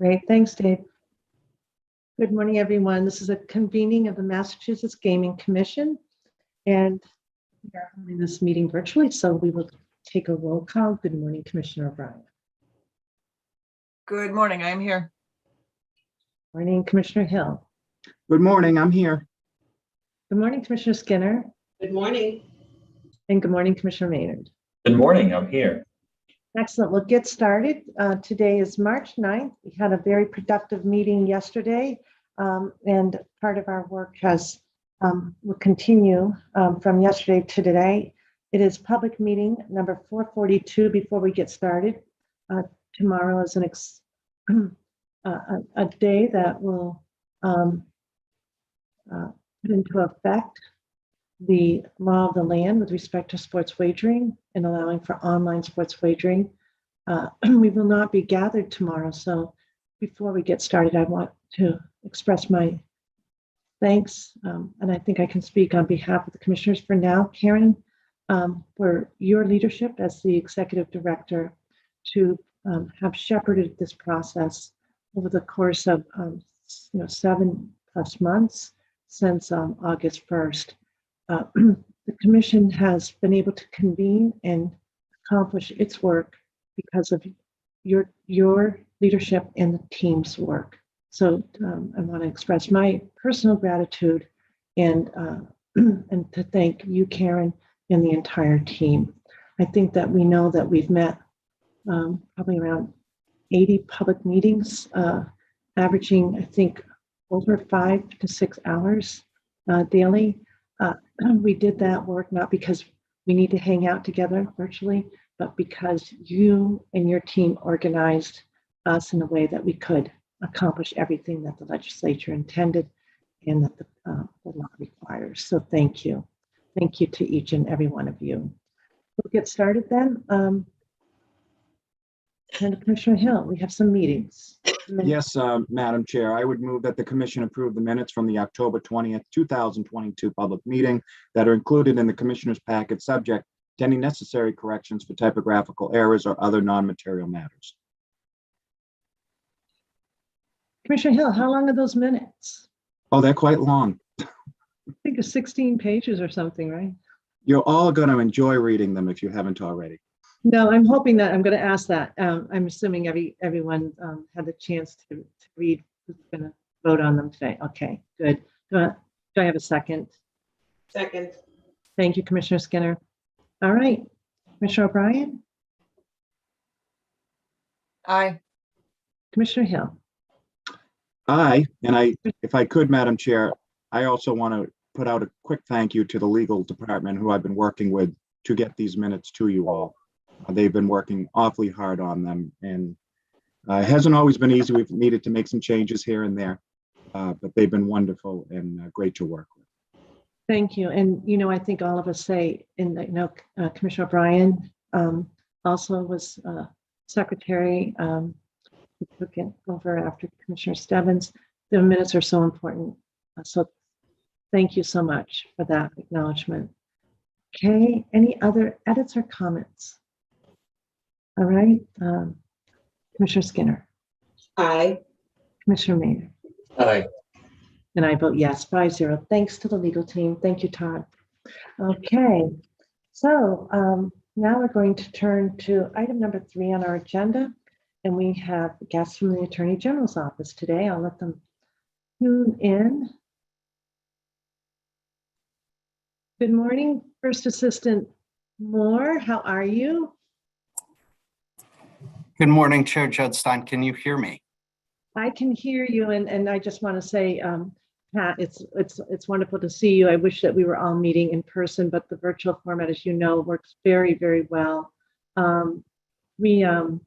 Great, thanks, Dave. Good morning, everyone. This is a convening of the Massachusetts Gaming Commission, and we are holding this meeting virtually, so we will take a roll call. Good morning, Commissioner O'Brien. Good morning, I'm here. Morning, Commissioner Hill. Good morning, I'm here. Good morning, Commissioner Skinner. Good morning. And good morning, Commissioner Maynard. Good morning, I'm here. Excellent. We'll get started. Today is March 9th. We had a very productive meeting yesterday, and part of our work will continue from yesterday to today. It is public meeting number 442 before we get started. Tomorrow is a day that will put into effect the law of the land with respect to sports wagering and allowing for online sports wagering. We will not be gathered tomorrow. So before we get started, I want to express my thanks. And I think I can speak on behalf of the commissioners for now, Karen, for your leadership as the executive director to have shepherded this process over the course of 7+ months since August 1st. The commission has been able to convene and accomplish its work because of your leadership and the team's work. So I want to express my personal gratitude and to thank you, Karen, and the entire team. I think that we know that we've met probably around 80 public meetings, averaging, I think, over 5 to 6 hours daily. We did that work not because we need to hang out together virtually, but because you and your team organized us in a way that we could accomplish everything that the legislature intended and that the law requires. So thank you. Thank you to each and every one of you. We'll get started then. And Commissioner Hill, we have some meetings. Yes, Madam Chair, I would move that the commission approve the minutes from the October 20th, 2022 public meeting that are included in the commissioner's packet, subject to any necessary corrections for typographical errors or other non-material matters. Commissioner Hill, how long are those minutes? Oh, they're quite long. I think it's 16 pages or something, right? You're all going to enjoy reading them if you haven't already. No, I'm hoping that I'm going to ask that. I'm assuming everyone had the chance to read who's going to vote on them today. Okay, good. Do I have a second? Second. Thank you, Commissioner Skinner. All right, Commissioner O'Brien? Aye. Commissioner Hill? Aye, and if I could, Madam Chair, I also want to put out a quick thank you to the legal department who I've been working with to get these minutes to you all. They've been working awfully hard on them, and it hasn't always been easy. We've needed to make some changes here and there, but they've been wonderful and great to work with. Thank you. And, I think all of us say, Commissioner O'Brien also was secretary who took it over after Commissioner Stebbins. The minutes are so important. So thank you so much for that acknowledgement. Okay, any other edits or comments? All right, Commissioner Skinner. Aye. Commissioner Maynard. Aye. And I vote yes, 5-0. Thanks to the legal team. Thank you, Todd. Okay, so now we're going to turn to item number 3 on our agenda. And we have guests from the Attorney General's office today. I'll let them tune in. Good morning, First Assistant Moore. How are you? Good morning, Chair Judstein. Can you hear me? I can hear you, and I just want to say, Pat, it's wonderful to see you. I wish that we were all meeting in person, but the virtual format, as you know, works very, very well. We want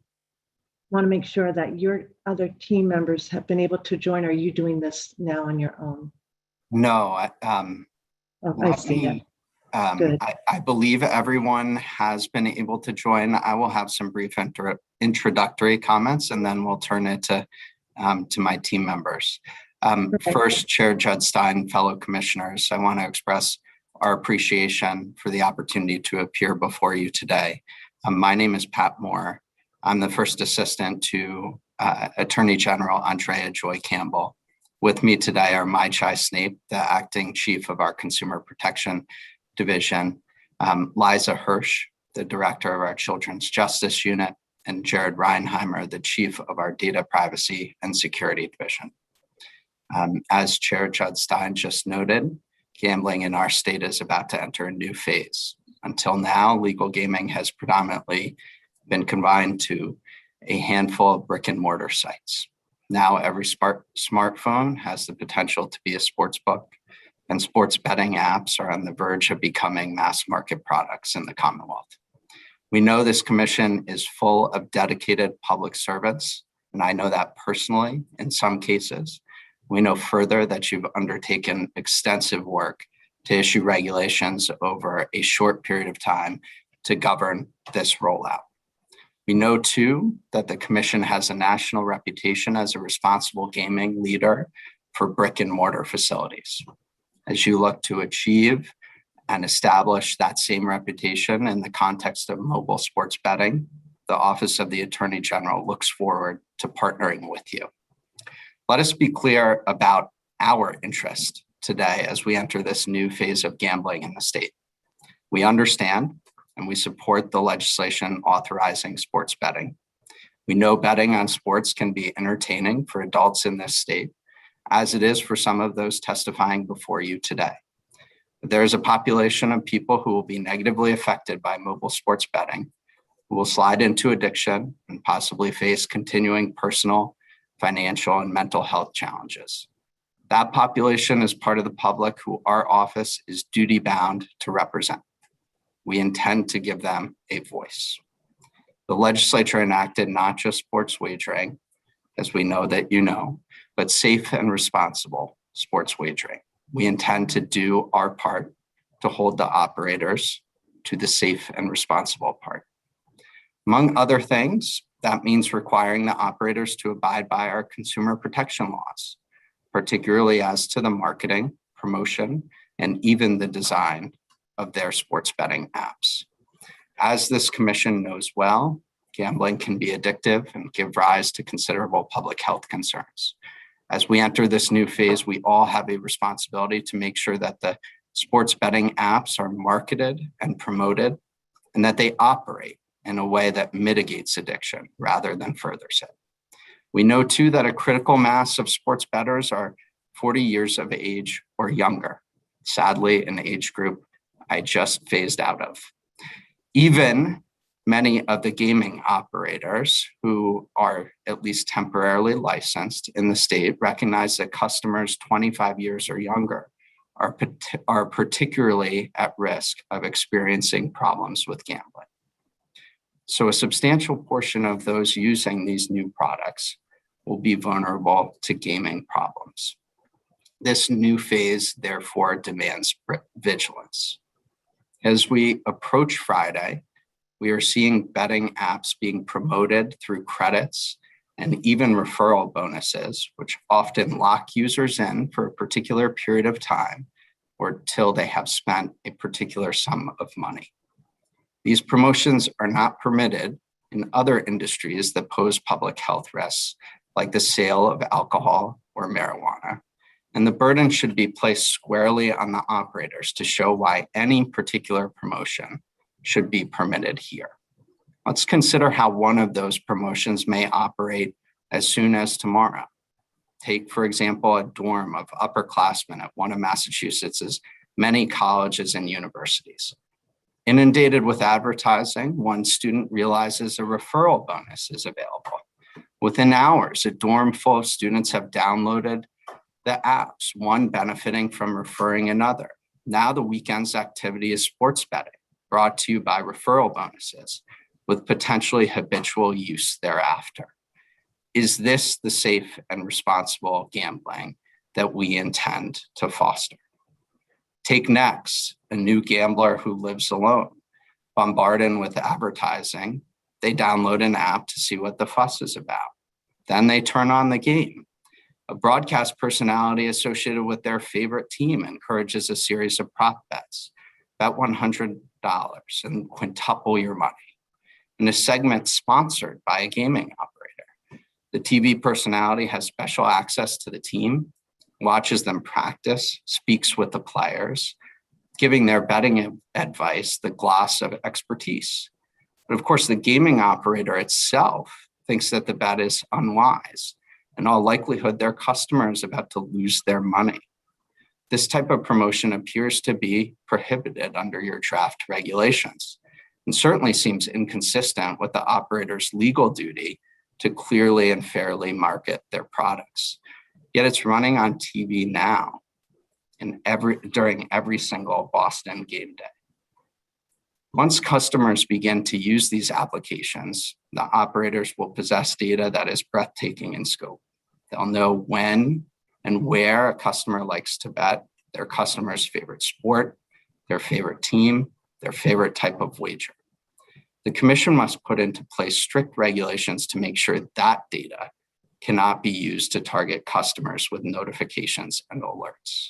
to make sure that your other team members have been able to join. Are you doing this now on your own? No, I see that. I believe everyone has been able to join. I will have some brief introductory comments, and then we'll turn it to my team members. First, Chair Judstein, fellow commissioners, I want to express our appreciation for the opportunity to appear before you today. My name is Pat Moore. I'm the first assistant to Attorney General Andrea Joy Campbell. With me today are Mai Chai Snape, the acting chief of our Consumer Protection Division, Liza Hirsch, the director of our Children's Justice Unit, and Jared Reinheimer, the chief of our Data Privacy and Security Division. As Chair Judd Stein just noted, gambling in our state is about to enter a new phase. Until now, legal gaming has predominantly been confined to a handful of brick and mortar sites. Now every smartphone has the potential to be a sports book, and sports betting apps are on the verge of becoming mass market products in the Commonwealth. We know this commission is full of dedicated public servants, and I know that personally in some cases. We know further that you've undertaken extensive work to issue regulations over a short period of time to govern this rollout. We know too that the commission has a national reputation as a responsible gaming leader for brick and mortar facilities. As you look to achieve and establish that same reputation in the context of mobile sports betting, the Office of the Attorney General looks forward to partnering with you. Let us be clear about our interest today as we enter this new phase of gambling in the state. We understand and we support the legislation authorizing sports betting. We know betting on sports can be entertaining for adults in this state, as it is for some of those testifying before you today. There is a population of people who will be negatively affected by mobile sports betting, who will slide into addiction and possibly face continuing personal, financial, and mental health challenges. That population is part of the public who our office is duty-bound to represent. We intend to give them a voice. The legislature enacted not just sports wagering, as we know that you know, but safe and responsible sports wagering. We intend to do our part to hold the operators to the safe and responsible part. Among other things, that means requiring the operators to abide by our consumer protection laws, particularly as to the marketing, promotion, and even the design of their sports betting apps. As this commission knows well, gambling can be addictive and give rise to considerable public health concerns. As we enter this new phase, we all have a responsibility to make sure that the sports betting apps are marketed and promoted and that they operate in a way that mitigates addiction rather than furthers it. We know too that a critical mass of sports bettors are 40 years of age or younger, sadly an age group I just phased out of. Even many of the gaming operators who are at least temporarily licensed in the state recognize that customers 25 years or younger are particularly at risk of experiencing problems with gambling. So a substantial portion of those using these new products will be vulnerable to gaming problems. This new phase, therefore, demands vigilance. As we approach Friday, we are seeing betting apps being promoted through credits and even referral bonuses, which often lock users in for a particular period of time or till they have spent a particular sum of money. These promotions are not permitted in other industries that pose public health risks, like the sale of alcohol or marijuana. And the burden should be placed squarely on the operators to show why any particular promotion should be permitted here. Let's consider how one of those promotions may operate as soon as tomorrow. Take, for example, a dorm of upperclassmen at one of Massachusetts's many colleges and universities. Inundated with advertising, one student realizes a referral bonus is available. Within hours, a dorm full of students have downloaded the apps, one benefiting from referring another. Now the weekend's activity is sports betting, brought to you by referral bonuses, with potentially habitual use thereafter. Is this the safe and responsible gambling that we intend to foster? Take next, a new gambler who lives alone. Bombarded with advertising, they download an app to see what the fuss is about. Then they turn on the game. A broadcast personality associated with their favorite team encourages a series of prop bets. Bet $100 and quintuple your money. In a segment sponsored by a gaming operator. The TV personality has special access to the team, watches them practice, speaks with the players, giving their betting advice the gloss of expertise. But of course, the gaming operator itself thinks that the bet is unwise. In all likelihood, their customer is about to lose their money. This type of promotion appears to be prohibited under your draft regulations and certainly seems inconsistent with the operator's legal duty to clearly and fairly market their products. Yet it's running on TV now during every single Boston game day. Once customers begin to use these applications, the operators will possess data that is breathtaking in scope. They'll know when and where a customer likes to bet, their customer's favorite sport, their favorite team, their favorite type of wager. The commission must put into place strict regulations to make sure that data cannot be used to target customers with notifications and alerts.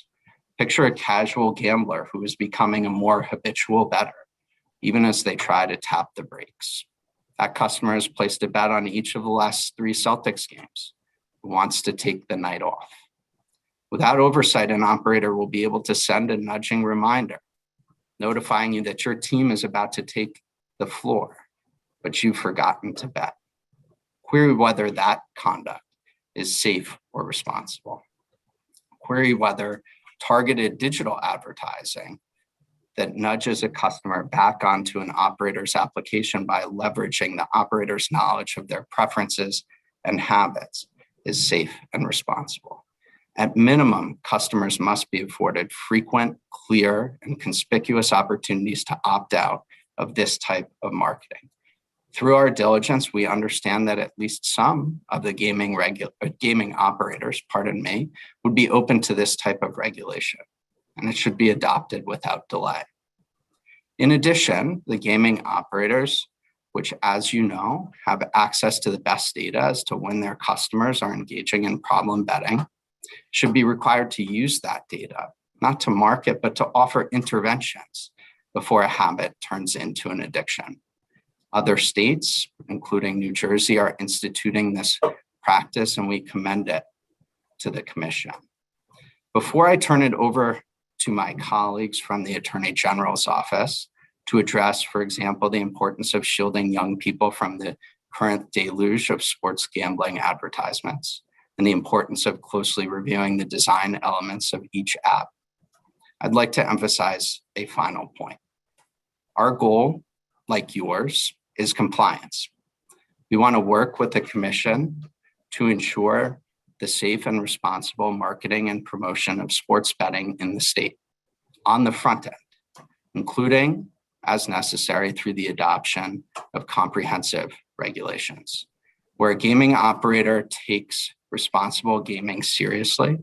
Picture a casual gambler who is becoming a more habitual bettor, even as they try to tap the brakes. That customer has placed a bet on each of the last 3 Celtics games, who wants to take the night off. Without oversight, an operator will be able to send a nudging reminder, notifying you that your team is about to take the floor, but you've forgotten to bet. Query whether that conduct is safe or responsible. Query whether targeted digital advertising that nudges a customer back onto an operator's application by leveraging the operator's knowledge of their preferences and habits is safe and responsible. At minimum, customers must be afforded frequent, clear, and conspicuous opportunities to opt out of this type of marketing. Through our diligence, we understand that at least some of the gaming operators, would be open to this type of regulation, and it should be adopted without delay. In addition, the gaming operators, which, as you know, have access to the best data as to when their customers are engaging in problem betting, should be required to use that data, not to market, but to offer interventions before a habit turns into an addiction. Other states, including New Jersey, are instituting this practice, and we commend it to the commission. Before I turn it over to my colleagues from the Attorney General's office to address, for example, the importance of shielding young people from the current deluge of sports gambling advertisements and the importance of closely reviewing the design elements of each app, I'd like to emphasize a final point. Our goal, like yours, is compliance. We want to work with the commission to ensure the safe and responsible marketing and promotion of sports betting in the state on the front end, including, as necessary, through the adoption of comprehensive regulations. Where a gaming operator takes responsible gaming seriously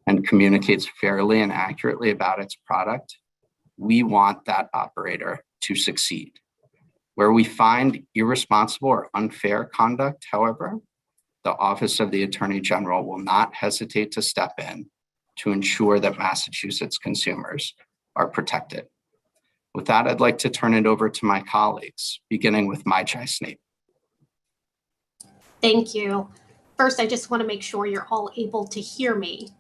and communicates fairly and accurately about its product, we want that operator to succeed. Where we find irresponsible or unfair conduct, however, the Office of the Attorney General will not hesitate to step in to ensure that Massachusetts consumers are protected. With that, I'd like to turn it over to my colleagues, beginning with Mai-Chai Snape. Thank you. First, I just want to make sure you're all able to hear me.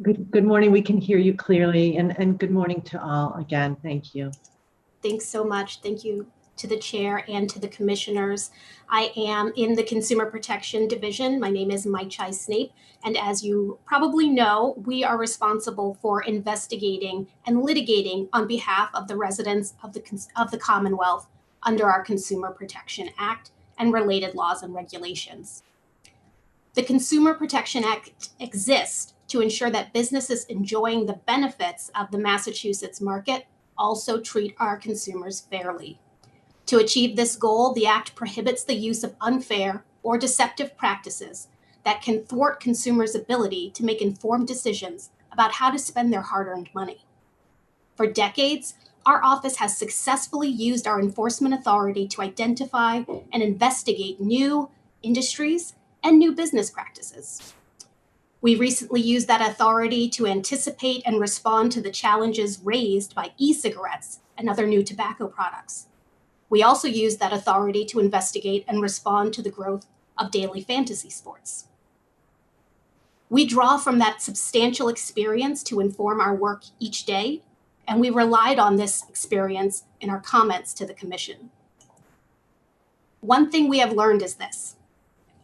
Good morning. We can hear you clearly, and good morning to all again. Thank you. Thanks so much. Thank you to the chair and to the commissioners. I am in the Consumer Protection Division. My name is Mai-Chai Snape, and as you probably know, we are responsible for investigating and litigating on behalf of the residents of the Commonwealth under our Consumer Protection Act and related laws and regulations. The Consumer Protection Act exists to ensure that businesses enjoying the benefits of the Massachusetts market also treat our consumers fairly. To achieve this goal, the Act prohibits the use of unfair or deceptive practices that can thwart consumers' ability to make informed decisions about how to spend their hard-earned money. For decades, our office has successfully used our enforcement authority to identify and investigate new industries and new business practices. We recently used that authority to anticipate and respond to the challenges raised by e-cigarettes and other new tobacco products. We also used that authority to investigate and respond to the growth of daily fantasy sports. We draw from that substantial experience to inform our work each day, and we relied on this experience in our comments to the Commission. One thing we have learned is this: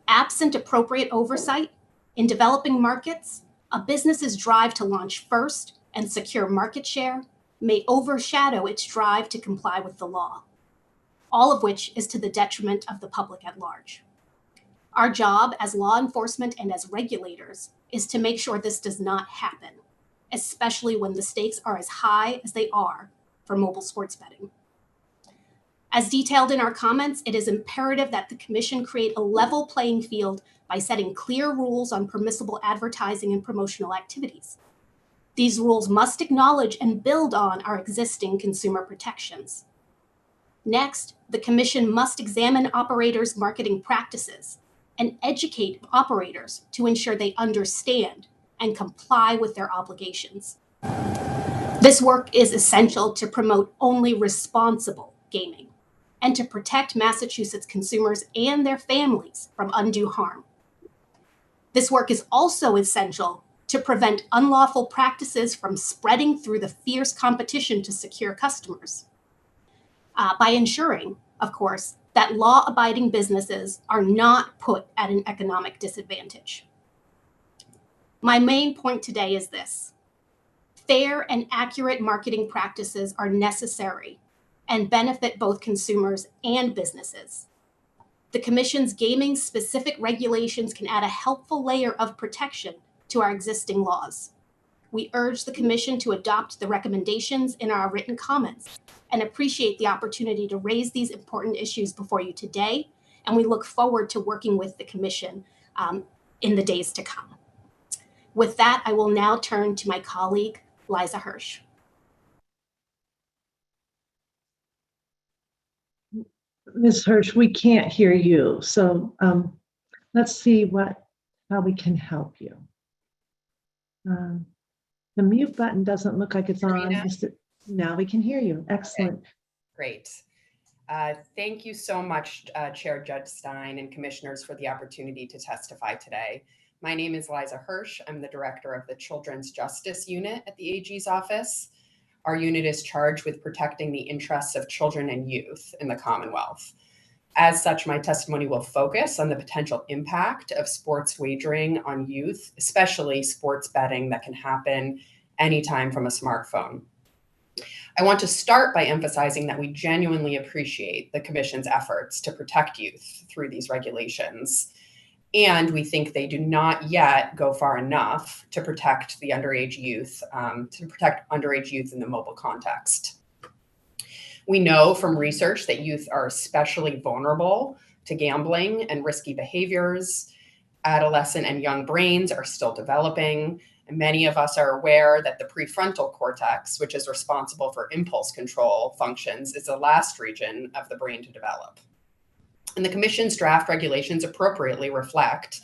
absent appropriate oversight in developing markets, a business's drive to launch first and secure market share may overshadow its drive to comply with the law, all of which is to the detriment of the public at large. Our job as law enforcement and as regulators is to make sure this does not happen, especially when the stakes are as high as they are for mobile sports betting. As detailed in our comments, it is imperative that the Commission create a level playing field by setting clear rules on permissible advertising and promotional activities. These rules must acknowledge and build on our existing consumer protections. Next, the Commission must examine operators' marketing practices and educate operators to ensure they understand and comply with their obligations. This work is essential to promote only responsible gaming and to protect Massachusetts consumers and their families from undue harm. This work is also essential to prevent unlawful practices from spreading through the fierce competition to secure customers, by ensuring, of course, that law-abiding businesses are not put at an economic disadvantage. My main point today is this: fair and accurate marketing practices are necessary and benefit both consumers and businesses. The Commission's gaming-specific regulations can add a helpful layer of protection to our existing laws. We urge the Commission to adopt the recommendations in our written comments and appreciate the opportunity to raise these important issues before you today, and we look forward to working with the Commission in the days to come. With that, I will now turn to my colleague, Liza Hirsch. Ms. Hirsch, we can't hear you, so let's see how we can help you. The mute button doesn't look like it's on. Now we can hear you. Excellent. Okay. Great. Thank you so much, Chair Judge Stein and commissioners, for the opportunity to testify today. My name is Liza Hirsch. I'm the director of the Children's Justice Unit at the AG's office. Our unit is charged with protecting the interests of children and youth in the Commonwealth. As such, my testimony will focus on the potential impact of sports wagering on youth, especially sports betting that can happen anytime from a smartphone. I want to start by emphasizing that we genuinely appreciate the Commission's efforts to protect youth through these regulations. And we think they do not yet go far enough to protect the underage youth, in the mobile context. We know from research that youth are especially vulnerable to gambling and risky behaviors. Adolescent and young brains are still developing, and many of us are aware that the prefrontal cortex, which is responsible for impulse control functions, is the last region of the brain to develop. And the Commission's draft regulations appropriately reflect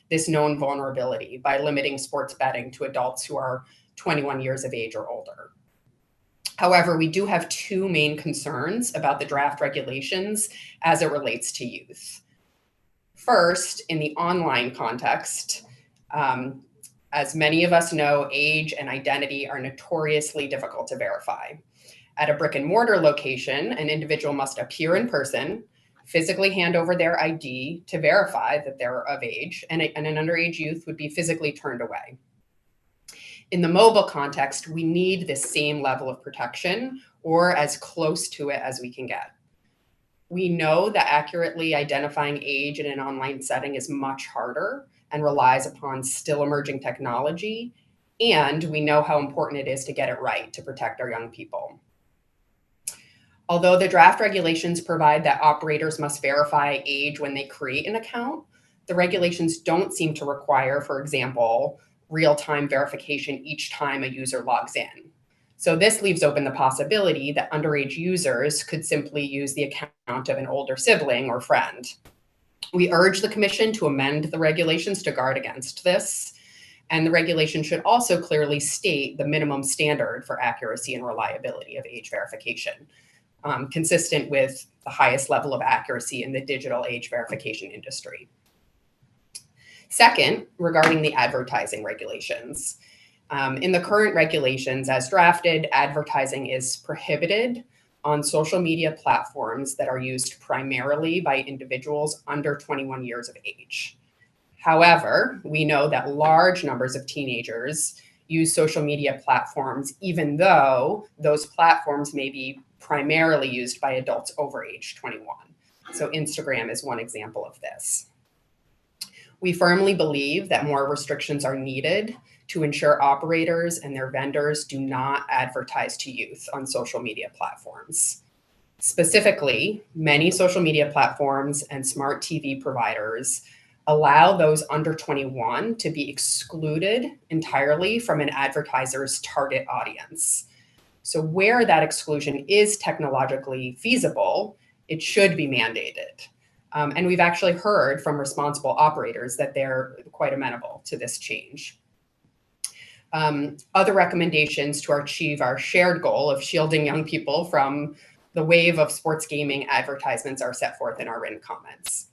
this known vulnerability by limiting sports betting to adults who are 21 years of age or older. However, we do have two main concerns about the draft regulations as it relates to youth. First, in the online context, as many of us know, age and identity are notoriously difficult to verify. At a brick and mortar location, an individual must appear in person, physically hand over their ID to verify that they're of age, and an underage youth would be physically turned away. In the mobile context, we need this same level of protection, or as close to it as we can get. We know that accurately identifying age in an online setting is much harder and relies upon still emerging technology, and we know how important it is to get it right to protect our young people. Although the draft regulations provide that operators must verify age when they create an account, the regulations don't seem to require, for example, real-time verification each time a user logs in. So this leaves open the possibility that underage users could simply use the account of an older sibling or friend. We urge the Commission to amend the regulations to guard against this, and the regulation should also clearly state the minimum standard for accuracy and reliability of age verification, consistent with the highest level of accuracy in the digital age verification industry. Second, regarding the advertising regulations. In the current regulations as drafted, advertising is prohibited on social media platforms that are used primarily by individuals under 21 years of age. However, we know that large numbers of teenagers use social media platforms, even though those platforms may be primarily used by adults over age 21. So Instagram is one example of this. We firmly believe that more restrictions are needed to ensure operators and their vendors do not advertise to youth on social media platforms. Specifically, many social media platforms and smart TV providers allow those under 21 to be excluded entirely from an advertiser's target audience. So where that exclusion is technologically feasible, it should be mandated. And we've actually heard from responsible operators that they're quite amenable to this change. Other recommendations to achieve our shared goal of shielding young people from the wave of sports gaming advertisements are set forth in our written comments.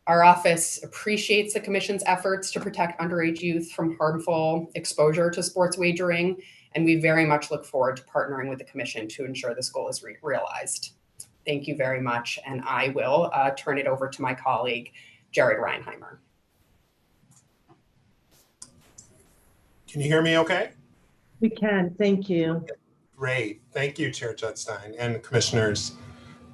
Our office appreciates the Commission's efforts to protect underage youth from harmful exposure to sports wagering, and we very much look forward to partnering with the Commission to ensure this goal is realized. Thank you very much, and I will turn it over to my colleague, Jared Reinheimer. Can you hear me okay? We can, thank you. Great. Thank you, Chair Judstein and commissioners.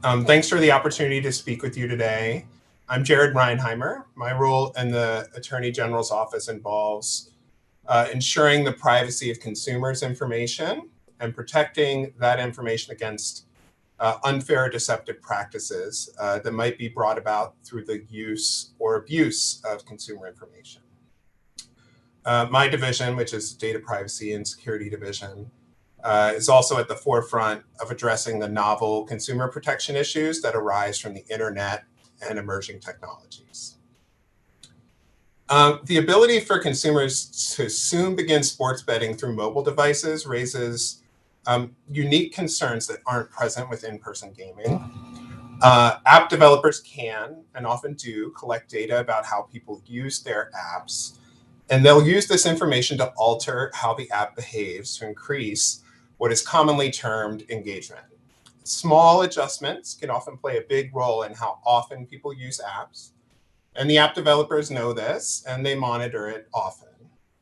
Thanks for the opportunity to speak with you today. I'm Jared Reinheimer. My role in the Attorney General's office involves ensuring the privacy of consumers' information and protecting that information against unfair or deceptive practices that might be brought about through the use or abuse of consumer information. My division, which is Data Privacy and Security Division, is also at the forefront of addressing the novel consumer protection issues that arise from the internet and emerging technologies. The ability for consumers to soon begin sports betting through mobile devices raises unique concerns that aren't present with in-person gaming. App developers can, and often do, collect data about how people use their apps, and they'll use this information to alter how the app behaves to increase what is commonly termed engagement. Small adjustments can often play a big role in how often people use apps, and the app developers know this, and they monitor it often.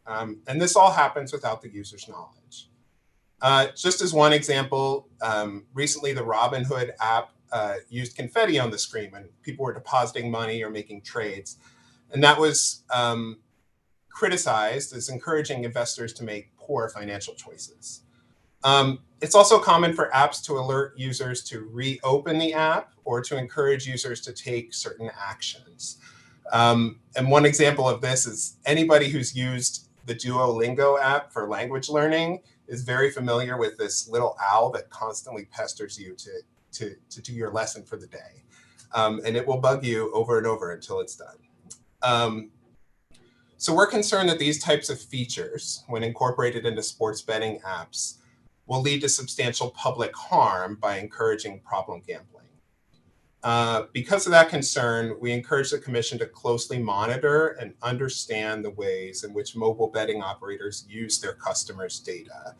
And this all happens without the user's knowledge. Just as one example, recently the Robinhood app used confetti on the screen when people were depositing money or making trades. And that was criticized as encouraging investors to make poor financial choices. It's also common for apps to alert users to reopen the app or to encourage users to take certain actions. And one example of this is anybody who's used the Duolingo app for language learning is very familiar with this little owl that constantly pesters you to do your lesson for the day. And it will bug you over and over until it's done. So we're concerned that these types of features, when incorporated into sports betting apps, will lead to substantial public harm by encouraging problem gambling. Because of that concern, we encourage the Commission to closely monitor and understand the ways in which mobile betting operators use their customers' data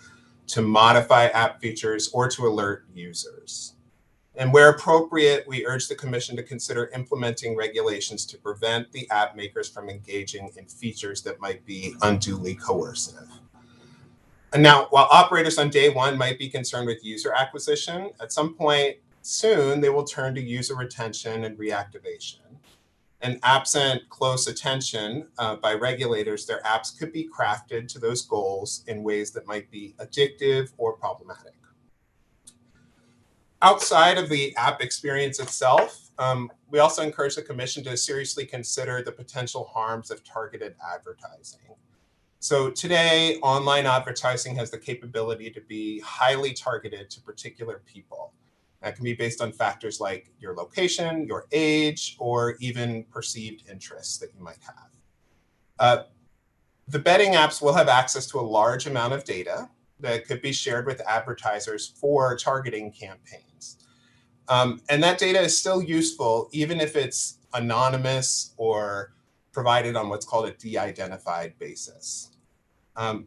to modify app features or to alert users. And where appropriate, we urge the Commission to consider implementing regulations to prevent the app makers from engaging in features that might be unduly coercive. And now, while operators on day one might be concerned with user acquisition, at some point soon they will turn to user retention and reactivation. And absent close attention by regulators, their apps could be crafted to those goals in ways that might be addictive or problematic. Outside of the app experience itself, we also encourage the Commission to seriously consider the potential harms of targeted advertising. So today, online advertising has the capability to be highly targeted to particular people. That can be based on factors like your location, your age, or even perceived interests that you might have. The betting apps will have access to a large amount of data that could be shared with advertisers for targeting campaigns. And that data is still useful, even if it's anonymous or provided on what's called a de-identified basis.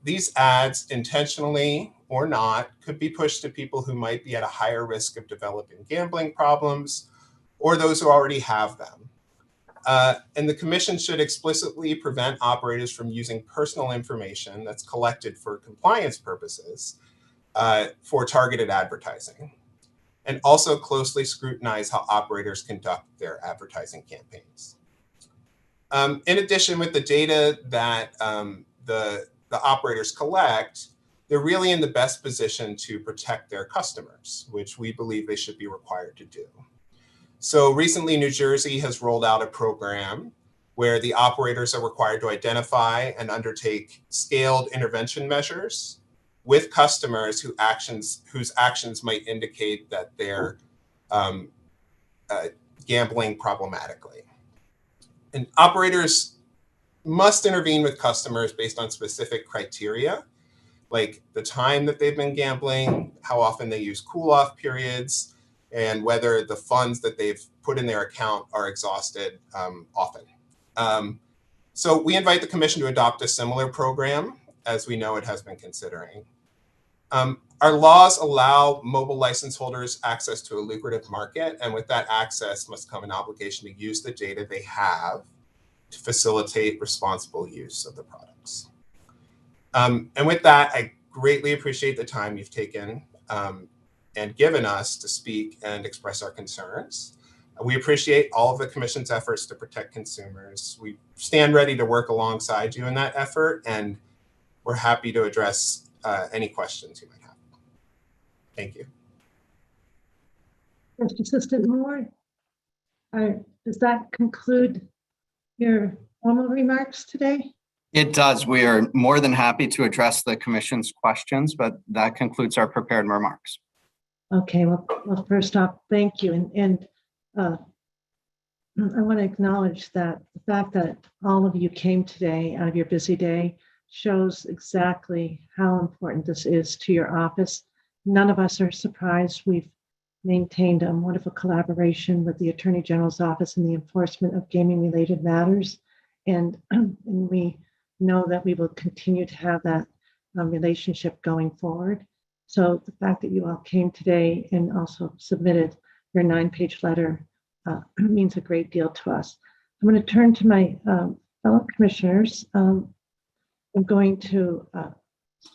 These ads, intentionally or not, could be pushed to people who might be at a higher risk of developing gambling problems or those who already have them. And the commission should explicitly prevent operators from using personal information that's collected for compliance purposes for targeted advertising, and also closely scrutinize how operators conduct their advertising campaigns. In addition, with the data that the operators collect, they're really in the best position to protect their customers, which we believe they should be required to do. So recently, New Jersey has rolled out a program where the operators are required to identify and undertake scaled intervention measures with customers whose actions might indicate that they're gambling problematically. And operators must intervene with customers based on specific criteria, like the time that they've been gambling, how often they use cool-off periods, and whether the funds that they've put in their account are exhausted often. So we invite the commission to adopt a similar program, as we know it has been considering. Our laws allow mobile license holders access to a lucrative market, and with that access must come an obligation to use the data they have to facilitate responsible use of the products. And with that, I greatly appreciate the time you've taken and given us to speak and express our concerns. We appreciate all of the commission's efforts to protect consumers. We stand ready to work alongside you in that effort, and we're happy to address any questions you might have. Thank you. First Assistant Moore, does that conclude your formal remarks today? It does. We are more than happy to address the commission's questions, but that concludes our prepared remarks. Okay, well first off, thank you. And I want to acknowledge that the fact that all of you came today out of your busy day shows exactly how important this is to your office. None of us are surprised. We've maintained a wonderful collaboration with the Attorney General's office in the enforcement of gaming-related matters. And we know that we will continue to have that relationship going forward. So the fact that you all came today and also submitted your 9-page letter means a great deal to us. I'm going to turn to my fellow commissioners. I'm going to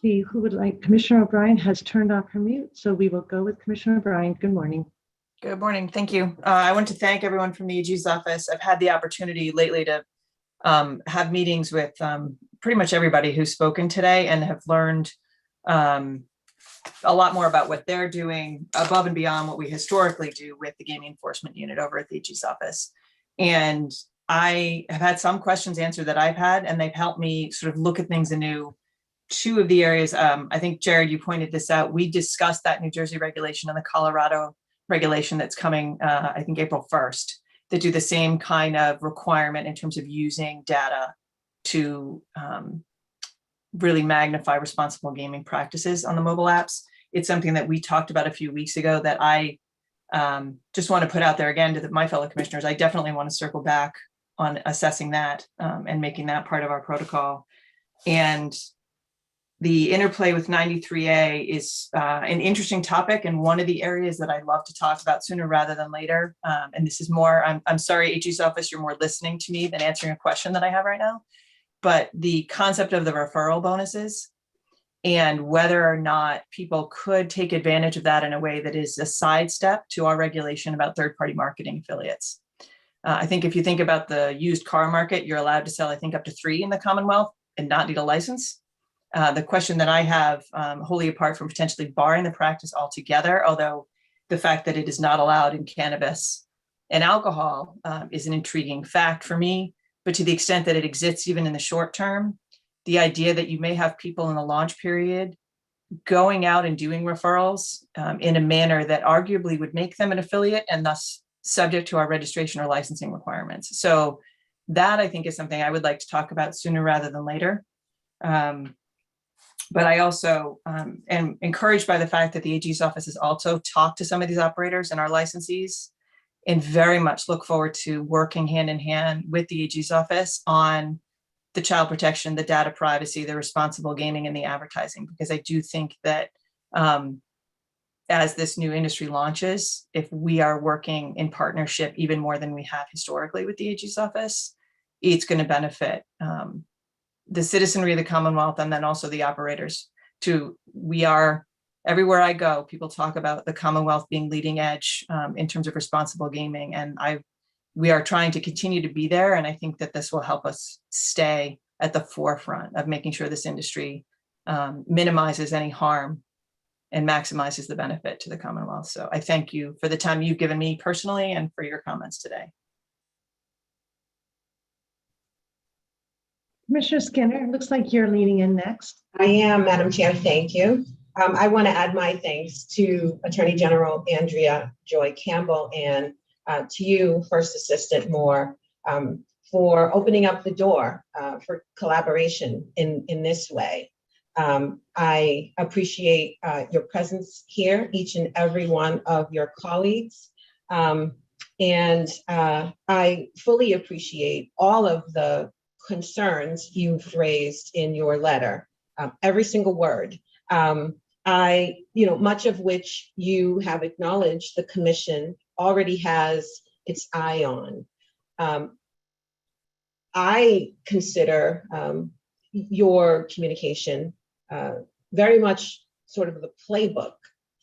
see who would like. Commissioner O'Brien has turned off her mute, so we will go with Commissioner O'Brien. Good morning. Good morning. Thank you. I want to thank everyone from the AG's office. I've had the opportunity lately to have meetings with pretty much everybody who's spoken today and have learned a lot more about what they're doing above and beyond what we historically do with the gaming enforcement unit over at the AG's office. And I have had some questions answered that I've had, and they've helped me sort of look at things anew. Two of the areas, I think, Jared, you pointed this out. We discussed that New Jersey regulation and the Colorado regulation that's coming, I think, April 1st, that do the same kind of requirement in terms of using data to really magnify responsible gaming practices on the mobile apps. It's something that we talked about a few weeks ago that I just want to put out there again to my fellow commissioners. I definitely want to circle back on assessing that and making that part of our protocol. And the interplay with 93A is an interesting topic and one of the areas that I'd love to talk about sooner rather than later. And this is more, I'm sorry, AG's office, you're more listening to me than answering a question that I have right now. But the concept of the referral bonuses and whether or not people could take advantage of that in a way that is a sidestep to our regulation about third-party marketing affiliates. I think if you think about the used car market, you're allowed to sell, I think, up to 3 in the Commonwealth and not need a license. The question that I have, wholly apart from potentially barring the practice altogether, although the fact that it is not allowed in cannabis and alcohol is an intriguing fact for me, but to the extent that it exists even in the short term, the idea that you may have people in the launch period going out and doing referrals in a manner that arguably would make them an affiliate and thus subject to our registration or licensing requirements. So that, I think, is something I would like to talk about sooner rather than later. But I also am encouraged by the fact that the AG's office has also talked to some of these operators and our licensees and very much look forward to working hand in hand with the AG's office on the child protection, the data privacy, the responsible gaming, and the advertising, because I do think that as this new industry launches, if we are working in partnership even more than we have historically with the AG's office, it's going to benefit the citizenry of the Commonwealth, and then also the operators. Everywhere I go, people talk about the Commonwealth being leading edge in terms of responsible gaming, and we are trying to continue to be there. And I think that this will help us stay at the forefront of making sure this industry minimizes any harm and maximizes the benefit to the Commonwealth. So I thank you for the time you've given me personally and for your comments today. Commissioner Skinner, it looks like you're leading in next. I am, Madam Chair. Thank you. I want to add my thanks to Attorney General Andrea Joy Campbell and to you, First Assistant Moore, for opening up the door for collaboration in this way. I appreciate your presence here, each and every one of your colleagues. And I fully appreciate all of the concerns you've raised in your letter, every single word. Much of which you have acknowledged the commission already has its eye on. I consider your communication very much sort of the playbook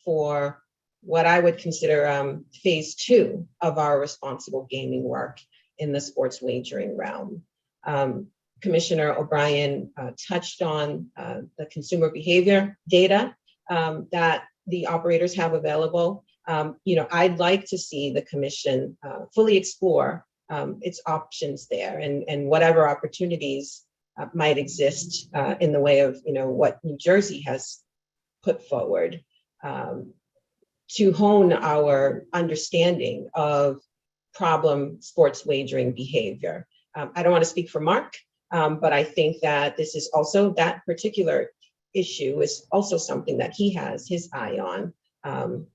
for what I would consider phase 2 of our responsible gaming work in the sports wagering realm. Commissioner O'Brien touched on the consumer behavior data that the operators have available. I'd like to see the commission fully explore its options there and whatever opportunities might exist in the way of what New Jersey has put forward to hone our understanding of problem sports wagering behavior. I don't want to speak for Mark, but I think that this is also, that particular issue is also something that he has his eye on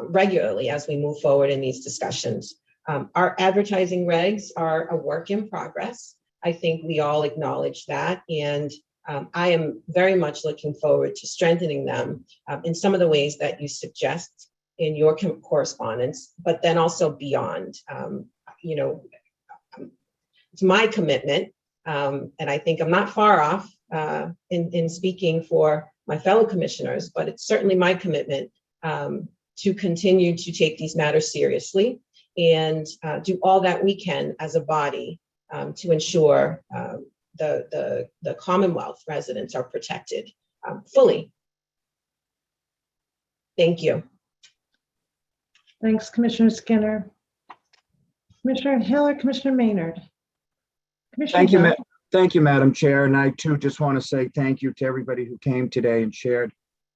regularly as we move forward in these discussions. Our advertising regs are a work in progress. I think we all acknowledge that. And I am very much looking forward to strengthening them in some of the ways that you suggest in your correspondence, but then also beyond. It's my commitment, and I think I'm not far off in speaking for my fellow commissioners, but it's certainly my commitment to continue to take these matters seriously and do all that we can as a body to ensure the Commonwealth residents are protected fully. Thank you. Thanks, Commissioner Skinner. Commissioner Hill or Commissioner Maynard? Thank you, thank you, Madam Chair. And I too just want to say thank you to everybody who came today and shared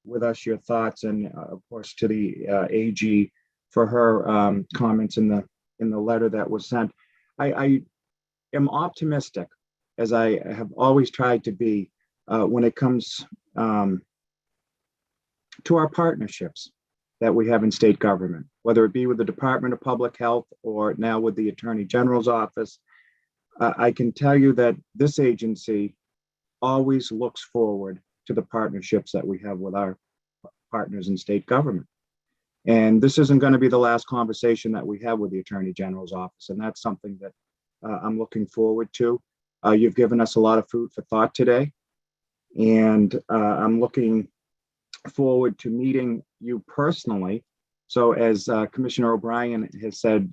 with us your thoughts, and of course to the AG for her comments in the letter that was sent. I am optimistic, as I have always tried to be, when it comes to our partnerships that we have in state government, whether it be with the Department of Public Health or now with the Attorney General's office. I can tell you that this agency always looks forward to the partnerships that we have with our partners in state government. And this isn't going to be the last conversation that we have with the Attorney General's office. And that's something that I'm looking forward to. You've given us a lot of food for thought today. And I'm looking forward to meeting you personally. So as Commissioner O'Brien has said,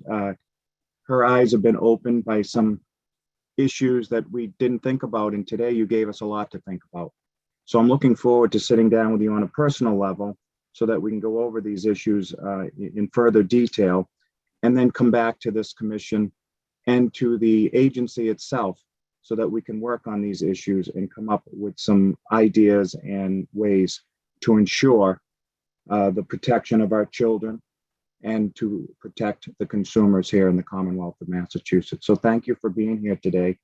her eyes have been opened by some issues that we didn't think about. And today you gave us a lot to think about. So I'm looking forward to sitting down with you on a personal level so that we can go over these issues in further detail and then come back to this commission and to the agency itself so that we can work on these issues and come up with some ideas and ways to ensure the protection of our children and to protect the consumers here in the Commonwealth of Massachusetts. So thank you for being here today.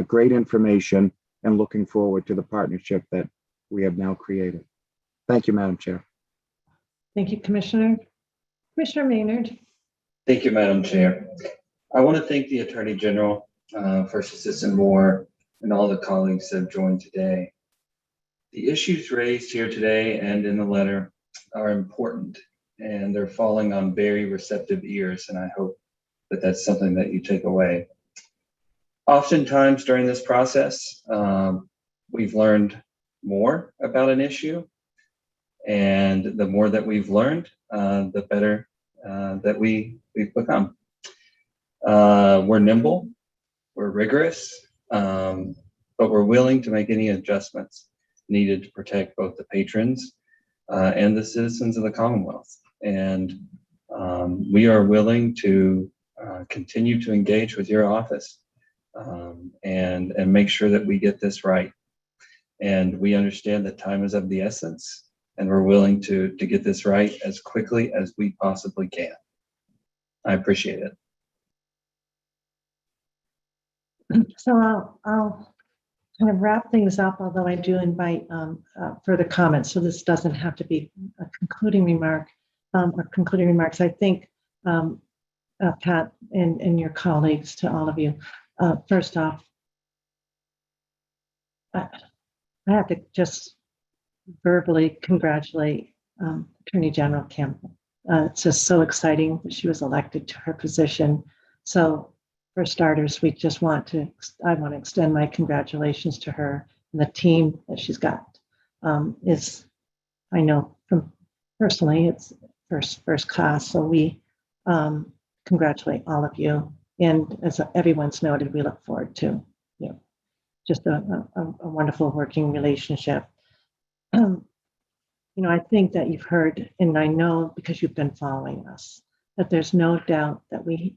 Great information, and looking forward to the partnership that we have now created. Thank you, Madam Chair. Thank you, Commissioner. Commissioner Maynard. Thank you, Madam Chair. I want to thank the Attorney General, First Assistant Moore, and all the colleagues that have joined today. The issues raised here today and in the letter are important, and they're falling on very receptive ears, and I hope that that's something that you take away. Oftentimes during this process, we've learned more about an issue, and the more that we've learned, the better that we've become. We're nimble, we're rigorous, but we're willing to make any adjustments needed to protect both the patrons and the citizens of the Commonwealth. And we are willing to continue to engage with your office and make sure that we get this right. And we understand that time is of the essence, and we're willing to get this right as quickly as we possibly can. I appreciate it. So I'll kind of wrap things up, although I do invite further comments. So this doesn't have to be a concluding remark or concluding remarks. I think, Pat and your colleagues, to all of you, first off, I have to just verbally congratulate Attorney General Campbell. It's just so exciting that she was elected to her position. So for starters, I want to extend my congratulations to her and the team that she's got. I know from personally, it's first class. So we congratulate all of you. And as everyone's noted, we look forward to, just a wonderful working relationship. I think that you've heard, and I know because you've been following us, that there's no doubt that we,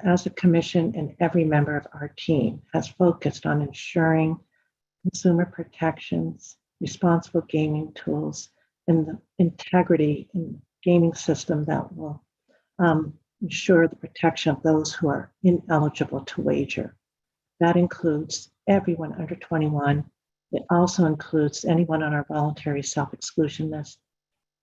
as a commission and every member of our team, has focused on ensuring consumer protections, responsible gaming tools, and the integrity in the gaming system that will ensure the protection of those who are ineligible to wager. That includes everyone under 21. It also includes anyone on our voluntary self-exclusion list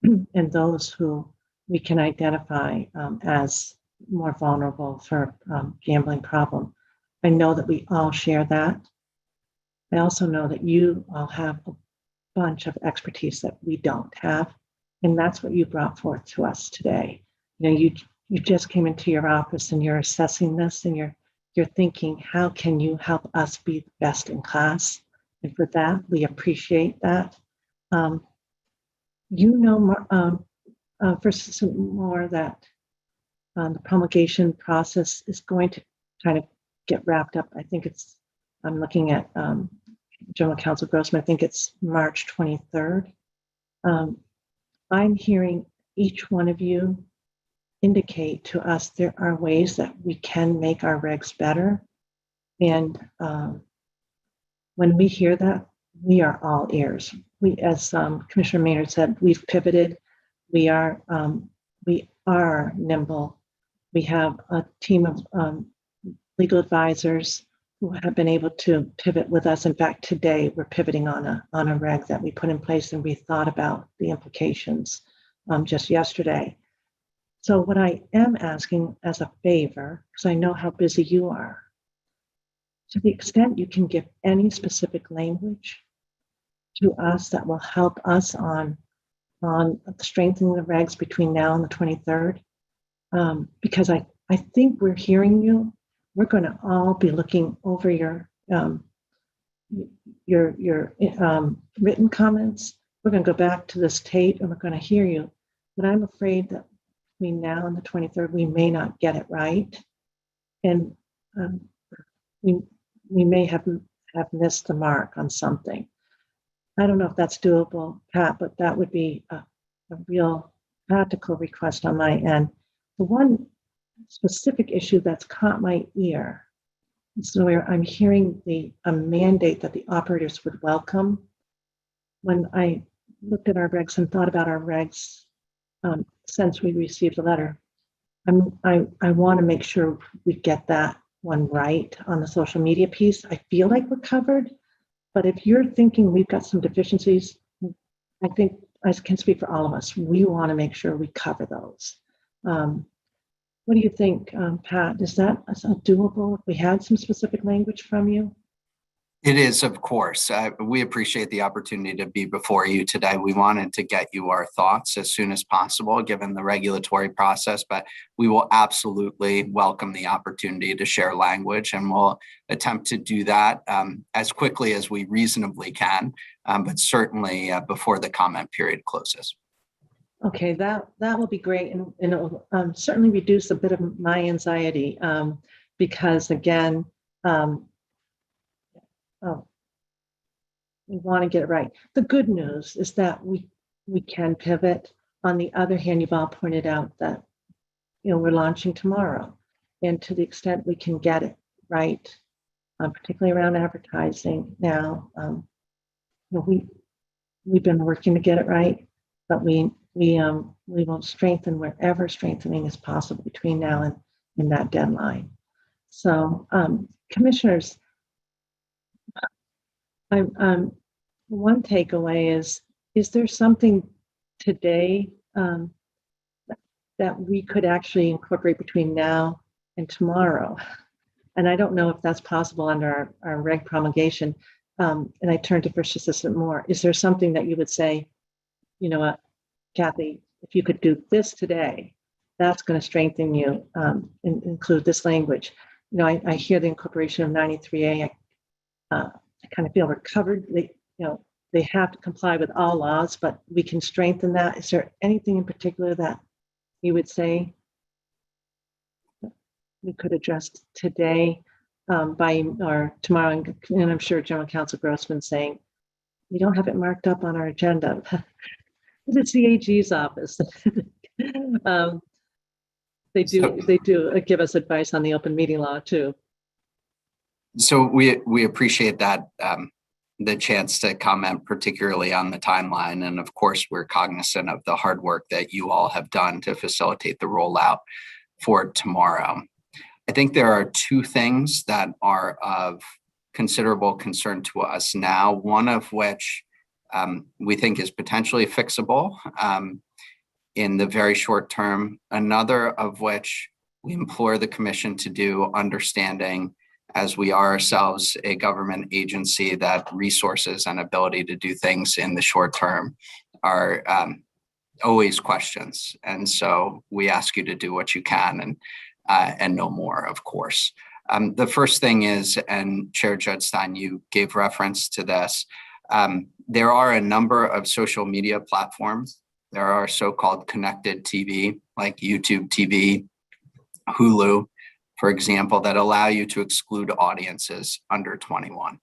and those who we can identify as more vulnerable for gambling problem. I know that we all share that. I also know that you all have a bunch of expertise that we don't have, and that's what you brought forth to us today. You just came into your office and you're assessing this, and you're thinking, how can you help us be the best in class? And for that, we appreciate that. First some more that the promulgation process is going to kind of get wrapped up. I think I'm looking at General Counsel Grossman, I think it's March 23rd. I'm hearing each one of you indicate to us there are ways that we can make our regs better. And when we hear that, we are all ears. We, as Commissioner Maynard said, we've pivoted. We are nimble. We have a team of legal advisors who have been able to pivot with us. In fact, today we're pivoting on a reg that we put in place, and we thought about the implications just yesterday. So what I am asking as a favor, because I know how busy you are, to the extent you can give any specific language to us that will help us on strengthening the regs between now and the 23rd, because I think we're hearing you. We're going to all be looking over your written comments. We're going to go back to this tape and we're going to hear you. But I'm afraid that between now and the 23rd, we may not get it right, and we may have missed the mark on something. I don't know if that's doable, Pat, but that would be a real practical request on my end. The one specific issue that's caught my ear is where I'm hearing a mandate that the operators would welcome. When I looked at our regs and thought about our regs since we received the letter, I want to make sure we get that one right on the social media piece. I feel like we're covered, but if you're thinking we've got some deficiencies, I think I can speak for all of us. We want to make sure we cover those. What do you think, Pat? Is that doable if we had some specific language from you? It is, of course. We appreciate the opportunity to be before you today. We wanted to get you our thoughts as soon as possible, given the regulatory process, but we will absolutely welcome the opportunity to share language, and we'll attempt to do that as quickly as we reasonably can, but certainly before the comment period closes. Okay, that will be great, and it'll certainly reduce a bit of my anxiety because, again, we want to get it right. The good news is that we can pivot. On the other hand, you've all pointed out that we're launching tomorrow, and to the extent we can get it right, particularly around advertising now, we've been working to get it right, but we will strengthen wherever strengthening is possible between now and that deadline. So, commissioners, one takeaway is there something today that we could actually incorporate between now and tomorrow? And I don't know if that's possible under our reg promulgation. And I turn to First Assistant Moore. Is there something that you would say, Kathy, if you could do this today, that's going to strengthen you, and include this language? I hear the incorporation of 93A. I kind of feel we're covered. They have to comply with all laws, but we can strengthen that. Is there anything in particular that you would say we could address today or tomorrow? And I'm sure General Counsel Grossman saying, we don't have it marked up on our agenda. It's the AG's office. They do give us advice on the open meeting law too. So we appreciate that, the chance to comment particularly on the timeline. And of course, we're cognizant of the hard work that you all have done to facilitate the rollout for tomorrow. I think there are two things that are of considerable concern to us now, one of which we think is potentially fixable in the very short term, another of which we implore the Commission to do, understanding as we are ourselves a government agency that resources and ability to do things in the short term are always questions. And so we ask you to do what you can and no more, of course. The first thing is, and Chair Judge Stein, you gave reference to this, there are a number of social media platforms. There are so-called connected TV, like YouTube TV, Hulu, for example, that allow you to exclude audiences under 21.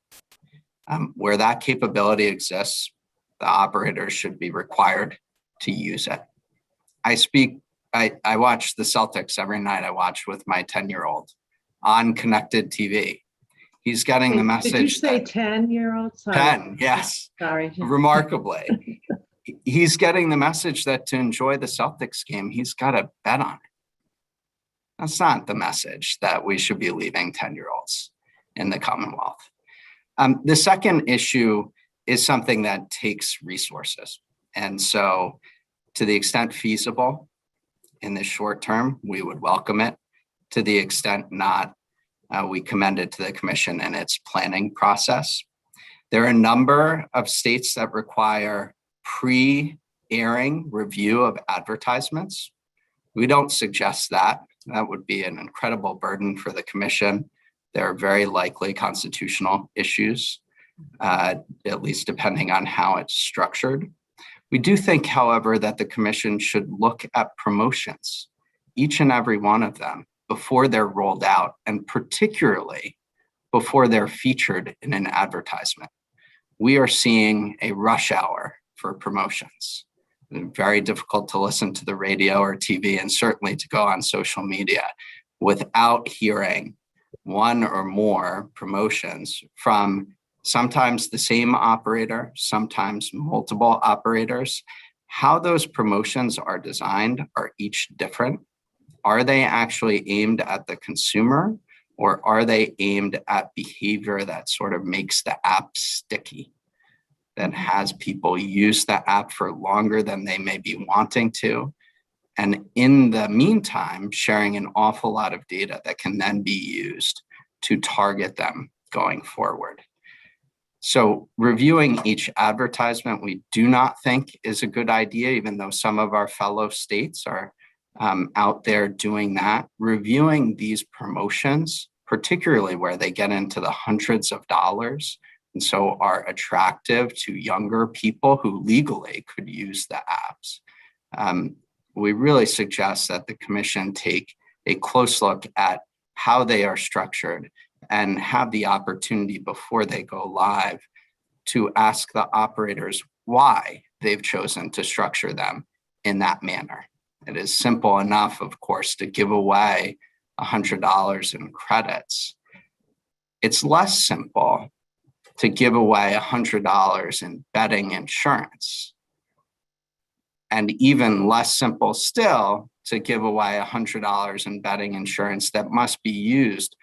Where that capability exists, the operators should be required to use it. I watch the Celtics every night. I watch with my 10-year-old on connected TV. He's getting the message. Did you say 10-year-old? 10, yes. Sorry. Remarkably. He's getting the message that to enjoy the Celtics game, he's got to bet on it. That's not the message that we should be leaving 10-year-olds in the Commonwealth. The second issue is something that takes resources. And so to the extent feasible in the short term, we would welcome it. To the extent not, we commend it to the Commission in its planning process. There are a number of states that require pre-airing review of advertisements. We don't suggest that. That would be an incredible burden for the Commission. There are very likely constitutional issues, at least depending on how it's structured. We do think, however, that the Commission should look at promotions, each and every one of them, before they're rolled out, and particularly before they're featured in an advertisement. We are seeing a rush hour for promotions. Very difficult to listen to the radio or TV, and certainly to go on social media without hearing one or more promotions from sometimes the same operator, sometimes multiple operators. How those promotions are designed are each different. Are they actually aimed at the consumer, or are they aimed at behavior that sort of makes the app sticky, that has people use the app for longer than they may be wanting to, And in the meantime, sharing an awful lot of data that can then be used to target them going forward. So reviewing each advertisement, we do not think is a good idea, even though some of our fellow states are out there doing that. Reviewing these promotions, particularly where they get into the hundreds of dollars, and so are attractive to younger people who legally could use the apps. We really suggest that the commission take a close look at how they are structured and have the opportunity before they go live to ask the operators why they've chosen to structure them in that manner. It is simple enough, of course, to give away $100 in credits. It's less simple to give away $100 in betting insurance. And even less simple still to give away $100 in betting insurance that must be used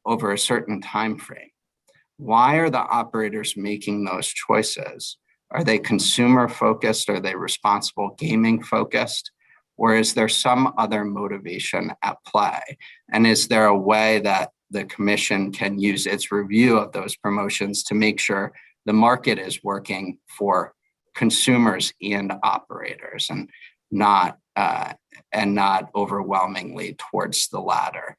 over a certain time frame. Why are the operators making those choices? Are they consumer focused? Are they responsible gaming focused? Or is there some other motivation at play? And is there a way that the commission can use its review of those promotions to make sure the market is working for consumers and operators and not overwhelmingly towards the latter?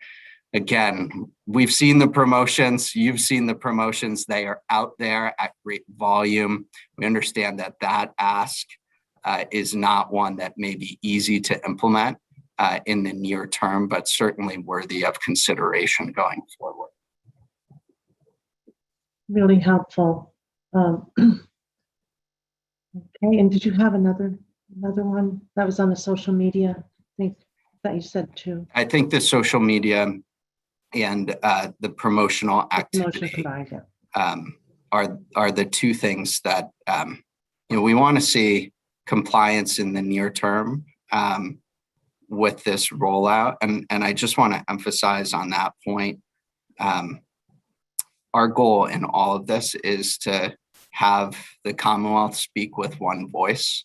Again, we've seen the promotions, you've seen the promotions, they are out there at great volume. We understand that that ask is not one that may be easy to implement in the near term, but certainly worthy of consideration going forward. Really helpful. Okay, and did you have another one that was on the social media? I think that you said too. I think the social media and the promotional activity Combined, yeah. are the two things that we want to see compliance in the near term with this rollout. And I just want to emphasize on that point, our goal in all of this is to have the Commonwealth speak with one voice.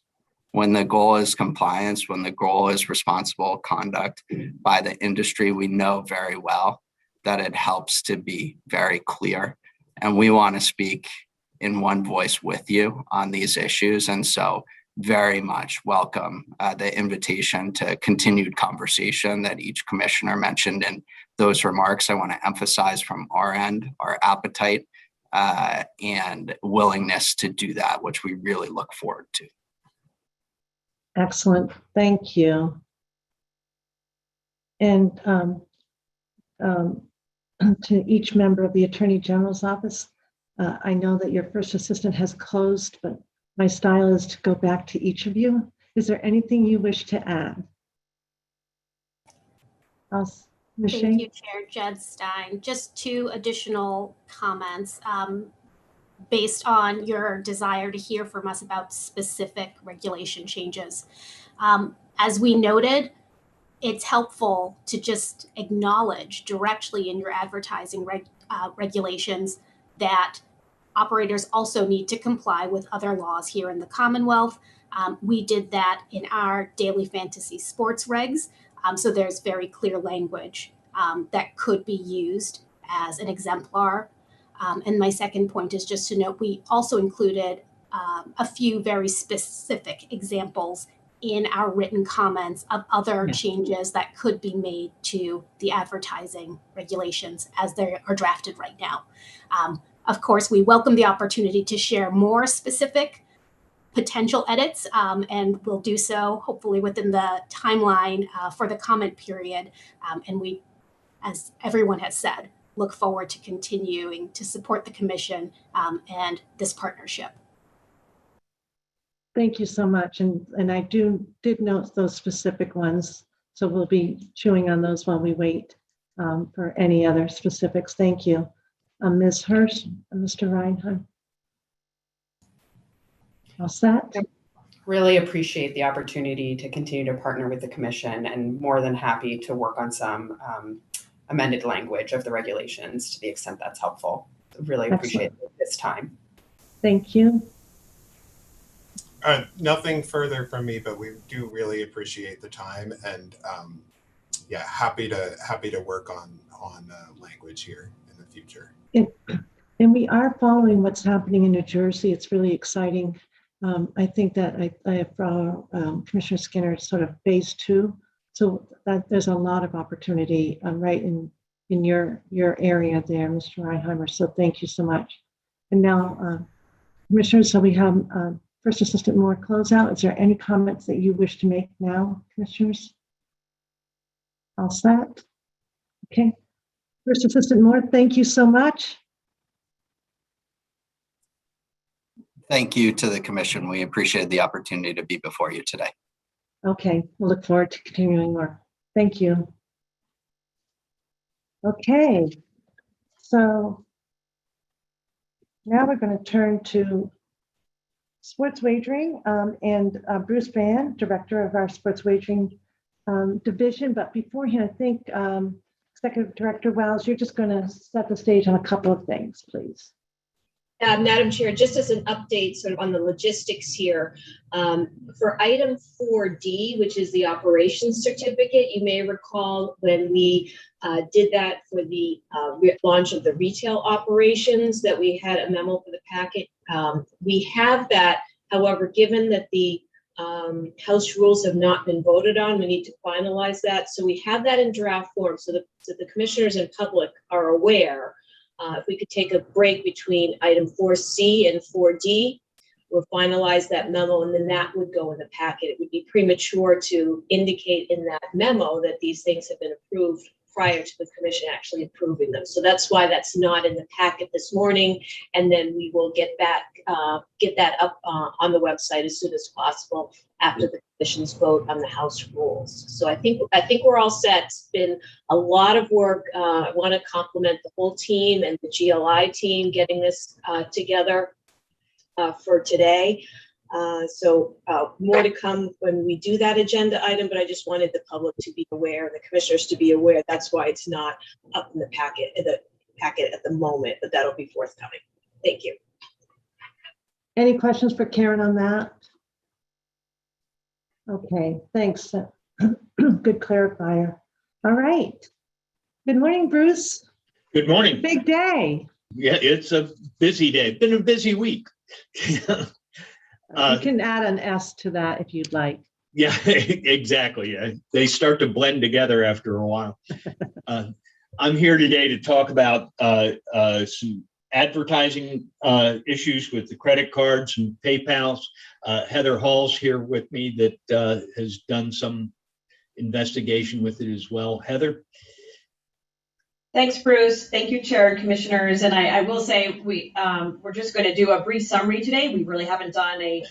When the goal is compliance, when the goal is responsible conduct by the industry, we know very well that it helps to be very clear. And we want to speak in one voice with you on these issues. And so very much welcome the invitation to continued conversation that each commissioner mentioned in those remarks. I want to emphasize from our end, our appetite and willingness to do that, which we really look forward to. Excellent, thank you. And to each member of the Attorney General's office, I know that your first assistant has closed, but my style is to go back to each of you. Is there anything you wish to add? Thank you, Chair Judstein. Just two additional comments based on your desire to hear from us about specific regulation changes. As we noted, it's helpful to just acknowledge directly in your advertising regulations that operators also need to comply with other laws here in the Commonwealth. We did that in our daily fantasy sports regs. So there's very clear language that could be used as an exemplar. And my second point is just to note, we also included a few very specific examples in our written comments of other changes that could be made to the advertising regulations as they are drafted right now. Of course, we welcome the opportunity to share more specific potential edits, and we'll do so hopefully within the timeline for the comment period. And we, as everyone has said, look forward to continuing to support the Commission and this partnership. Thank you so much. And I did note those specific ones. So we'll be chewing on those while we wait for any other specifics. Thank you. Ms. Hirsch, Mr. Reinhardt. All set? Really appreciate the opportunity to continue to partner with the Commission and more than happy to work on some amended language of the regulations to the extent that's helpful. Really appreciate this time. Thank you. Nothing further from me, but we do really appreciate the time, and yeah, happy to work on language here in the future. And we are following what's happening in New Jersey. It's really exciting. I think that I follow Commissioner Skinner sort of phase 2. So that there's a lot of opportunity right in your area there, Mr. Reinheimer. So thank you so much. And now, Commissioners, so we have First Assistant Moore closeout. Is there any comments that you wish to make now, Commissioners? All set? Okay. First Assistant Moore, thank you so much. Thank you to the commission. We appreciate the opportunity to be before you today. Okay, we'll look forward to continuing more. Thank you. Okay, so now we're going to turn to sports wagering and Bruce Vann, Director of our sports wagering division. But beforehand, I think Executive Director Wells, you're just going to set the stage on a couple of things, please. Madam Chair, just as an update sort of on the logistics here, for item 4D, which is the operations certificate, you may recall when we did that for the launch of the retail operations that we had a memo for the packet. We have that, however, given that the House rules have not been voted on, we need to finalize that. So we have that in draft form so that the commissioners and public are aware. If we could take a break between item 4C and 4D, we'll finalize that memo, and then that would go in the packet. It would be premature to indicate in that memo that these things have been approved prior to the commission actually approving them. So that's why that's not in the packet this morning, and then we will get that up on the website as soon as possible after the commission's vote on the House rules. So I think we're all set. It's been a lot of work. I want to compliment the whole team and the GLI team getting this together for today. So more to come when we do that agenda item, but I just wanted the public to be aware, the commissioners to be aware. That's why it's not up in the packet at the moment, but that'll be forthcoming. Thank you. Any questions for Karen on that? Okay, thanks. Good clarifier. All right. Good morning, Bruce. Good morning. Big day. Yeah, it's a busy day. Been a busy week. You can add an S to that if you'd like. Yeah, exactly. They start to blend together after a while. I'm here today to talk about some advertising issues with the credit cards and PayPal's. Heather Hall's here with me that has done some investigation with it as well. Heather? Thanks, Bruce. Thank you, Chair and Commissioners. And I will say we're just going to do a brief summary today. We really haven't done a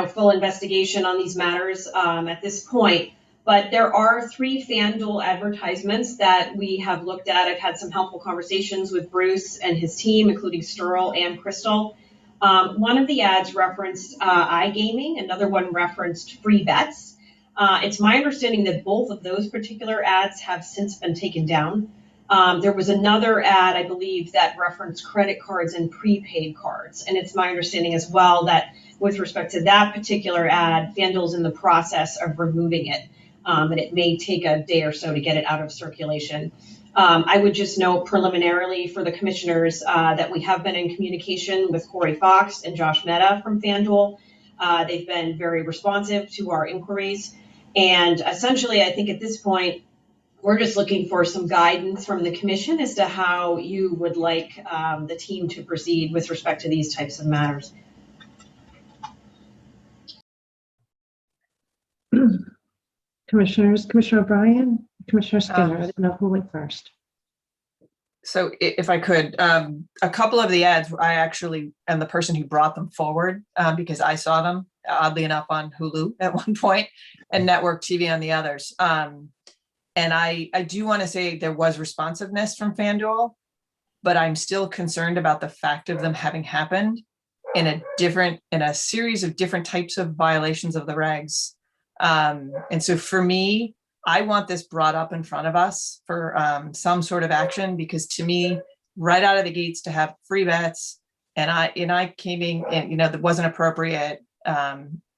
full investigation on these matters at this point. But there are 3 FanDuel advertisements that we have looked at. I've had some helpful conversations with Bruce and his team, including Sterl and Crystal. One of the ads referenced iGaming. Another one referenced free bets. It's my understanding that both of those particular ads have since been taken down. There was another ad, I believe, that referenced credit cards and prepaid cards. And it's my understanding as well that with respect to that particular ad, FanDuel's in the process of removing it. And it may take a day or so to get it out of circulation. I would just note preliminarily for the commissioners that we have been in communication with Corey Fox and Josh Mehta from FanDuel. They've been very responsive to our inquiries. And essentially, I think at this point, we're just looking for some guidance from the commission as to how you would like the team to proceed with respect to these types of matters. Commissioners, Commissioner O'Brien, Commissioner Skinner. I didn't know who went first. So if I could, a couple of the ads, I actually am the person who brought them forward because I saw them, oddly enough, on Hulu at one point and network TV on the others. And I do want to say there was responsiveness from FanDuel, but I'm still concerned about the fact of them having happened in a series of different types of violations of the regs. And so for me, I want this brought up in front of us for some sort of action, because to me, right out of the gates to have free bets and I came in, and that wasn't appropriate.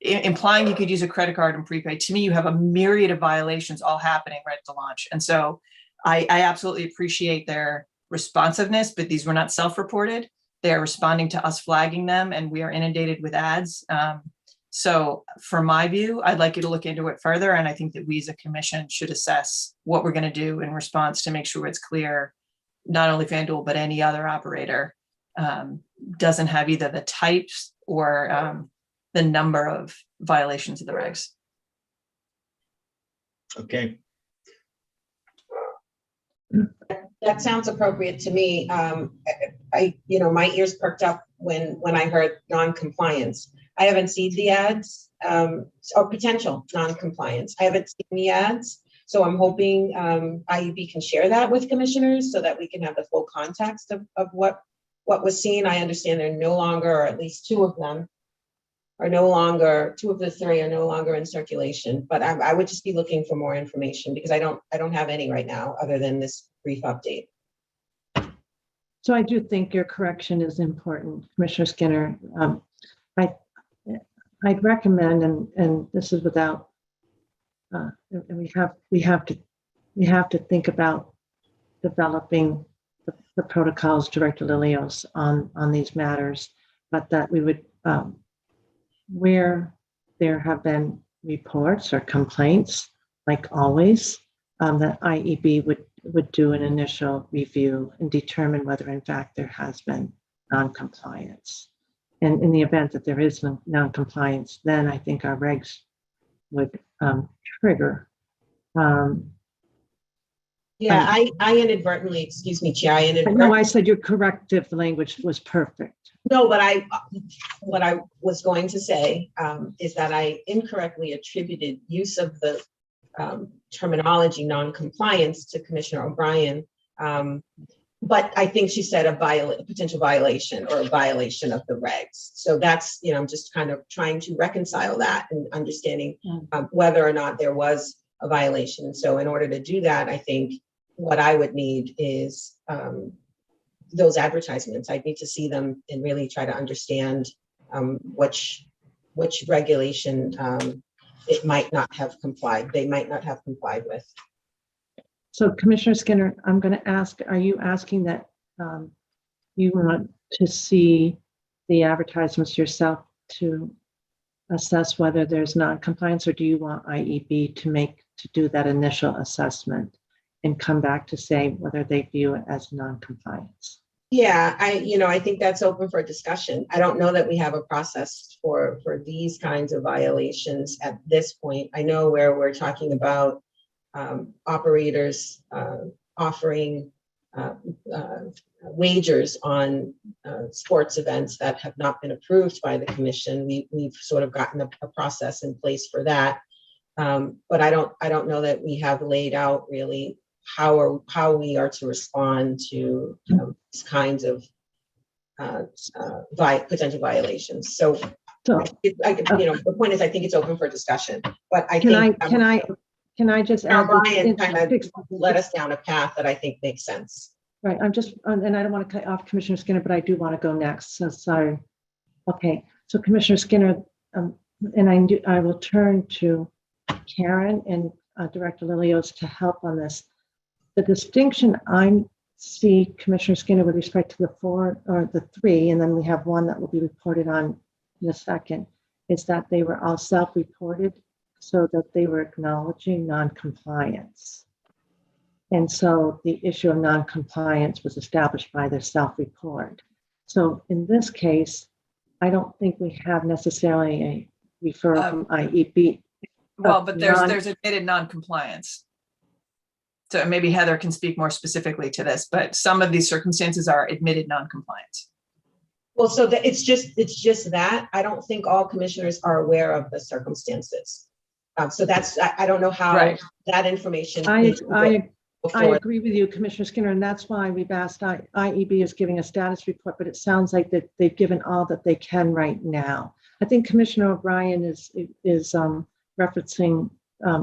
implying you could use a credit card and prepay, to me, you have a myriad of violations all happening right at the launch. And so I absolutely appreciate their responsiveness, but these were not self-reported. They are responding to us flagging them, and we are inundated with ads. So from my view, I'd like you to look into it further. And I think that we as a commission should assess what we're going to do in response to make sure it's clear, not only FanDuel, but any other operator doesn't have either the types or the number of violations of the regs. Okay. That sounds appropriate to me. My ears perked up when I heard non-compliance. I haven't seen the ads, or potential non-compliance. I haven't seen the ads. So I'm hoping IEB can share that with commissioners so that we can have the full context of what was seen. I understand they're no longer, or at least two of them are no longer, two of the three are no longer in circulation, but I would just be looking for more information because I don't have any right now other than this brief update. So I do think your correction is important, Commissioner Skinner. I'd recommend, and this is without, and we have to think about developing the protocols, Director Lilios, on these matters, but that we would, where there have been reports or complaints, like always, that IEB would do an initial review and determine whether in fact there has been non-compliance. And in the event that there is non-compliance, then I think our regs would trigger. Yeah, I inadvertently, excuse me, Chair, I know I said your corrective language was perfect. No, but what I was going to say is that I incorrectly attributed use of the terminology non-compliance to Commissioner O'Brien. But I think she said a potential violation or a violation of the regs. So that's, I'm just kind of trying to reconcile that and understanding whether or not there was a violation. So in order to do that, I think what I would need is those advertisements. I'd need to see them and really try to understand which regulation it might not have complied. They might not have complied with. So Commissioner Skinner, I'm going to ask, are you asking that you want to see the advertisements yourself to assess whether there's non-compliance, or do you want IEB to do that initial assessment and come back to say whether they view it as non-compliance? Yeah, I think that's open for discussion. I don't know that we have a process for these kinds of violations at this point. I know where we're talking about operators offering wagers on sports events that have not been approved by the commission. We've sort of gotten a process in place for that, but I don't know that we have laid out really how we are to respond to these kinds of potential violations. So the point is, I think it's open for discussion. But I Can I just add? Brian kind of led us down a path that I think makes sense. Right. And I don't want to cut off Commissioner Skinner, but I do want to go next. So sorry. Okay. So Commissioner Skinner, and I will turn to Karen and Director Lilios to help on this. The distinction I see, Commissioner Skinner, with respect to the 4 or the 3, and then we have one that will be reported on in a second, is that they were all self-reported, so that they were acknowledging non-compliance. And so the issue of non-compliance was established by their self-report. So in this case, I don't think we have necessarily a referral from IEB. Well, but there's admitted non-compliance. So maybe Heather can speak more specifically to this, but some of these circumstances are admitted non-compliance. Well, so it's just that I don't think all commissioners are aware of the circumstances. So that's, I don't know how that information. I agree with you, Commissioner Skinner, and that's why we've asked IEB is giving a status report, but it sounds like that they've given all that they can right now. I think Commissioner O'Brien is referencing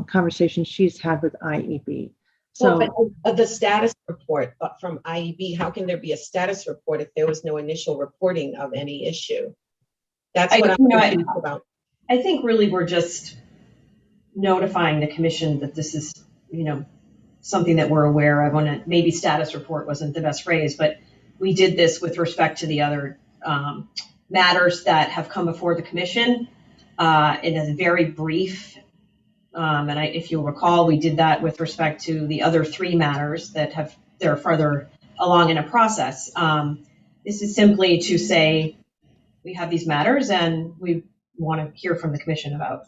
conversations she's had with IEB. So but the status report from IEB, how can there be a status report if there was no initial reporting of any issue? That's what I'm confused about. I think really we're just notifying the commission that this is, something that we're aware of. On a maybe status report wasn't the best phrase, but we did this with respect to the other matters that have come before the commission in a very brief. If you'll recall, we did that with respect to the other 3 matters that they're further along in a process. This is simply to say we have these matters and we want to hear from the commission about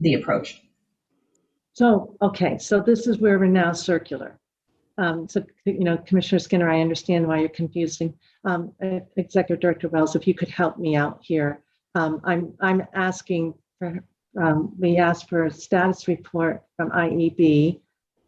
the approach. So, okay, so this is where we're now circular. Commissioner Skinner, I understand why you're confusing. Executive Director Wells, if you could help me out here. I'm asking for, we asked for a status report from IEB.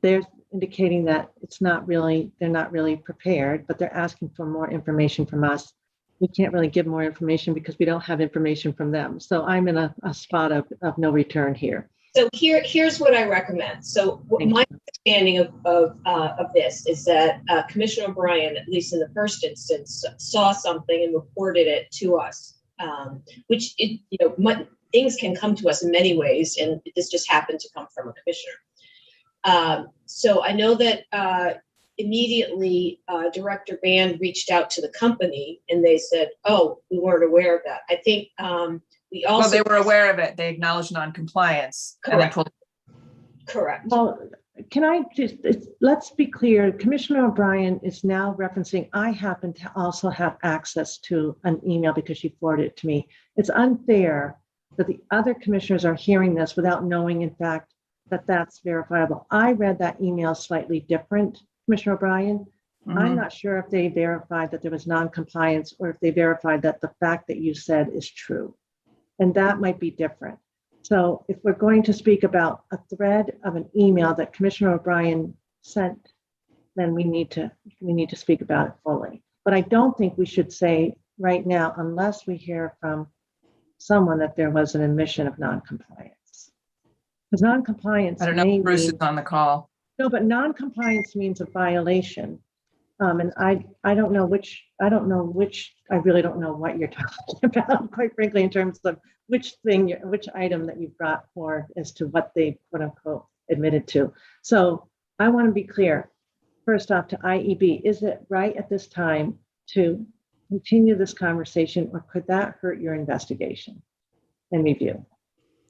They're indicating that they're not really prepared, but they're asking for more information from us. We can't really give more information because we don't have information from them. So I'm in a spot of no return here. So here's what I recommend. So my understanding of this is that Commissioner O'Brien, at least in the first instance, saw something and reported it to us, which things can come to us in many ways, and this just happened to come from a commissioner. So I know that immediately Director Band reached out to the company and they said, "Oh, we weren't aware of that." I think we also— Well, they were aware of it. They acknowledged non-compliance. Correct. Correct. Well, can I just, let's be clear, Commissioner O'Brien is now referencing, I happen to also have access to an email because she forwarded it to me. It's unfair that the other commissioners are hearing this without knowing, in fact, that that's verifiable. I read that email slightly different, Commissioner O'Brien. I'm not sure if they verified that there was non-compliance or if they verified that the fact that you said is true. And that might be different. So if we're going to speak about a thread of an email that Commissioner O'Brien sent, then we need to speak about it fully. But I don't think we should say right now, unless we hear from someone, that there was an admission of non-compliance. Because non-compliance— I don't know if Bruce is on the call. No, but non-compliance means a violation. And I don't know which, I really don't know what you're talking about, quite frankly, in terms of which item that you brought forward as to what they quote unquote admitted to. So I want to be clear, first off, to IEB, is it right at this time to continue this conversation, or could that hurt your investigation and review?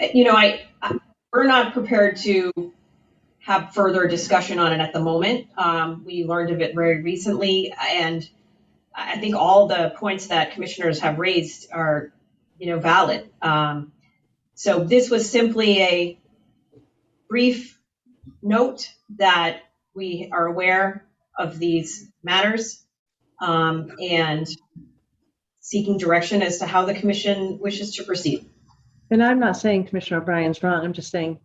We're not prepared to have further discussion on it at the moment. We learned of it very recently, and I think all the points that commissioners have raised are, valid. So this was simply a brief note that we are aware of these matters and seeking direction as to how the commission wishes to proceed. And I'm not saying Commissioner O'Brien's wrong. I'm just saying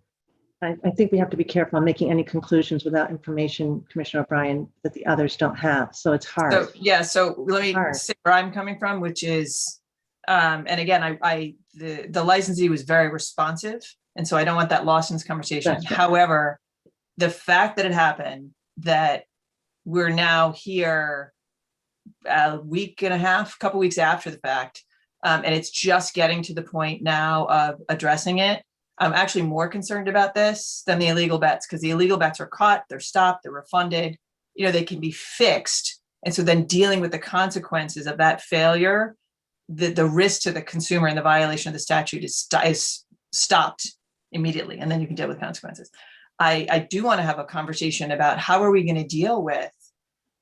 I think we have to be careful on making any conclusions without information, Commissioner O'Brien, that the others don't have. So it's hard. So let me say where I'm coming from, which is, and again, the licensee was very responsive, and so I don't want that lost in this conversation. That's right. However, the fact that it happened, that we're now here a week and a half, couple weeks after the fact, and it's just getting to the point now of addressing it. I'm actually more concerned about this than the illegal bets, because the illegal bets are caught, they're stopped, they're refunded, they can be fixed. And so then dealing with the consequences of that failure, the risk to the consumer and the violation of the statute is stopped immediately. And then you can deal with consequences. I do want to have a conversation about how are we going to deal with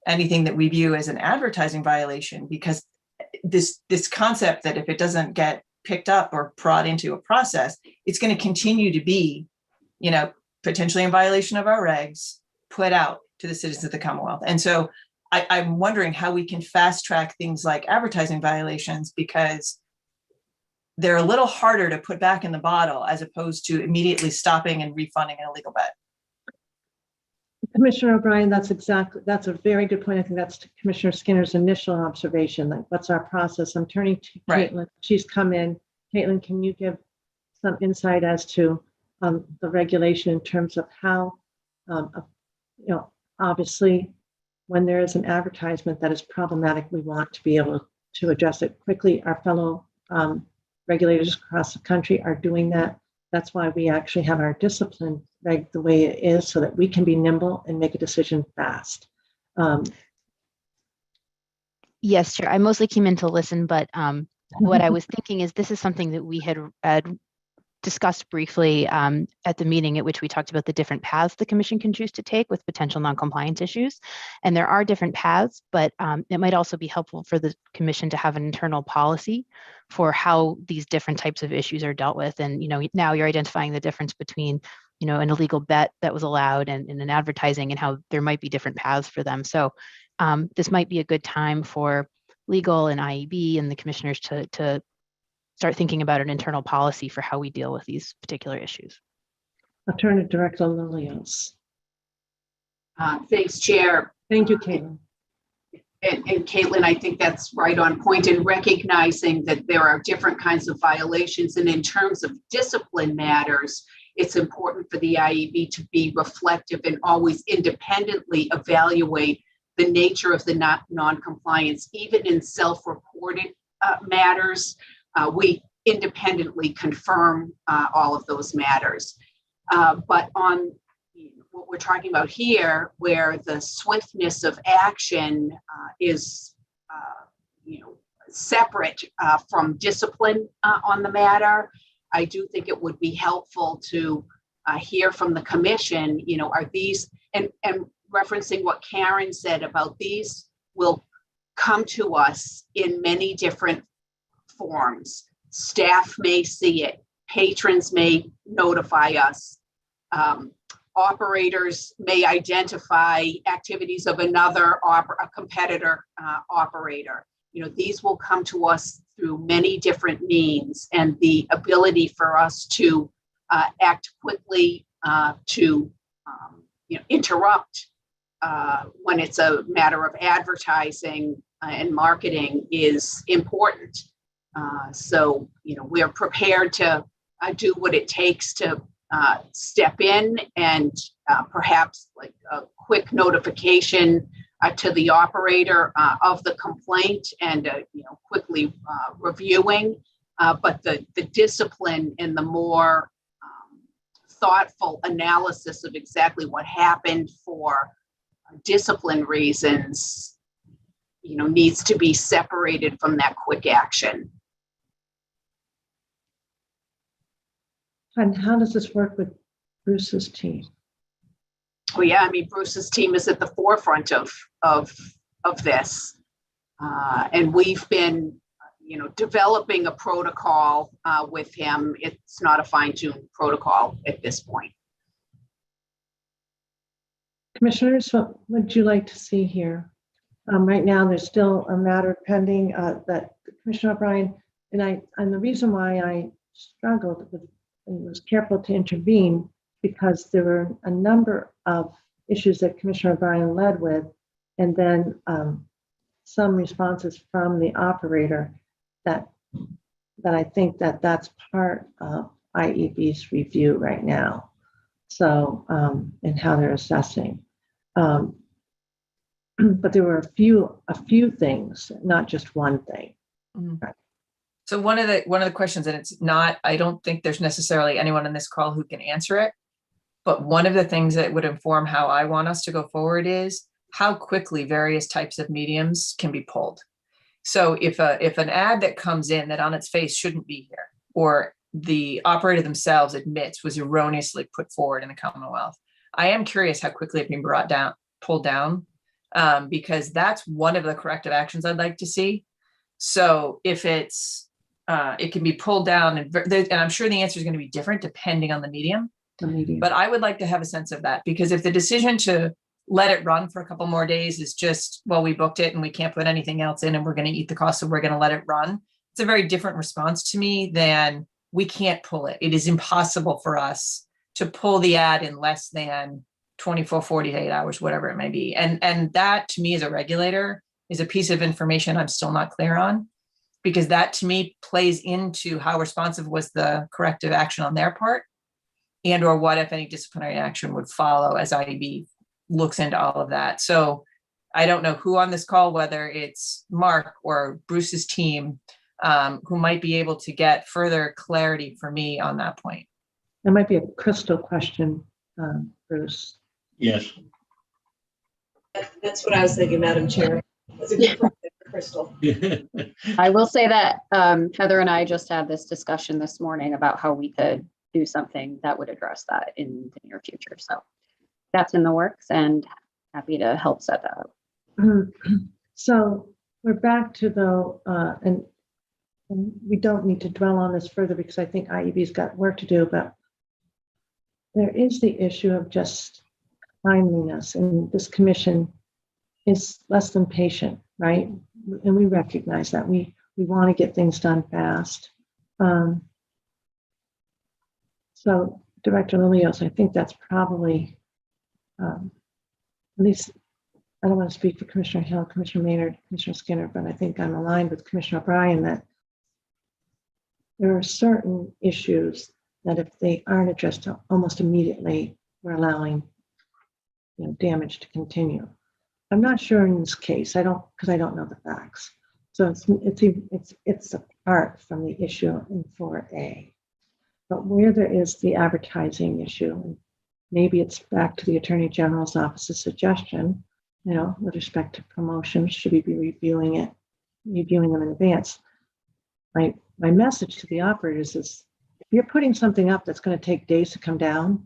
anything that we view as an advertising violation, because this concept that if it doesn't get picked up or brought into a process, it's going to continue to be, potentially in violation of our regs, put out to the citizens of the Commonwealth. And so I'm wondering how we can fast track things like advertising violations, because they're a little harder to put back in the bottle as opposed to immediately stopping and refunding an illegal bet. Commissioner O'Brien, that's a very good point. I think that's Commissioner Skinner's initial observation. Like, what's our process? I'm turning to Caitlin. She's come in. Caitlin, can you give some insight as to the regulation in terms of how, obviously, when there is an advertisement that is problematic, we want to be able to address it quickly. Our fellow regulators across the country are doing that. That's why we actually have our discipline reg the way it is, so that we can be nimble and make a decision fast. Yes, Chair. I mostly came in to listen, but what I was thinking is this is something that we had discussed briefly at the meeting at which we talked about the different paths the commission can choose to take with potential non-compliance issues. And there are different paths, but it might also be helpful for the commission to have an internal policy for how these different types of issues are dealt with. And, now you're identifying the difference between, an illegal bet that was allowed and an advertising, and how there might be different paths for them. So this might be a good time for legal and IEB and the commissioners to start thinking about an internal policy for how we deal with these particular issues. I'll turn it Director Lilios. Thanks, Chair. Thank you, Caitlin. And Caitlin, I think that's right on point in recognizing that there are different kinds of violations. And in terms of discipline matters, it's important for the IEB to be reflective and always independently evaluate the nature of the non-compliance. Even in self-reported matters, we independently confirm all of those matters. But on what we're talking about here, where the swiftness of action is separate from discipline on the matter, I do think it would be helpful to hear from the commission, are these, and referencing what Karen said about these will come to us in many different forms. Staff may see it, patrons may notify us, operators may identify activities of another a competitor operator. These will come to us through many different means, and the ability for us to act quickly, to interrupt when it's a matter of advertising and marketing is important. So, we're prepared to do what it takes to step in, and perhaps like a quick notification to the operator of the complaint, and quickly reviewing. But the discipline and the more thoughtful analysis of exactly what happened for discipline reasons, needs to be separated from that quick action. And how does this work with Bruce's team? Well, yeah, Bruce's team is at the forefront of this, and we've been, developing a protocol with him. It's not a fine-tuned protocol at this point. Commissioners, what would you like to see here? Right now, there's still a matter pending that Commissioner O'Brien, and the reason why I struggled with and was careful to intervene, because there were a number of issues that Commissioner O'Brien led with, and then some responses from the operator that I think that's part of IEB's review right now. So, and how they're assessing. But there were a few things, not just one thing. Mm-hmm. Right. So one of the questions, and it's not, I don't think there's necessarily anyone on this call who can answer it, but one of the things that would inform how I want us to go forward is how quickly various types of mediums can be pulled. So if an ad that comes in that on its face shouldn't be here, or the operator themselves admits was erroneously put forward in the Commonwealth, I am curious how quickly it can be pulled down, because that's one of the corrective actions I'd like to see. So if it's, it can be pulled down, and I'm sure the answer is going to be different depending on the medium. But I would like to have a sense of that, because if the decision to let it run for a couple more days is just, well, we booked it and we can't put anything else in and we're going to eat the cost, so we're going to let it run, it's a very different response to me than we can't pull it. It is impossible for us to pull the ad in less than 24, 48 hours, whatever it may be. And that to me as a regulator is a piece of information I'm still not clear on, because that to me plays into how responsive was the corrective action on their part, and or what, if any, disciplinary action would follow as IEB looks into all of that. So I don't know who on this call, whether it's Mark or Bruce's team, who might be able to get further clarity for me on that point. That might be a Crystal question, Bruce. Yes. That's what I was thinking, Madam Chair. That's a good question, Crystal. I will say that Heather and I just had this discussion this morning about how we could do something that would address that in the near future. So that's in the works and happy to help set that up. So we're back to and we don't need to dwell on this further because I think IEB's got work to do, but there is the issue of just timeliness, and this commission is less than patient, right? And we recognize that we want to get things done fast. So Director Lilios, I think that's probably, at least, I don't want to speak for Commissioner Hill, Commissioner Maynard, Commissioner Skinner, but I think I'm aligned with Commissioner O'Brien that there are certain issues that if they aren't addressed almost immediately, we're allowing damage to continue. I'm not sure in this case. Because I don't know the facts. So it's apart from the issue in 4A. But where there is the advertising issue, and maybe it's back to the Attorney General's office's suggestion, with respect to promotions, should we be reviewing them in advance? My message to the operators is, if you're putting something up that's going to take days to come down,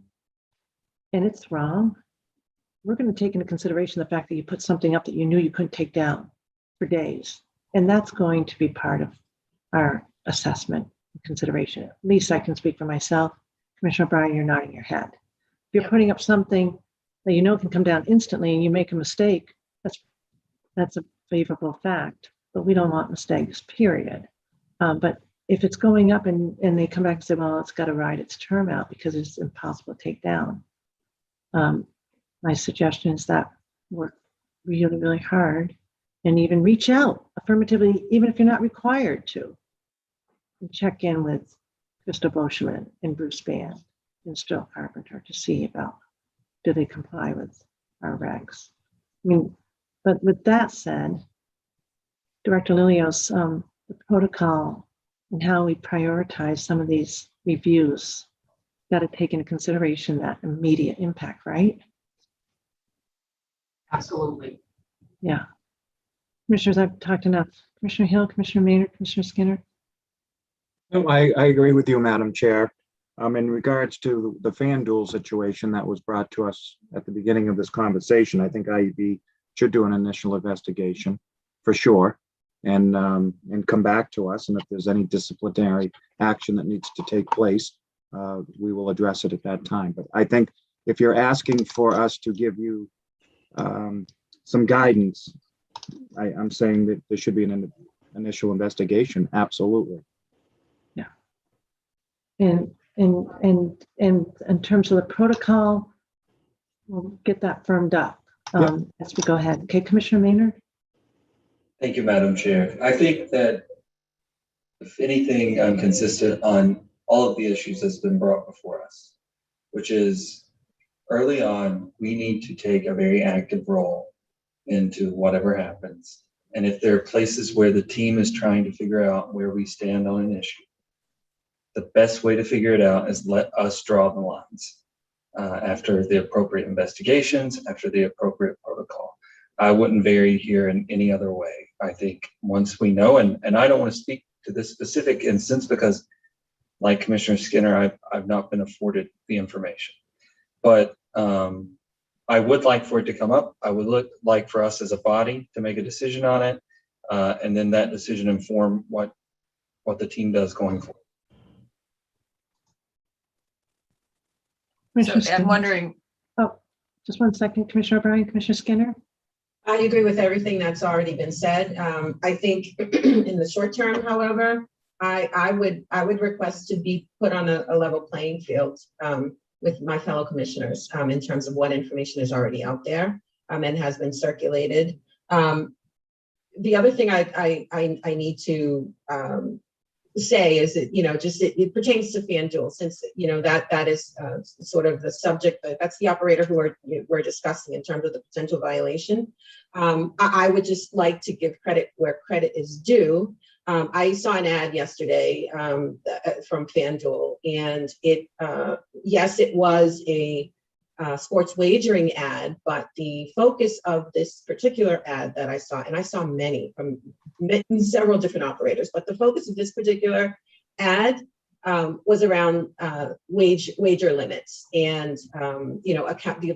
and it's wrong, we're going to take into consideration the fact that you put something up that you knew you couldn't take down for days. And that's going to be part of our assessment and consideration. At least I can speak for myself. Commissioner O'Brien, you're nodding your head. If you're putting up something that you know can come down instantly and you make a mistake, that's a favorable fact. But we don't want mistakes, period. But if it's going up and they come back and say, well, it's got to ride its term out because it's impossible to take down. My suggestion is that work really, really hard and even reach out affirmatively, even if you're not required to, and check in with Crystal Boschman and Bruce Band and Still Carpenter to see about, do they comply with our regs? But with that said, Director Lilios, the protocol and how we prioritize some of these reviews got to take into consideration that immediate impact, right? Absolutely. Yeah. Commissioners, I've talked enough. Commissioner Hill, Commissioner Maynard, Commissioner Skinner. No, I agree with you, Madam Chair. In regards to the FanDuel situation that was brought to us at the beginning of this conversation, I think IEB should do an initial investigation for sure and come back to us. And if there's any disciplinary action that needs to take place, we will address it at that time. But I think if you're asking for us to give you some guidance, I'm saying that there should be an initial investigation. Absolutely. Yeah. And in terms of the protocol, we'll get that firmed up as we go ahead. Okay, Commissioner Maynard. Thank you, Madam Chair. I think that if anything, I'm consistent on all of the issues that's been brought before us, which is early on, we need to take a very active role into whatever happens. And if there are places where the team is trying to figure out where we stand on an issue, the best way to figure it out is let us draw the lines after the appropriate investigations, after the appropriate protocol. I wouldn't vary here in any other way. I think once we know, and I don't want to speak to this specific instance because like Commissioner Skinner, I've not been afforded the information. But I would like for it to come up. I would like for us as a body to make a decision on it, and then that decision inform what the team does going forward. So I'm wondering. Oh, just one second, Commissioner O'Brien, Commissioner Skinner. I agree with everything that's already been said. I think in the short term, however, I would request to be put on a level playing field with my fellow commissioners in terms of what information is already out there and has been circulated. The other thing I need to say is that, it pertains to FanDuel, since, that is sort of the subject, that's the operator who we're discussing in terms of the potential violation. I would just like to give credit where credit is due. I saw an ad yesterday from FanDuel, and it, yes, it was a sports wagering ad, but the focus of this particular ad that I saw, and I saw many from several different operators, but the focus of this particular ad was around wager limits and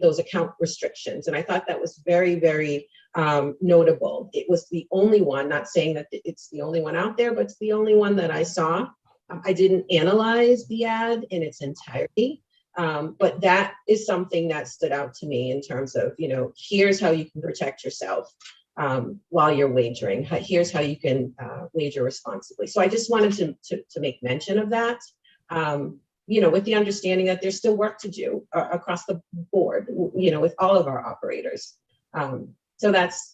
those account restrictions. And I thought that was very, very notable. It was the only one, not saying that it's the only one out there, but it's the only one that I saw. I didn't analyze the ad in its entirety, but that is something that stood out to me in terms of, here's how you can protect yourself while you're wagering. Here's how you can wager responsibly. So I just wanted to make mention of that, with the understanding that there's still work to do across the board, with all of our operators. So that's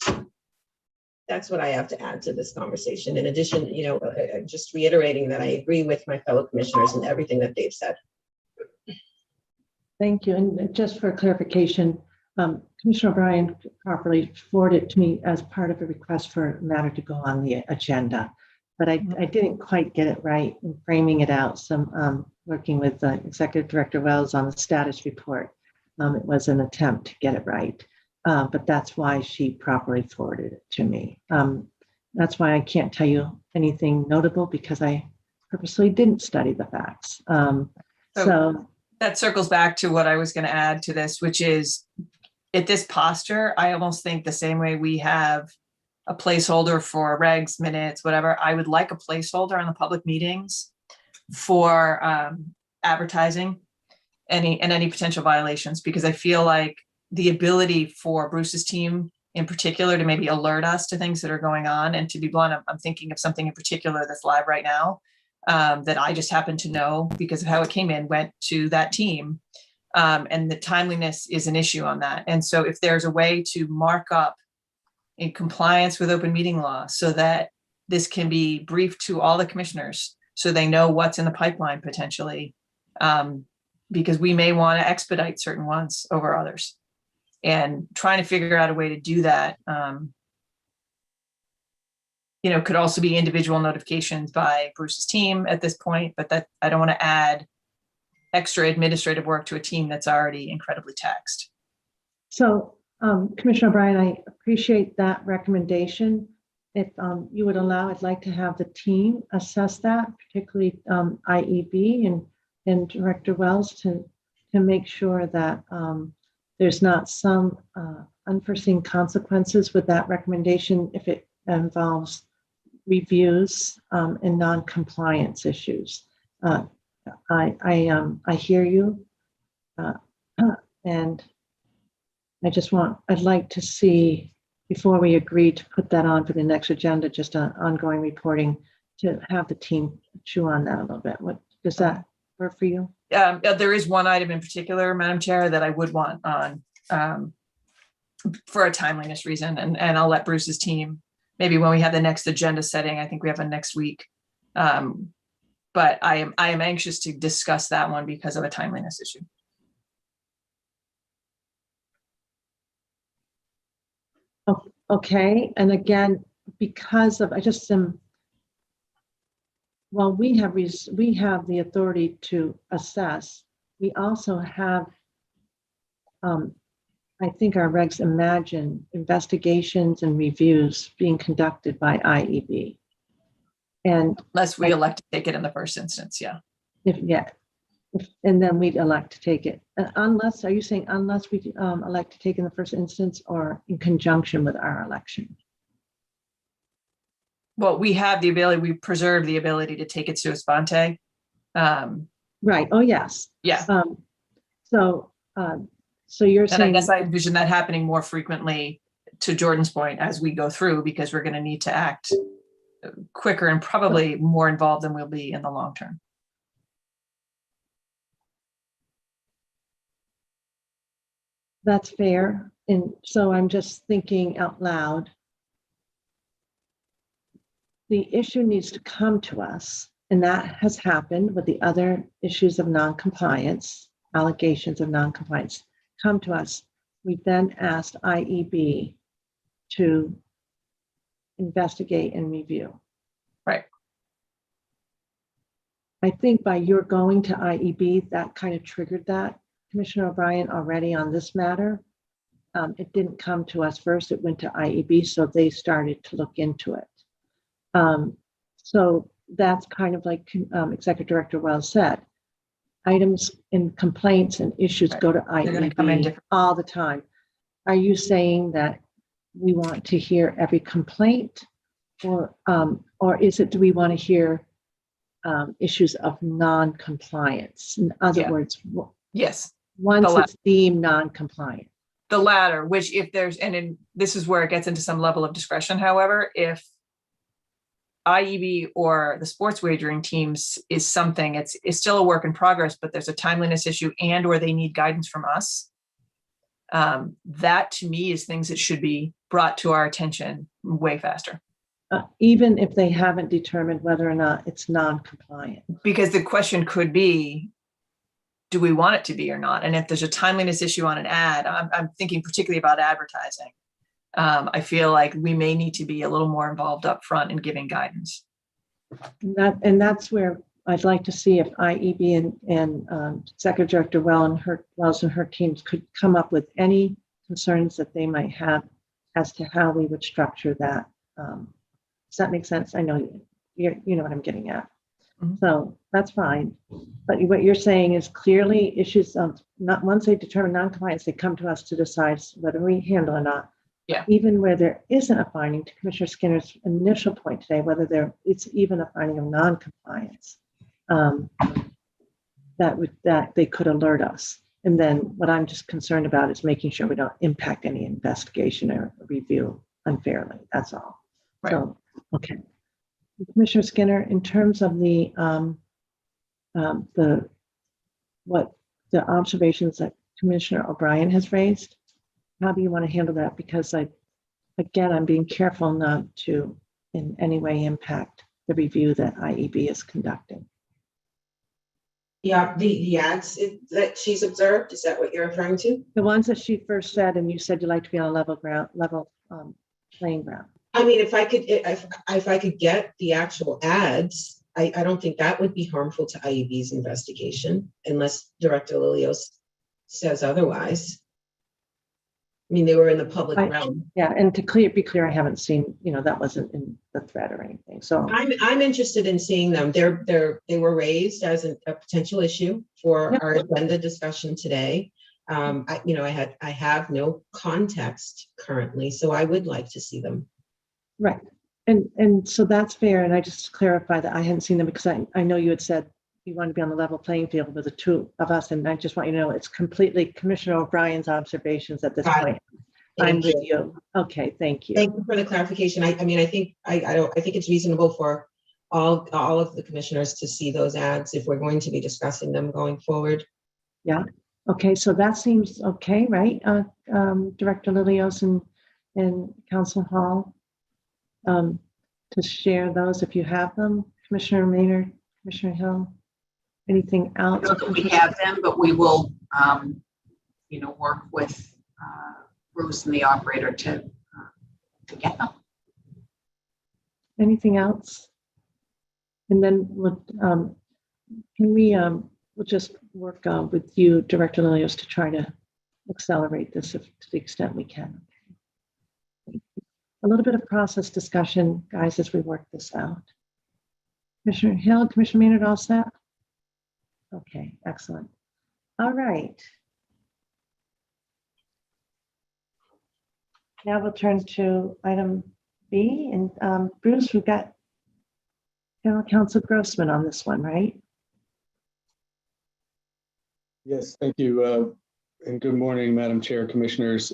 what I have to add to this conversation. In addition, just reiterating that I agree with my fellow commissioners and everything that they've said. Thank you. And just for clarification, Commissioner O'Brien properly forwarded it to me as part of a request for a matter to go on the agenda, but I didn't quite get it right in framing it out. So working with Executive Director Wells on the status report, it was an attempt to get it right, but that's why she properly forwarded it to me. That's why I can't tell you anything notable, because I purposely didn't study the facts. So that circles back to what I was going to add to this, which is at this posture, I almost think the same way we have a placeholder for regs, minutes, whatever, I would like a placeholder on the public meetings for advertising any potential violations, because I feel like the ability for Bruce's team in particular to maybe alert us to things that are going on. And to be blunt, I'm thinking of something in particular that's live right now that I just happen to know because of how it came in, went to that team. And the timeliness is an issue on that. And so if there's a way to mark up in compliance with open meeting law so that this can be briefed to all the commissioners so they know what's in the pipeline potentially, because we may want to expedite certain ones over others, and trying to figure out a way to do that, could also be individual notifications by Bruce's team at this point, but that I don't want to add extra administrative work to a team that's already incredibly taxed. So Commissioner O'Brien, I appreciate that recommendation. If you would allow, I'd like to have the team assess that, particularly IEB and Director Wells, to make sure that there's not some unforeseen consequences with that recommendation if it involves reviews and non-compliance issues. I hear you, and I'd like to see, before we agree to put that on for the next agenda, just an ongoing reporting, to have the team chew on that a little bit. What does that work for you? There is one item in particular, Madam Chair, that I would want on for a timeliness reason, and I'll let Bruce's team, maybe when we have the next agenda setting, I think we have a next week. But I am anxious to discuss that one because of a timeliness issue. Okay, and again, because of, well, we have the authority to assess. We also have, I think our regs imagine investigations and reviews being conducted by IEB. And unless we elect to take it in the first instance, yeah. And then we'd elect to take it. Unless, are you saying unless we elect to take in the first instance, or in conjunction with our election? Well, we have the ability, we preserve the ability to take it sua sponte. Right, oh yes. Yeah. So you're saying— And I guess I envision that happening more frequently, to Jordan's point, as we go through, because we're going to need to act quicker and probably more involved than we'll be in the long term. That's fair. And so I'm just thinking out loud. The issue needs to come to us, and that has happened with the other issues of non-compliance, allegations of non-compliance come to us. We then asked IEB to investigate and review. Right. I think by your going to IEB, that kind of triggered that, Commissioner O'Brien, already on this matter. It didn't come to us first, it went to IEB, so they started to look into it. So that's kind of like Executive Director Wells said. Items and complaints and issues go to IEB all the time. Are you saying that we want to hear every complaint, or is it, do we want to hear issues of non-compliance? In other words, yes, once it's deemed non-compliant. The latter, which if there's, this is where it gets into some level of discretion, however, if IEB or the sports wagering teams is something, it's still a work in progress, but there's a timeliness issue and or they need guidance from us. That to me is things that should be brought to our attention way faster. Even if they haven't determined whether or not it's non-compliant. Because the question could be, do we want it to be or not? And if there's a timeliness issue on an ad, I'm thinking particularly about advertising. I feel like we may need to be a little more involved up front in giving guidance. And that's where I'd like to see if IEB and Executive Director Wells and her teams could come up with any concerns that they might have as to how we would structure that. Does that make sense? I know you know what I'm getting at. Mm-hmm. So that's fine. But what you're saying is clearly issues of not, once they determine non-compliance, they come to us to decide whether we handle or not. Yeah. Even where there isn't a finding, to Commissioner Skinner's initial point today, whether it's even a finding of non-compliance, that they could alert us. And then what I'm just concerned about is making sure we don't impact any investigation or review unfairly. That's all. Right. So, okay. Commissioner Skinner, in terms of the observations that Commissioner O'Brien has raised, how do you want to handle that? Because I'm being careful not to in any way impact the review that IEB is conducting. Yeah, the ads that she's observed, is that what you're referring to? The ones that she first said, and you said you'd like to be on a level playing ground. I mean, if I could get the actual ads, I don't think that would be harmful to IEB's investigation, unless Director Lilios says otherwise. I mean, they were in the public realm. Yeah, and to be clear, I haven't seen, that wasn't in the thread or anything. So I'm interested in seeing them. They were raised as a potential issue for our agenda discussion today. I have no context currently, so I would like to see them. Right. And so that's fair. And I just clarify that I hadn't seen them because I know you had said you want to be on the level playing field with the two of us. And I just want you to know it's completely Commissioner O'Brien's observations at this point. I'm with you. Okay, thank you. Thank you for the clarification. I think it's reasonable for all of the commissioners to see those ads if we're going to be discussing them going forward. Yeah. Okay, so that seems okay, right? Director Lilios and Council Hall. To share those if you have them, Commissioner Maynard, Commissioner Hill, anything else? I know that we have them, but we will, work with Bruce and the operator to get them. Anything else? And then we'll just work with you, Director Lilios, to try to accelerate this to the extent we can. A little bit of process discussion, guys, as we work this out. Commissioner Hill, Commissioner Maynard, all set? Okay, excellent. All right. Now we'll turn to item B. And Bruce, we've got General Counsel Grossman on this one, right? Yes, thank you. And good morning, Madam Chair, Commissioners.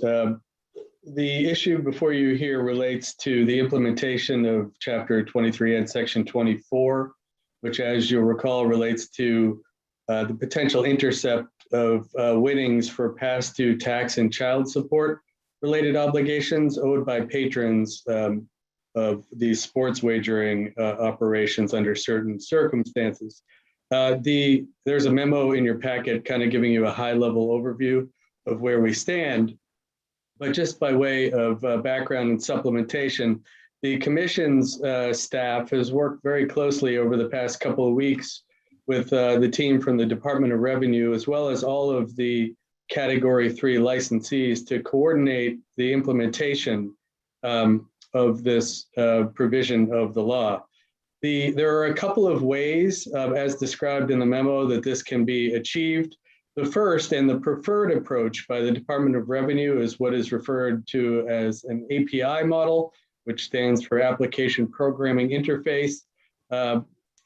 The issue before you here relates to the implementation of Chapter 23 and Section 24, which, as you'll recall, relates to the potential intercept of winnings for past due tax and child support related obligations owed by patrons of these sports wagering operations under certain circumstances. There's a memo in your packet kind of giving you a high-level overview of where we stand. But just by way of background and supplementation, the Commission's staff has worked very closely over the past couple of weeks with the team from the Department of Revenue, as well as all of the Category 3 licensees, to coordinate the implementation of this provision of the law. There are a couple of ways, as described in the memo, that this can be achieved. The first and the preferred approach by the Department of Revenue is what is referred to as an API model, which stands for Application Programming Interface.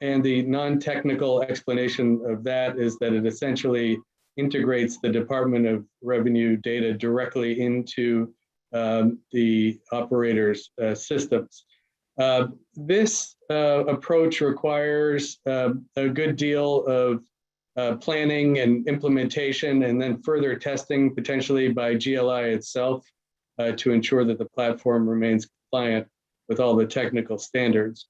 And the non-technical explanation of that is that it essentially integrates the Department of Revenue data directly into the operators' systems. This approach requires a good deal of planning and implementation, and then further testing potentially by GLI itself to ensure that the platform remains compliant with all the technical standards.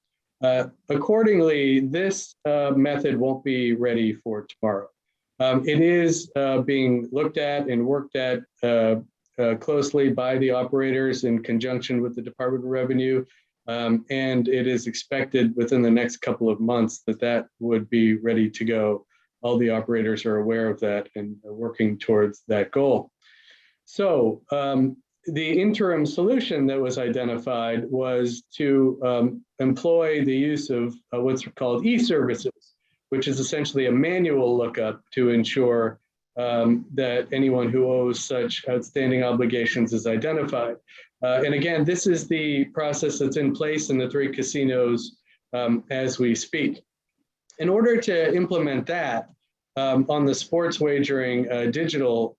Accordingly, this method won't be ready for tomorrow. It is being looked at and worked at closely by the operators in conjunction with the Department of Revenue. And it is expected within the next couple of months that that would be ready to go. All the operators are aware of that and are working towards that goal. So the interim solution that was identified was to employ the use of what's called e-services, which is essentially a manual lookup to ensure that anyone who owes such outstanding obligations is identified. And again, this is the process that's in place in the 3 casinos as we speak. In order to implement that on the sports wagering digital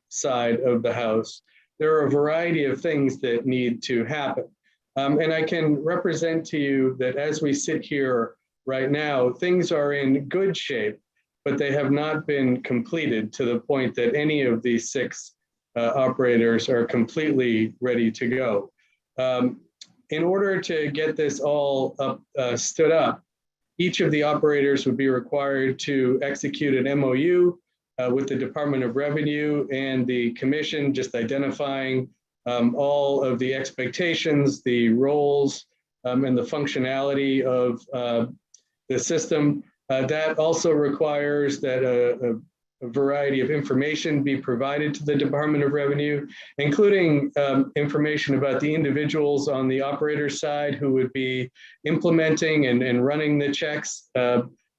side of the house, there are a variety of things that need to happen. And I can represent to you that as we sit here right now, things are in good shape, but they have not been completed to the point that any of these 6 operators are completely ready to go. In order to get this all stood up, each of the operators would be required to execute an MOU with the Department of Revenue and the Commission, just identifying all of the expectations, the roles, and the functionality of the system. That also requires that a variety of information be provided to the Department of Revenue, including information about the individuals on the operator side who would be implementing and running the checks,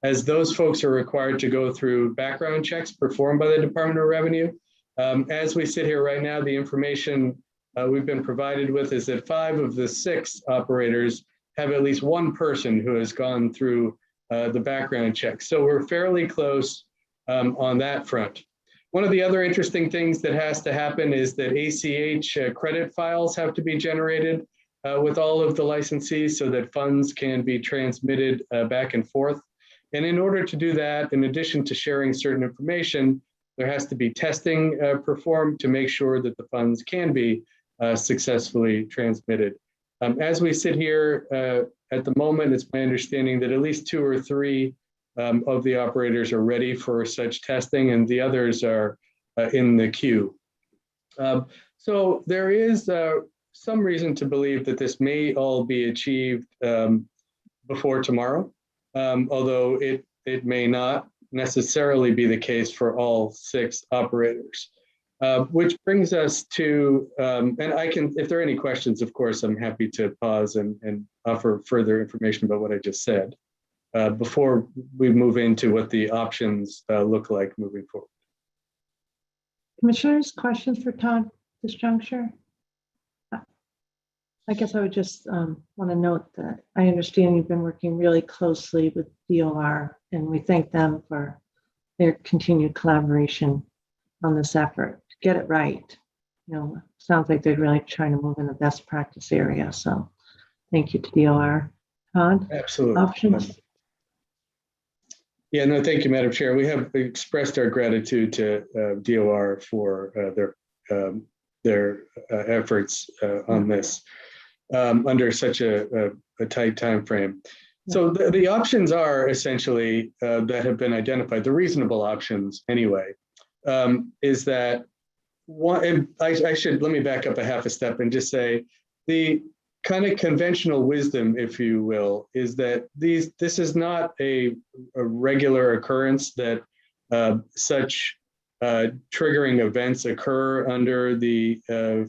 as those folks are required to go through background checks performed by the Department of Revenue. As we sit here right now, the information we've been provided with is that 5 of the 6 operators have at least one person who has gone through the background check. So we're fairly close on that front. One of the other interesting things that has to happen is that ACH credit files have to be generated with all of the licensees so that funds can be transmitted back and forth. And in order to do that, in addition to sharing certain information, there has to be testing performed to make sure that the funds can be successfully transmitted. As we sit here at the moment, it's my understanding that at least 2 or 3 of the operators are ready for such testing, and the others are in the queue. So there is some reason to believe that this may all be achieved before tomorrow, although it may not necessarily be the case for all 6 operators. Which brings us to, and I can, if there are any questions, of course, I'm happy to pause and offer further information about what I just said before we move into what the options look like moving forward. Commissioners, questions for Todd at this juncture? I guess I would just want to note that I understand you've been working really closely with DOR, and we thank them for their continued collaboration on this effort to get it right. You know, sounds like they're really trying to move in the best practice area. So thank you to DOR. Todd? Absolutely. Options? Yeah, no, thank you, Madam Chair. We have expressed our gratitude to DOR for their efforts on this under such a tight time frame. So the options are essentially that have been identified, the reasonable options anyway, is that one, I should, let me back up a half a step and just say the kind of conventional wisdom, if you will, is that this is not a regular occurrence that such triggering events occur under the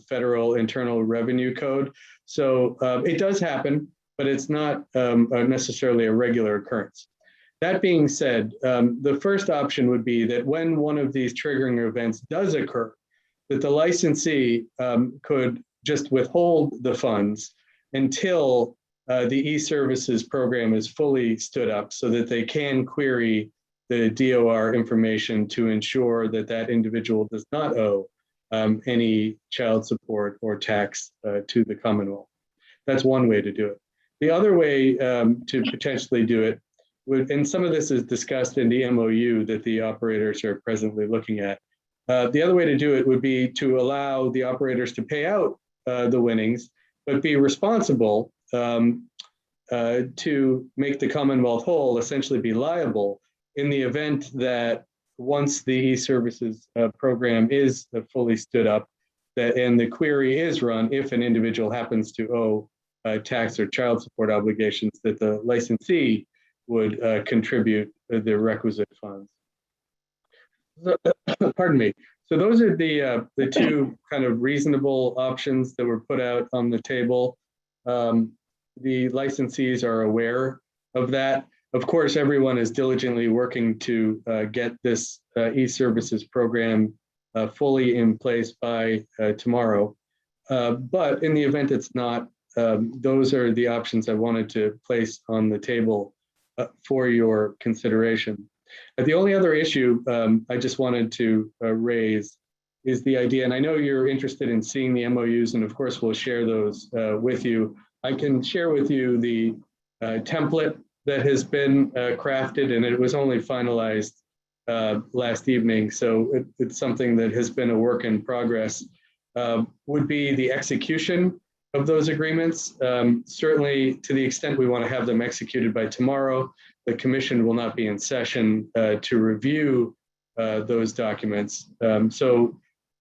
Federal Internal Revenue Code. So it does happen, but it's not necessarily a regular occurrence. That being said, the first option would be that when one of these triggering events does occur, that the licensee could just withhold the funds until the e-services program is fully stood up so that they can query the DOR information to ensure that that individual does not owe any child support or tax to the Commonwealth. That's one way to do it. The other way to potentially do it would, and some of this is discussed in the MOU that the operators are presently looking at. The other way to do it would be to allow the operators to pay out the winnings, but be responsible to make the Commonwealth whole, essentially be liable in the event that once the e-services program is fully stood up, that and the query is run, if an individual happens to owe tax or child support obligations, that the licensee would contribute the requisite funds. Pardon me. So those are the two kind of reasonable options that were put out on the table. The licensees are aware of that. Of course, everyone is diligently working to get this e-services program fully in place by tomorrow. But in the event it's not, those are the options I wanted to place on the table for your consideration. The only other issue I just wanted to raise is the idea, and I know you're interested in seeing the MOUs, and of course we'll share those with you. I can share with you the template that has been crafted, and it was only finalized last evening, so it's something that has been a work in progress. Would be the execution of those agreements. Certainly, to the extent we want to have them executed by tomorrow, the commission will not be in session to review those documents. So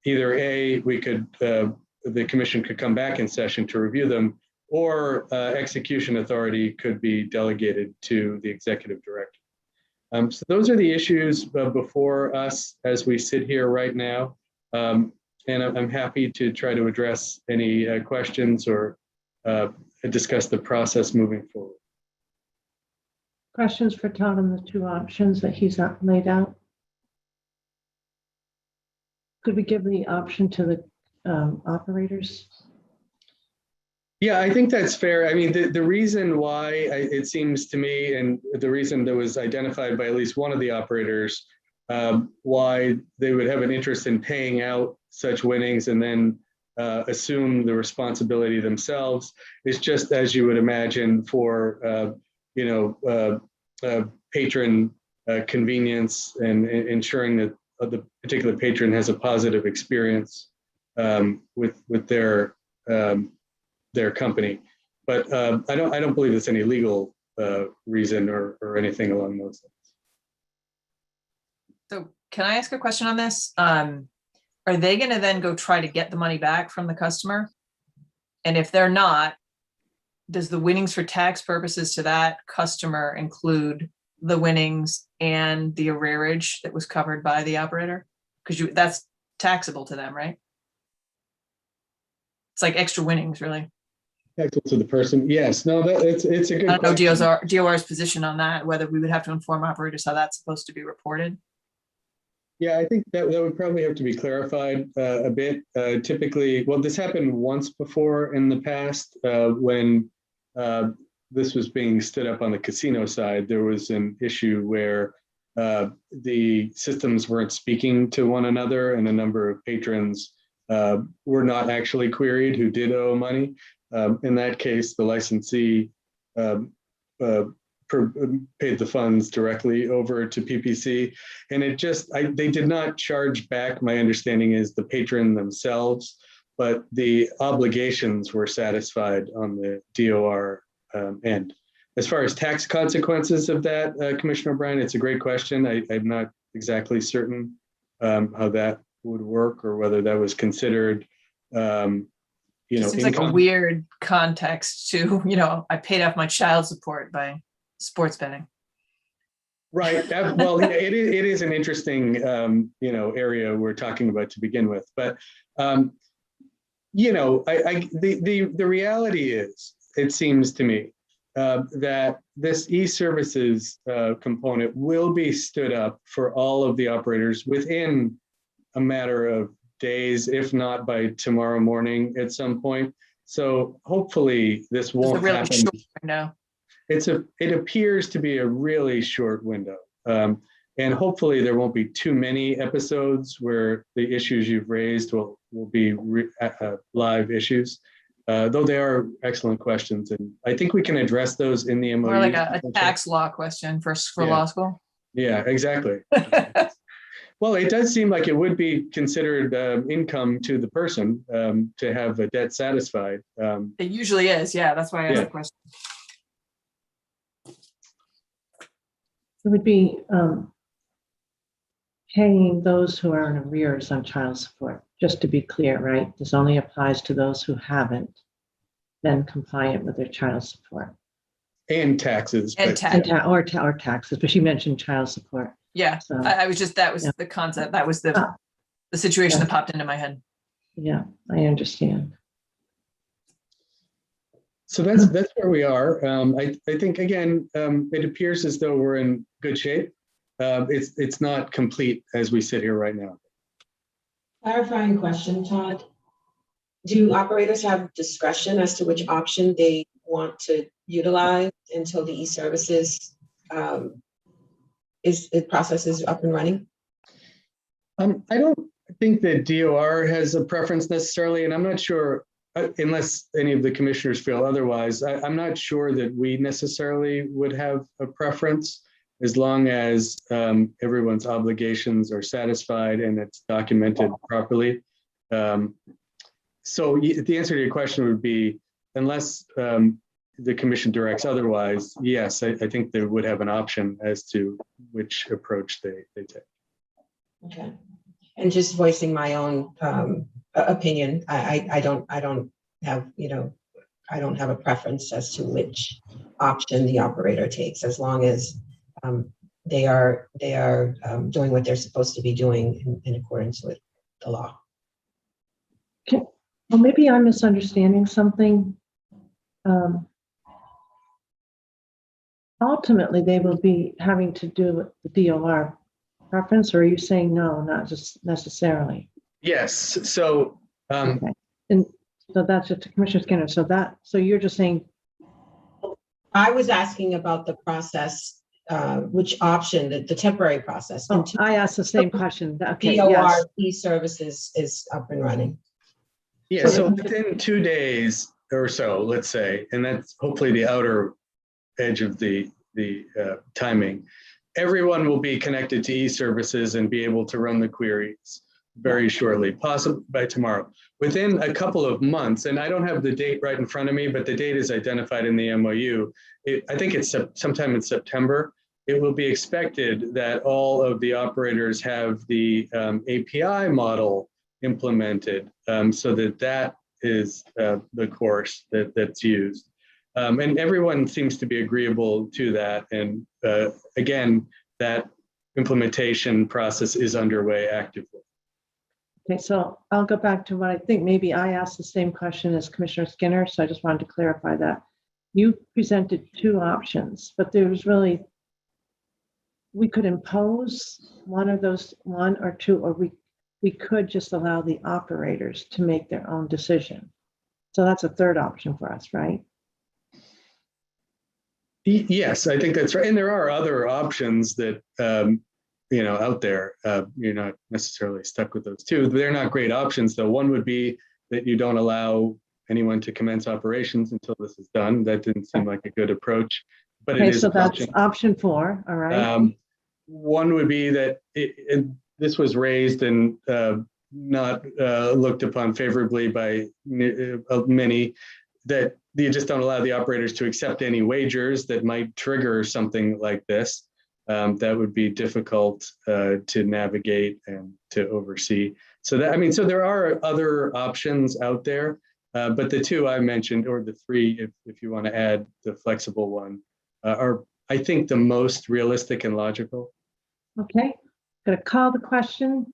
either A, we could, the commission could come back in session to review them, or execution authority could be delegated to the executive director. So those are the issues before us as we sit here right now. And I'm happy to try to address any questions or discuss the process moving forward. Questions for Todd on the two options that he's laid out? Could we give the option to the operators? Yeah, I think that's fair. I mean, the reason why it seems to me, and the reason that was identified by at least one of the operators, why they would have an interest in paying out such winnings and then assume the responsibility themselves is just as you would imagine for patron convenience and ensuring that the particular patron has a positive experience with their company. But I don't believe there's any legal reason or anything along those lines. So can I ask a question on this? Are they going to then go try to get the money back from the customer? And if they're not, does the winnings for tax purposes to that customer include the winnings and the arrearage that was covered by the operator? Because that's taxable to them, right? It's like extra winnings, really. Taxable to the person. Yes. No, it's a good. I don't know DOR's position on that, whether we would have to inform operators how that's supposed to be reported. Yeah, I think that would probably have to be clarified a bit. Typically, well, this happened once before in the past when this was being stood up on the casino side. There was an issue where the systems weren't speaking to one another, and a number of patrons were not actually queried who did owe money. In that case, the licensee paid the funds directly over to PPC, and they did not charge back. My understanding is the patron themselves, but the obligations were satisfied on the DOR end. As far as tax consequences of that, Commissioner O'Brien, it's a great question. I'm not exactly certain how that would work or whether that was considered you know, seems like a income. weird context to, I paid off my child support by sports betting. Right. Well, yeah, it is an interesting, area we're talking about to begin with. But, the reality is, it seems to me, that this e-services component will be stood up for all of the operators within a matter of days, if not by tomorrow morning at some point. So hopefully this won't It's a really happen. short window. It appears to be a really short window. And hopefully there won't be too many episodes where the issues you've raised will be live issues, though they are excellent questions. And I think we can address those in the MOU. Or like a tax law question for law school. Yeah, exactly. Well, it does seem like it would be considered income to the person to have a debt satisfied. It usually is. Yeah, that's why I asked the question. It would be paying those who are in arrears on child support, just to be clear, right? This only applies to those who haven't been compliant with their child support. And taxes. And or taxes, but she mentioned child support. Yeah, So, I was just, that was the concept. That was the situation that popped into my head. Yeah, I understand. So that's where we are. I think, again, it appears as though we're in good shape. It's not complete as we sit here right now. Clarifying question, Todd. Do operators have discretion as to which option they want to utilize until the e-services process is up and running? I don't think that DOR has a preference necessarily, and I'm not sure, unless any of the commissioners feel otherwise, I'm not sure that we necessarily would have a preference, as long as everyone's obligations are satisfied and it's documented properly. So the answer to your question would be, unless the commission directs otherwise, yes, I think they would have an option as to which approach they take. Okay. And just voicing my own opinion, I don't have a preference as to which option the operator takes, as long as they are doing what they're supposed to be doing in accordance with the law. Okay. Well, maybe I'm misunderstanding something. Ultimately, they will be having to do with the DOR preference, or are you saying no, not just necessarily? Yes. So, okay. And so that's just Commissioner Skinner. So you're just saying. I was asking about the process, which option, the temporary process. Oh, I asked the same question. Okay. DOR yes. e-services is up and running. Yeah. So within 2 days or so, let's say, and that's hopefully the outer edge of the timing, everyone will be connected to e-services and be able to run the queries very shortly, possibly by tomorrow. Within a couple of months, and I don't have the date right in front of me, but the date is identified in the MOU. I think it's sometime in September. It will be expected that all of the operators have the API model implemented, so that is the course that's used. And everyone seems to be agreeable to that. And again, that implementation process is underway actively. Okay, so I'll go back to what I think maybe I asked the same question as Commissioner Skinner, so I just wanted to clarify that. You presented two options, but there's really, we could impose one of those, one or two, or we could just allow the operators to make their own decision. So that's a third option for us, right? Yes, I think that's right. And there are other options that, out there. You're not necessarily stuck with those two. They're not great options, though. One would be that you don't allow anyone to commence operations until this is done. That didn't seem like a good approach, but okay, it is. So that's option 4. All right. One would be that this was raised and not looked upon favorably by many, that you just don't allow the operators to accept any wagers that might trigger something like this. That would be difficult to navigate and to oversee. So there are other options out there. But the two I mentioned, or the three, if you want to add the flexible one, are, I think, the most realistic and logical. Okay, going to call the question.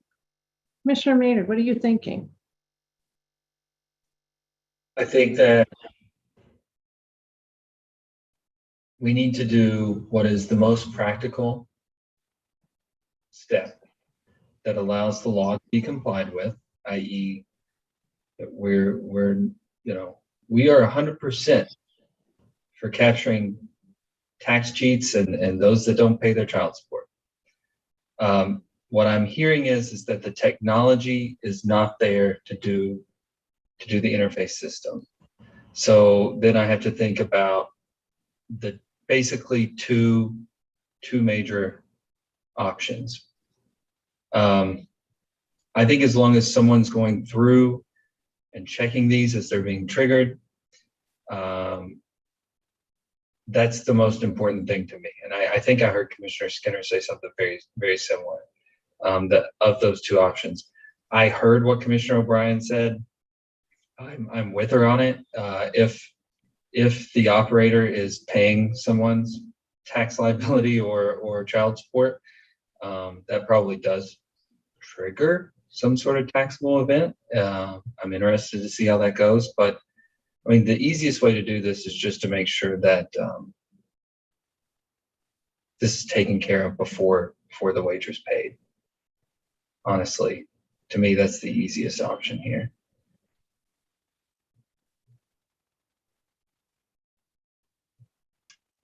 Commissioner Maynard, what are you thinking? I think that we need to do what is the most practical step that allows the law to be complied with, i.e. that we are 100% for capturing tax cheats and those that don't pay their child support. What I'm hearing is that the technology is not there to do the interface system. So then I have to think about the basically two major options. I think as long as someone's going through and checking these as they're being triggered, that's the most important thing to me. And I think I heard Commissioner Skinner say something very, very similar, that of those two options. I heard what Commissioner O'Brien said. I'm with her on it. If the operator is paying someone's tax liability or child support, that probably does trigger some sort of taxable event. I'm interested to see how that goes, but I mean, the easiest way to do this is just to make sure that this is taken care of before the wager's paid. Honestly, to me, that's the easiest option here.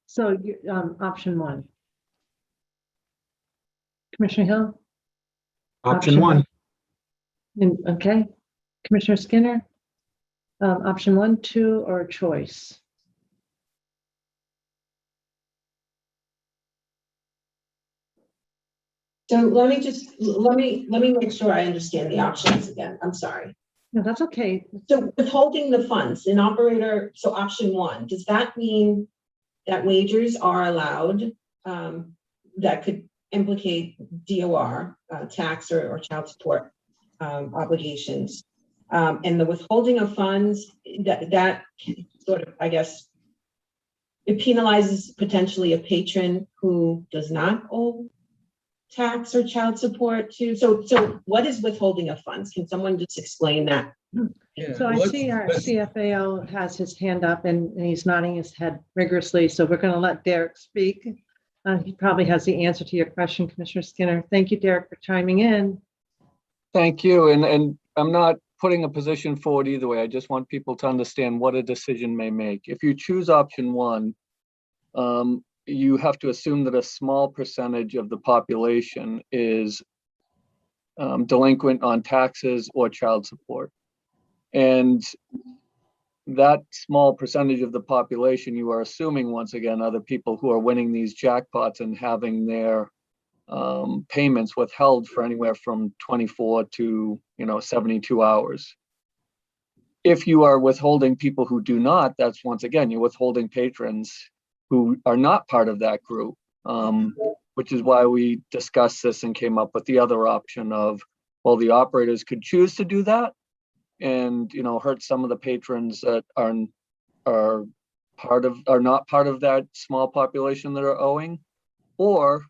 So option one. Commissioner Hill? Option one. Okay. Commissioner Skinner? Option 1, 2, or choice? So let me make sure I understand the options again. I'm sorry. No, that's okay. So withholding the funds in operator, so option 1, does that mean that wagers are allowed that could implicate DOR, tax or child support obligations? And the withholding of funds, that sort of, I guess, it penalizes potentially a patron who does not owe tax or child support to. So what is withholding of funds? Can someone just explain that? Yeah, So I see our CFAO has his hand up and he's nodding his head rigorously. So we're going to let Derek speak. He probably has the answer to your question, Commissioner Skinner. Thank you, Derek, for chiming in. Thank you. And I'm not putting a position forward either way. I just want people to understand what a decision may make. If you choose option 1, you have to assume that a small percentage of the population is delinquent on taxes or child support. And that small percentage of the population, you are assuming, once again, are the people who are winning these jackpots and having their payments withheld for anywhere from 24 to 72 hours. If you are withholding people who do not, that's once again, you're withholding patrons who are not part of that group, which is why we discussed this and came up with the other option of, well, the operators could choose to do that and hurt some of the patrons that are not part of that small population that are owing, or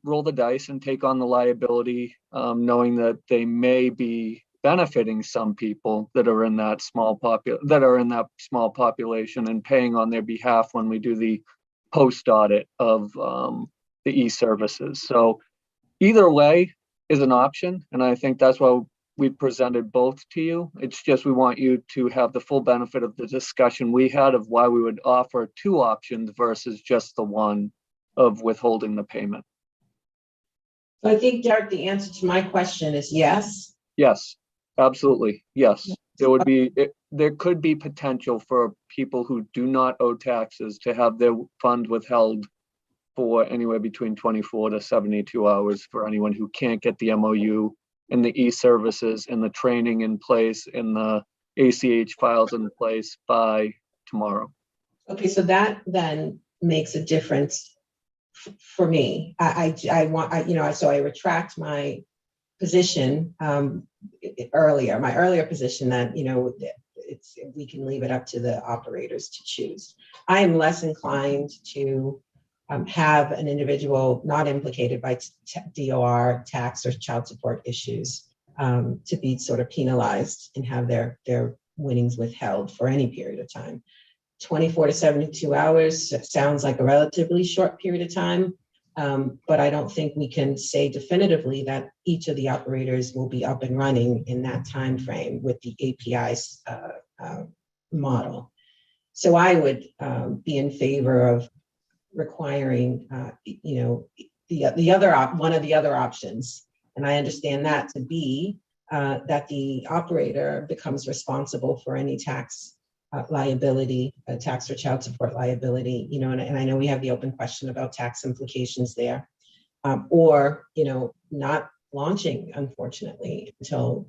roll the dice and take on the liability, knowing that they may be benefiting some people that are in that small population and paying on their behalf when we do the post audit of the e-services. So either way is an option, and I think that's why we presented both to you. It's just we want you to have the full benefit of the discussion we had of why we would offer 2 options versus just the one of withholding the payment. So I think, Derek, the answer to my question is yes. Yes, absolutely. Yes. There could be potential for people who do not owe taxes to have their fund withheld for anywhere between 24 to 72 hours for anyone who can't get the MOU and the e-services and the training in place and the ACH files in place by tomorrow. Okay, so that then makes a difference for me. So I retract my position earlier, my earlier position that, we can leave it up to the operators to choose. I am less inclined to have an individual not implicated by DOR, tax, or child support issues to be sort of penalized and have their winnings withheld for any period of time. 24 to 72 hours sounds like a relatively short period of time, but I don't think we can say definitively that each of the operators will be up and running in that time frame with the API's model. So I would be in favor of requiring, one of the other options, and I understand that to be that the operator becomes responsible for any tax liability, tax or child support liability, and I know we have the open question about tax implications there, or, not launching, unfortunately, until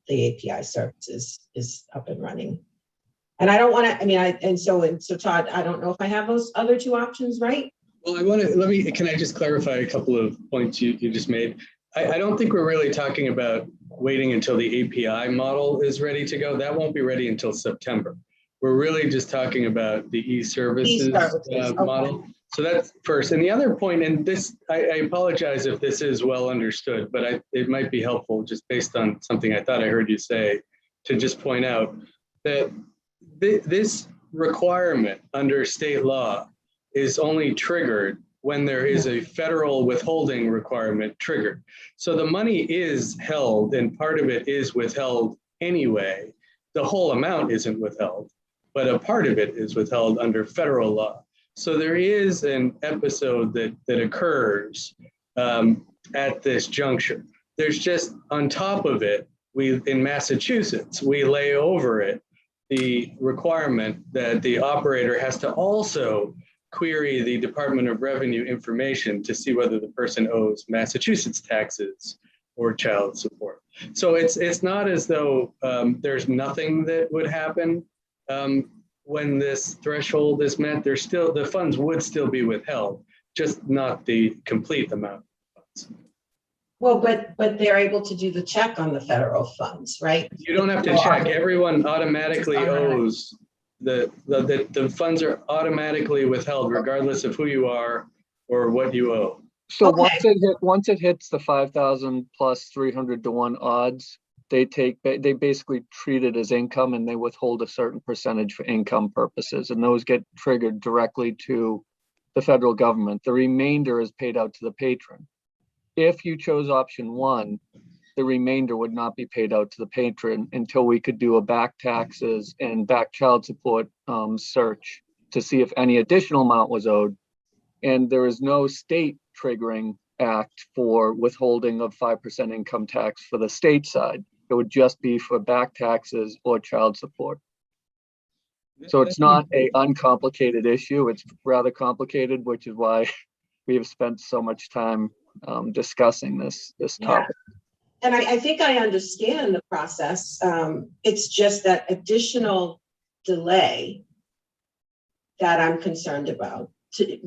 the API service is up and running. And I don't want to, so Todd, I don't know if I have those other two options, right? Well, can I just clarify a couple of points you just made? I don't think we're really talking about waiting until the API model is ready to go. That won't be ready until September. We're really just talking about the e-services model. Okay. So that's first. And the other point, and this, I apologize if this is well understood, but it might be helpful just based on something I thought I heard you say, to just point out that this requirement under state law is only triggered when there is a federal withholding requirement triggered. So the money is held, and part of it is withheld anyway. The whole amount isn't withheld, but a part of it is withheld under federal law. So there is an episode that occurs at this juncture. There's just on top of it, in Massachusetts, we lay over it the requirement that the operator has to also query the Department of Revenue information to see whether the person owes Massachusetts taxes or child support. So it's not as though there's nothing that would happen when this threshold is met. The funds would still be withheld, just not the complete amount of funds. Well, but they're able to do the check on the federal funds, right? You don't have to check. Everyone automatically owes. The funds are automatically withheld regardless of who you are or what you owe. So okay. once it hits the 5,000 plus 300 to 1 odds, they basically treat it as income, and they withhold a certain percentage for income purposes, and those get triggered directly to the federal government. The remainder is paid out to the patron. If you chose option 1, the remainder would not be paid out to the patron until we could do a back taxes and back child support search to see if any additional amount was owed. And there is no state triggering act for withholding of 5% income tax for the state side. It would just be for back taxes or child support. So it's not an uncomplicated issue. It's rather complicated, which is why we have spent so much time discussing this topic. And I think I understand the process. It's just that additional delay that I'm concerned about.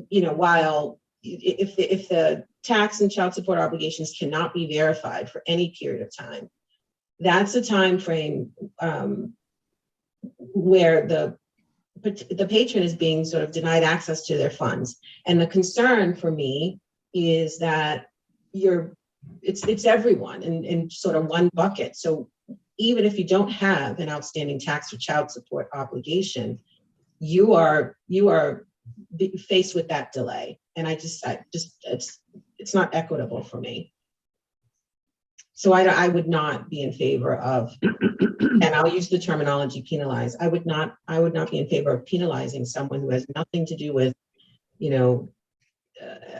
While if the tax and child support obligations cannot be verified for any period of time, that's a time frame where the patron is being sort of denied access to their funds. And the concern for me is that it's everyone in sort of one bucket. So even if you don't have an outstanding tax or child support obligation, you are faced with that delay. And it's not equitable for me. So I would not be in favor of, and I'll use the terminology penalize. I would not be in favor of penalizing someone who has nothing to do with,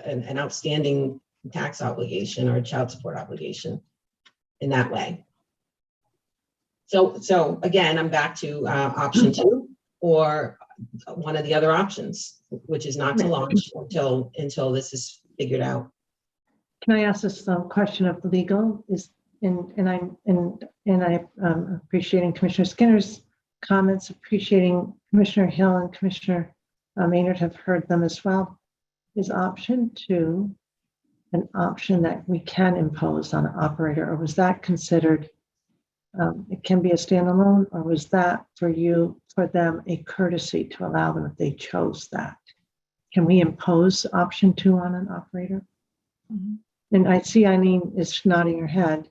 an outstanding tax obligation or child support obligation in that way. So again, I'm back to option 2 or one of the other options, which is not to launch until this is figured out. Can I ask this question of legal? I appreciating Commissioner Skinner's comments, appreciating Commissioner Hill and Commissioner Maynard have heard them as well. Is option 2 an option that we can impose on an operator, or was that considered it can be a standalone, or was that for them, a courtesy to allow them if they chose that? Can we impose option 2 on an operator? And I see Eileen is nodding her head.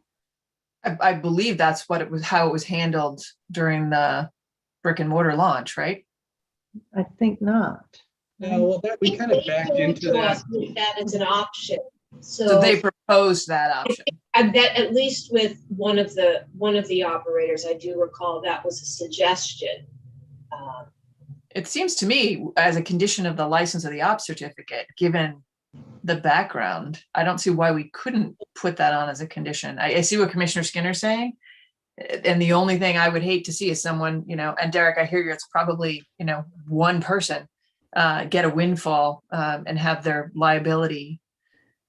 I believe that's what it was, how it was handled during the brick and mortar launch, right? I think not. No, well, we kind of backed into that. That as an option. So they proposed that option. That at least with one of the operators, I do recall that was a suggestion. It seems to me as a condition of the license of the op certificate, given the background, I don't see why we couldn't put that on as a condition. I see what Commissioner Skinner's saying. And the only thing I would hate to see is someone, and Derek, I hear you, it's probably, one person get a windfall and have their liability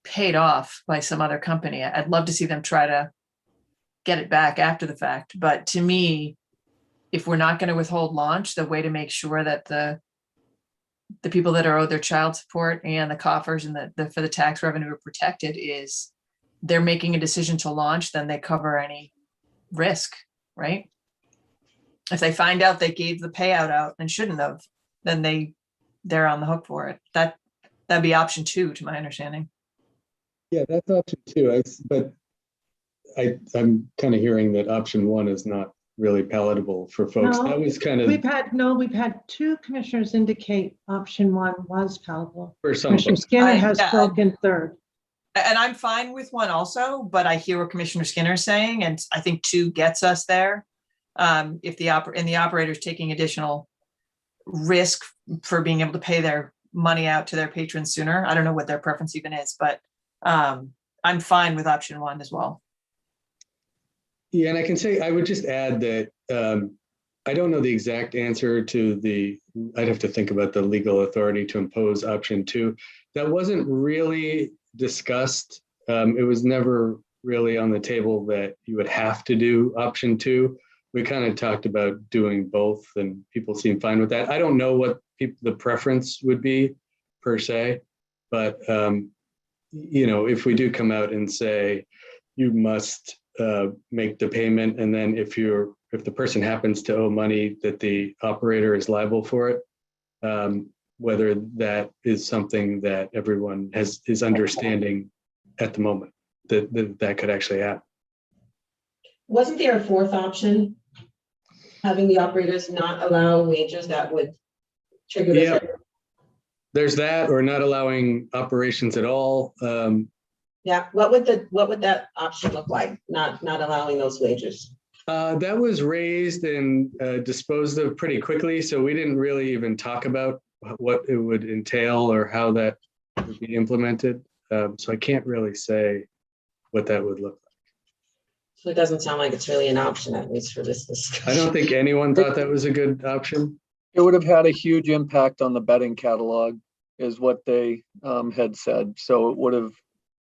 paid off by some other company. I'd love to see them try to get it back after the fact. But to me, if we're not going to withhold launch, the way to make sure that the people that are owed their child support and the coffers and for the tax revenue are protected is they're making a decision to launch, then they cover any risk, right? If they find out they gave the payout out and shouldn't have, then they're on the hook for it. That'd be option 2 to my understanding. Yeah, that's option 2. But I'm kind of hearing that option 1 is not really palatable for folks. No, that was kind of we've had 2 commissioners indicate option 1 was palatable. for some Commissioner folks. Skinner has spoken third. And I'm fine with 1 also, but I hear what Commissioner Skinner is saying, and I think 2 gets us there. If the operator's taking additional risk for being able to pay their money out to their patrons sooner. I don't know what their preference even is, but I'm fine with option 1 as well. Yeah, and I can say, I would just add that I don't know the exact answer to I'd have to think about the legal authority to impose option 2. That wasn't really discussed. It was never really on the table that you would have to do option 2. We kind of talked about doing both and people seem fine with that. I don't know what the preference would be per se, but if we do come out and say you must make the payment, and then if the person happens to owe money, that the operator is liable for it, whether that is something that everyone is understanding at the moment that could actually happen. Wasn't there a 4th option? Having the operators not allow wagers that would trigger the Yeah, there's that, or not allowing operations at all. Yeah, what would that option look like? Not allowing those wagers. That was raised and disposed of pretty quickly, so we didn't really even talk about what it would entail or how that would be implemented. So I can't really say what that would look like. So it doesn't sound like it's really an option, at least for this discussion. I don't think anyone thought that was a good option. It would have had a huge impact on the betting catalog, is what they had said. So it would have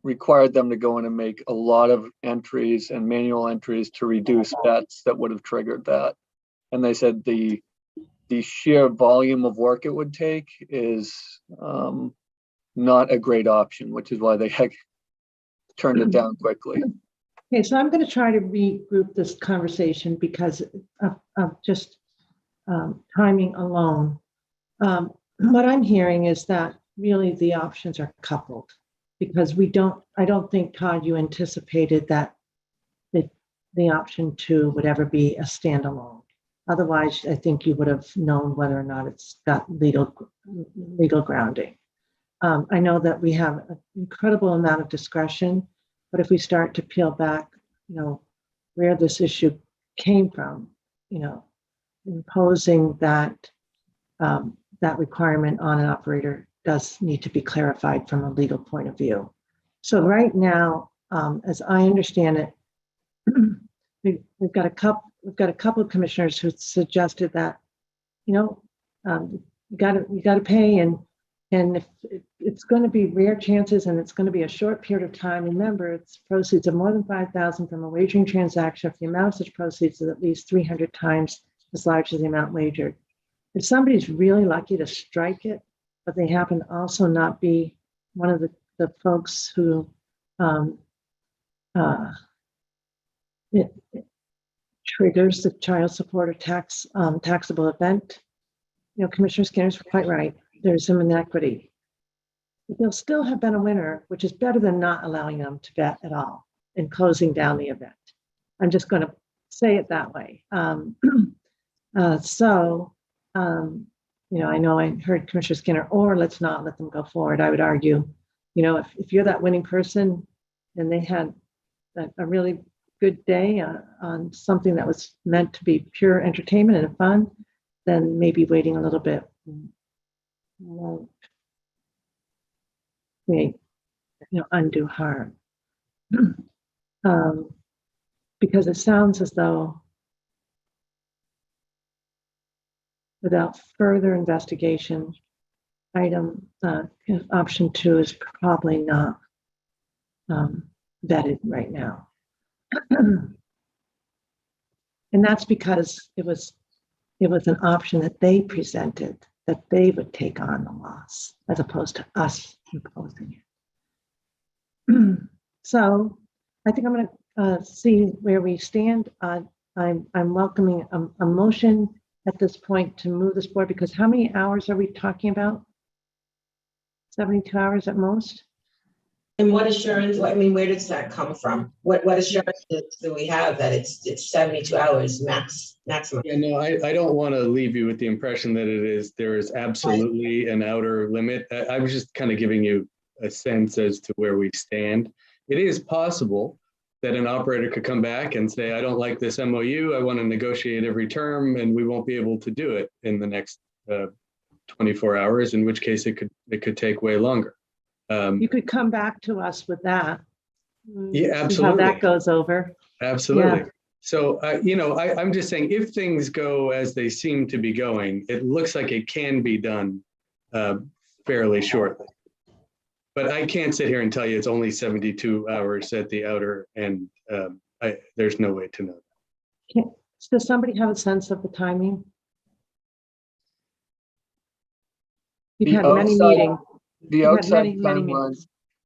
required them to go in and make a lot of entries and manual entries to reduce bets that would have triggered that. And they said the sheer volume of work it would take is not a great option, which is why they had turned it down quickly. Okay, so I'm going to try to regroup this conversation because of just timing alone. What I'm hearing is that really the options are coupled, because I don't think, Todd, you anticipated that the option 2 would ever be a standalone. Otherwise, I think you would have known whether or not it's got legal grounding. I know that we have an incredible amount of discretion, but if we start to peel back, where this issue came from, imposing that requirement on an operator does need to be clarified from a legal point of view. So right now, as I understand it, we've got a couple of commissioners who suggested that, you got to pay, and if it's going to be rare chances and it's going to be a short period of time, remember, it's proceeds of more than $5,000 from a wagering transaction if the amount of such proceeds is at least 300 times as large as the amount wagered. If somebody's really lucky to strike it, but they happen to also not be one of the folks who triggers the child support or taxable event. Commissioner Skinner's quite right. There's some inequity. But they'll still have been a winner, which is better than not allowing them to bet at all and closing down the event. I'm just going to say it that way. I know I heard Commissioner Skinner, or let's not let them go forward. I would argue, if you're that winning person and they had a really good day on something that was meant to be pure entertainment and fun, then maybe waiting a little bit won't create undue harm. Because it sounds as though without further investigation, option 2 is probably not vetted right now. And that's because it was an option that they presented, that they would take on the loss as opposed to us imposing it. So I think I'm going to see where we stand. I'm welcoming a motion at this point to move this forward, because how many hours are we talking about? 72 hours at most? And what assurance, where does that come from? What assurance do we have that it's 72 hours maximum? Yeah, no, I don't want to leave you with the impression that there is absolutely an outer limit. I was just kind of giving you a sense as to where we stand. It is possible that an operator could come back and say, I don't like this MOU, I want to negotiate every term, and we won't be able to do it in the next 24 hours, in which case it could take way longer. You could come back to us with that. Yeah, absolutely. See how that goes over. Absolutely. Yeah. So, I'm just saying, if things go as they seem to be going, it looks like it can be done fairly shortly. But I can't sit here and tell you it's only 72 hours at the outer end. There's no way to know that. Does somebody have a sense of the timing? You've had many meetings. The outside timeline.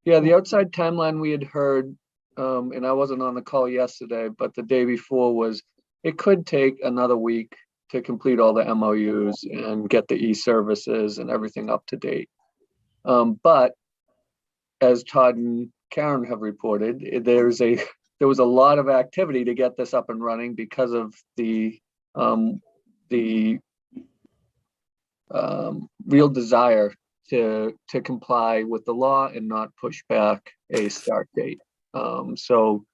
Yeah, the outside timeline we had heard, and I wasn't on the call yesterday, but the day before was, it could take another week to complete all the MOUs and get the e-services and everything up to date. But as Todd and Karen have reported, there was a lot of activity to get this up and running because of the real desire to comply with the law and not push back a start date. So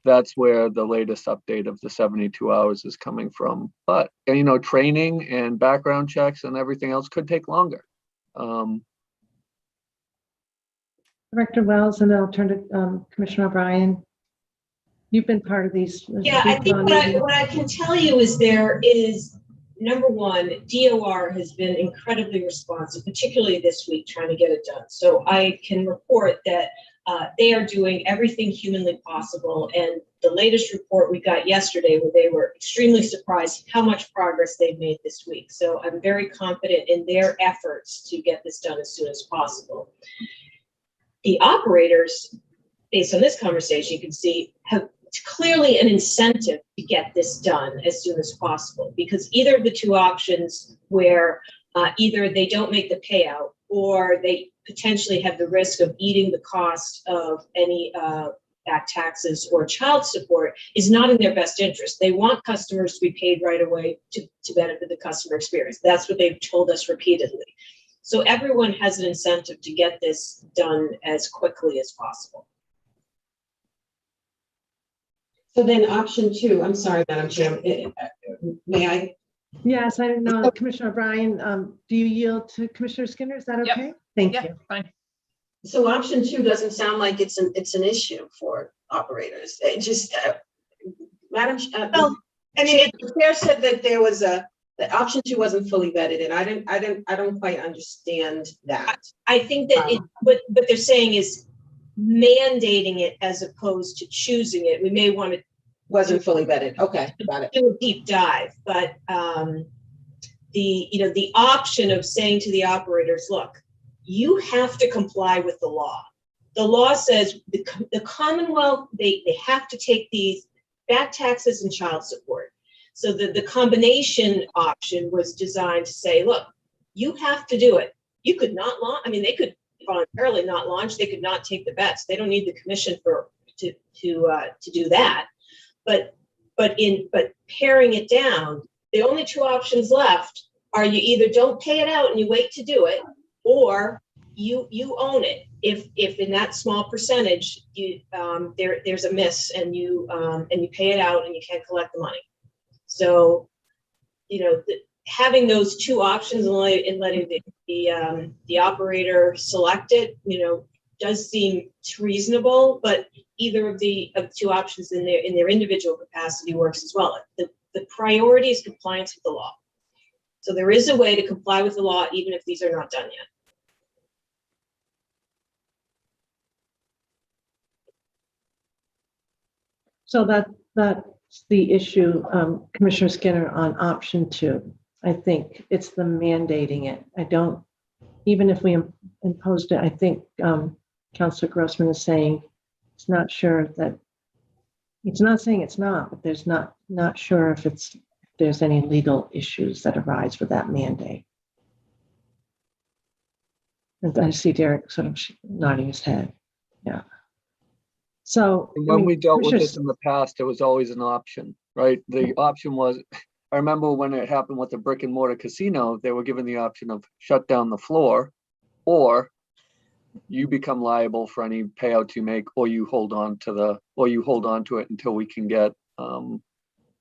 that's where the latest update of the 72 hours is coming from. But, training and background checks and everything else could take longer. Director Wells, and then I'll turn to Commissioner O'Brien. You've been part of these. Yeah, I think what I can tell you is there is, number one, DOR has been incredibly responsive, particularly this week, trying to get it done. So I can report that they are doing everything humanly possible. And the latest report we got yesterday, where they were extremely surprised how much progress they've made this week. So I'm very confident in their efforts to get this done as soon as possible. The operators, based on this conversation, you can see have clearly an incentive to get this done as soon as possible, because either of the two options where either they don't make the payout or they potentially have the risk of eating the cost of any back taxes or child support is not in their best interest. They want customers to be paid right away to benefit the customer experience. That's what they've told us repeatedly. So everyone has an incentive to get this done as quickly as possible. So then option 2, I'm sorry, Madam Chair, may I? Yes, I don't know. Commissioner O'Brien, do you yield to Commissioner Skinner? Is that okay? Yep. Thank you. Fine. So option 2 doesn't sound like it's an issue for operators. It just, Madam, well, I mean, the chair said that there was that option 2 wasn't fully vetted, and I don't quite understand that. I think that what they're saying is mandating it as opposed to choosing it. We may want to wasn't fully vetted. Okay, got it. Do a deep dive, but the option of saying to the operators, look, you have to comply with the law. The law says the Commonwealth, they have to take these back taxes and child support. So the combination option was designed to say, look, you have to do it. You could not launch. I mean, they could voluntarily not launch. They could not take the bets. They don't need the commission to do that. But paring it down, the only two options left are you either don't pay it out and you wait to do it, or you own it. If in that small percentage you there's a miss and you pay it out and you can't collect the money. So, having those two options and letting the operator select it, does seem reasonable. But either of the two options in their individual capacity works as well. The priority is compliance with the law. So there is a way to comply with the law even if these are not done yet. So that's the issue, Commissioner Skinner, on option 2. I think it's the mandating it. I don't, even if we imposed it, I think Councilor Grossman is saying it's not sure that, it's not saying it's not, but there's not sure if there's any legal issues that arise with that mandate. And I see Derek sort of nodding his head. Yeah. So when we dealt with this in the past, it was always an option, right? The option was, I remember when it happened with the brick and mortar casino, they were given the option of shut down the floor, or you become liable for any payouts you make, or you hold on to it until we can get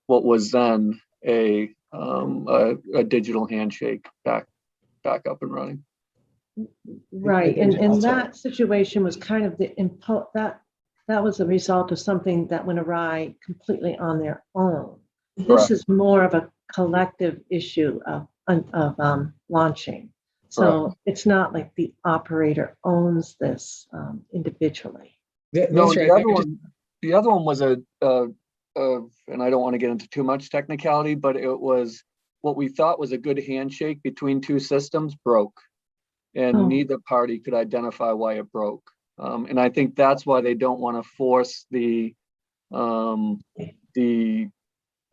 what was then a digital handshake back up and running. Right, and that situation was kind of that was a result of something that went awry completely on their own. This is more of a collective issue of launching. So it's not like the operator owns this individually. No, the other one was and I don't want to get into too much technicality, but it was what we thought was a good handshake between two systems broke, and neither party could identify why it broke. And I think that's why they don't want to force the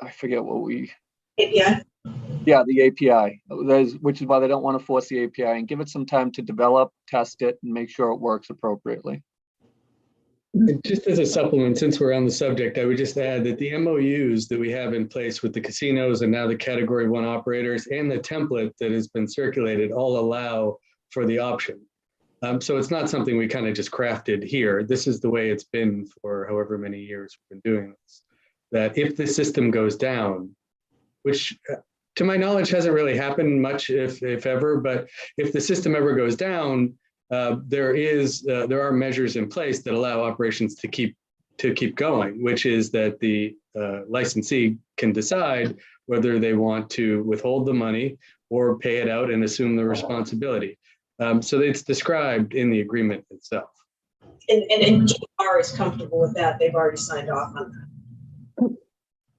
I forget what we API. Yeah, the API. Which is why they don't want to force the API and give it some time to develop, test it, and make sure it works appropriately. And just as a supplement, since we're on the subject, I would just add that the MOUs that we have in place with the casinos and now the Category 1 operators and the template that has been circulated all allow for the option. So it's not something we kind of just crafted here. This is the way it's been for however many years we've been doing this. That if the system goes down, which to my knowledge hasn't really happened much, if ever, but if the system ever goes down, there are measures in place that allow operations to keep going, which is that the licensee can decide whether they want to withhold the money or pay it out and assume the responsibility. So it's described in the agreement itself. And GR is comfortable with that. They've already signed off on that.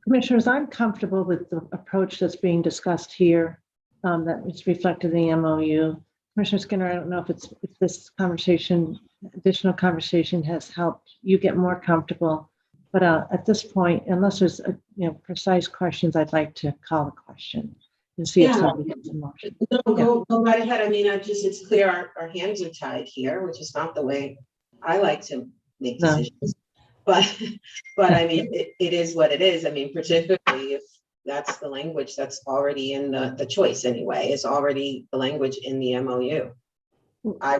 Commissioners, I'm comfortable with the approach that's being discussed here, that is reflected in the MOU. Commissioner Skinner, I don't know if this additional conversation has helped you get more comfortable, but at this point, unless there's precise questions, I'd like to call a question and see if somebody gets a motion. No, go right ahead. I mean, it's clear our hands are tied here, which is not the way I like to make decisions. But I mean, it is what it is. I mean, particularly if that's the language that's already in the choice anyway, is already the language in the MOU. I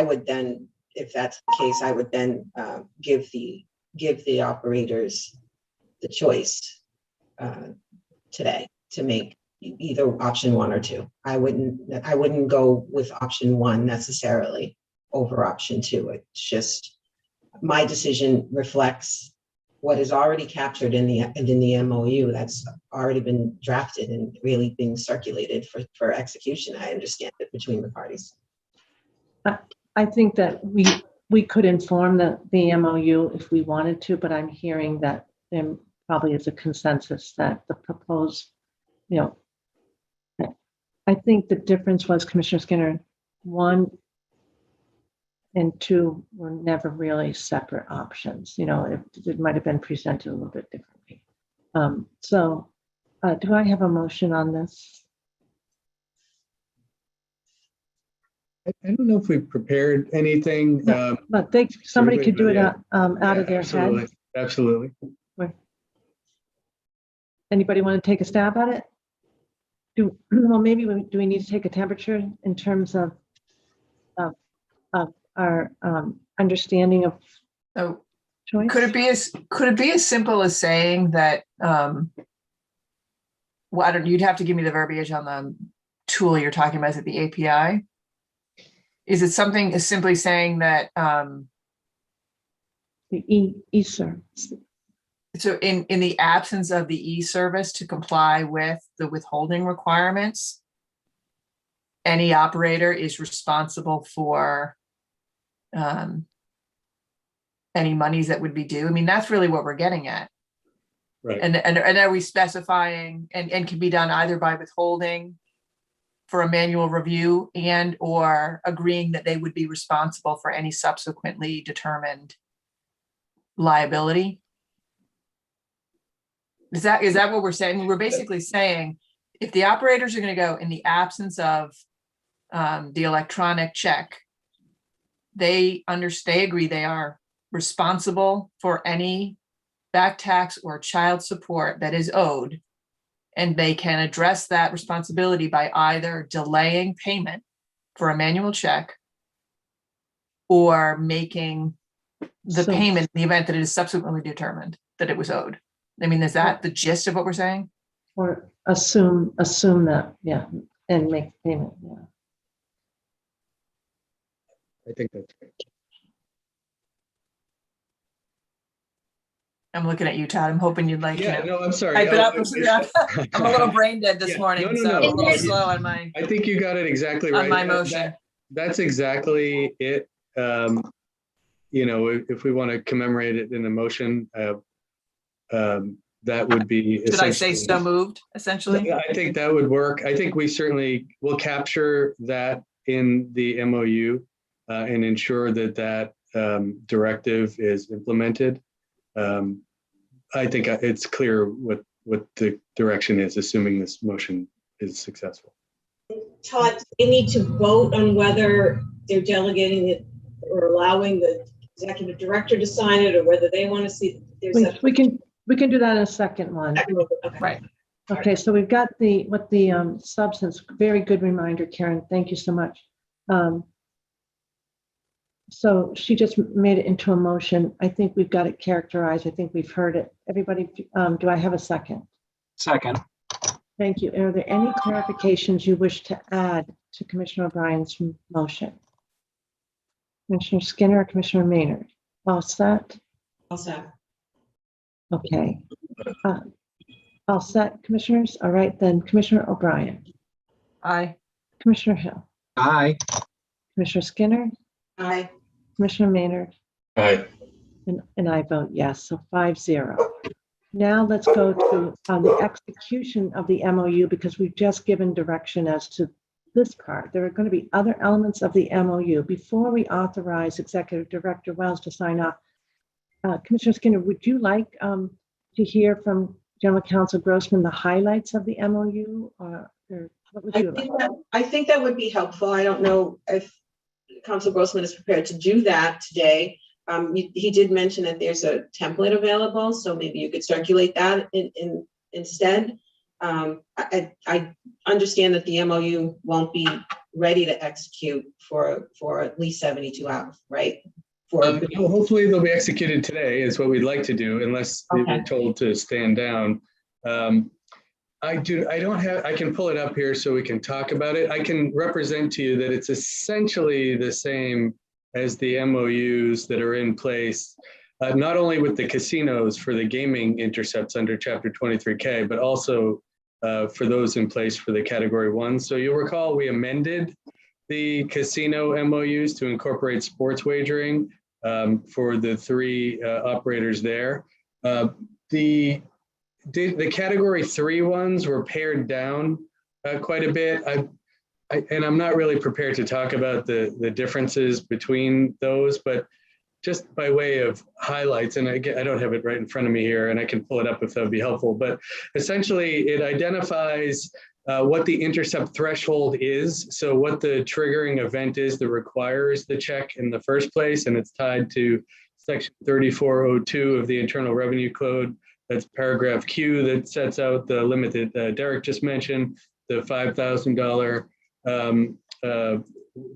would then, if that's the case, I would then give the operators the choice today to make either option 1 or 2. I wouldn't go with option 1 necessarily over option 2. It's just my decision reflects what is already captured in the MOU that's already been drafted and really being circulated for execution. I understand it between the parties. I think that we could inform the MOU if we wanted to, but I'm hearing that there probably is a consensus that the proposed, I think the difference was, Commissioner Skinner, one, and 2 were never really separate options. You know, it might have been presented a little bit differently. Do I have a motion on this? I don't know if we prepared anything. But somebody could do it out of their absolutely, head. Absolutely. Anybody want to take a stab at it? Do we need to take a temperature in terms of our understanding of choice? Could it be as simple as saying that, you'd have to give me the verbiage on the tool you're talking about, is it the API? Is it something as simply saying that the e-service? So in the absence of the e-service to comply with the withholding requirements, any operator is responsible for any monies that would be due? I mean, that's really what we're getting at. Right. And are we specifying and can be done either by withholding for a manual review and or agreeing that they would be responsible for any subsequently determined liability? Is that what we're saying? We're basically saying if the operators are going to go in the absence of the electronic check, they agree they are responsible for any back tax or child support that is owed, and they can address that responsibility by either delaying payment for a manual check or making the payment in the event that it is subsequently determined that it was owed. I mean, is that the gist of what we're saying? Or assume that, yeah, and make payment, yeah. I think that's great. I'm looking at you, Todd. I'm hoping you'd like, no, I'm sorry. type it up. I'm a little brain dead this morning, so I'm a little slow on my. I think you got it exactly right. On my motion. That's exactly it. You know, if we want to commemorate it in a motion, that would be. Should I say so moved, essentially? I think that would work. I think we certainly will capture that in the MOU and ensure that directive is implemented. I think it's clear what the direction is, assuming this motion is successful. Todd, they need to vote on whether they're delegating it or allowing the executive director to sign it, or whether they want to see. We can do that in a second one. Okay. Right. Okay, so we've got the substance. Very good reminder, Karen. Thank you so much. So she just made it into a motion. I think we've got it characterized. I think we've heard it. Everybody, do I have a second? Second. Thank you. Are there any clarifications you wish to add to Commissioner O'Brien's motion? Commissioner Skinner or Commissioner Maynard? All set? All set. Okay. All set, commissioners? All right, then Commissioner O'Brien. Aye. Commissioner Hill. Aye. Commissioner Skinner. Aye. Commissioner Maynard. Aye. And I vote yes, so 5-0. Now let's go to the execution of the MOU, because we've just given direction as to this part. There are going to be other elements of the MOU. Before we authorize Executive Director Wells to sign off, Commissioner Skinner, would you like to hear from General Counsel Grossman the highlights of the MOU? Or what would you like? I think that would be helpful. I don't know if Council Grossman is prepared to do that today. He did mention that there's a template available, so maybe you could circulate that instead. I understand that the MOU won't be ready to execute for at least 72 hours, right? Hopefully they'll be executed today is what we'd like to do, unless they're told to stand down. I can pull it up here so we can talk about it. I can represent to you that it's essentially the same as the MOUs that are in place, not only with the casinos for the gaming intercepts under Chapter 23K, but also for those in place for the Category 1. So you'll recall we amended the casino MOUs to incorporate sports wagering for the 3 operators there. The Category 3 ones were pared down quite a bit. and I'm not really prepared to talk about the differences between those, but just by way of highlights, and I don't have it right in front of me here, and I can pull it up if that would be helpful, but essentially it identifies what the intercept threshold is. So what the triggering event is that requires the check in the first place, and it's tied to section 3402 of the Internal Revenue Code. That's paragraph Q that sets out the limit that Derek just mentioned, the $5,000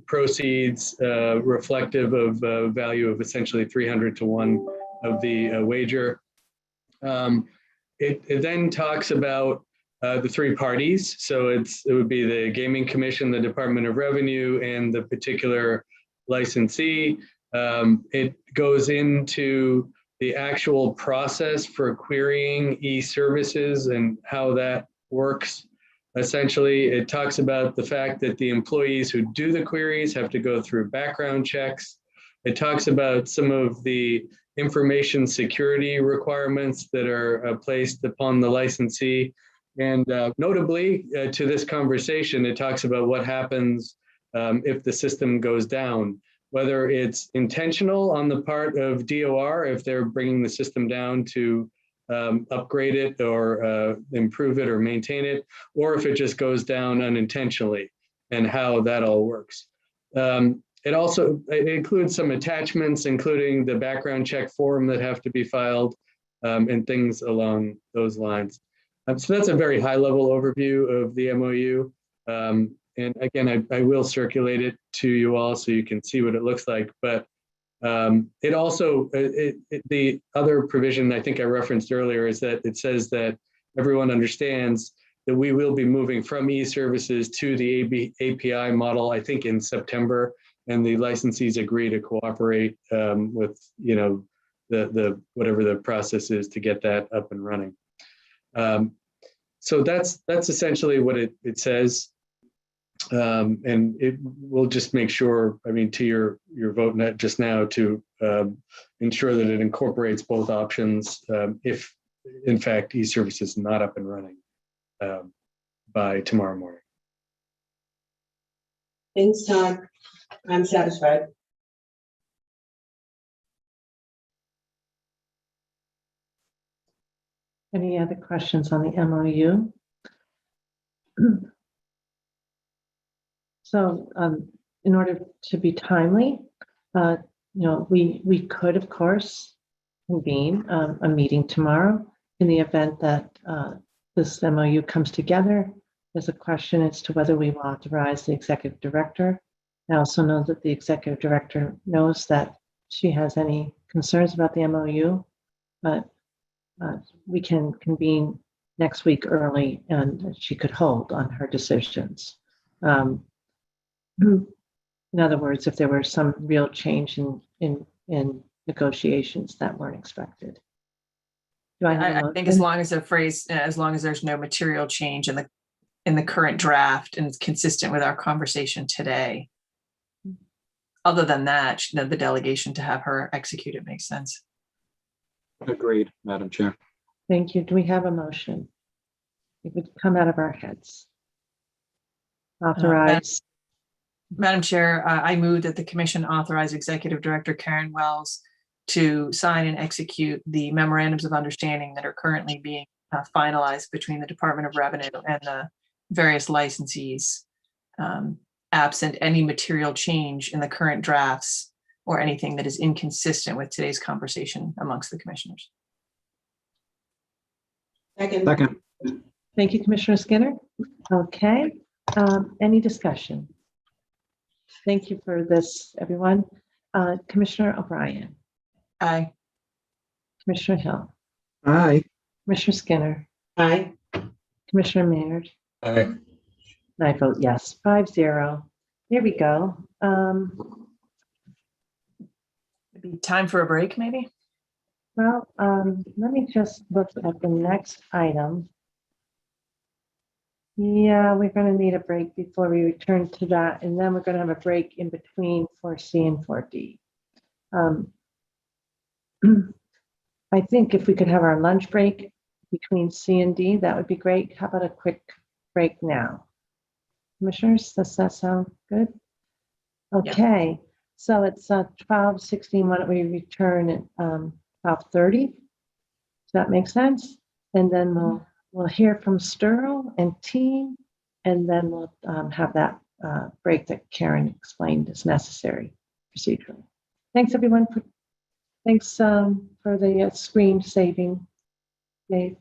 proceeds reflective of value of essentially 300 to 1 of the wager. It then talks about the three parties. So it would be the Gaming Commission, the Department of Revenue, and the particular licensee. It goes into the actual process for querying e-services and how that works. Essentially, it talks about the fact that the employees who do the queries have to go through background checks. It talks about some of the information security requirements that are placed upon the licensee. And notably to this conversation, it talks about what happens if the system goes down, whether it's intentional on the part of DOR, if they're bringing the system down to upgrade it or improve it or maintain it, or if it just goes down unintentionally and how that all works. It includes some attachments, including the background check form that have to be filed and things along those lines. So that's a very high level overview of the MOU. And again, I will circulate it to you all so you can see what it looks like. But it also, the other provision I think I referenced earlier is that it says that everyone understands that we will be moving from e-services to the API model, I think in September, and the licensees agree to cooperate with, you know, the whatever the process is to get that up and running. So that's essentially what it says. And it will just make sure, I mean, to your vote just now to ensure that it incorporates both options if in fact e-service is not up and running by tomorrow morning. Thanks, Todd. I'm satisfied. Any other questions on the MOU? So in order to be timely, you know, we could, of course, convene a meeting tomorrow in the event that this MOU comes together. There's a question as to whether we will authorize the executive director. I also know that the executive director knows that she has any concerns about the MOU, but we can convene next week early and she could hold on her decisions. In other words, if there were some real change in negotiations that weren't expected. I think as long as the phrase, as long as there's no material change in the current draft and it's consistent with our conversation today. Other than that, the delegation to have her execute it makes sense. Agreed, Madam Chair. Thank you. Do we have a motion? It would come out of our heads. Authorize. Madam Chair, I move that the commission authorize Executive Director Karen Wells to sign and execute the memorandums of understanding that are currently being finalized between the Department of Revenue and the various licensees, absent any material change in the current drafts or anything that is inconsistent with today's conversation amongst the commissioners. Second. Thank you, Commissioner Skinner. Okay, any discussion? Thank you for this, everyone. Commissioner O'Brien. Aye. Commissioner Hill. Aye. Commissioner Skinner. Aye. Commissioner Maynard. Aye. And I vote yes, 5-0. There we go. Maybe time for a break, maybe? Well, let me just look at the next item. Yeah, we're going to need a break before we return to that, and then we're going to have a break in between 4C and 4D. I think if we could have our lunch break between C and D, that would be great. How about a quick break now? Commissioners, does that sound good? Okay, so it's 12:16. Why don't we return at 12:30? Does that make sense? And then we'll hear from Sterl and team, and then we'll have that break that Karen explained is necessary procedurally. Thanks, everyone. Thanks for the screen saving, Dave.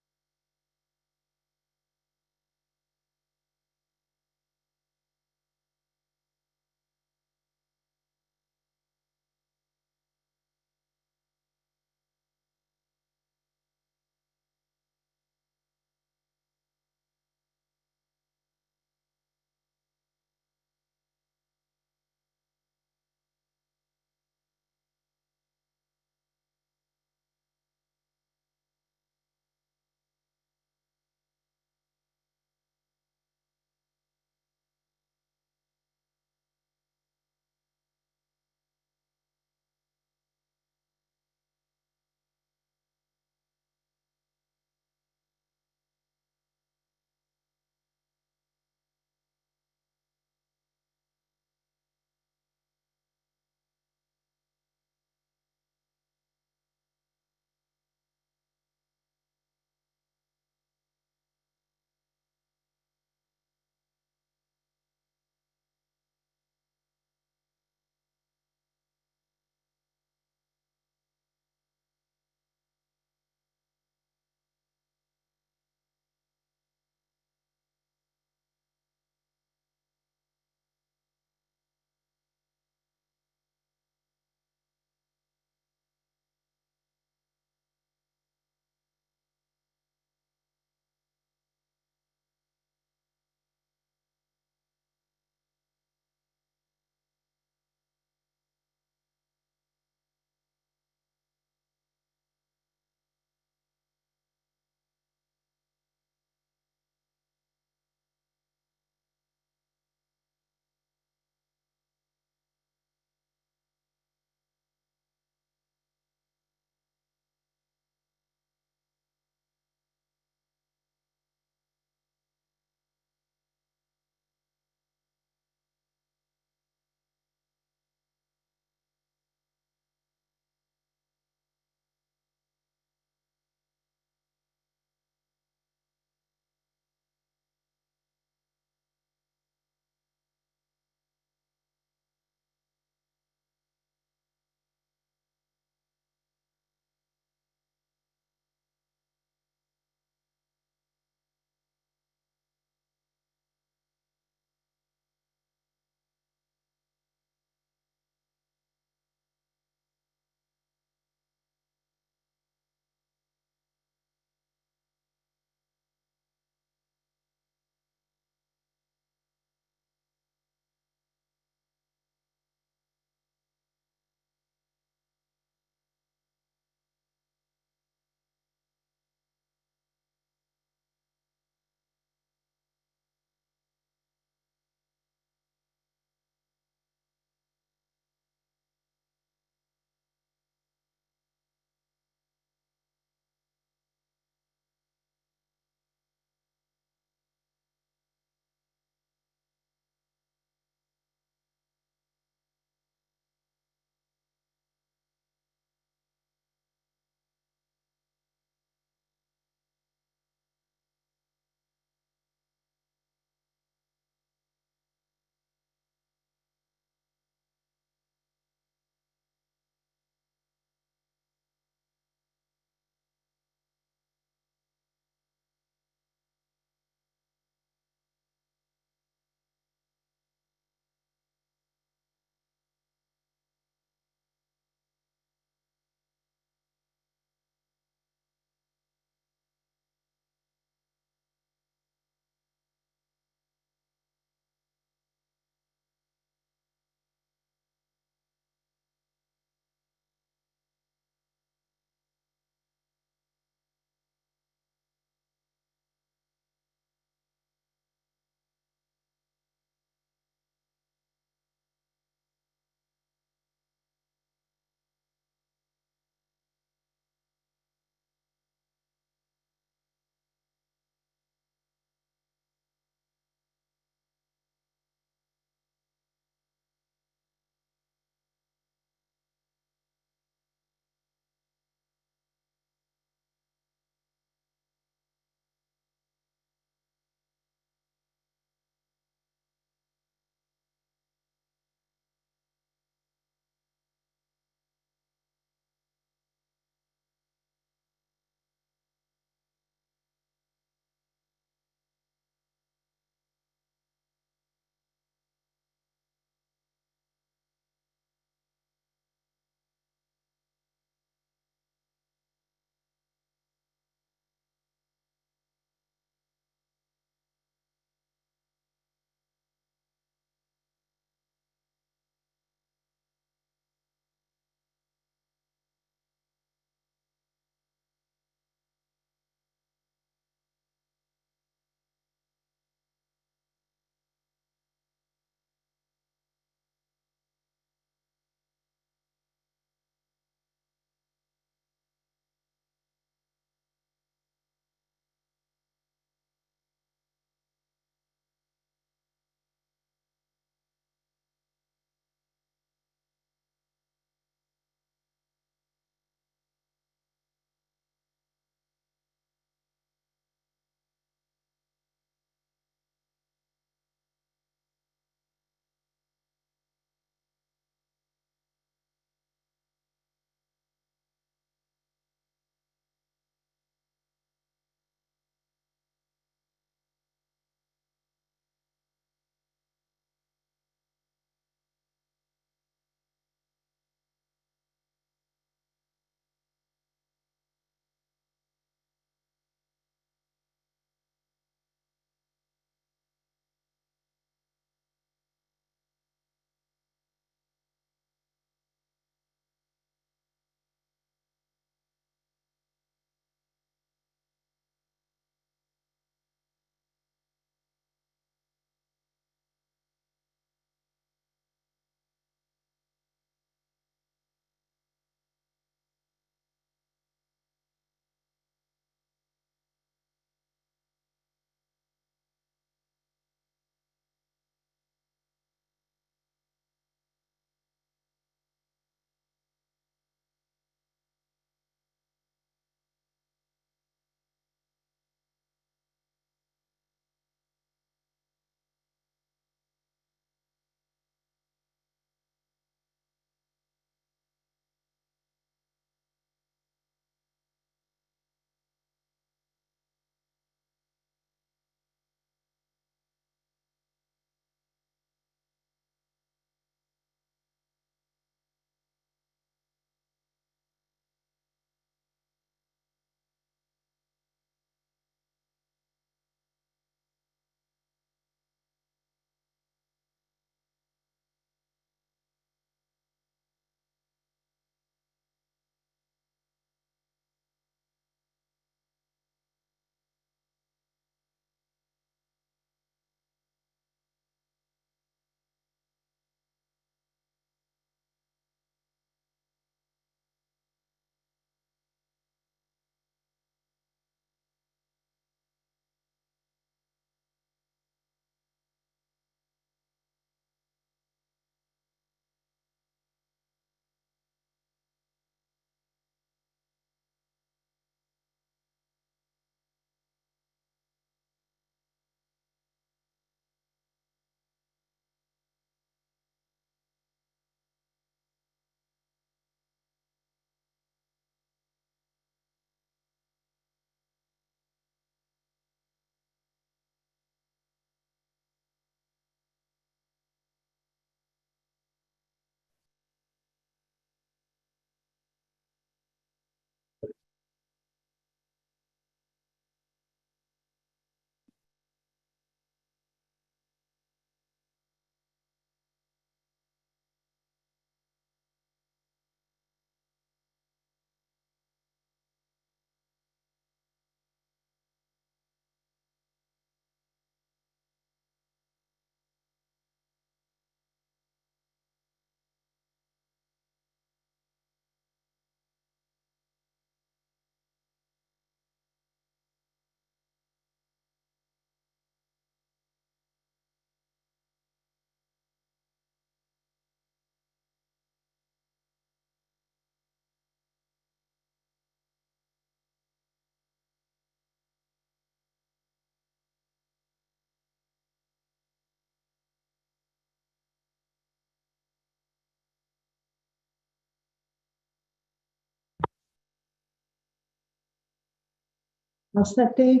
All set, Dave?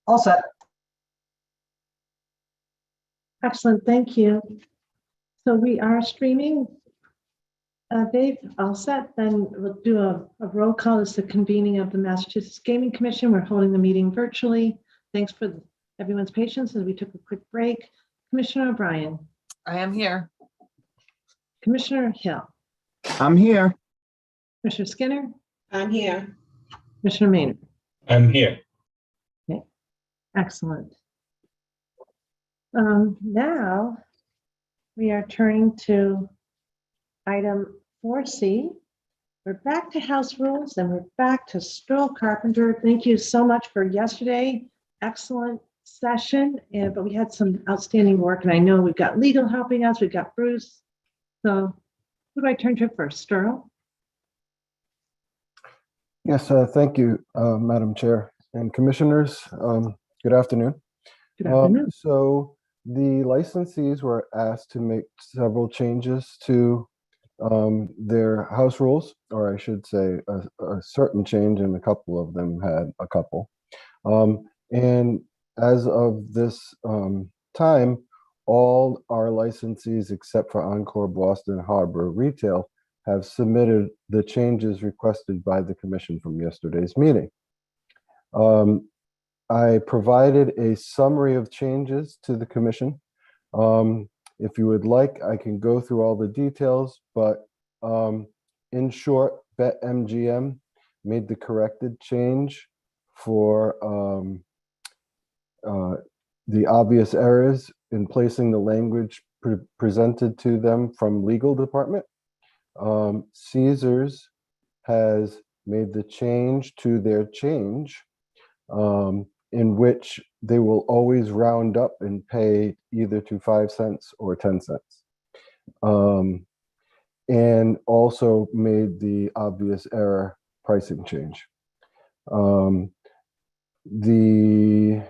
All set. Excellent, thank you. So we are streaming. Dave, all set. Then we'll do a roll call. It's the convening of the Massachusetts Gaming Commission. We're holding the meeting virtually. Thanks for everyone's patience as we took a quick break. Commissioner O'Brien. I am here. Commissioner Hill. I'm here. Commissioner Skinner. I'm here. Commissioner Maynard. I'm here. Okay, excellent. Now we are turning to item 4C. We're back to house rules and we're back to Stroll Carpenter. Thank you so much for yesterday. Excellent session, but we had some outstanding work, and I know we've got legal helping us. We've got Bruce. So who do I turn to first? Sterl? Yes, thank you, Madam Chair and Commissioners. Good afternoon. Good afternoon. So the licensees were asked to make several changes to their house rules, or I should say a certain change, and a couple of them had a couple. And as of this time, all our licensees except for Encore Boston Harbor Retail have submitted the changes requested by the Commission from yesterday's meeting. I provided a summary of changes to the Commission. If you would like, I can go through all the details, but in short, BetMGM made the corrected change for the obvious errors in placing the language presented to them from legal department. Caesars has made the change to their change, in which they will always round up and pay either to 5 cents or 10 cents. And also made the obvious error pricing change. The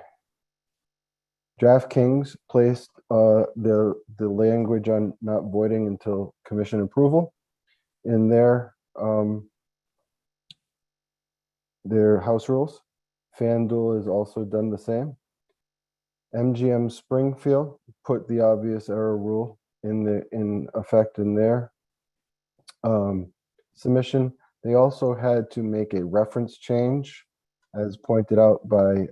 DraftKings placed the language on not voiding until Commission approval in their house rules. FanDuel has also done the same. MGM Springfield put the obvious error rule in effect in their submission. They also had to make a reference change, as pointed out by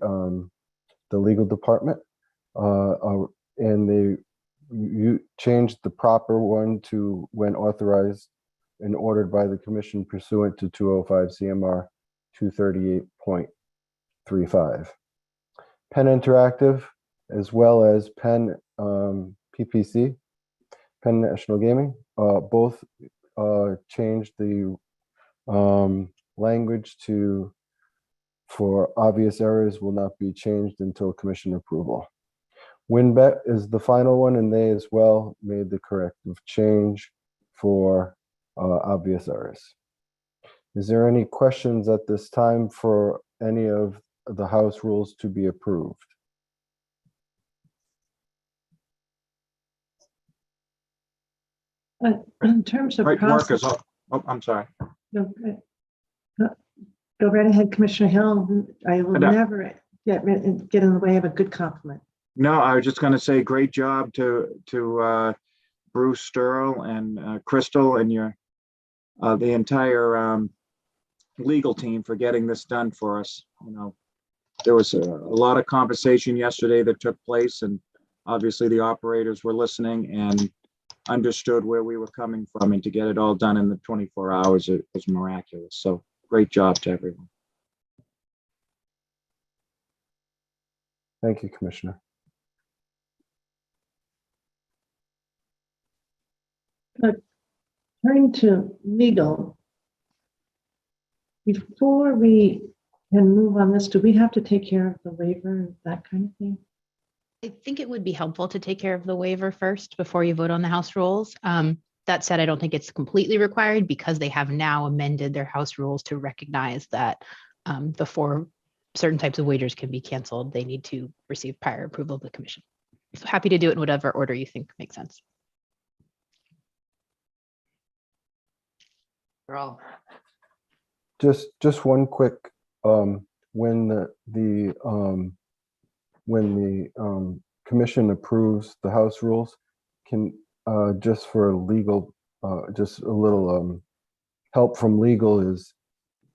the legal department, and they changed the proper one to when authorized and ordered by the Commission pursuant to 205 CMR 238.35. Penn Interactive, as well as Penn PPC, Penn National Gaming, both changed the language for obvious errors will not be changed until Commission approval. WinBet is the final one, and they as well made the corrective change for obvious errors. Is there any questions at this time for any of the house rules to be approved? In terms of Great work process, oh, I'm sorry. go right ahead, Commissioner Hill. I will never get in the way of a good compliment. No, I was just going to say great job to Bruce Sterl and Crystal and the entire legal team for getting this done for us. You know, there was a lot of conversation yesterday that took place, and obviously the operators were listening and understood where we were coming from, and to get it all done in the 24 hours, it was miraculous. So great job to everyone. Thank you, Commissioner. Turning to legal, before we can move on this, do we have to take care of the waiver, that kind of thing? I think it would be helpful to take care of the waiver first before you vote on the house rules. That said, I don't think it's completely required because they have now amended their house rules to recognize that before certain types of wagers can be canceled, they need to receive prior approval of the Commission. So happy to do it in whatever order you think makes sense. Girl. Just one quick, when the commission approves the House rules, can, just for legal, just a little help from legal is,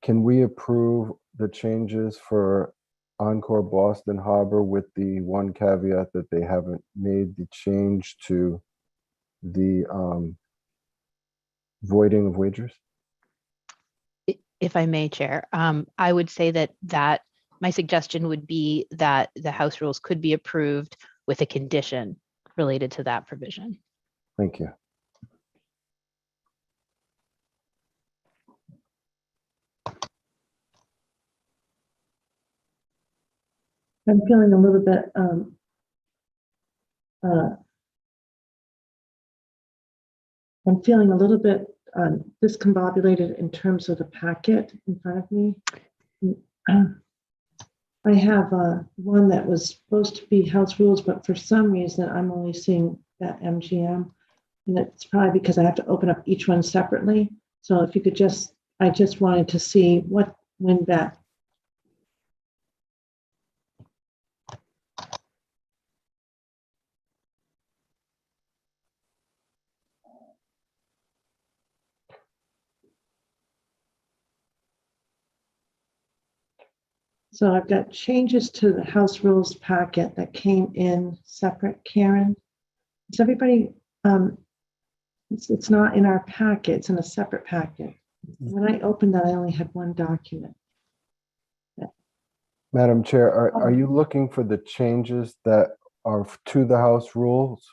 can we approve the changes for Encore Boston Harbor with the one caveat that they haven't made the change to the voiding of wagers? If I may, Chair, I would say that my suggestion would be that the House rules could be approved with a condition related to that provision. Thank you. I'm feeling a little bit discombobulated in terms of the packet in front of me. I have one that was supposed to be House rules, but for some reason I'm only seeing that MGM, and it's probably because I have to open up each one separately. So if you could I just wanted to see what WinBet. So I've got changes to the House rules packet that came in separate, Karen. Is everybody, it's not in our packet, it's in a separate packet. When I opened that, I only had one document. Madam Chair, are you looking for the changes that are to the House rules?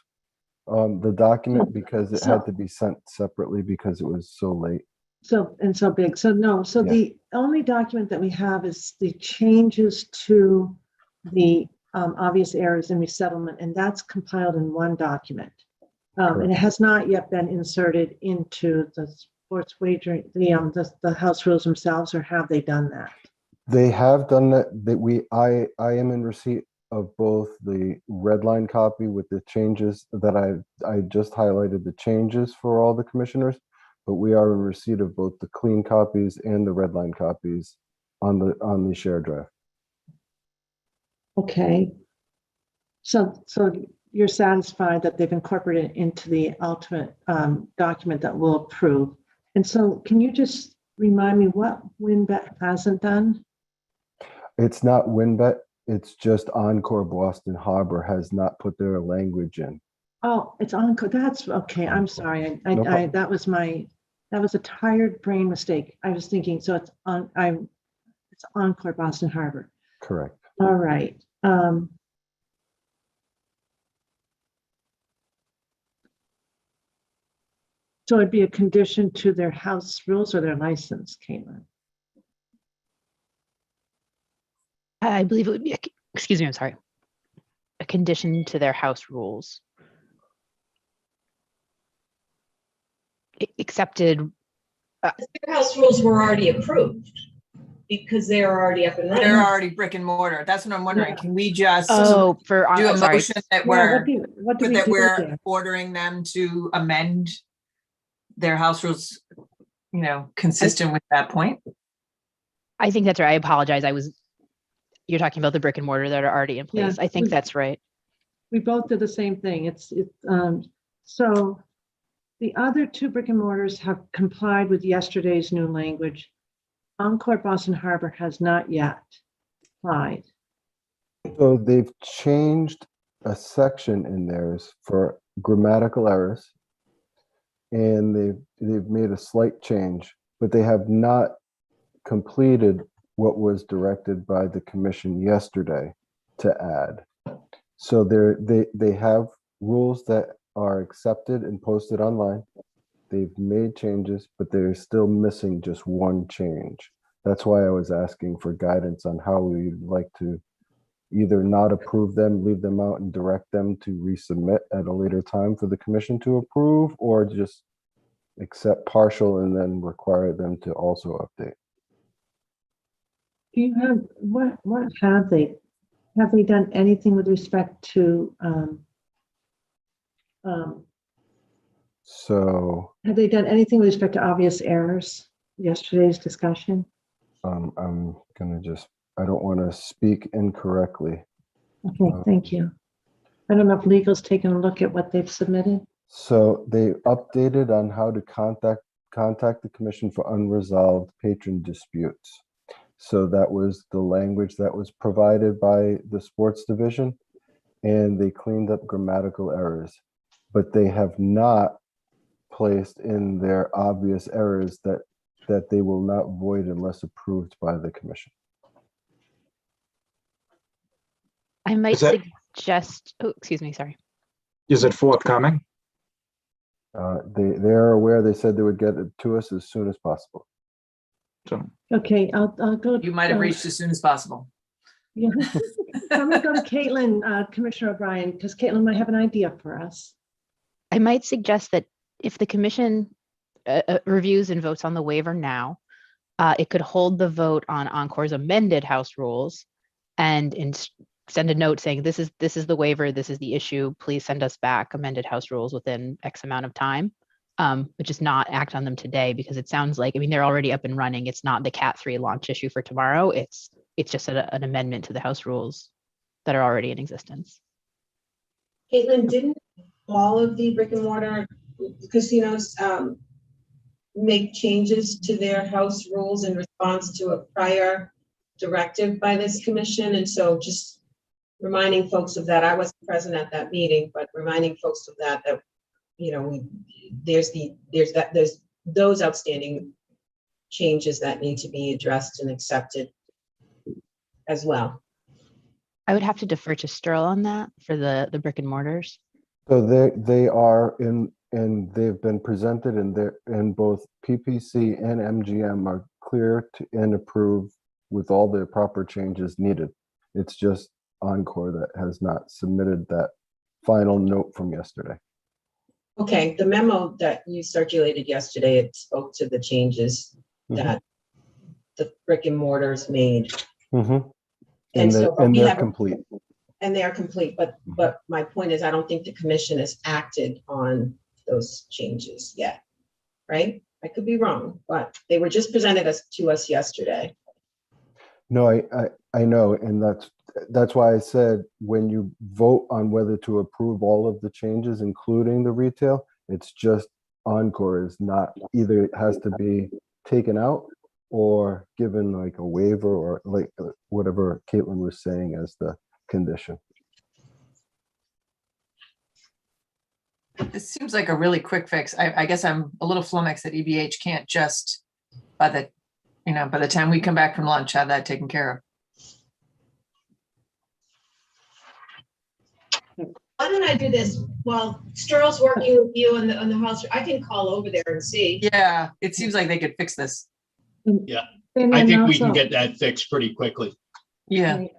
The document, because it had to be sent separately because it was so late. So big. So no. So Yeah. the only document that we have is the changes to the obvious errors in resettlement, and that's compiled in one document. And it has not yet been inserted into the sports wagering, the House rules themselves, or have they done that? They have done that. I am in receipt of both the red line copy with the changes that I just highlighted the changes for all the commissioners, but we are in receipt of both the clean copies and the red line copies on the shared drive. Okay. So you're satisfied that they've incorporated it into the ultimate document that we'll approve. And so can you just remind me what WinBet hasn't done? It's not WinBet. It's just Encore Boston Harbor has not put their language in. Oh, it's Encore. That's okay. I'm sorry. No problem. That was a tired brain mistake. I was thinking, so it's Encore Boston Harbor. Correct. All right. So it'd be a condition to their House rules or their license, Caitlin? I believe it would be, excuse me, I'm sorry, a condition to their House rules. Accepted. Their House rules were already approved because they are already up and running. They're already brick and mortar. That's what I'm wondering. Can we just do I'm a sorry. motion that we're that we're ordering them to amend their House rules, consistent with that point? I think that's right. I apologize. You're talking about the brick and mortar that are already in place. Yeah, I think that's right. We both did the same thing. So the other two brick and mortars have complied with yesterday's new language. Encore Boston Harbor has not yet applied. So they've changed a section in theirs for grammatical errors, and they've made a slight change, but they have not completed what was directed by the commission yesterday to add. So they have rules that are accepted and posted online. They've made changes, but they're still missing just one change. That's why I was asking for guidance on how we'd like to either not approve them, leave them out, and direct them to resubmit at a later time for the commission to approve, or just accept partial and then require them to also update. Do you have, what have they done anything with respect to, So have they done anything with respect to obvious errors? yesterday's discussion? I'm gonna I don't want to speak incorrectly. Okay, thank you. I don't know if legal's taken a look at what they've submitted. So they updated on how to contact the commission for unresolved patron disputes. So that was the language that was provided by the sports division, and they cleaned up grammatical errors, but they have not placed in their obvious errors that they will not void unless approved by the commission. I might Is that- suggest, oh, excuse me, sorry. Is it forthcoming? They're aware. They said they would get it to us as soon as possible. So Okay, I'll go. You might have reached as soon as possible. Yeah. I'm gonna go to Caitlin, Commissioner O'Brien, because Caitlin might have an idea for us. I might suggest that if the commission reviews and votes on the waiver now, it could hold the vote on Encore's amended House rules and send a note saying this is the waiver, this is the issue, please send us back amended House rules within X amount of time, but just not act on them today, because it sounds like, I mean, they're already up and running. It's not the Cat 3 launch issue for tomorrow. It's just an amendment to the House rules that are already in existence. Caitlin, didn't all of the brick and mortar casinos make changes to their house rules in response to a prior directive by this commission? And so just reminding folks of that. I wasn't present at that meeting, but reminding folks of that, you know, there's those outstanding changes that need to be addressed and accepted as well. I would have to defer to Sterl on that for the brick and mortars. So they are in, and they've been presented, and both PPC and MGM are clear to and approved with all the proper changes needed. It's just Encore that has not submitted that final note from yesterday. Okay, the memo that you circulated yesterday, it spoke to the changes that the brick and mortars made. And so they're complete. And they are complete, but my point is, I don't think the commission has acted on those changes yet, right? I could be wrong, but they were just presented to us yesterday. No, I know, and that's why I said when you vote on whether to approve all of the changes, including the retail, it's just Encore is not, either it has to be taken out or given like a waiver or like whatever Caitlin was saying as the condition. This seems like a really quick fix. I guess I'm a little flummoxed that EBH can't just, by the time we come back from lunch, have that taken care of. Why don't I do this while Sterl's working with you on the house? I can call over there and see. Yeah, it seems like they could fix this. Yeah, I think we can get that fixed pretty quickly. Yeah. Right.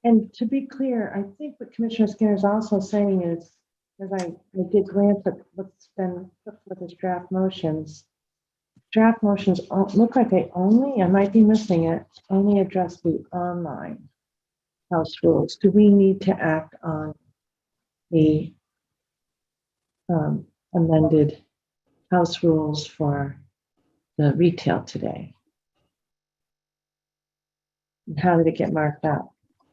And to be clear, I think what Commissioner Skinner is also saying is, as I did glance at what's been put with his draft motions look like they only, I might be missing it, only address the online house rules. Do we need to act on the amended house rules for the retail today? And how did it get marked up?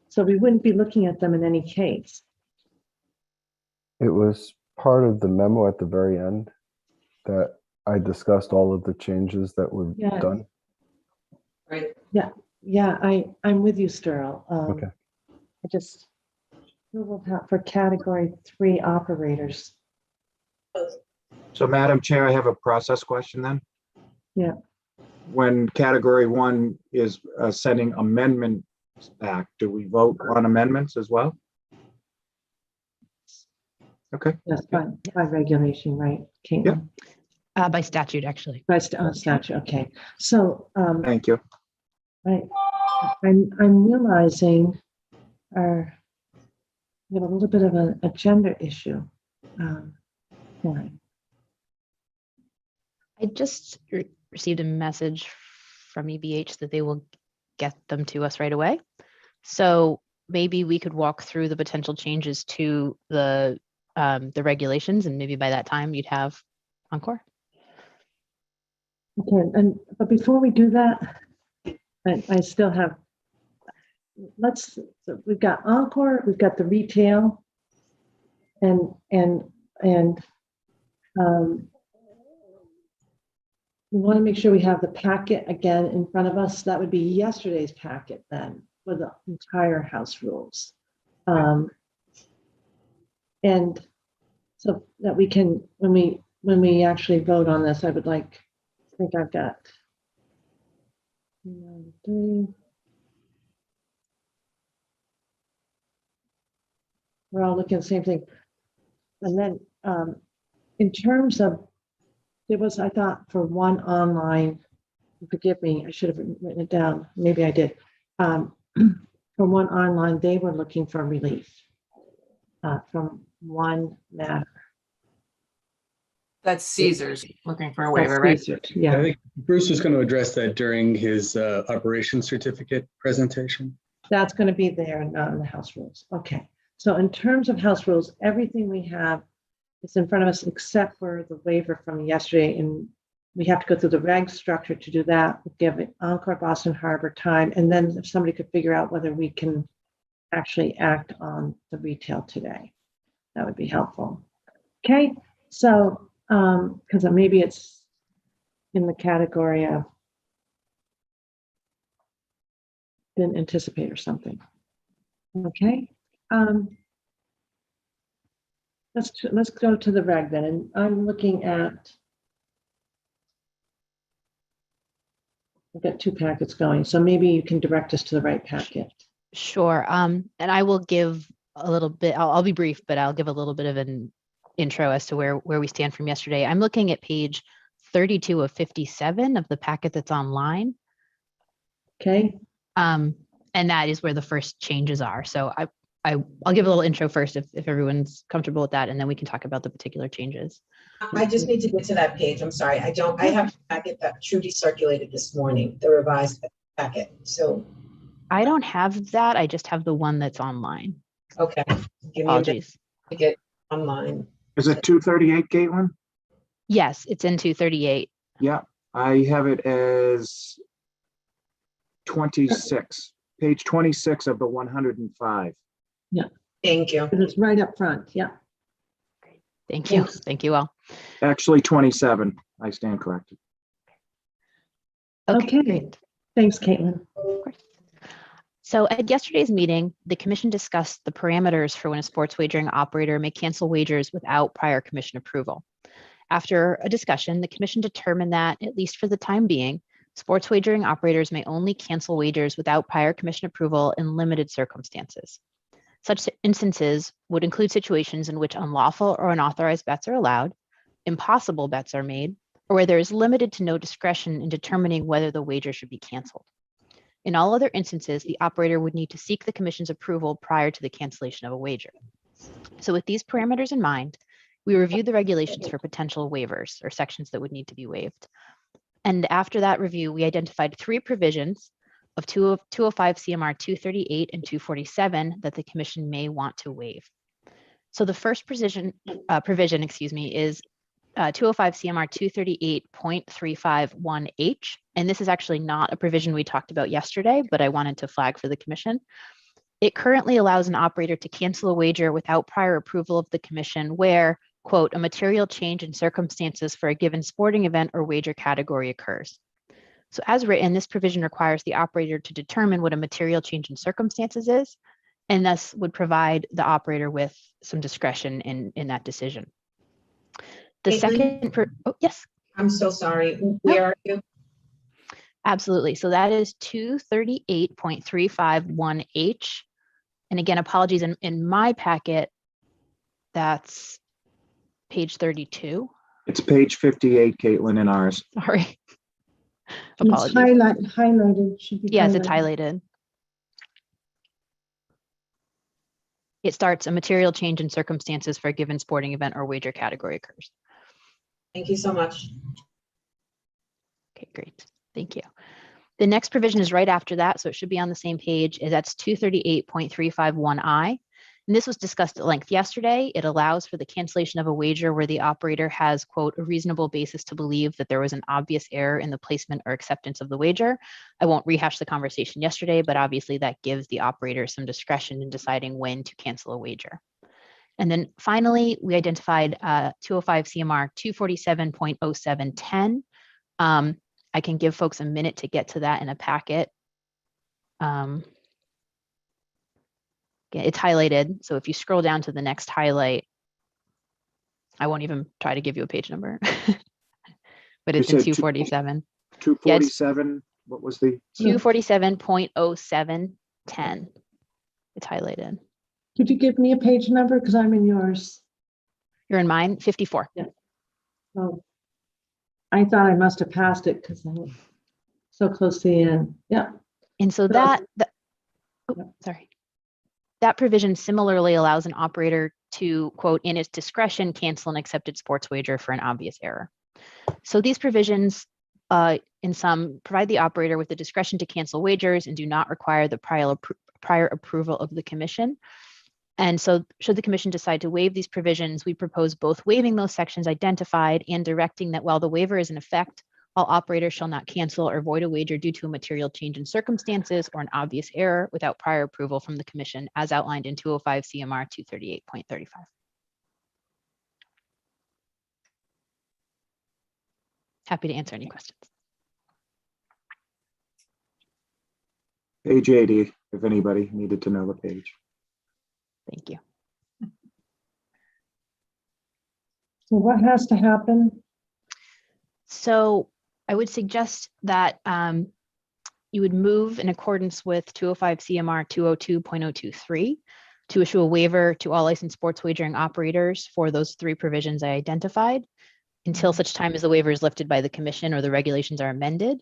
So we wouldn't be looking at them in any case. It was part of the memo at the very end that I discussed all of the changes that were done. Right. Yeah, I'm with you, Sterl. Okay. I just Googled how for category 3 operators. So Madam Chair, I have a process question then. Yeah. When category 1 is sending amendments back, do we vote on amendments as well? Okay. Yes, by regulation, right? Caitlin? By statute, actually. By statute, okay. So thank you. I'm realizing we have a little bit of a gender issue. I just received a message from EBH that they will get them to us right away. So maybe we could walk through the potential changes to the regulations, and maybe by that time you'd have Encore. Okay, but before we do that, I still have, so we've got Encore, we've got the retail, and we want to make sure we have the packet again in front of us. That would be yesterday's packet then, with the entire house rules. And so that we can, when we actually vote on this, I think I've got 3. We're all looking at the same thing. And then in terms of, there was, I thought, for one online, forgive me, I should have written it down. Maybe I did. For one online, they were looking for relief from one matter. That's Caesar's looking for a waiver, right? Yeah. I think Bruce was going to address that during his operation certificate presentation. That's going to be there, not in the house rules. Okay. So in terms of house rules, everything we have is in front of us except for the waiver from yesterday. And we have to go through the reg structure to do that. We'll give it Encore Boston Harbor time. And then if somebody could figure out whether we can actually act on the retail today, that would be helpful. Okay. So, because maybe it's in the category of didn't anticipate or something. Okay. Let's go to the reg then, and I'm looking at. I've got 2 packets going, so maybe you can direct us to the right packet. Sure. And I will give a little bit. I'll be brief, but I'll give a little bit of an intro as to where we stand from yesterday. I'm looking at page 32 of 57 of the packet that's online. Okay. And that is where the first changes are. So I'll give a little intro first if everyone's comfortable with that, and then we can talk about the particular changes. I just need to get to that page. I'm sorry. I have the packet that Trudy circulated this morning, the revised packet. So I don't have that. I just have the one that's online. okay. Give me Apologies. to get online. Is it 238, Caitlin? Yes, it's in 238. Yeah, I have it as 26, page 26 of the 105. Yeah. Thank you. It's right up front. Yeah. Thank you. Thank you all. Actually 27. I stand corrected. Okay. Great. Thanks, Caitlin. So at yesterday's meeting, the commission discussed the parameters for when a sports wagering operator may cancel wagers without prior commission approval. After a discussion, the commission determined that, at least for the time being, sports wagering operators may only cancel wagers without prior commission approval in limited circumstances. Such instances would include situations in which unlawful or unauthorized bets are allowed, impossible bets are made, or where there is limited to no discretion in determining whether the wager should be canceled. In all other instances, the operator would need to seek the commission's approval prior to the cancellation of a wager. So with these parameters in mind, we reviewed the regulations for potential waivers or sections that would need to be waived. And after that review, we identified 3 provisions of 205 CMR 238 and 247 that the commission may want to waive. So the first provision, is 205 CMR 238.351H. And this is actually not a provision we talked about yesterday, but I wanted to flag for the commission. It currently allows an operator to cancel a wager without prior approval of the commission where, quote, a material change in circumstances for a given sporting event or wager category occurs. So as written, this provision requires the operator to determine what a material change in circumstances is, and thus would provide the operator with some discretion in that decision. The Caitlin? second, yes. I'm so sorry. Where are you? Absolutely. So that is 238.351H. And again, apologies, in my packet, that's page 32. It's page 58, Caitlin, in ours. Sorry. Apologies. It's highlighted. Should be yes, it's highlighted. It starts, a material change in circumstances for a given sporting event or wager category occurs. Thank you so much. Okay, great. Thank you. The next provision is right after that, so it should be on the same page. That's 238.351I. And this was discussed at length yesterday. It allows for the cancellation of a wager where the operator has, quote, a reasonable basis to believe that there was an obvious error in the placement or acceptance of the wager. I won't rehash the conversation yesterday, but obviously that gives the operator some discretion in deciding when to cancel a wager. And then finally, we identified 205 CMR 247.0710. I can give folks a minute to get to that in a packet. It's highlighted. So if you scroll down to the next highlight, I won't even try to give you a page number, but it's in 247. 247, what was the? 247.0710. It's highlighted. Could you give me a page number? Because I'm in yours. You're in mine, 54. Yeah. Oh, I thought I must have passed it because I'm so close to the end. Yeah. And so sorry. That provision similarly allows an operator to, quote, in its discretion, cancel an accepted sports wager for an obvious error. So these provisions, in sum, provide the operator with the discretion to cancel wagers and do not require the prior approval of the commission. And so should the commission decide to waive these provisions, we propose both waiving those sections identified and directing that while the waiver is in effect, all operators shall not cancel or void a wager due to a material change in circumstances or an obvious error without prior approval from the commission as outlined in 205 CMR 238.35. Happy to answer any questions. Page 80, if anybody needed to know the page. Thank you. So what has to happen? So I would suggest that you would move in accordance with 205 CMR 202.023 to issue a waiver to all licensed sports wagering operators for those three provisions I identified until such time as the waiver is lifted by the commission or the regulations are amended.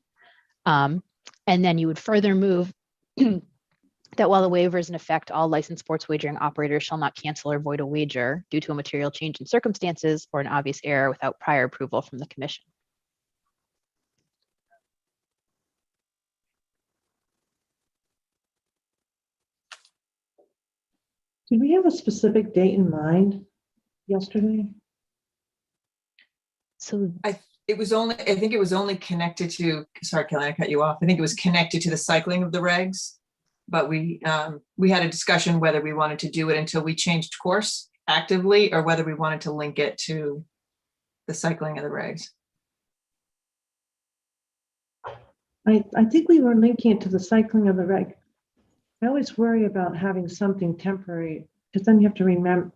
And then you would further move that while the waiver is in effect, all licensed sports wagering operators shall not cancel or void a wager due to a material change in circumstances or an obvious error without prior approval from the commission. Did we have a specific date in mind yesterday? So I think it was only connected to, sorry, Kelly, I cut you off. I think it was connected to the cycling of the regs, but we had a discussion whether we wanted to do it until we changed course actively or whether we wanted to link it to the cycling of the regs. I think we were linking it to the cycling of the reg. I always worry about having something temporary because then you have to remember.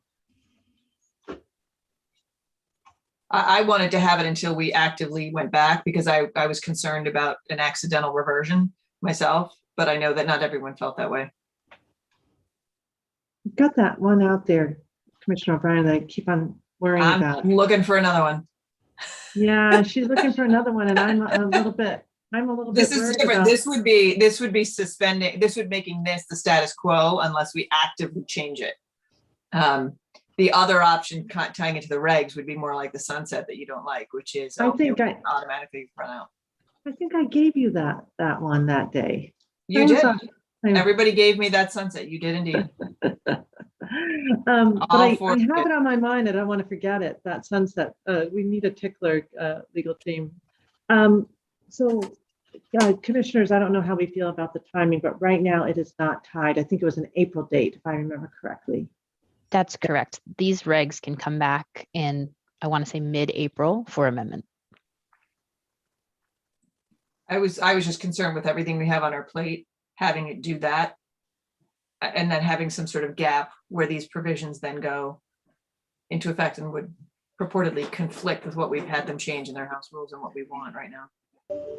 I wanted to have it until we actively went back because I was concerned about an accidental reversion myself, but I know that not everyone felt that way. You've got that one out there, Commissioner O'Brien, that I keep on worrying about. I'm looking for another one. Yeah, she's looking for another one, and I'm a little bit This is different. This would be suspending. This would making this the status quo unless we actively change it. The other option tying it to the regs would be more like the sunset that you don't like, which is automatically run out. I think I gave you that one that day. You did. Everybody gave me that sunset. You did indeed. But I have it on my mind and I want to forget it, that sunset. We need a tickler legal team. So commissioners, I don't know how we feel about the timing, but right now it is not tied. I think it was an April date, if I remember correctly. That's correct. These regs can come back in, I want to say mid-April for amendment. I was just concerned with everything we have on our plate, having it do that, and then having some sort of gap where these provisions then go into effect and would purportedly conflict with what we've had them change in their house rules and what we want right now.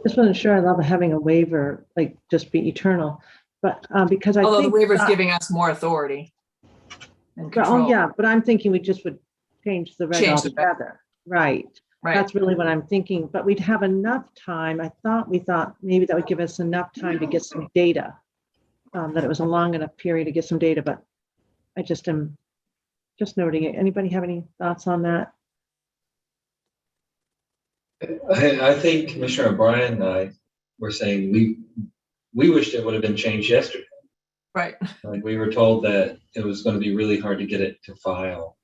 Just wasn't sure I love having a waiver, like just be eternal, but because Although the waiver is giving us more authority. Oh yeah, but I'm thinking we just would change the reg altogether. Right. That's really what I'm thinking. But we'd have enough time. We thought maybe that would give us enough time to get some data. That it was a long enough period to get some data. But I just am just noting it. Anybody have any thoughts on that? I think Commissioner O'Brien and I were saying we wished it would have been changed yesterday. Right. And we were told that it was going to be really hard to get it to file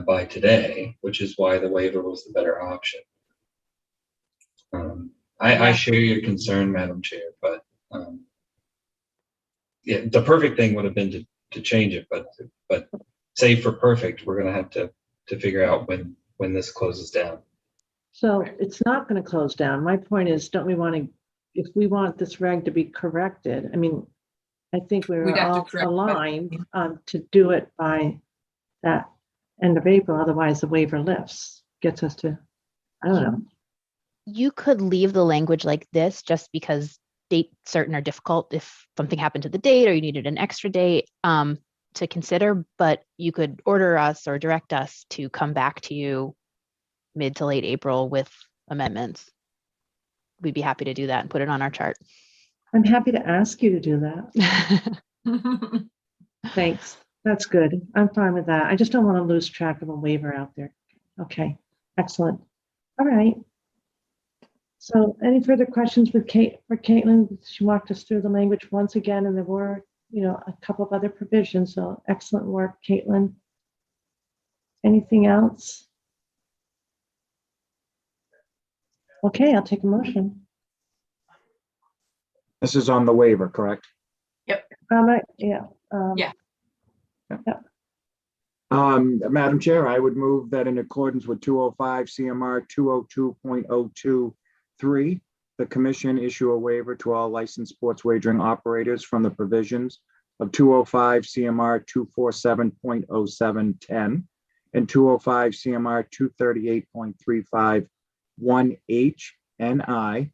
by today, which is why the waiver was the better option. I share your concern, Madam Chair, but yeah, the perfect thing would have been to change it, but save for perfect, we're going to have to figure out when this closes down. So it's not going to close down. My point is, don't we want to, if we want this reg to be corrected, I mean, I think we're We'd have to all correct it. aligned to do it by that end of April. Otherwise, the waiver lifts, gets us to, I don't know. You could leave the language like this just because date certain are difficult if something happened to the date or you needed an extra date to consider, but you could order us or direct us to come back to you mid to late April with amendments. We'd be happy to do that and put it on our chart. I'm happy to ask you to do that. Thanks. That's good. I'm fine with that. I just don't want to lose track of a waiver out there. Okay, excellent. All right. So any further questions for Caitlin? She walked us through the language once again, and there were, a couple of other provisions. So excellent work, Caitlin. Anything else? Okay, I'll take a motion. This is on the waiver, correct? Yep. Yeah. Yeah. Yep. Madam Chair, I would move that in accordance with 205 CMR 202.023, the commission issue a waiver to all licensed sports wagering operators from the provisions of 205 CMR 247.0710 and 205 CMR 238.351H and I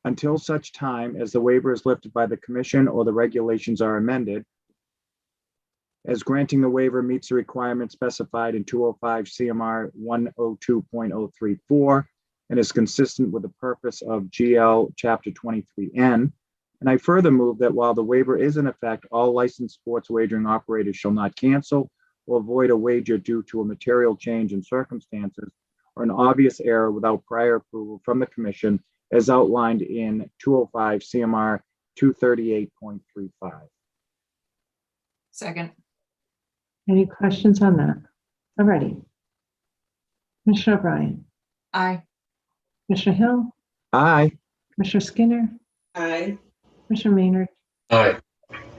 until such time as the waiver is lifted by the commission or the regulations are amended, as granting the waiver meets the requirements specified in 205 CMR 102.034 and is consistent with the purpose of GL Chapter 23N. And I further move that while the waiver is in effect, all licensed sports wagering operators shall not cancel or avoid a wager due to a material change in circumstances or an obvious error without prior approval from the commission as outlined in 205 CMR 238.35. Second. Any questions on that? All righty. Commissioner O'Brien. Aye. Commissioner Hill. Aye. Commissioner Skinner. Aye. Commissioner Maynard. Aye.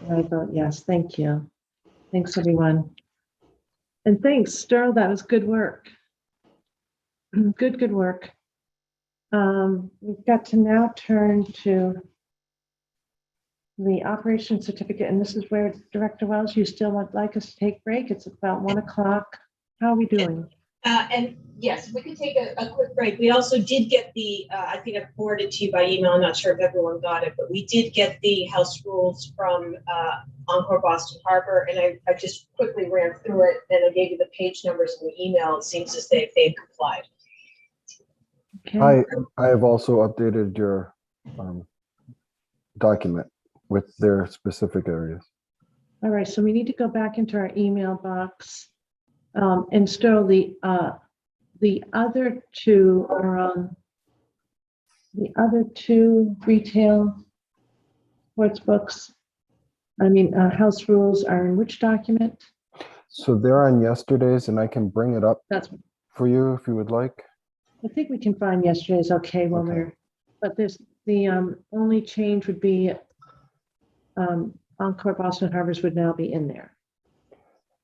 I vote yes. Thank you. Thanks, everyone. And thanks, Sterl. That was good work. Good work. We've got to now turn to the operation certificate, and this is where Director Wells, you still would like us to take break? It's about 1 o'clock. How are we doing? And yes, we could take a quick break. We also did get the, I think I forwarded to you by email. I'm not sure if everyone got it, but we did get the House rules from Encore Boston Harbor, and I just quickly ran through it, and I gave you the page numbers in the email. It seems as they've complied. Okay. I have also updated your document with their specific areas. All right, so we need to go back into our email box and still the other two are on the other two retail sports books. I mean, house rules are in which document? So they're on yesterday's, and I can bring it up That's for you if you would like. I think we can find yesterday's okay when we're, but there's the only change would be Encore Boston Harbors would now be in there.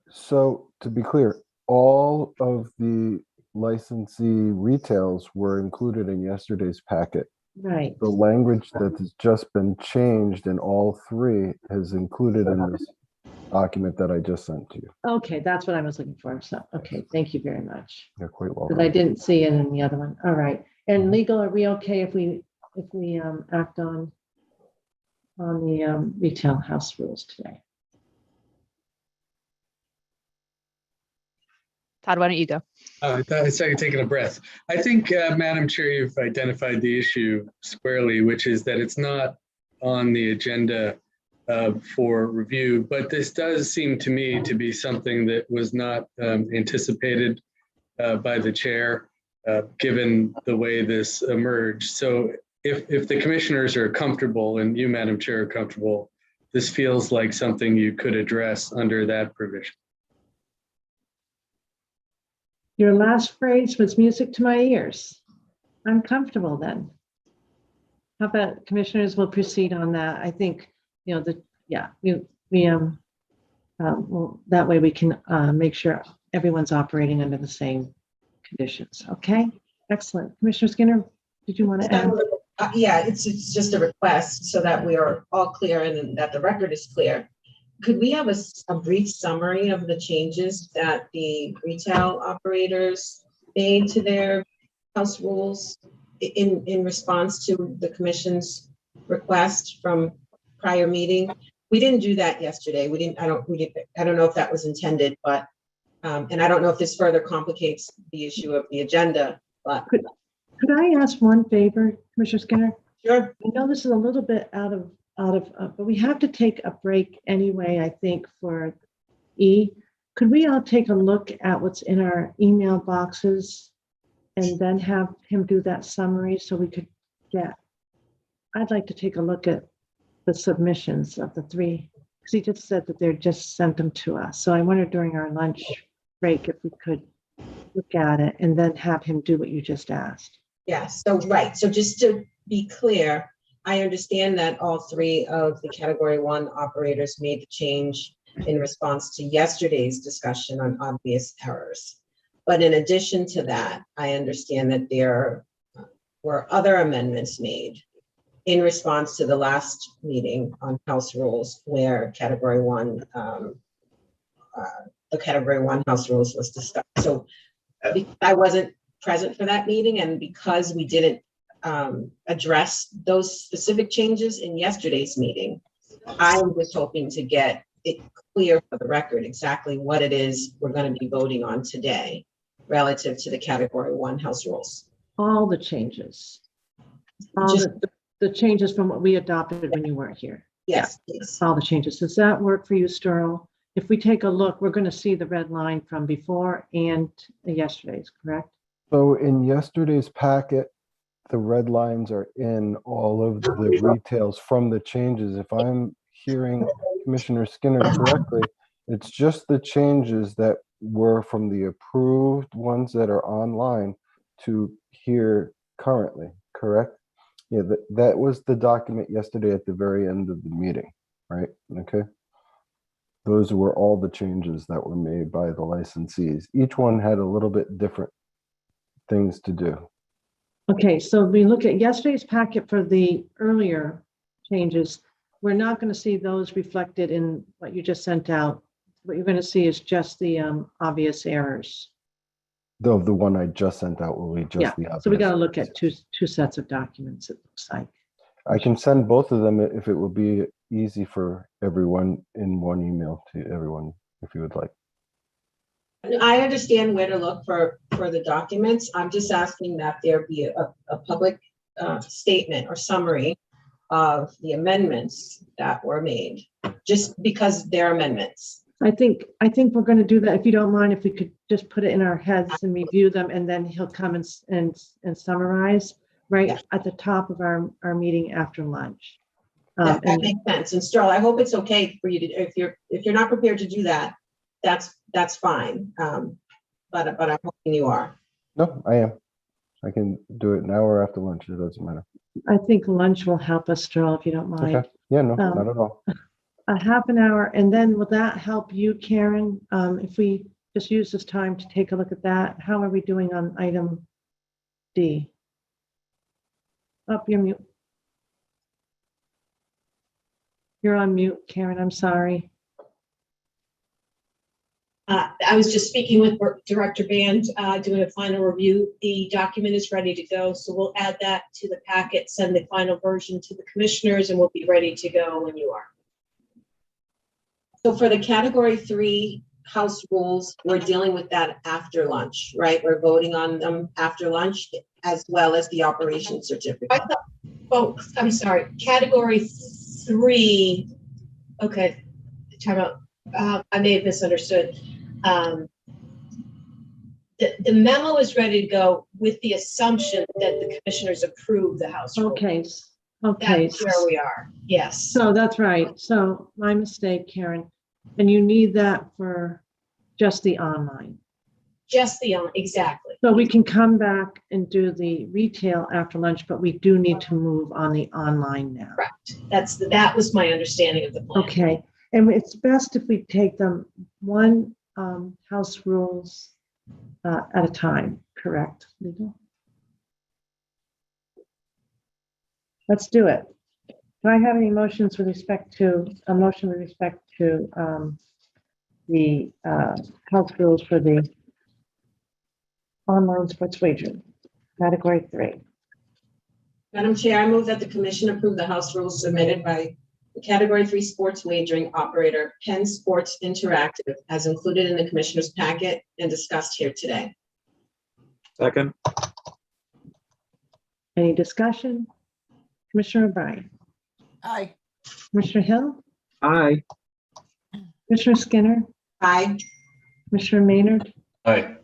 So to be clear, all of the licensee retails were included in yesterday's packet. Right. The language that has just been changed in all three is included in this document that I just sent to you. Okay, that's what I was looking for. So, okay, thank you very much. You're quite Because welcome. I didn't see it in the other one. All right. And legal, are we okay if we act on the retail house rules today? Todd, why don't you go? I saw you taking a breath. I think, Madam Chair, you've identified the issue squarely, which is that it's not on the agenda for review, but this does seem to me to be something that was not anticipated by the chair, given the way this emerged. So if the commissioners are comfortable and you, Madam Chair, are comfortable, this feels like something you could address under that provision. Your last phrase was music to my ears. I'm comfortable then. How about commissioners will proceed on that? I think, well, that way we can make sure everyone's operating under the same conditions. Okay, excellent. Commissioner Skinner, did you want to add? Yeah, it's just a request so that we are all clear and that the record is clear. Could we have a brief summary of the changes that the retail operators made to their house rules in response to the commission's request from prior meeting? We didn't do that yesterday. I don't know if that was intended, but and I don't know if this further complicates the issue of the agenda, but. Could I ask one favor, Commissioner Skinner? Sure. I know this is a little bit out of, but we have to take a break anyway, I think, for E. Could we all take a look at what's in our email boxes and then have him do that summary so we could I'd like to take a look at the submissions of the three, because he just said that they're just sent them to us. So I wonder during our lunch break if we could look at it and then have him do what you just asked. Yes, so right. So just to be clear, I understand that all three of the category 1 operators made the change in response to yesterday's discussion on obvious errors. But in addition to that, I understand that there were other amendments made in response to the last meeting on house rules where category 1, the category 1 house rules was discussed. So I wasn't present for that meeting, and because we didn't address those specific changes in yesterday's meeting, I'm just hoping to get it clear for the record exactly what it is we're going to be voting on today relative to the category 1 house rules. All the changes. The changes from what we adopted when you weren't here. Yes, yeah. All the changes. Does that work for you, Sterl? If we take a look, we're going to see the red line from before and yesterday's, correct? So in yesterday's packet, the red lines are in all of the retails from the changes. If I'm hearing Commissioner Skinner correctly, it's just the changes that were from the approved ones that are online to here currently, correct? Yeah, that was the document yesterday at the very end of the meeting, right? Okay. Those were all the changes that were made by the licensees. Each one had a little bit different things to do. Okay, so we look at yesterday's packet for the earlier changes. We're not going to see those reflected in what you just sent out. What you're going to see is just the obvious errors. The one I just sent out will be just the obvious. So we got to look at two sets of documents, it looks like. I can send both of them if it will be easy for everyone in one email to everyone, if you would like. I understand where to look for the documents. I'm just asking that there be a public statement or summary of the amendments that were made, just because they're amendments. I think we're going to do that. If you don't mind, if we could just put it in our heads and review them, and then he'll come and summarize right at the top of our meeting after lunch. That makes sense. And Sterl, I hope it's okay for you to, if you're not prepared to do that, that's fine. But I'm hoping you are. No, I am. I can do it now or after lunch. It doesn't matter. I think lunch will help us, Sterl, if you don't mind. Okay. Yeah, no, not at all. A half an hour, and then will that help you, Karen? If we just use this time to take a look at that, how are we doing on item D? Up, you're mute. You're on mute, Karen. I'm sorry. I was just speaking with Director Band, doing a final review. The document is ready to go, so we'll add that to the packet, send the final version to the commissioners, and we'll be ready to go when you are. So for the category 3 house rules, we're dealing with that after lunch, right? We're voting on them after lunch, as well as the operation certificate. Oh, I'm sorry. Category 3. Okay, time out. I may have misunderstood. The memo is ready to go with the assumption that the commissioners approve the house rules. Okay, Okay. That's where we are. Yes. So that's right. So my mistake, Karen. And you need that for just the online. Just the, exactly. So we can come back and do the retail after lunch, but we do need to move on the online now. Correct. That was my understanding of the plan. Okay. And it's best if we take them one house rules at a time, correct? Legal? Let's do it. Do I have any motions with respect to a motion with respect to the house rules for the online sports wagering, category 3? Madam Chair, I move that the commission approve the house rules submitted by the category 3 sports wagering operator, Penn Sports Interactive, as included in the commissioner's packet and discussed here today. Second. Any discussion? Commissioner O'Brien. Aye. Commissioner Hill. Aye. Commissioner Skinner. Aye. Commissioner Maynard. Aye.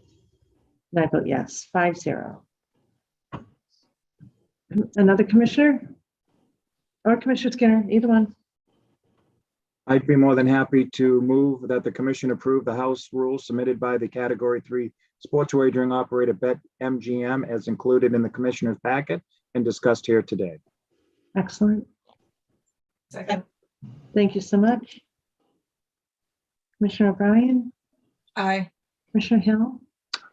And I vote yes, 5-0. Another commissioner? Or Commissioner Skinner, either one. I'd be more than happy to move that the commission approve the house rules submitted by the category 3 sports wagering operator Bet MGM as included in the commissioner's packet and discussed here today. Excellent. Second. Thank you so much. Commissioner O'Brien. Aye. Commissioner Hill.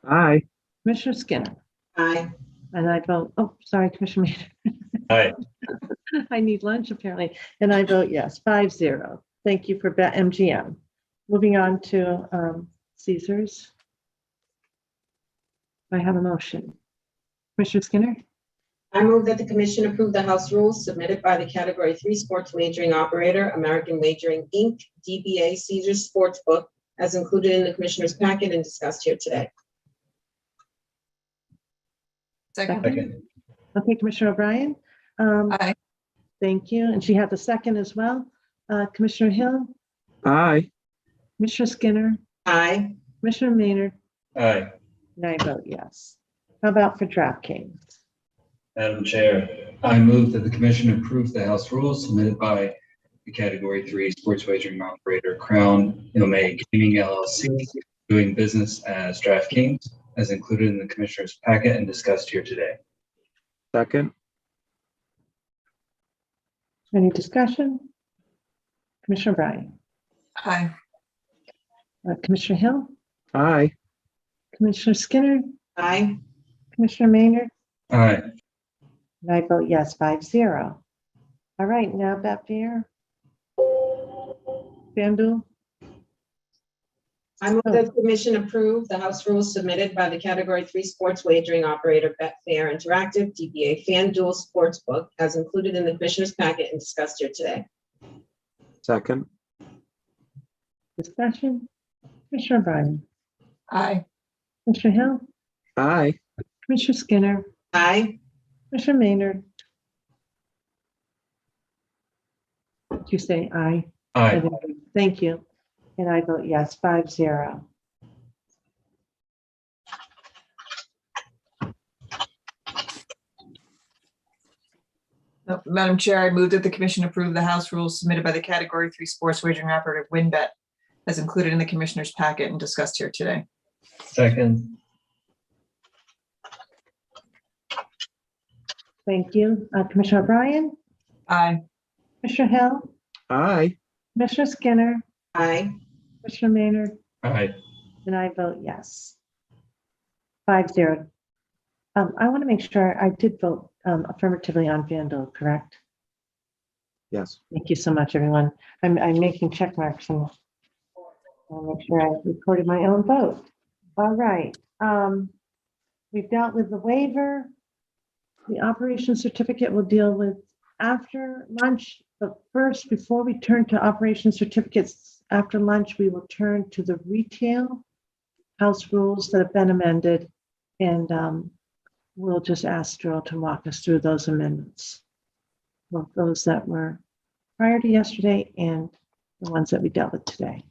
Aye. Commissioner Skinner. Aye. And I vote, oh, sorry, Commissioner Maynard. Aye. I need lunch apparently. And I vote yes, 5-0. Thank you for Bet MGM. Moving on to Caesars. I have a motion. Commissioner Skinner. I move that the commission approve the house rules submitted by the category 3 sports wagering operator, American Wagering Inc., DBA Caesars Sportsbook, as included in the commissioner's packet and discussed here today. Second. Okay, Commissioner O'Brien. Aye. Thank you. And she had the second as well. Commissioner Hill. Aye. Commissioner Skinner. Aye. Commissioner Maynard. Aye. And I vote yes. How about for DraftKings? Madam Chair, I move that the commission approve the house rules submitted by the category 3 sports wagering operator Crown Omega Gaming LLC, doing business as DraftKings, as included in the commissioner's packet and discussed here today. Second. Any discussion? Commissioner O'Brien. Aye. Commissioner Hill. Aye. Commissioner Skinner. Aye. Commissioner Maynard. Aye. And I vote yes, 5-0. All right, now Betfair. FanDuel. I move that the commission approve the house rules submitted by the category 3 sports wagering operator, Betfair Interactive, DBA FanDuel Sportsbook, as included in the commissioner's packet and discussed here today. Second. Discussion. Commissioner O'Brien. Aye. Commissioner Hill. Aye. Commissioner Skinner. Aye. Commissioner Maynard. Did you say aye? Aye. Thank you. And I vote yes, 5-0. Madam Chair, I move that the commission approve the house rules submitted by the category 3 sports wagering operator WinBet as included in the commissioner's packet and discussed here today. Second. Thank you. Commissioner O'Brien. Aye. Commissioner Hill. Aye. Commissioner Skinner. Aye. Commissioner Maynard. Aye. And I vote yes. 5-0. I want to make sure I did vote affirmatively on FanDuel, correct? Yes. Thank you so much, everyone. I'm making check marks and I'll make sure I recorded my own vote. All right. We've dealt with the waiver. The operation certificate we'll deal with after lunch. But first, before we turn to operation certificates after lunch, we will turn to the retail house rules that have been amended. And we'll just ask Drew to walk us through those amendments. Both those that were prior to yesterday and the ones that we dealt with today.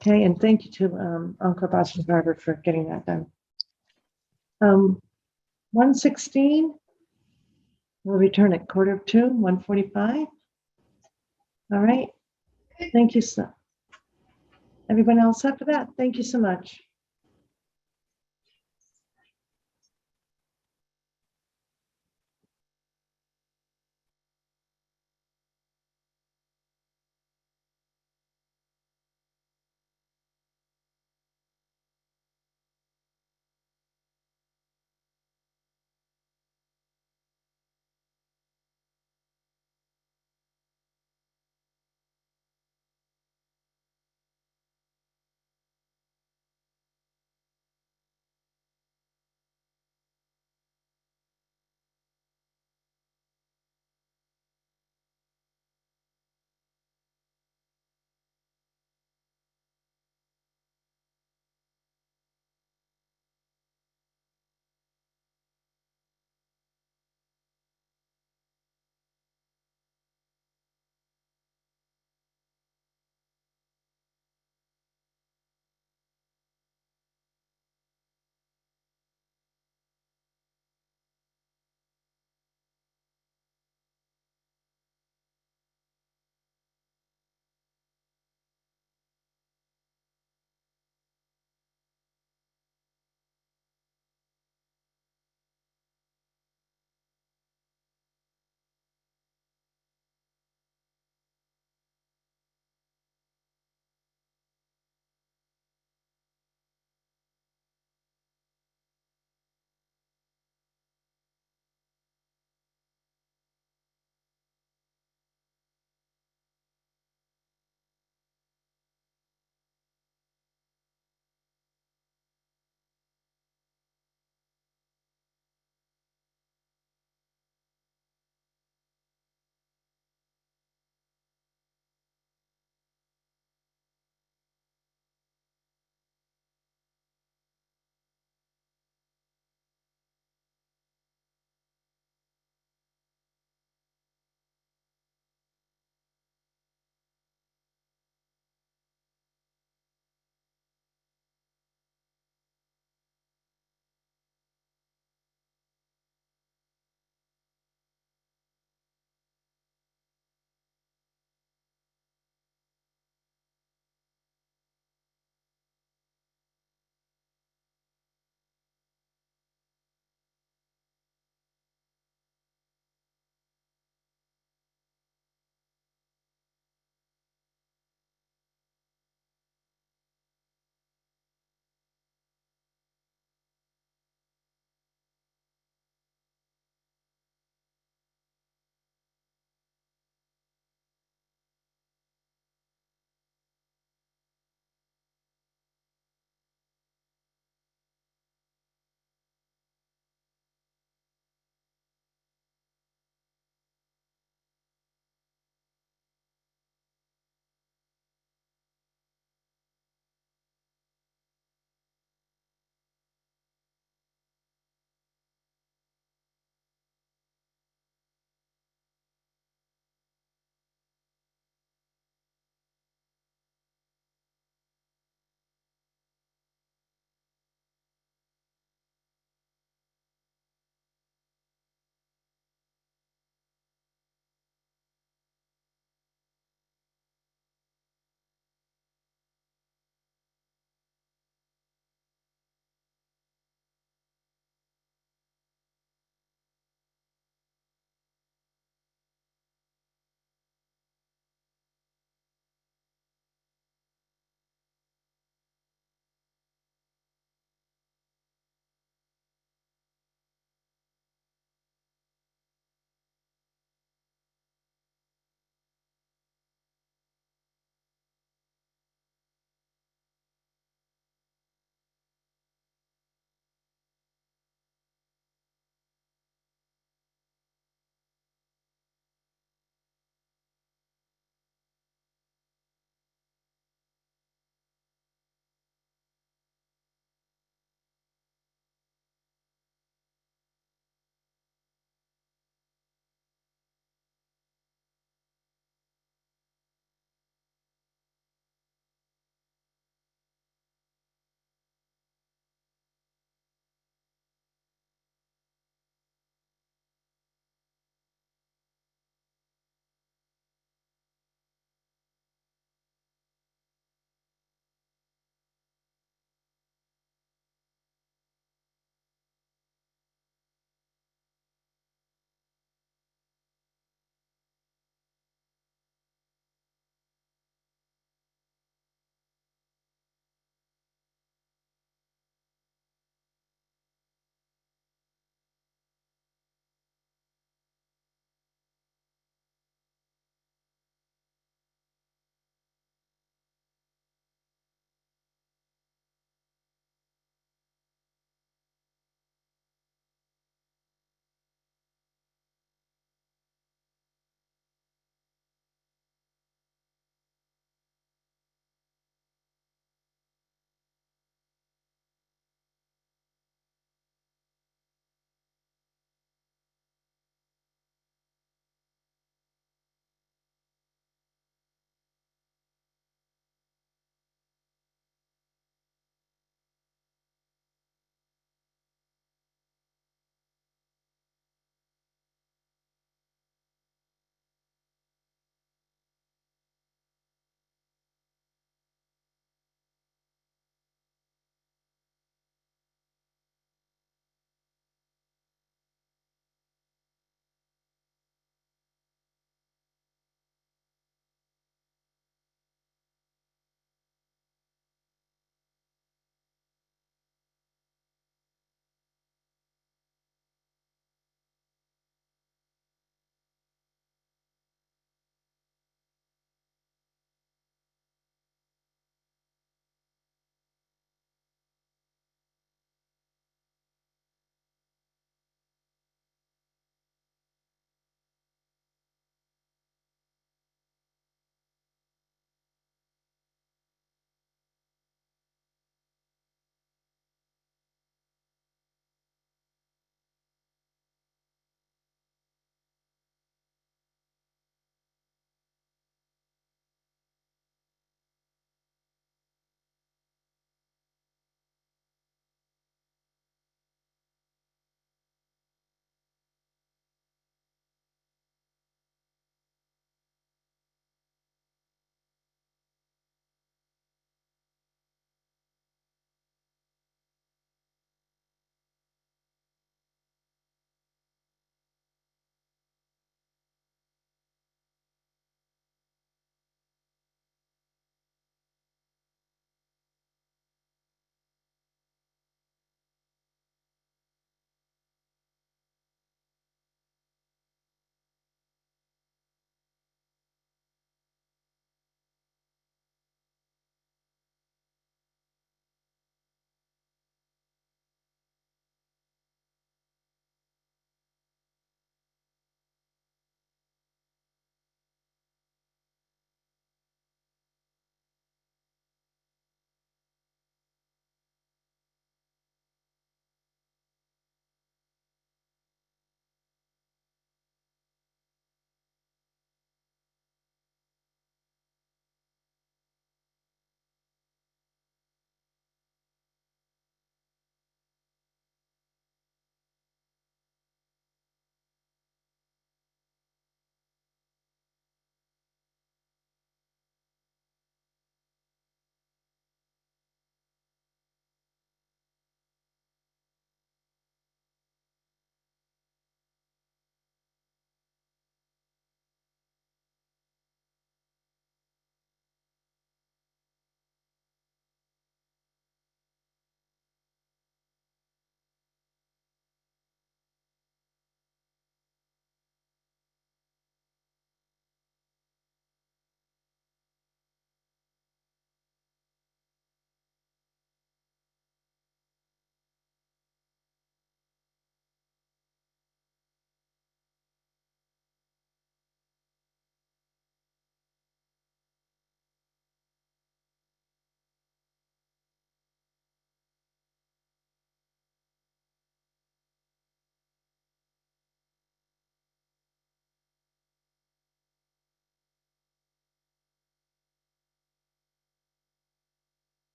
Okay, and thank you to Uncle Boston Barber for getting that done. 116, We'll return at 1:45, 1:45. All right. Thank you, sir. Everyone else after that, thank you so much.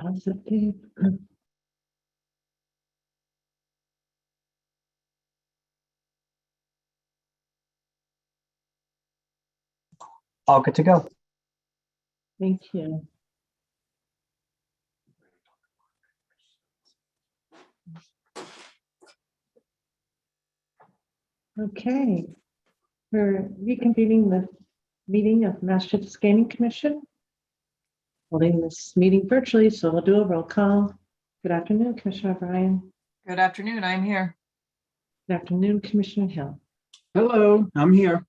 How's it, Dave? All good to go. Thank you. Okay, we're reconvening the meeting of Massachusetts Gaming Commission. Holding this meeting virtually, so we'll do a roll call. Good afternoon, Commissioner O'Brien. Good afternoon, I'm here. Good afternoon, Commissioner Hill. Hello, I'm here.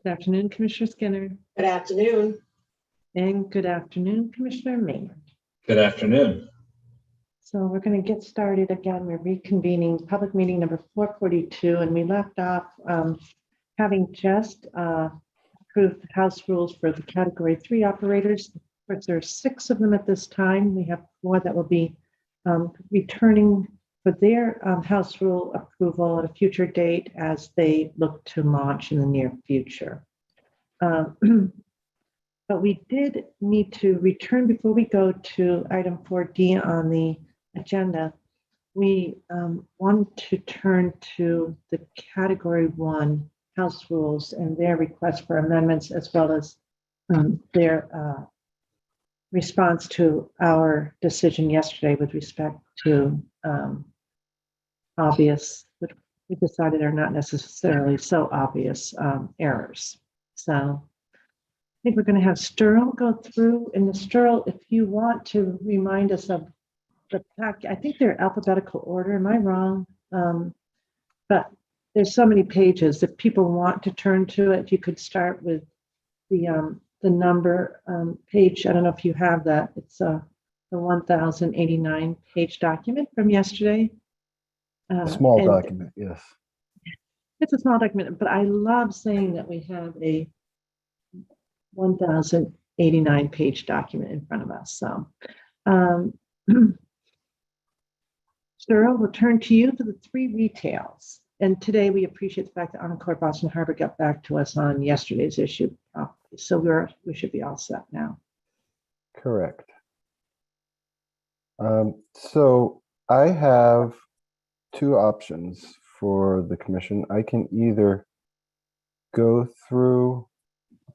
Good afternoon, Commissioner Skinner. Good afternoon. And good afternoon, Commissioner Maynard. Good afternoon. So we're going to get started again. We're reconvening public meeting number 442, and we left off having just approved House rules for the Category 3 operators. Of course, there are 6 of them at this time. We have 4 that will be returning for their House rule approval at a future date as they look to launch in the near future. But we did need to return before we go to item 4D on the agenda. We want to turn to the Category 1 House rules and their request for amendments, as well as their response to our decision yesterday with respect to obvious, which we decided are not necessarily so obvious errors. So I think we're going to have Sterl go through. And Sterl, if you want to remind us of the fact, I think they're alphabetical order. Am I wrong? But there's so many pages. If people want to turn to it, you could start with the number page. I don't know if you have that. It's the 1089 page document from yesterday. A small document, yes. It's a small document, but I love saying that we have a 1089 page document in front of us. So, Sterl, we'll turn to you for the 3 retails. And today we appreciate the fact that Encore Boston Harbor got back to us on yesterday's issue. So we should be all set now. Correct. So I have 2 options for the commission. I can either go through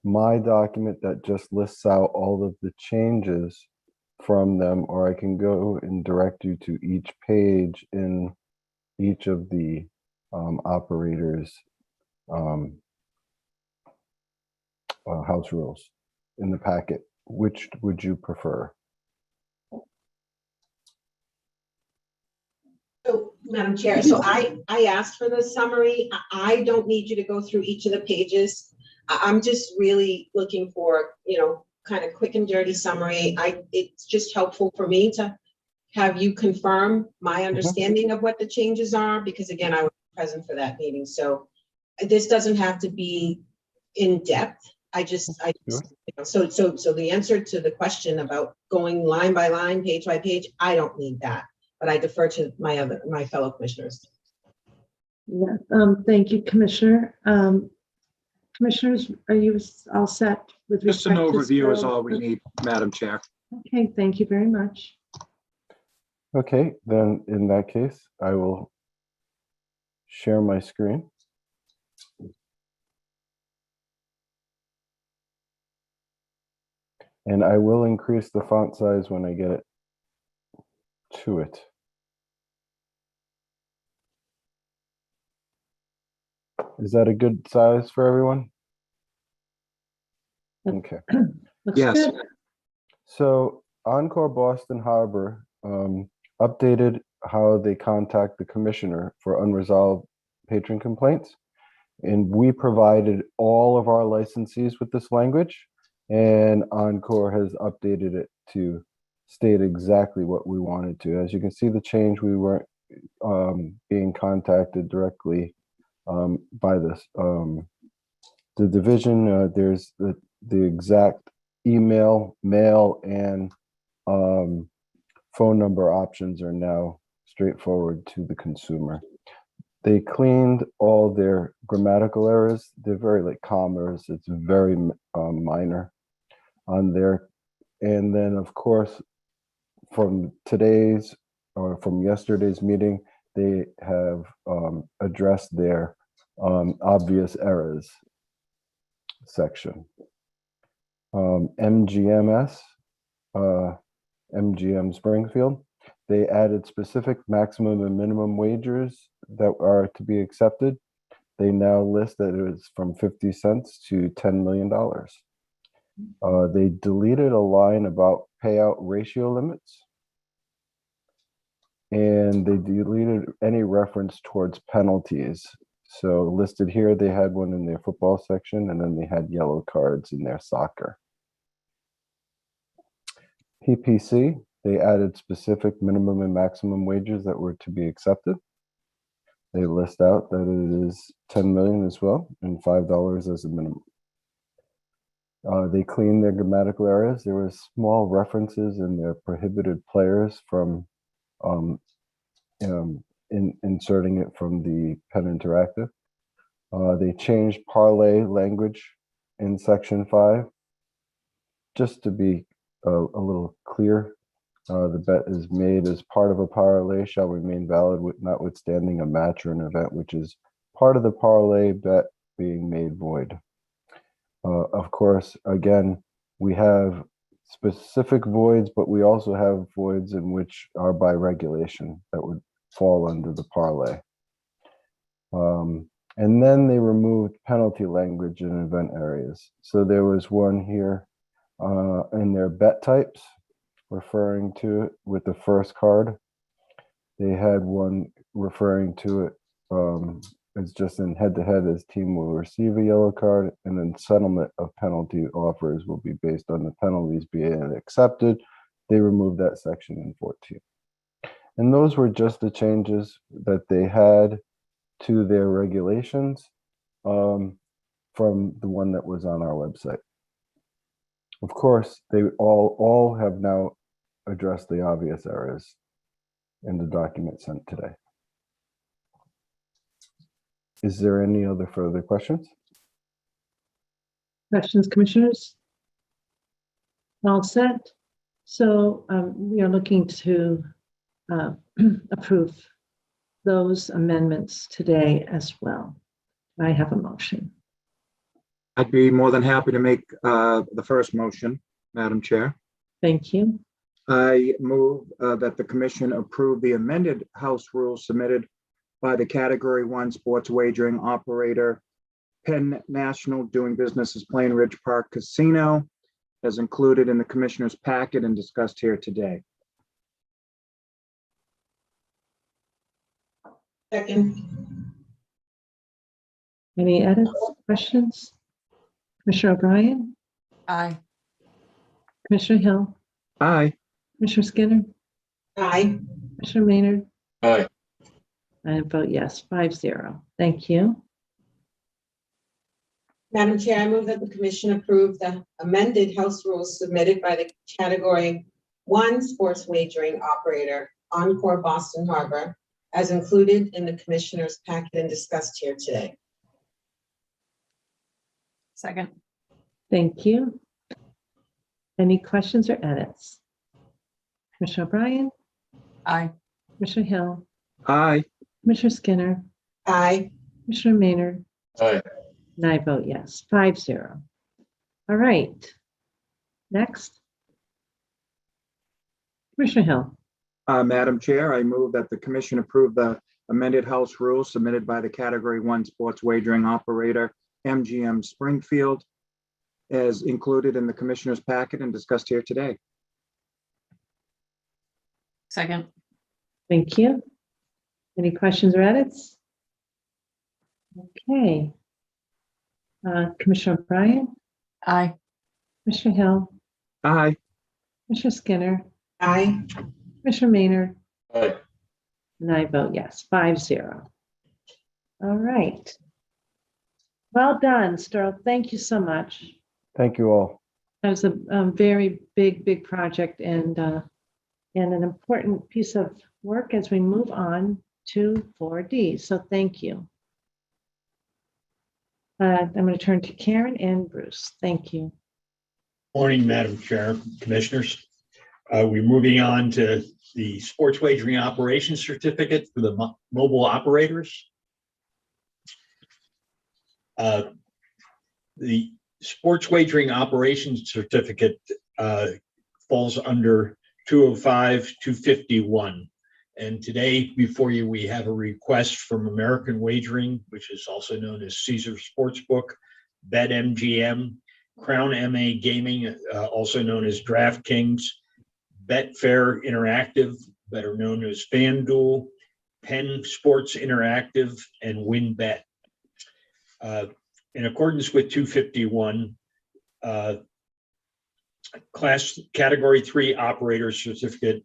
my document that just lists out all of the changes from them, or I can go and direct you to each page in each of the operators house rules in the packet. Which would you prefer? So, Madam Chair, so I asked for the summary. I don't need you to go through each of the pages. I'm just really looking for, kind of quick and dirty summary. It's just helpful for me to have you confirm my understanding of what the changes are, because again, I was present for that meeting. So this doesn't have to be in depth. So the answer to the question about going line by line, page by page, I don't need that, but I defer to my fellow commissioners. Yeah, thank you, Commissioner. Commissioners, are you all set with Just an respect to overview is Sterl? all we need, Madam Chair. Okay, thank you very much. Okay, then in that case, I will share my screen. And I will increase the font size when I get it to it. Is that a good size for everyone? Okay. Yes. So Encore Boston Harbor updated how they contact the commissioner for unresolved patron complaints. And we provided all of our licensees with this language, and Encore has updated it to state exactly what we wanted to. As you can see, the change, we weren't being contacted directly by this the division. There's the exact email, mail, and phone number options are now straightforward to the consumer. They cleaned all their grammatical errors. They're very like commas. It's very minor on there. And then, of course, from today's or from yesterday's meeting, they have addressed their obvious errors section. MGMS, MGM Springfield, they added specific maximum and minimum wagers that are to be accepted. They now list that it is from 50 cents to $10 million. They deleted a line about payout ratio limits. And they deleted any reference towards penalties. So listed here, they had one in their football section, and then they had yellow cards in their soccer. PPC, they added specific minimum and maximum wages that were to be accepted. They list out that it is 10 million as well, and $5 as a minimum. They cleaned their grammatical errors. There were small references in their prohibited players from inserting it from the Penn Interactive. They changed parlay language in section 5. Just to be a little clear, the bet is made as part of a parlay shall remain valid notwithstanding a match or an event which is part of the parlay bet being made void. Of course, again, we have specific voids, but we also have voids in which are by regulation that would fall under the parlay. And then they removed penalty language in event areas. So there was one here in their bet types referring to it with the first card. They had one referring to it it's just in head-to-head as team will receive a yellow card, and then settlement of penalty offers will be based on the penalties being accepted. They removed that section in 14. And those were just the changes that they had to their regulations from the one that was on our website. Of course, they all have now addressed the obvious errors in the document sent today. Is there any other further questions? Questions, commissioners? All set. So we are looking to approve those amendments today as well. I have a motion. I'd be more than happy to make the first motion, Madam Chair. Thank you. I move that the commission approve the amended House rules submitted by the Category 1 sports wagering operator, Penn National, doing business as Plain Ridge Park Casino, as included in the commissioner's packet and discussed here today. Second. Any edits, questions? Commissioner O'Brien? Aye. Commissioner Hill? Aye. Commissioner Skinner? Aye. Commissioner Maynard? Aye. I vote yes, 5-0. Thank you. Madam Chair, I move that the commission approve the amended House rules submitted by the Category 1 sports wagering operator, Encore Boston Harbor, as included in the commissioner's packet and discussed here today. Second. Thank you. Any questions or edits? Commissioner O'Brien? Aye. Commissioner Hill? Aye. Commissioner Skinner? Aye. Commissioner Maynard? Aye. And I vote yes, 5-0. All right. Next. Commissioner Hill. Madam Chair, I move that the commission approve the amended House rules submitted by the Category 1 sports wagering operator, MGM Springfield, as included in the commissioner's packet and discussed here today. Second. Thank you. Any questions or edits? Okay. Commissioner O'Brien? Aye. Commissioner Hill? Aye. Commissioner Skinner? Aye. Commissioner Maynard? Aye. And I vote yes, 5-0. All right. Well done, Sterl. Thank you so much. Thank you all. That was a very big project and an important piece of work as we move on to 4D. So thank you. I'm going to turn to Karen and Bruce. Thank you. Morning, Madam Chair, Commissioners. We're moving on to the sports wagering operations certificate for the mobile operators. The sports wagering operations certificate falls under 205, 251. And today before you, we have a request from American Wagering, which is also known as Caesar Sportsbook, BetMGM, Crown MA Gaming, also known as DraftKings, Betfair Interactive, better known as FanDuel, Penn Sports Interactive, and WinBet. In accordance with 251, Class Category 3 operator certificate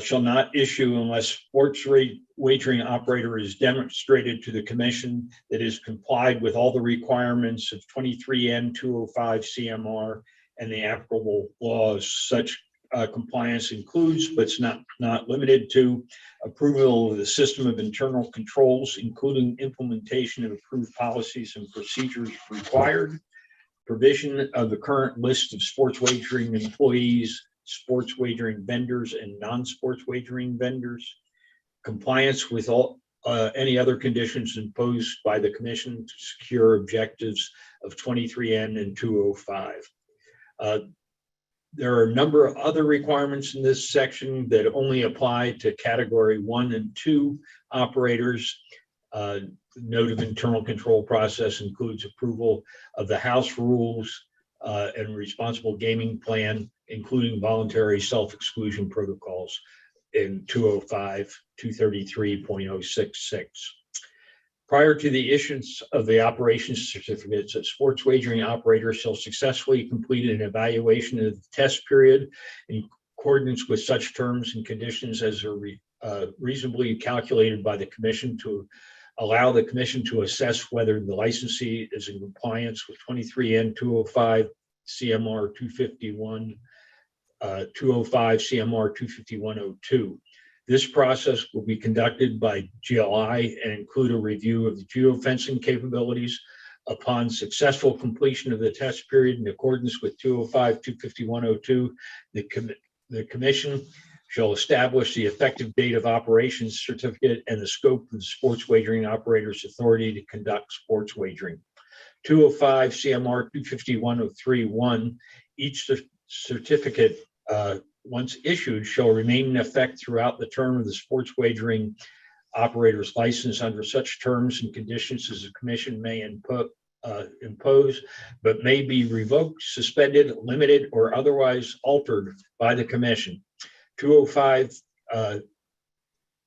shall not issue unless sports wagering operator is demonstrated to the commission that is complied with all the requirements of 23N 205 CMR and the applicable laws. Such compliance includes, but it's not limited to, approval of the system of internal controls, including implementation of approved policies and procedures required, provision of the current list of sports wagering employees, sports wagering vendors, and non-sports wagering vendors, compliance with all any other conditions imposed by the commission to secure objectives of 23N and 205. There are a number of other requirements in this section that only apply to category 1 and 2 operators. Note of internal control process includes approval of the house rules and responsible gaming plan, including voluntary self-exclusion protocols in 205, 233.066. Prior to the issuance of the operations certificates, a sports wagering operator shall successfully complete an evaluation of the test period in accordance with such terms and conditions as are reasonably calculated by the commission to allow the commission to assess whether the licensee is in compliance with 23N 205 CMR 251, 205 CMR 251.02. This process will be conducted by GLI and include a review of the geofencing capabilities. Upon successful completion of the test period in accordance with 205 251.02, the commission shall establish the effective date of operations certificate and the scope of the sports wagering operator's authority to conduct sports wagering. 205 CMR 251.03.1, each certificate once issued shall remain in effect throughout the term of the sports wagering operator's license under such terms and conditions as the commission may impose, but may be revoked, suspended, limited, or otherwise altered by the commission. 205 CMR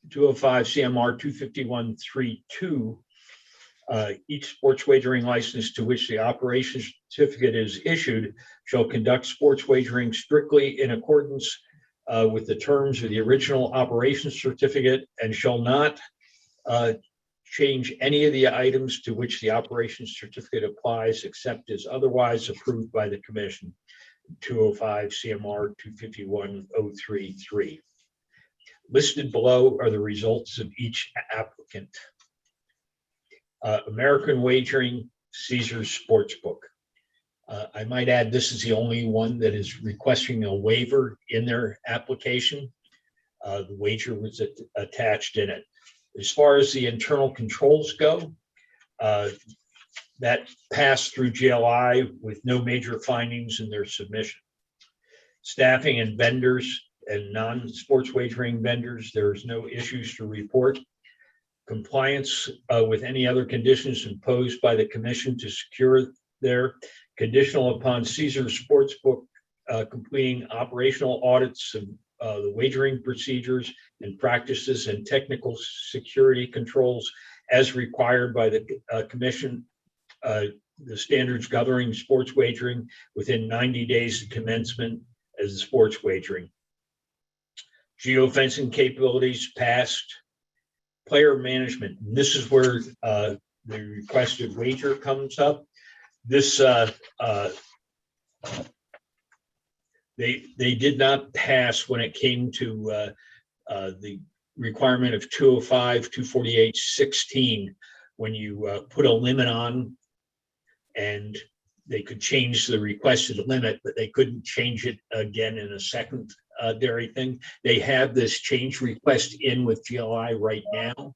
251.3.2, each sports wagering license to which the operations certificate is issued shall conduct sports wagering strictly in accordance with the terms of the original operations certificate and shall not change any of the items to which the operations certificate applies except as otherwise approved by the commission. 205 CMR 251.033. Listed below are the results of each applicant. American Wagering, Caesar Sportsbook. I might add, this is the only one that is requesting a waiver in their application. The wager was attached in it. As far as the internal controls go, that passed through GLI with no major findings in their submission. Staffing and vendors and non-sports wagering vendors, there's no issues to report. Compliance with any other conditions imposed by the commission to secure their conditional upon Caesar Sportsbook completing operational audits of the wagering procedures and practices and technical security controls as required by the commission, the standards governing sports wagering within 90 days of commencement as the sports wagering. Geofencing capabilities passed. Player management. And this is where the requested wager comes up. This they did not pass when it came to the requirement of 205, 248, 16 when you put a limit on, and they could change the requested limit, but they couldn't change it again in a second dairy thing. They have this change request in with GLI right now.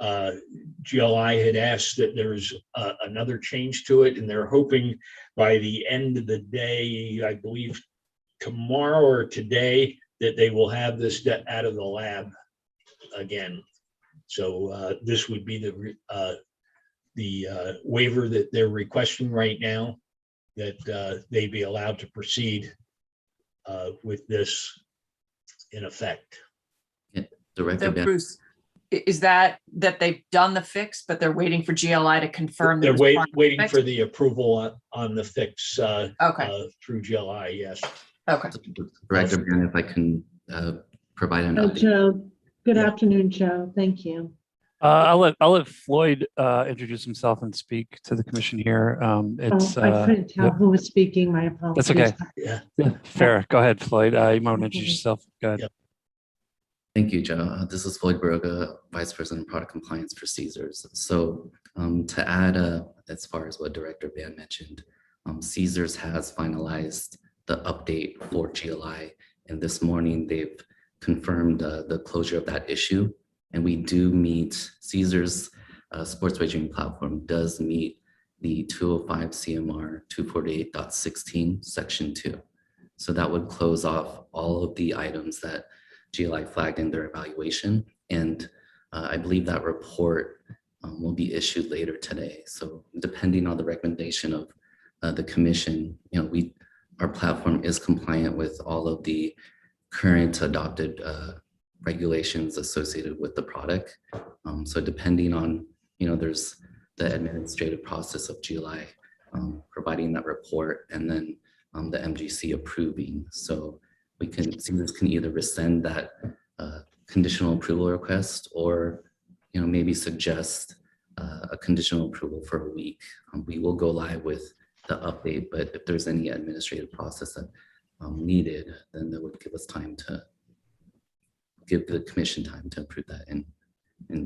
GLI had asked that there's another change to it, and they're hoping by the end of the day, I believe tomorrow or today, that they will have this out of the lab again. So this would be the waiver that they're requesting right now, that they be allowed to proceed with this in effect. So Bruce, is that they've done the fix, but they're waiting for GLI to confirm? They're waiting for the approval on the fix through GLI, yes. Okay. Director Ben, if I can provide an Oh, update. Joe. Good afternoon, Joe. Thank you. I'll let Floyd introduce himself and speak to the commission here. I couldn't tell who was speaking. My apologies. That's okay. Yeah. Fair. Go ahead, Floyd. You might want to introduce yourself. Go ahead. Yep. Thank you, Joe. This is Floyd Baroga, Vice President of Product Compliance for Caesars. So to add, as far as what Director Van mentioned, Caesars has finalized the update for GLI, and this morning they've confirmed the closure of that issue. And we do meet, Caesars sports wagering platform does meet the 205 CMR 248.16 section 2. So that would close off all of the items that GLI flagged in their evaluation. And I believe that report will be issued later today. So depending on the recommendation of the commission, our platform is compliant with all of the current adopted regulations associated with the product. So depending on, there's the administrative process of GLI providing that report, and then the MGC approving. So Caesars can either rescind that conditional approval request, or maybe suggest a conditional approval for a week. We will go live with the update, but if there's any administrative process that needed, then that would give us time to give the commission time to approve that and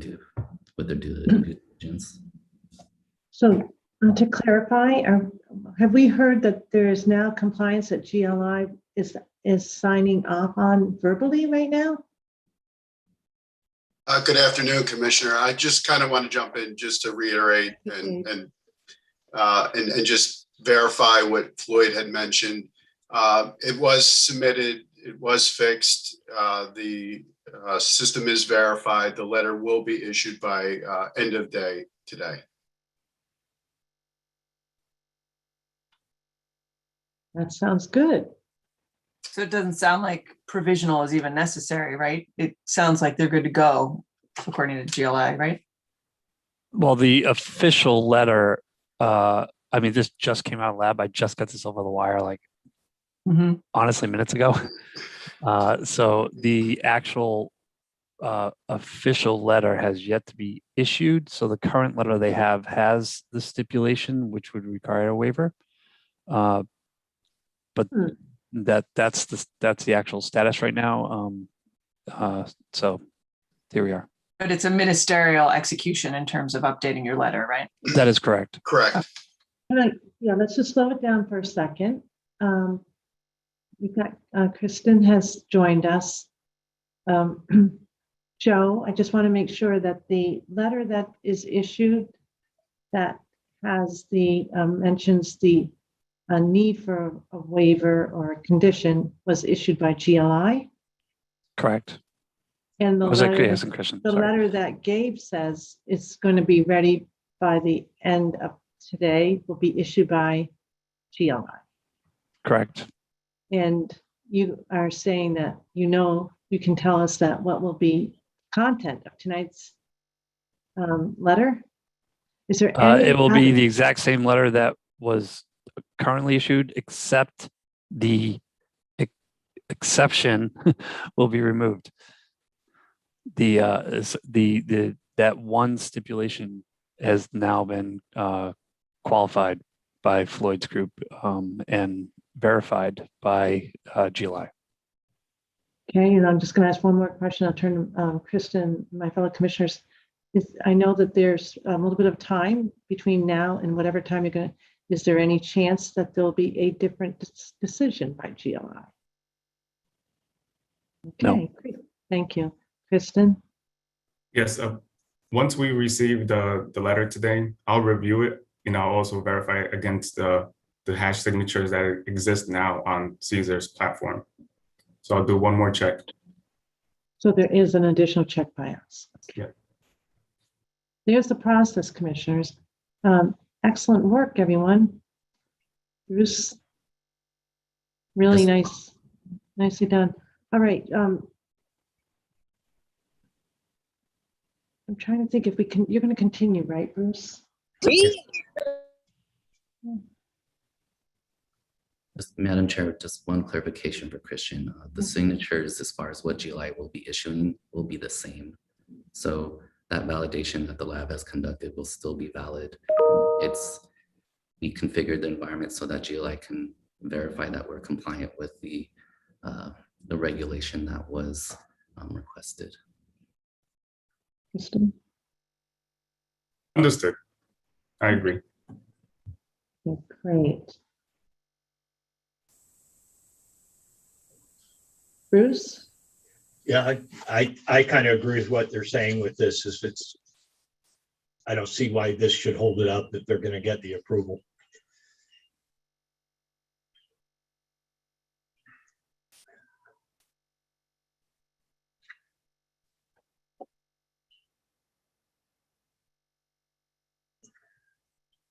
do what their due diligence. So to clarify, have we heard that there is now compliance that GLI is signing off on verbally right now? Good afternoon, Commissioner. I just kind of want to jump in just to reiterate and just verify what Floyd had mentioned. It was submitted, it was fixed. The system is verified. The letter will be issued by end of day today. That sounds good. So it doesn't sound like provisional is even necessary, right? It sounds like they're good to go according to GLI, right? Well, the official letter, this just came out of lab. I just got this over the wire, honestly, minutes ago. So the actual official letter has yet to be issued. So the current letter they have has the stipulation, which would require a waiver. But that's the actual status right now. So here we are. But it's a ministerial execution in terms of updating your letter, right? That is correct. Correct. Let's just slow it down for a second. We've got Kristen has joined us. Joe, I just want to make sure that the letter that is issued that has mentions the need for a waiver or a condition was issued by GLI. Correct. And the letter that Gabe says is going to be ready by the end of today will be issued by GLI. Correct. And you are saying that you can tell us that what will be content of tonight's letter? Is there any? It will be the exact same letter that was currently issued, except the exception will be removed. That one stipulation has now been qualified by Floyd's group and verified by GLI. Okay, and I'm just going to ask one more question. I'll turn to Kristen, my fellow commissioners. I know that there's a little bit of time between now and whatever time you're going to. Is there any chance that there'll be a different decision by GLI? Okay, great. Thank you. Kristen? Yes, once we receive the letter today, I'll review it and I'll also verify it against the hash signatures that exist now on Caesar's platform. So I'll do one more check. So there is an additional check by us. Yeah. There's the process, commissioners. Excellent work, everyone. Bruce, really nice, nicely done. All right. I'm trying to think if we can, you're going to continue, right, Bruce? Madam Chair, just one clarification for Christian. The signatures as far as what GLI will be issuing will be the same. So that validation that the lab has conducted will still be valid. We configured the environment so that GLI can verify that we're compliant with the regulation that was requested. Kristen? Understood. I agree. Okay, great. Bruce? Yeah, I kind of agree with what they're saying with this. I don't see why this should hold it up if they're going to get the approval.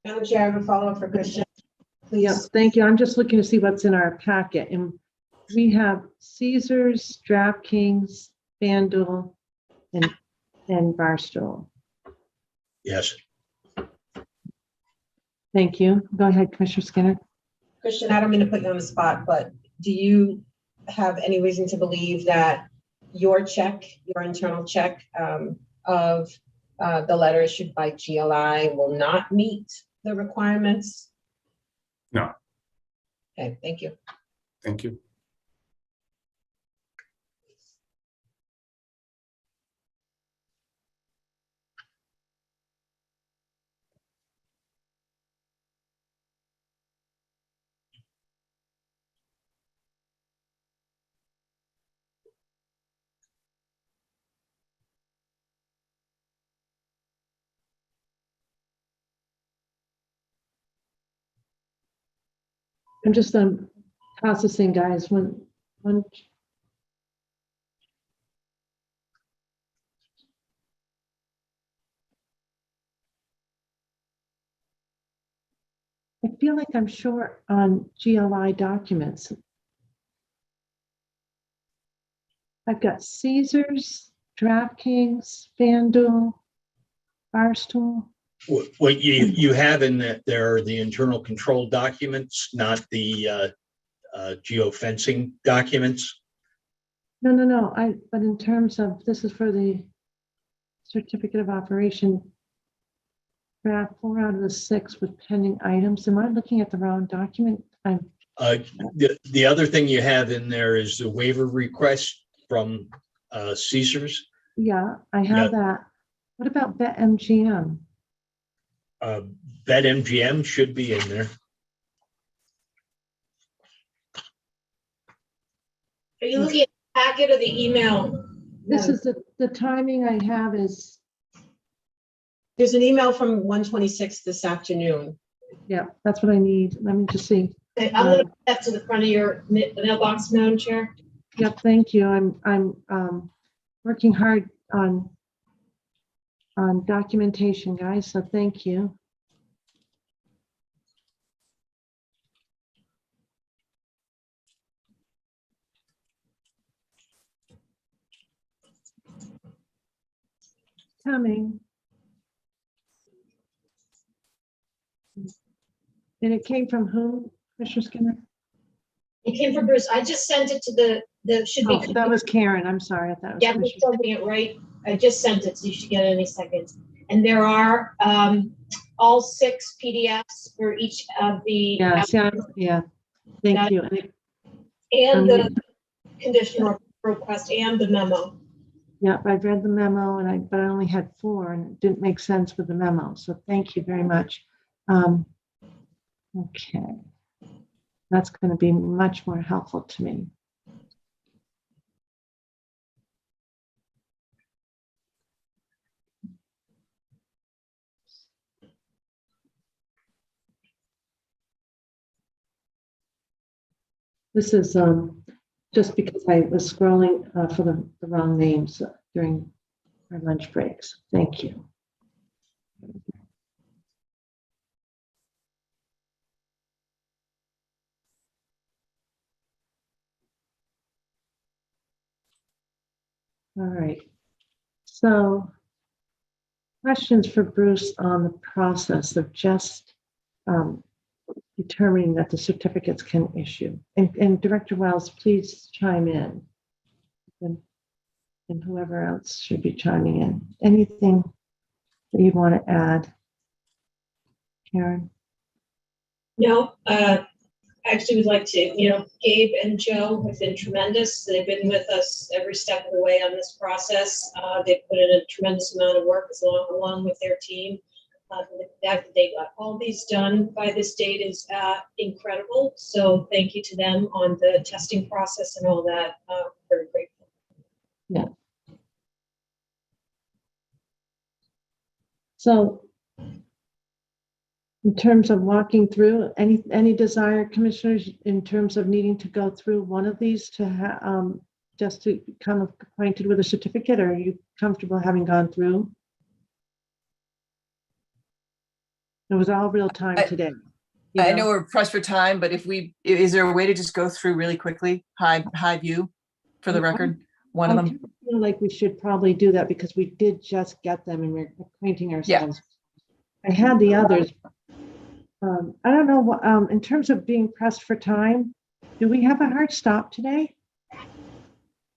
Madam Chair, I have a follow-up for Christian. Please. Yes, thank you. I'm just looking to see what's in our packet. And we have Caesars, DraftKings, FanDuel, and Barstool. Yes. Thank you. Go ahead, Commissioner Skinner. Christian, I don't mean to put you on the spot, but do you have any reason to believe that your internal check of the letter issued by GLI will not meet the requirements? No. Okay, thank you. Thank you. I'm just processing, guys. One. I feel like I'm short on GLI documents. I've got Caesars, DraftKings, FanDuel, Barstool. What you have in that there are the internal control documents, not the geofencing documents. No. But in terms of, this is for the certificate of operation. Draft 4 out of the 6 with pending items. Am I looking at the wrong document? The other thing you have in there is the waiver request from Caesars. Yeah, I have that. What about BetMGM? BetMGM should be in there. Are you looking at the packet or the email? This is the timing I have is. There's an email from 1:26 this afternoon. Yeah, that's what I need. Let me just see. Okay, I'm going to put that to the front of your mailbox, Madam Chair. Yep, thank you. I'm working hard on documentation, guys, so thank you. Coming. And it came from who, Commissioner Skinner? It came from Bruce. I just sent it to the should be. Oh, that was Karen. I'm sorry. I thought it was Yeah, I'm sending it right. I just sent it, so you should get it any second. And there are all 6 PDFs for each of the. Yeah. Thank you. And the conditional request and the memo. Yeah, I've read the memo but I only had 4 and it didn't make sense with the memo. So thank you very much. Okay. That's going to be much more helpful to me. This is just because I was scrolling for the wrong names during our lunch breaks. Thank you. All right. So questions for Bruce on the process of just determining that the certificates can issue. And Director Wells, please chime in. And whoever else should be chiming in. Anything that you want to add, Karen? No, I actually would like to, Gabe and Joe have been tremendous. They've been with us every step of the way on this process. They've put in a tremendous amount of work along with their team. The fact that they got all these done by this date is incredible. So thank you to them on the testing process and all that. Very grateful. Yeah. So in terms of walking through, any desire, commissioners, in terms of needing to go through one of these to just to become acquainted with a certificate, or are you comfortable having gone through? It was all real time today. I know we're pressed for time, but is there a way to just go through really quickly, high view, for the record? One of them. I feel like we should probably do that because we did just get them and we're acquainting ourselves. Yeah. I had the others. I don't know what, in terms of being pressed for time, do we have a hard stop today?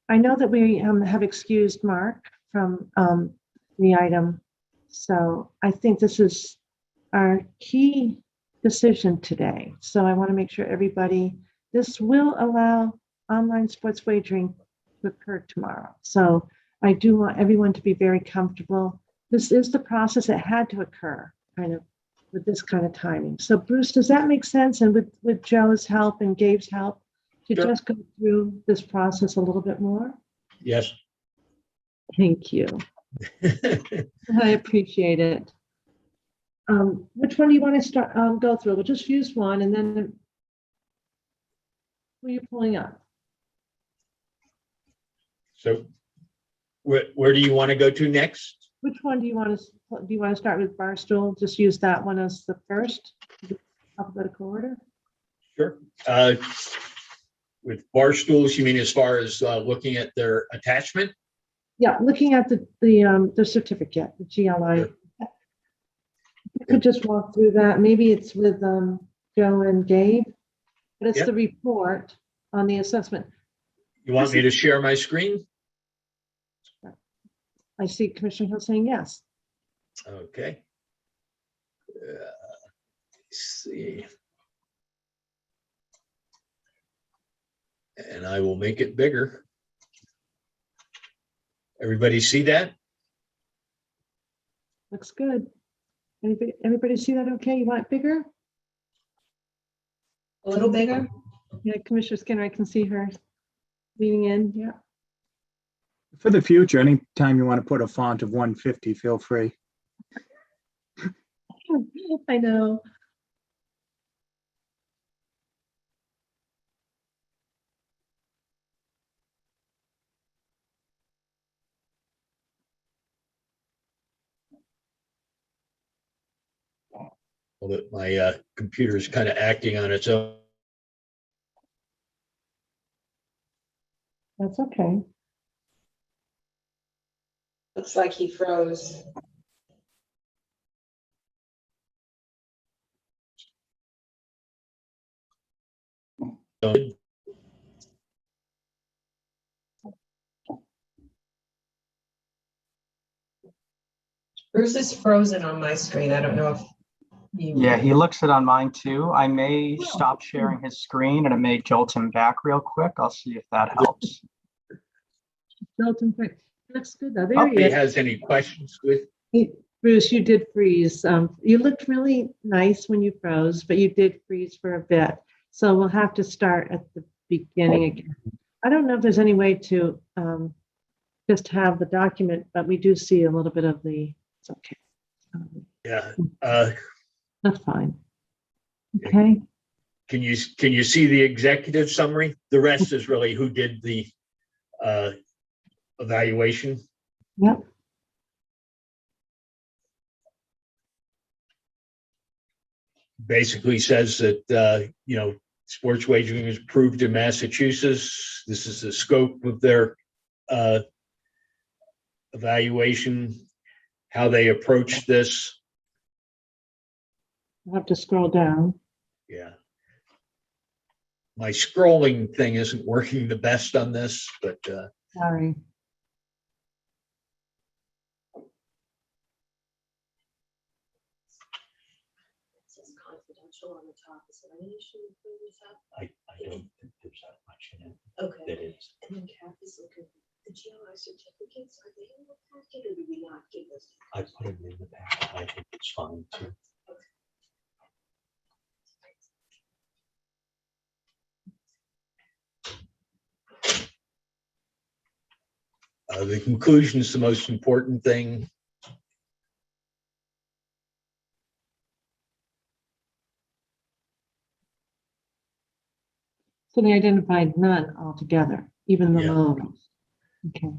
I know that we have excused Mark from the item. So I think this is our key decision today. So I want to make sure this will allow online sports wagering to occur tomorrow. So I do want everyone to be very comfortable. This is the process that had to occur kind of with this kind of timing. So Bruce, does that make sense? And with Joe's help and Gabe's help to just go through this process a little bit more? Yes. Thank you. I appreciate it. Which one do you want to start go through? We'll just use one and then who are you pulling up? So where do you want to go to next? Which one do you want to start with? Barstool? Just use that one as the first alphabetical order. Sure. With Barstools, you mean as far as looking at their attachment? Yeah, looking at the certificate, the GLI. You could just walk through that. Maybe it's with Joe and Gabe, but it's the report on the assessment. You want me to share my screen? I see Commissioner Hill saying yes. Okay. Let's see. And I will make it bigger. Everybody see that? Looks good. Everybody see that okay? You want it bigger? A little bigger? Yeah, Commissioner Skinner, I can see her leaning in. Yeah. For the future, anytime you want to put a font of 150, feel free. I know. Well, my computer is kind of acting on its own. That's okay. Looks like he froze. Bruce is frozen on my screen. I don't know if Yeah, he looks it on mine too. I may stop sharing his screen and it may jolt him back real quick. I'll see if that helps. Jolt him quick. Looks good though. There Nobody has any questions with. Bruce, you did freeze. You looked really nice when you froze, but you did freeze for a bit. So we'll have to start at the beginning again. I don't know if there's any way to just have the document, but we do see a little bit of the, it's okay. Yeah. That's fine. Okay. Can you see the executive summary? The rest is really who did the evaluation. Yep. Basically says that sports wagering is approved in Massachusetts. This is the scope of their evaluation, how they approach this. I'll have to scroll down. Yeah. My scrolling thing isn't working the best on this, but Sorry. Confidential on the top. Is there any issue with putting this up? I don't think there's that much in it. Okay. That is. And then Kathy's looking, the GLI certificates, are they in the packet or do we not give those? I put them in the packet. I think it's fine too. The conclusion is the most important thing. So they identified none altogether, even the Yeah. logos. Okay.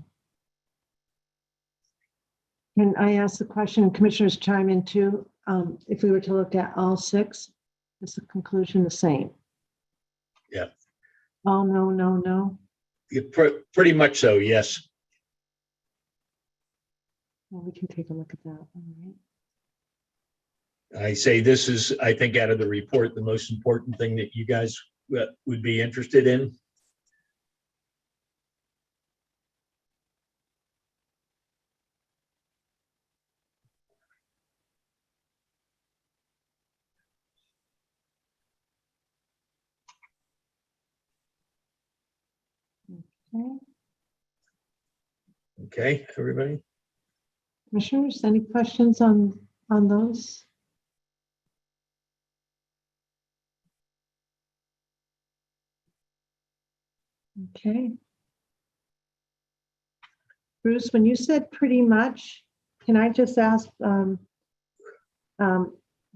Can I ask the question, commissioners chime in too? If we were to look at all six, is the conclusion the same? Yeah. All no, no, no? Pretty much so, yes. Well, we can take a look at that. All right. I say this is, I think, out of the report, the most important thing that you guys would be interested in. Okay. Okay, everybody? Commissioners, any questions on those? Okay. Bruce, when you said pretty much, can I just ask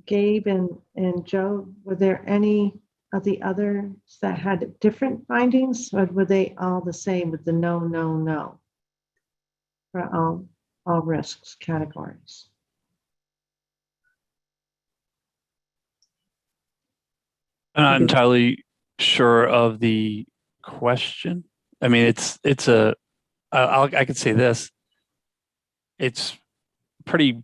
Gabe and Joe, were there any of the others that had different findings, or were they all the same with the no, no, no for all risks categories? I'm not entirely sure of the question. I mean, I could say this. It's pretty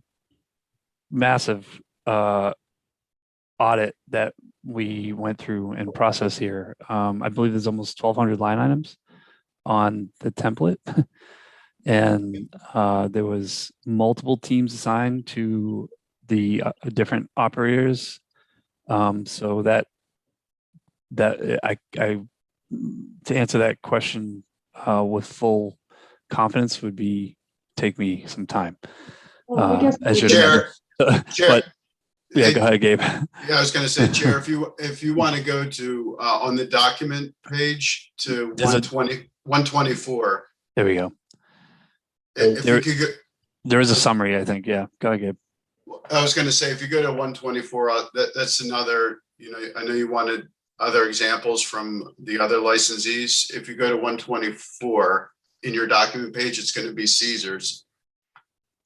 massive audit that we went through and process here. I believe there's almost 1,200 line items on the template. And there was multiple teams assigned to the different operators. So that I to answer that question with full confidence would take me some time. Well, I guess as Chair, but yeah, go ahead, Gabe. Yeah, I was going to say, Chair, if you want to go to on the document page to 124. There we go. If you could go, there is a summary, I think. Yeah, go ahead, Gabe. I was going to say, if you go to 124, that's another, I know you wanted other examples from the other licensees. If you go to 124 in your document page, it's going to be Caesars.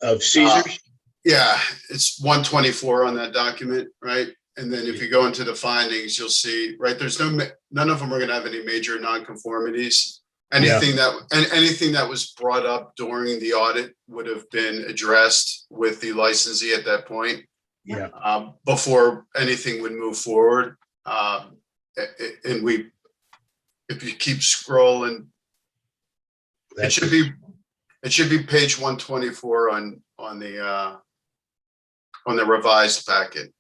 Of Caesars? Yeah, it's 124 on that document, right? And then if you go into the findings, you'll see, right, there's none of them are going to have any major nonconformities. Anything that was brought up during the audit would have been addressed with the licensee at that point. Yeah. Before anything would move forward. And if you keep scrolling, it should be page 124 on the revised packet.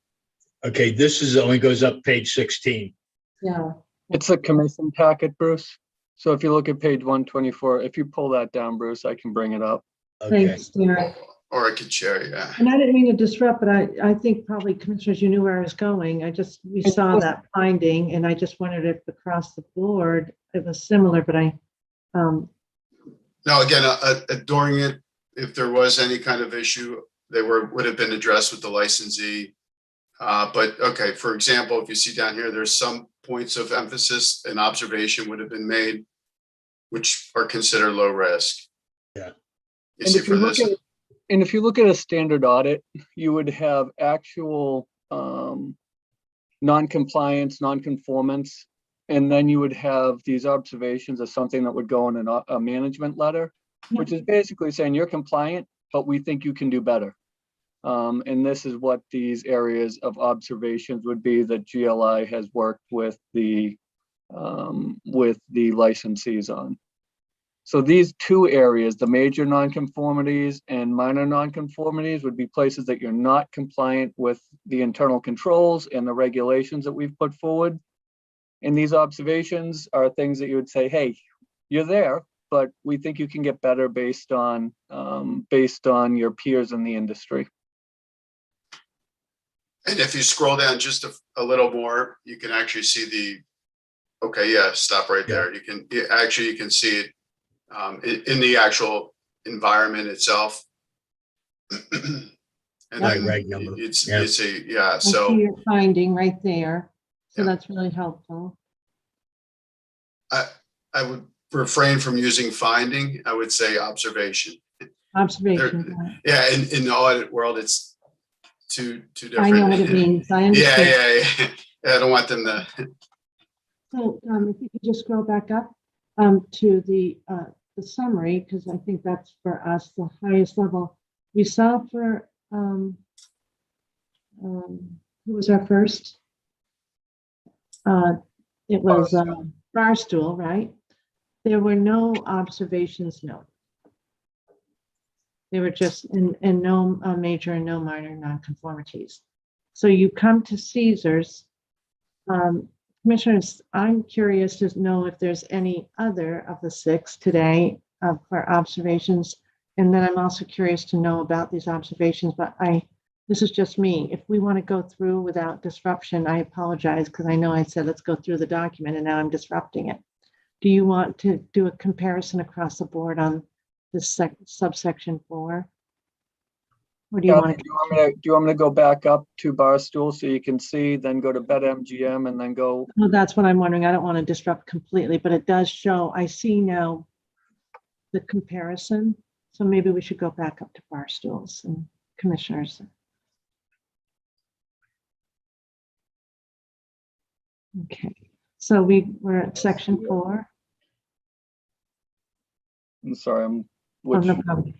Okay, this only goes up page 16. Yeah. It's a commission packet, Bruce. So if you look at page 124, if you pull that down, Bruce, I can bring it up. Okay. Thanks, Derek. Or I could share, yeah. And I didn't mean to disrupt, but I think probably commissioners, you knew where I was going. We saw that finding, and I just wondered if across the board it was similar, but No, again, during it, if there was any kind of issue, they would have been addressed with the licensee. But okay, for example, if you see down here, there's some points of emphasis and observation would have been made, which are considered low risk. Yeah. You see for this. And if you look at a standard audit, you would have actual non-compliance, non-conformance, and then you would have these observations of something that would go in a management letter, which is basically saying you're compliant, but we think you can do better. And this is what these areas of observations would be that GLI has worked with the licensees on. So these two areas, the major nonconformities and minor nonconformities, would be places that you're not compliant with the internal controls and the regulations that we've put forward. And these observations are things that you would say, hey, you're there, but we think you can get better based on your peers in the industry. And if you scroll down just a little more, you can actually see the, okay, yeah, stop right there. You can see it in the actual environment itself. And then Reg number. it's Yeah. I see so your finding right there. So Yeah. that's really helpful. I would refrain from using finding. I would say observation. Observation. Yeah, in the audit world, it's two different. I know what it means. I understand. Yeah. I don't want them to. So if you could just scroll back up to the summary, because I think that's for us the highest level. We saw for who was our first? It was Barstool, right? There were no observations noted. They were just in no major and no minor nonconformities. So you come to Caesars. Commissioners, I'm curious to know if there's any other of the 6 today for observations. And then I'm also curious to know about these observations, but this is just me. If we want to go through without disruption, I apologize because I know I said let's go through the document and now I'm disrupting it. Do you want to do a comparison across the board on this subsection 4? Or do you want to? Do you want me to go back up to Barstool so you can see, then go to BetMGM and then go? Well, that's what I'm wondering. I don't want to disrupt completely, but it does show. I see now the comparison. So maybe we should go back up to Barstools and commissioners. Okay, so we're at section 4. I'm sorry, Oh, no problem.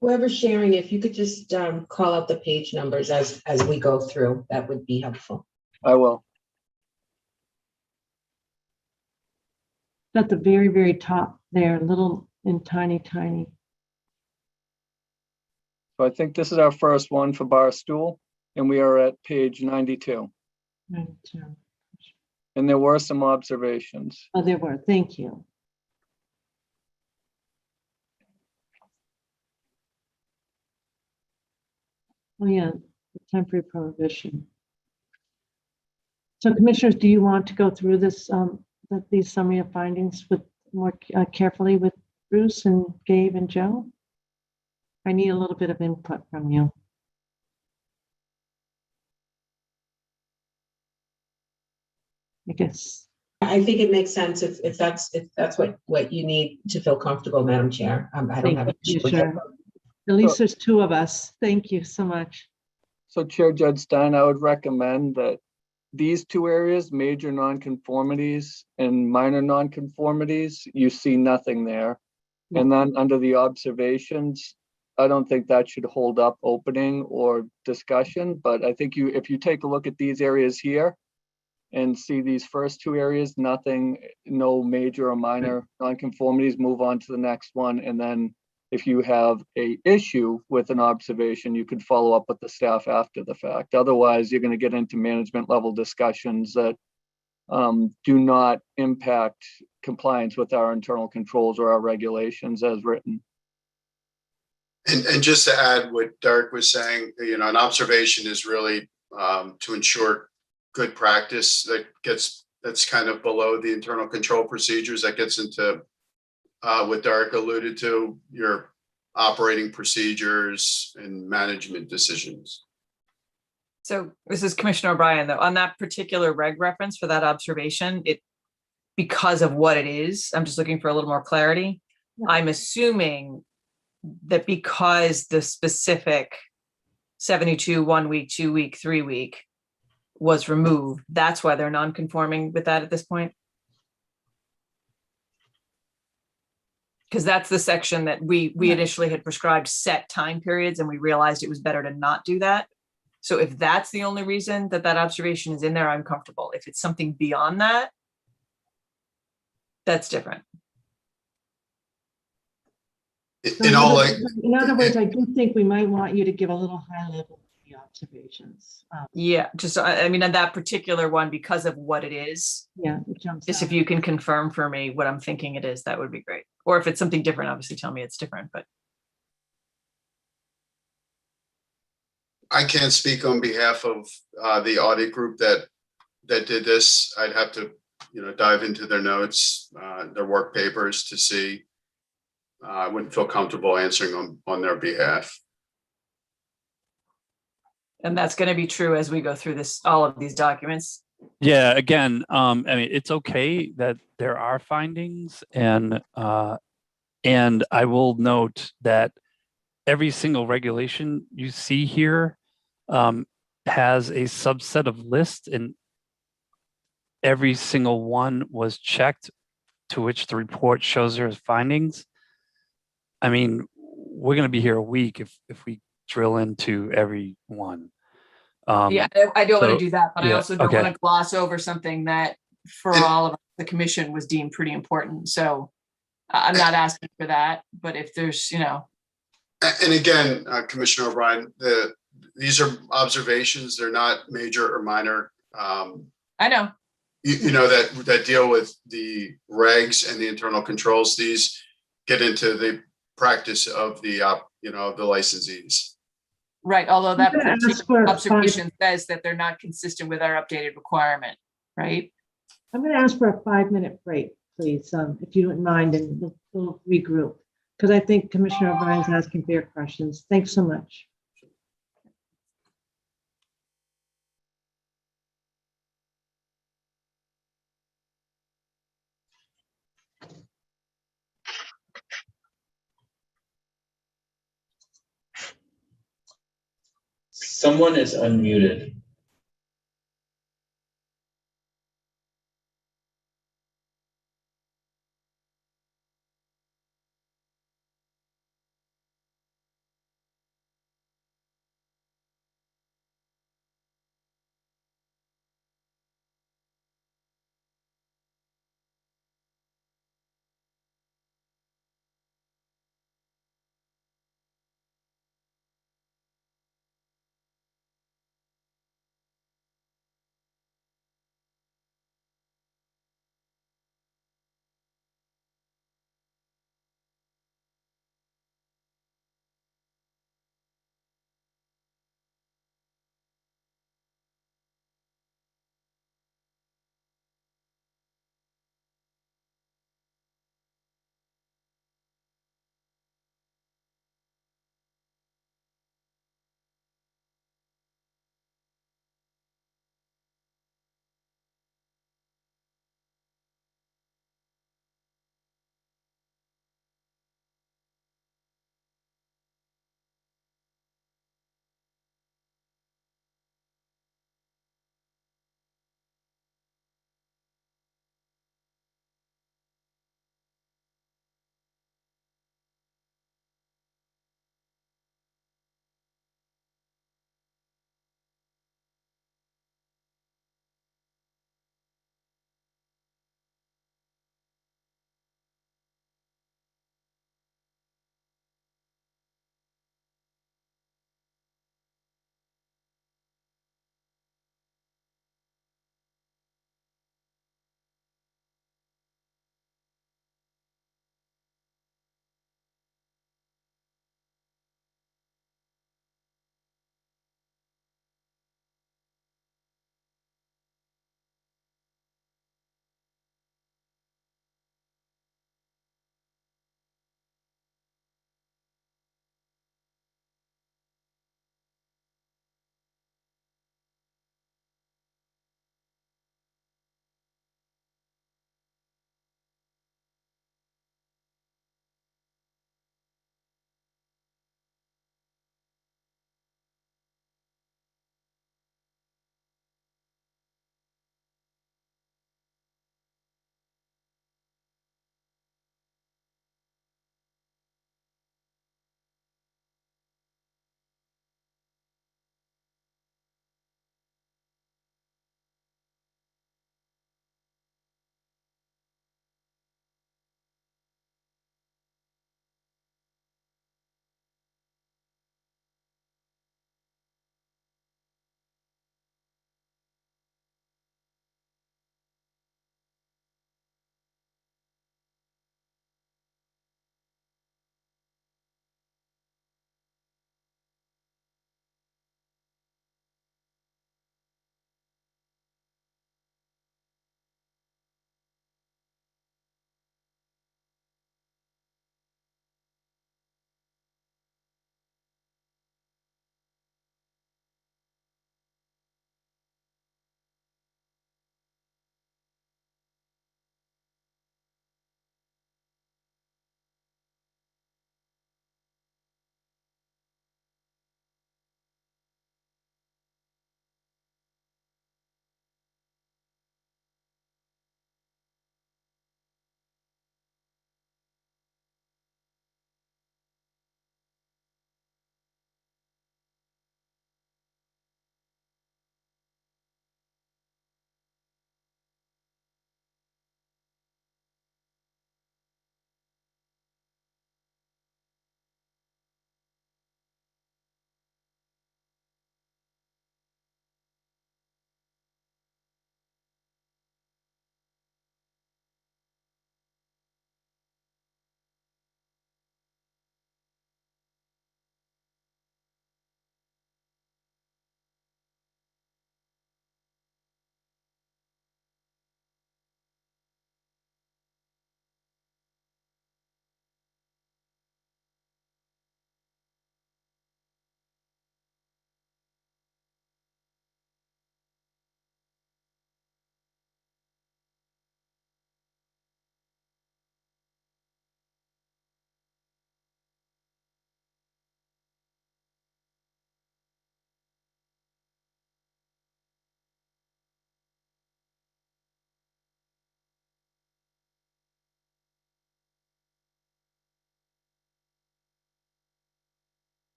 Whoever's sharing, if you could just call out the page numbers as we go through, that would be helpful. I will. At the very, very top there, little and tiny. So I think this is our first one for Barstool, and we are at page 92. 92. And there were some observations. Oh, there were. Thank you. Oh, yeah, the temporary prohibition. So commissioners, do you want to go through this, these summary of findings with more carefully with Bruce and Gabe and Joe? I need a little bit of input from you. I guess. I think it makes sense if that's what you need to feel comfortable, Madam Chair. I don't have an issue with it. At least there's 2 of us. Thank you so much. So Chair Judge Stein, I would recommend that these 2 areas, major nonconformities and minor nonconformities, you see nothing there. Yeah. And then under the observations, I don't think that should hold up opening or discussion, but I think if you take a look at these areas here and see these first 2 areas, nothing, no major or minor nonconformities, move on to the next one. And then if you have a issue with an observation, you could follow up with the staff after the fact. Otherwise, you're going to get into management level discussions that do not impact compliance with our internal controls or our regulations as written. And just to add what Derek was saying, an observation is really to ensure good practice that's kind of below the internal control procedures. That gets into what Derek alluded to, your operating procedures and management decisions. So this is Commissioner O'Brien, though, on that particular reg reference for that observation, because of what it is, I'm just looking for a little more clarity. I'm assuming that because the specific 72, 1 week, 2 week, 3 week was removed, that's why they're non-conforming with that at this point? Because that's the section that we initially had prescribed set time periods, and we realized it was better to not do that. So if that's the only reason that observation is in there, I'm comfortable. If it's something beyond that, that's different. In other words, I do think we might want you to give a little high level of the observations. Yeah, just, I mean, on that particular one, because of what it is. Yeah, it jumps Just out. if you can confirm for me what I'm thinking it is, that would be great. Or if it's something different, obviously tell me it's different, but. I can't speak on behalf of the audit group that did this. I'd have to, dive into their notes, their work papers to see. I wouldn't feel comfortable answering on their behalf. And that's going to be true as we go through all of these documents. Yeah, again, I mean, it's okay that there are findings, and I will note that every single regulation you see here has a subset of lists, and every single one was checked to which the report shows there's findings. I mean, we're going to be here a week if we drill into every one. Yeah, I don't want to do that, but I yeah, also don't want to gloss over something that for all of the commission was deemed pretty important. So I'm not asking for that, but if there's, And again, Commissioner O'Brien, these are observations. They're not major or minor. I know. That deal with the regs and the internal controls. These get into the practice of the the licensees. Right, although that I'm gonna ask for a observation says that they're not consistent with our updated requirement, right? I'm going to ask for a 5-minute break, please, if you don't mind, and we'll regroup, because I think Commissioner O'Brien's asking for your questions. Thanks so much. Someone is unmuted.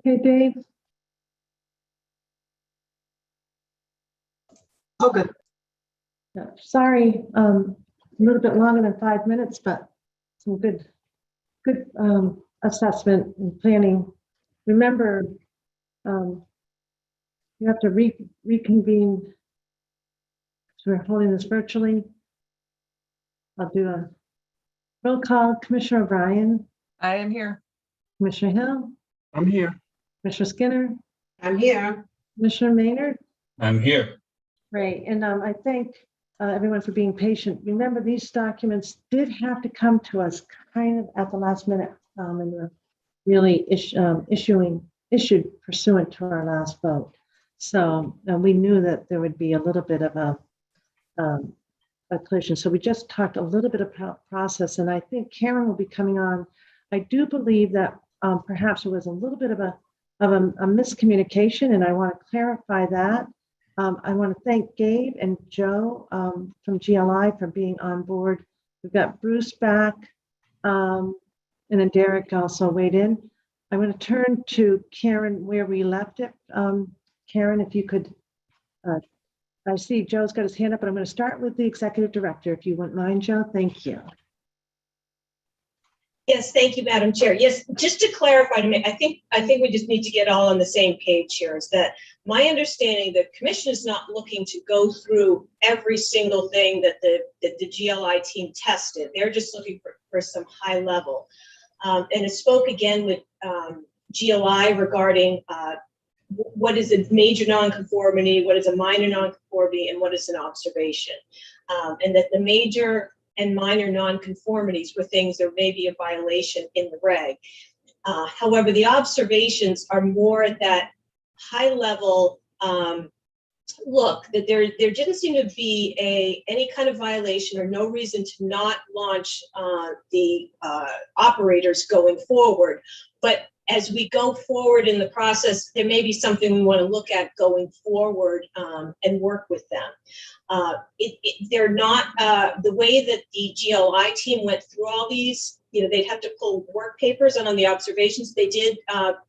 Okay, Dave? Oh, good. Sorry, a little bit longer than 5 minutes, but some good assessment and planning. Remember, you have to reconvene. So we're holding this virtually. I'll do a roll call. Commissioner O'Brien, I am here. Commissioner Hill, I'm here. Commissioner Skinner, I'm here. Commissioner Maynard. I'm here. Great, and I thank everyone for being patient. Remember, these documents did have to come to us kind of at the last minute, and were really issued pursuant to our last vote. So we knew that there would be a little bit of a collision. So we just talked a little bit about process, and I think Karen will be coming on. I do believe that perhaps it was a little bit of a miscommunication, and I want to clarify that. I want to thank Gabe and Joe from GLI for being on board. We've got Bruce back, and then Derek also weighed in. I'm going to turn to Karen where we left it. Karen, if you could, I see Joe's got his hand up, but I'm going to start with the executive director, if you wouldn't mind, Joe. Thank you. Yes, thank you, Madam Chair. Yes, just to clarify to me, I think we just need to get all on the same page here. Is that my understanding? The commission is not looking to go through every single thing that the GLI team tested. They're just looking for some high level. And it spoke again with GLI regarding what is a major nonconformity, what is a minor nonconformity, and what is an observation. And that the major and minor nonconformities were things there may be a violation in the reg. However, the observations are more at that high level look, that there didn't seem to be any kind of violation or no reason to not launch the operators going forward. But as we go forward in the process, there may be something we want to look at going forward and work with them. They're not, the way that the GLI team went through all these, they'd have to pull work papers, and on the observations, they did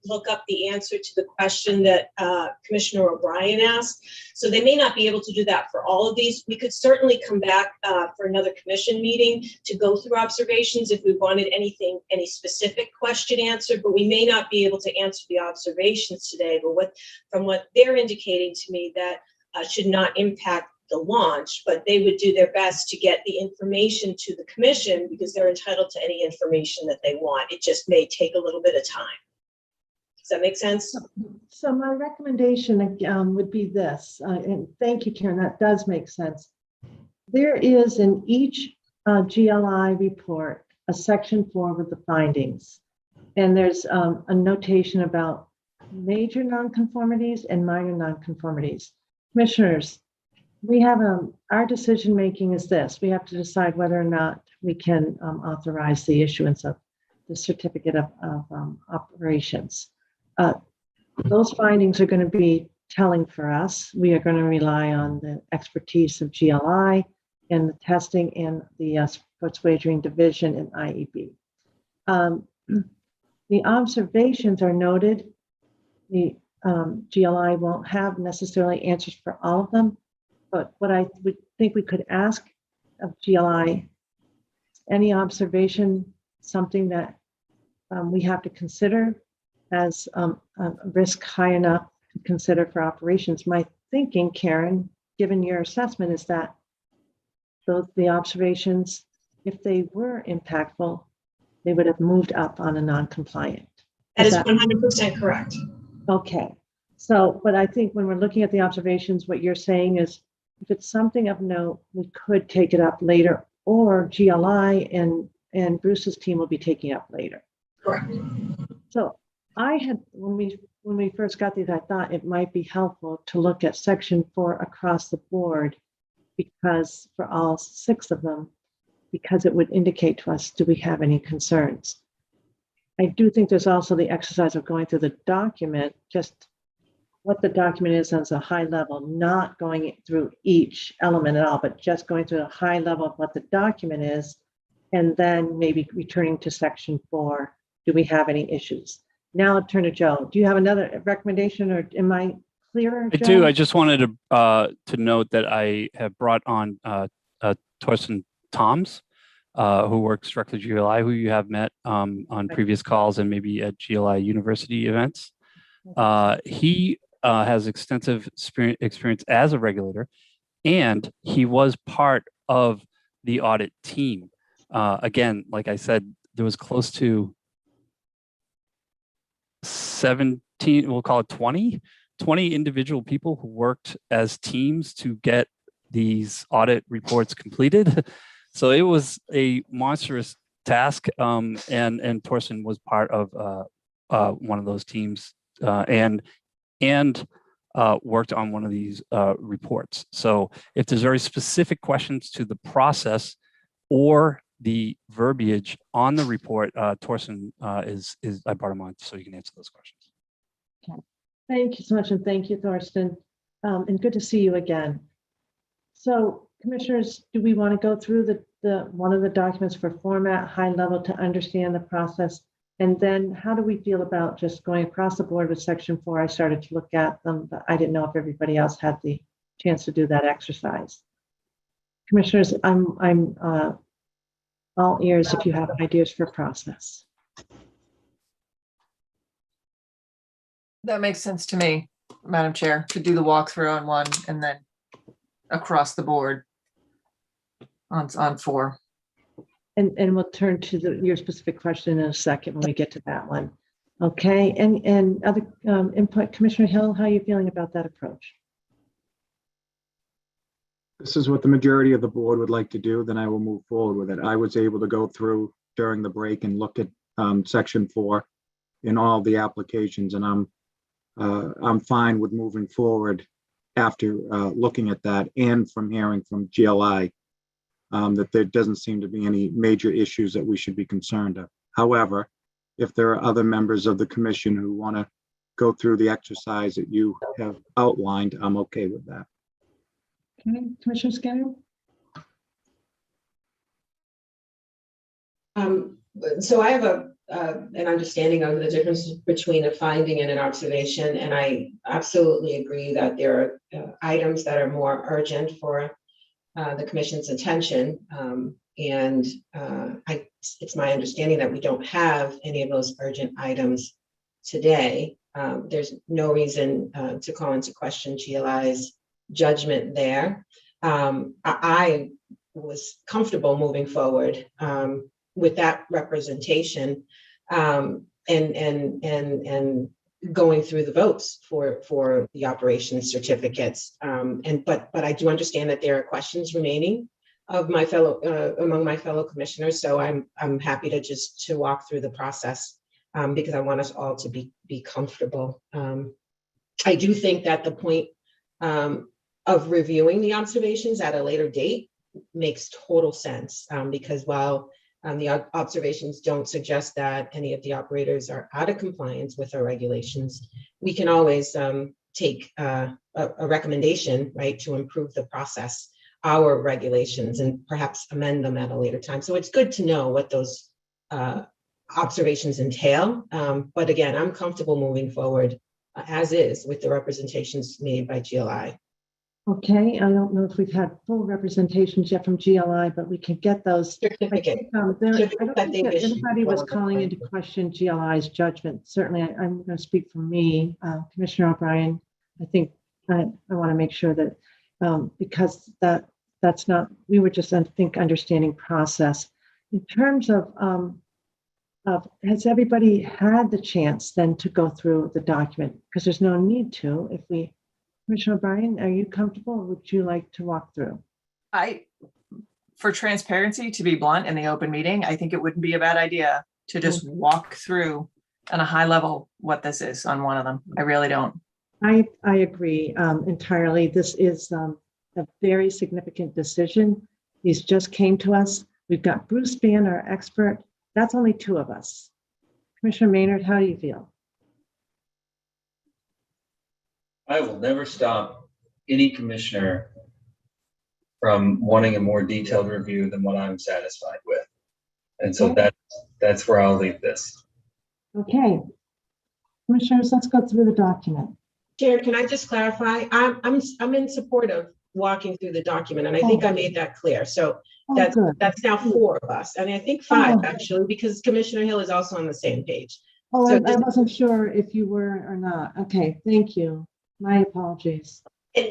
look up the answer to the question that Commissioner O'Brien asked. So they may not be able to do that for all of these. We could certainly come back for another commission meeting to go through observations if we wanted any specific question answered, but we may not be able to answer the observations today. But from what they're indicating to me, that should not impact the launch, but they would do their best to get the information to the commission because they're entitled to any information that they want. It just may take a little bit of time. Does that make sense? So my recommendation would be this, and thank you, Karen, that does make sense. There is in each GLI report a section 4 with the findings, and there's a notation about major nonconformities and minor nonconformities. Commissioners, we have our decision making is this: we have to decide whether or not we can authorize the issuance of the certificate of operations. Those findings are going to be telling for us. We are going to rely on the expertise of GLI and the testing and the sports wagering division and IEB. The observations are noted. The GLI won't have necessarily answers for all of them. But what I would think we could ask of GLI, any observation, something that we have to consider as a risk high enough to consider for operations. My thinking, Karen, given your assessment, is that the observations, if they were impactful, they would have moved up on a non-compliant. That is 100% correct. Okay. So, but I think when we're looking at the observations, what you're saying is, if it's something of note, we could take it up later, or GLI and Bruce's team will be taking it up later. Correct. So I had, when we first got these, I thought it might be helpful to look at section 4 across the board, because for all 6 of them, because it would indicate to us, do we have any concerns? I do think there's also the exercise of going through the document, just what the document is as a high level, not going through each element at all, but just going through a high level of what the document is, and then maybe returning to section 4. Do we have any issues? Now I'll turn to Joe. Do you have another recommendation, or am I clearer? I Joe? do. I just wanted to note that I have brought on Torsten Toms, who works directly at GLI, who you have met on previous calls and maybe at GLI University events. He has extensive experience as a regulator, and he was part of the audit team. Again, like I said, there was close to 17, we'll call it 20 individual people who worked as teams to get these audit reports completed. So it was a monstrous task, and Torsten was part of one of those teams and worked on one of these reports. So if there's very specific questions to the process or the verbiage on the report, Torsten is I brought him on so you can answer those questions. Okay. Thank you so much, and thank you, Torsten, and good to see you again. So, commissioners, do we want to go through the one of the documents for format, high level, to understand the process? And then how do we feel about just going across the board with section 4? I started to look at them, but I didn't know if everybody else had the chance to do that exercise. Commissioners, I'm all ears if you have ideas for process. That makes sense to me, Madam Chair, to do the walkthrough on 1 and then across the board on 4. And we'll turn to your specific question in a second when we get to that one. Okay, and other input, Commissioner Hill, how are you feeling about that approach? This is what the majority of the board would like to do, then I will move forward with it. I was able to go through during the break and look at section 4 in all the applications, and I'm fine with moving forward after looking at that and from hearing from GLI that there doesn't seem to be any major issues that we should be concerned of. However, if there are other members of the commission who want to go through the exercise that you have outlined, I'm okay with that. Okay, Commissioner Skinner? So I have an understanding of the difference between a finding and an observation, and I absolutely agree that there are items that are more urgent for the commission's attention, and it's my understanding that we don't have any of those urgent items today. There's no reason to call into question GLI's judgment there. I was comfortable moving forward with that representation and going through the votes for the operations certificates. But I do understand that there are questions remaining of my fellow among my fellow commissioners. So I'm happy to walk through the process because I want us all to be comfortable. I do think that the point of reviewing the observations at a later date makes total sense because while the observations don't suggest that any of the operators are out of compliance with our regulations, we can always take a recommendation, right, to improve the process, our regulations, and perhaps amend them at a later time. So it's good to know what those observations entail. But again, I'm comfortable moving forward as is with the representations made by GLI. Okay, I don't know if we've had full representations yet from GLI, but we can get those. I don't think that everybody was calling into question GLI's judgment. Certainly, I'm going to speak for me, Commissioner O'Brien. I think I want to make sure that because that's not, we were just, I think, understanding process. In terms of has everybody had the chance then to go through the document? Because there's no need to if we. Commissioner O'Brien, are you comfortable, or would you like to walk through? For transparency, to be blunt, in the open meeting, I think it wouldn't be a bad idea to just walk through on a high level what this is on one of them. I really don't. I agree entirely. This is a very significant decision. These just came to us. We've got Bruce Spann, our expert. That's only 2 of us. Commissioner Maynard, how do you feel? I will never stop any commissioner from wanting a more detailed review than what I'm satisfied with. And so that's where I'll leave this. Okay. Commissioners, let's go through the document. Chair, can I just clarify? I'm in support of walking through the document, and I think I made that clear. So that's now 4 of us, and I think 5 actually, because Commissioner Hill is also on the same page. Oh, So I wasn't sure if you were or not. Okay, thank you. My apologies.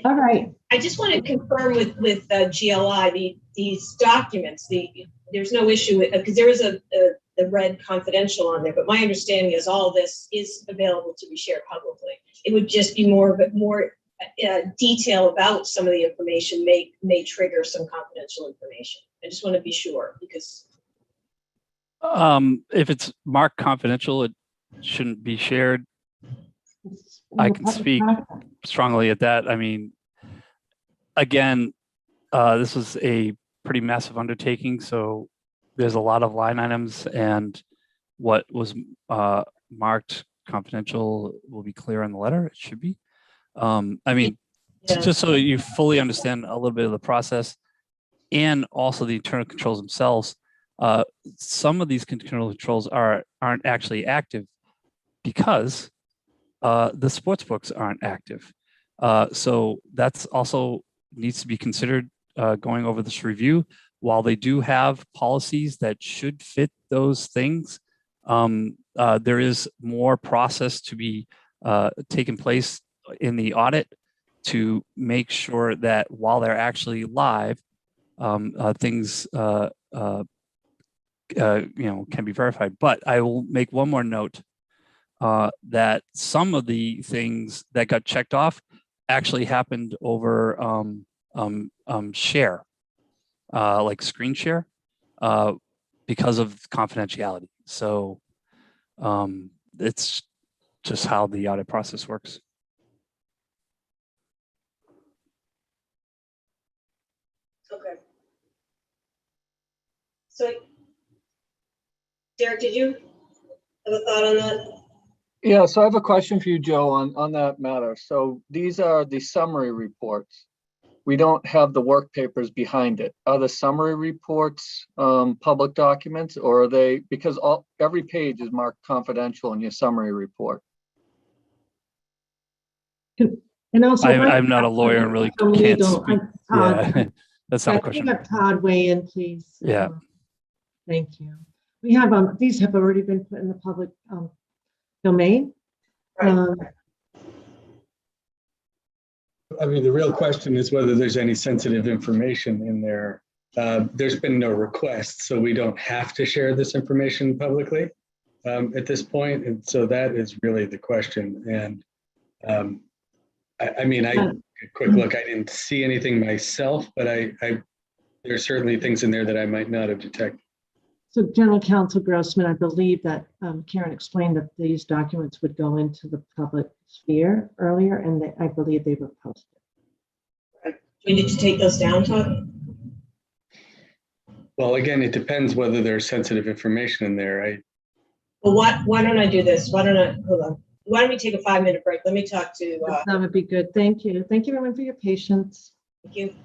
All right. I just want to confirm with GLI, these documents, there's no issue with, because there is the red confidential on there, but my understanding is all this is available to be shared publicly. It would just be more detail about some of the information may trigger some confidential information. I just want to be sure, because if it's marked confidential, it shouldn't be shared. I can speak strongly at that. I mean, again, this was a pretty massive undertaking, so there's a lot of line items, and what was marked confidential will be clear in the letter. It should be. I mean, just so you fully understand a little bit of the process and also the internal controls themselves. Some of these internal controls aren't actually active because the sports books aren't active. So that's also needs to be considered going over this review. While they do have policies that should fit those things, there is more process to be taken place in the audit to make sure that while they're actually live, things can be verified. But I will make one more note that some of the things that got checked off actually happened over share, like screen share, because of confidentiality. So it's just how the audit process works. okay. So, Derek, did you have a thought on that? Yeah, so I have a question for you, Joe, on that matter. So these are the summary reports. We don't have the work papers behind it. Are the summary reports public documents, or are they, because every page is marked confidential in your summary report? And also, I'm not a lawyer and really can't speak. Yeah, that's not a question. Can we have Todd weigh in, please? Yeah. Thank you. We have these have already been put in the public domain. I mean, the real question is whether there's any sensitive information in there. There's been no request, so we don't have to share this information publicly at this point. And so that is really the question. And I mean, a quick look, I didn't see anything myself, but there's certainly things in there that I might not have detected. So General Counsel Grossman, I believe that Karen explained that these documents would go into the public sphere earlier, and I believe they were posted. Do we need to take those down, Todd? Well, again, it depends whether there's sensitive information in there. Well, why don't I do this? Hold on. Why don't we take a 5-minute break? Let me talk to. That would be good. Thank you. Thank you, everyone, for your patience. Thank you.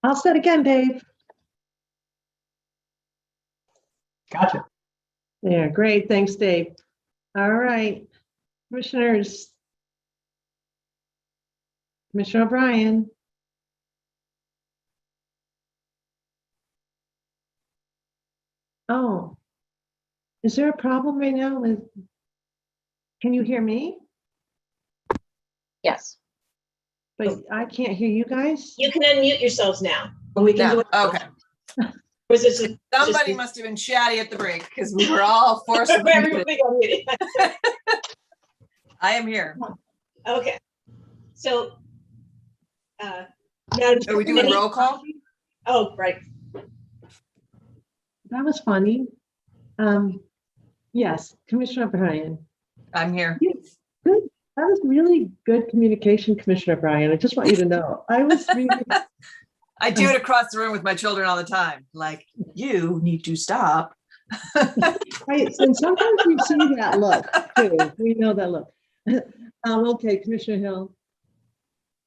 All set again, Dave. Gotcha. Yeah, great. Thanks, Dave. All right, commissioners. Commissioner O'Brien. Oh, is there a problem right now with, can you hear me? Yes. But I can't hear you guys. You can unmute yourselves now. We can do it. Okay. Was this just, Somebody must have been chatty at the break because we were all forcibly muted. everybody got muted. I am here. Okay. So, now Are we doing roll call? Oh, right. That was funny. Yes, Commissioner O'Brien. I'm here. Good. That was really good communication, Commissioner O'Brien. I just want you to know. I was reading. I do it across the room with my children all the time. Like, you need to stop. Right, and sometimes we see that look too. We know that look. Okay, Commissioner Hill.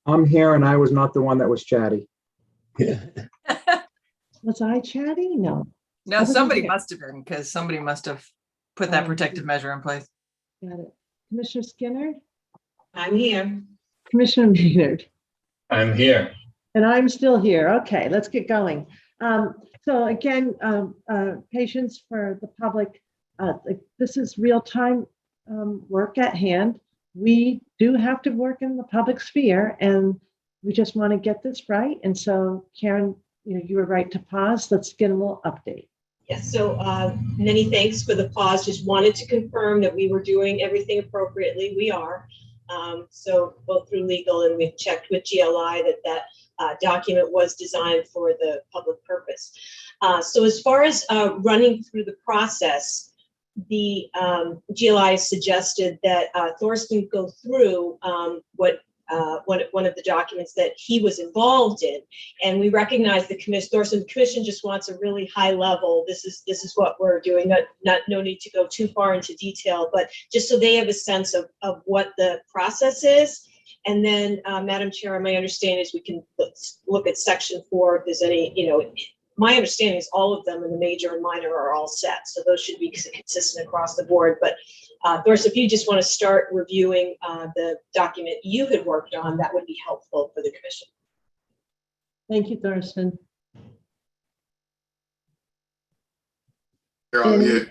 I'm here and I was not the one that was chatty. Was I chatty? No. No, somebody must have been because somebody must have put that Oh, protective measure in place. Got it. Commissioner Skinner. I'm here. Commissioner Maynard. I'm here. And I'm still here. Okay, let's get going. So again, patience for the public. This is real-time work at hand. We do have to work in the public sphere, and we just want to get this right. And so, Karen, you were right to pause. Let's get a little update. Yes, so many thanks for the pause. Just wanted to confirm that we were doing everything appropriately. We are. So both through legal and we've checked with GLI that document was designed for the public purpose. So as far as running through the process, the GLI suggested that Thorsten go through one of the documents that he was involved in, and we recognize the Thorsten commission just wants a really high level. This is what we're doing. No need to go too far into detail, but just so they have a sense of what the process is. And then, Madam Chair, my understanding is we can look at section 4 if there's any, my understanding is all of them in the major and minor are all set. So those should be consistent across the board. But Thorsten, if you just want to start reviewing the document you had worked on, that would be helpful for the commission. Thank you, Thorsten. You're on mute.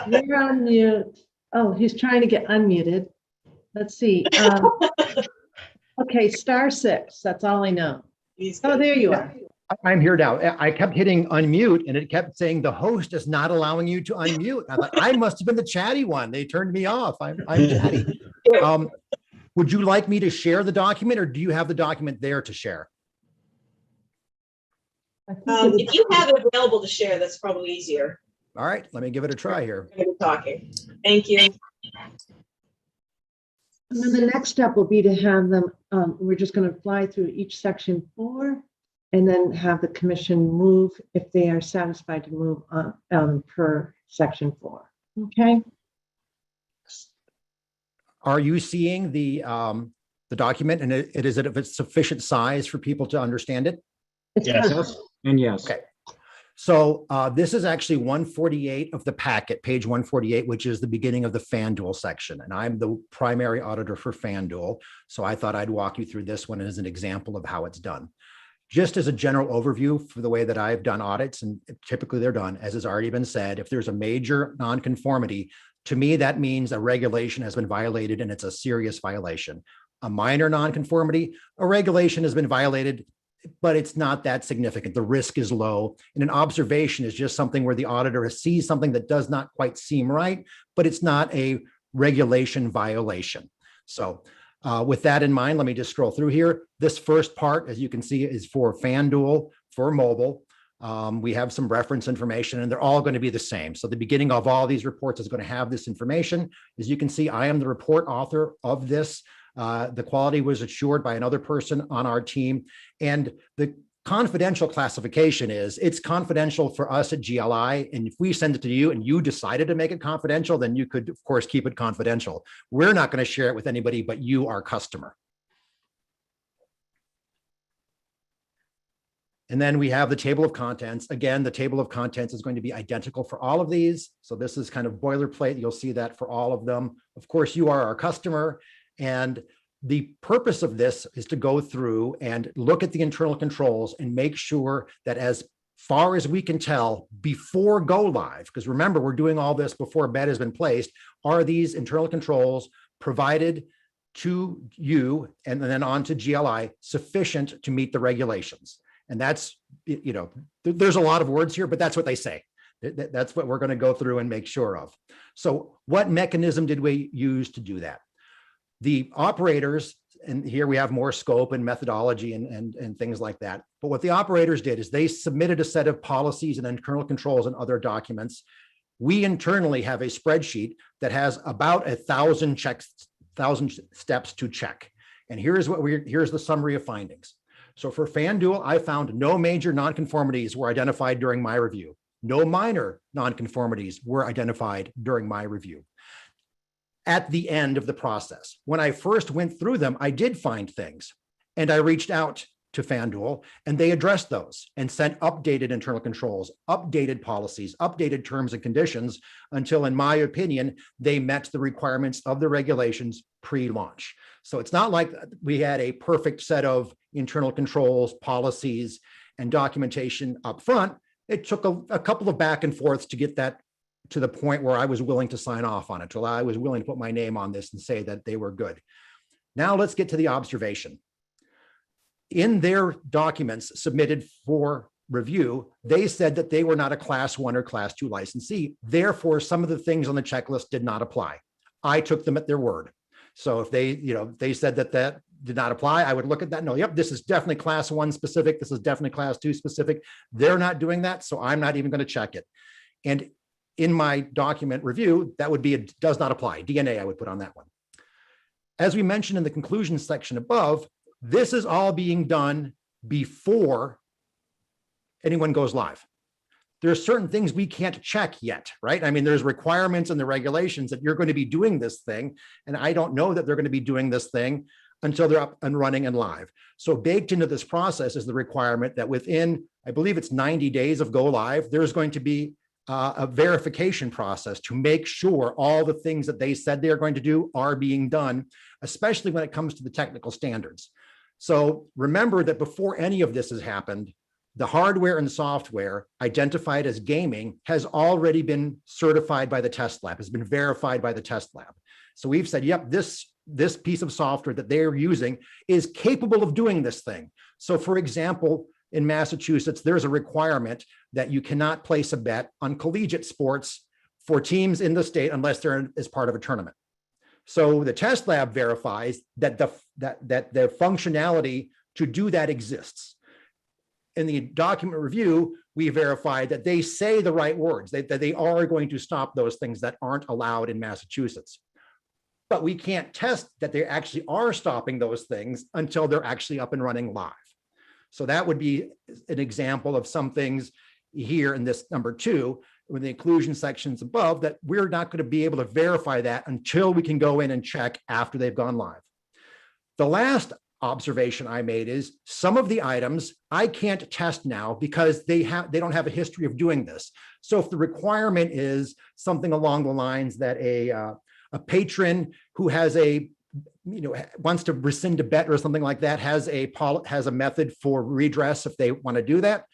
You're on mute. Oh, he's trying to get unmuted. Let's see. Okay, *6. That's all I know. Oh, there you are. I'm here now. I kept hitting unmute and it kept saying the host is not allowing you to unmute. I thought I must have been the chatty one. They turned me off. I'm chatty. Would you like me to share the document or do you have the document there to share? If you have it available to share, that's probably easier. All right, let me give it a try here. Talking. Thank you. And then the next step will be to have them, we're just going to fly through each section 4 and then have the commission move if they are satisfied to move on per section 4. Okay. Are you seeing the document and is it of a sufficient size for people to understand it? Yes. And yes. Okay. So this is actually 148 of the packet, page 148, which is the beginning of the FanDuel section. And I'm the primary auditor for FanDuel. So I thought I'd walk you through this one as an example of how it's done. Just as a general overview for the way that I've done audits, and typically they're done, as has already been said, if there's a major nonconformity, to me, that means a regulation has been violated and it's a serious violation. A minor nonconformity, a regulation has been violated, but it's not that significant. The risk is low. And an observation is just something where the auditor sees something that does not quite seem right, but it's not a regulation violation. So with that in mind, let me just scroll through here. This first part, as you can see, is for FanDuel, for mobile. We have some reference information and they're all going to be the same. So the beginning of all these reports is going to have this information. As you can see, I am the report author of this. The quality was assured by another person on our team. And the confidential classification is it's confidential for us at GLI. And if we send it to you and you decided to make it confidential, then you could, of course, keep it confidential. We're not going to share it with anybody but you, our customer. And then we have the table of contents. Again, the table of contents is going to be identical for all of these. So this is kind of boilerplate. You'll see that for all of them. Of course, you are our customer. And the purpose of this is to go through and look at the internal controls and make sure that as far as we can tell before go live, because remember, we're doing all this before a bet has been placed, are these internal controls provided to you and then on to GLI sufficient to meet the regulations? And that's, you know, there's a lot of words here, but that's what they say. That's what we're going to go through and make sure of. So what mechanism did we use to do that? The operators, and here we have more scope and methodology and things like that. But what the operators did is they submitted a set of policies and internal controls and other documents. We internally have a spreadsheet that has about 1,000 steps to check. And here's the summary of findings. So for FanDuel, I found no major nonconformities were identified during my review. No minor nonconformities were identified during my review. At the end of the process, when I first went through them, I did find things, and I reached out to FanDuel and they addressed those and sent updated internal controls, updated policies, updated terms and conditions until, in my opinion, they met the requirements of the regulations pre-launch. So it's not like we had a perfect set of internal controls, policies, and documentation up front. It took a couple of back and forths to get that to the point where I was willing to sign off on it, till I was willing to put my name on this and say that they were good. Now let's get to the observation. In their documents submitted for review, they said that they were not a class 1 or class 2 licensee. Therefore, some of the things on the checklist did not apply. I took them at their word. So if they said that did not apply, I would look at that. No, yep, this is definitely class 1 specific. This is definitely class 2 specific. They're not doing that, so I'm not even going to check it. And in my document review, that would be does not apply. DNA, I would put on that one. As we mentioned in the conclusion section above, this is all being done before anyone goes live. There are certain things we can't check yet, right? I mean, there's requirements in the regulations that you're going to be doing this thing, and I don't know that they're going to be doing this thing until they're up and running and live. So baked into this process is the requirement that within, I believe it's 90 days of go live, there's going to be a verification process to make sure all the things that they said they are going to do are being done, especially when it comes to the technical standards. So remember that before any of this has happened, the hardware and software identified as gaming has already been certified by the test lab, has been verified by the test lab. So we've said, yep, this piece of software that they're using is capable of doing this thing. So for example, in Massachusetts, there's a requirement that you cannot place a bet on collegiate sports for teams in the state unless they're as part of a tournament. So the test lab verifies that the functionality to do that exists. In the document review, we verified that they say the right words, that they are going to stop those things that aren't allowed in Massachusetts. But we can't test that they actually are stopping those things until they're actually up and running live. So that would be an example of some things here in this number 2, with the inclusion sections above, that we're not going to be able to verify that until we can go in and check after they've gone live. The last observation I made is some of the items I can't test now because they don't have a history of doing this. So if the requirement is something along the lines that a patron who has wants to rescind a bet or something like that has a method for redress if they want to do that,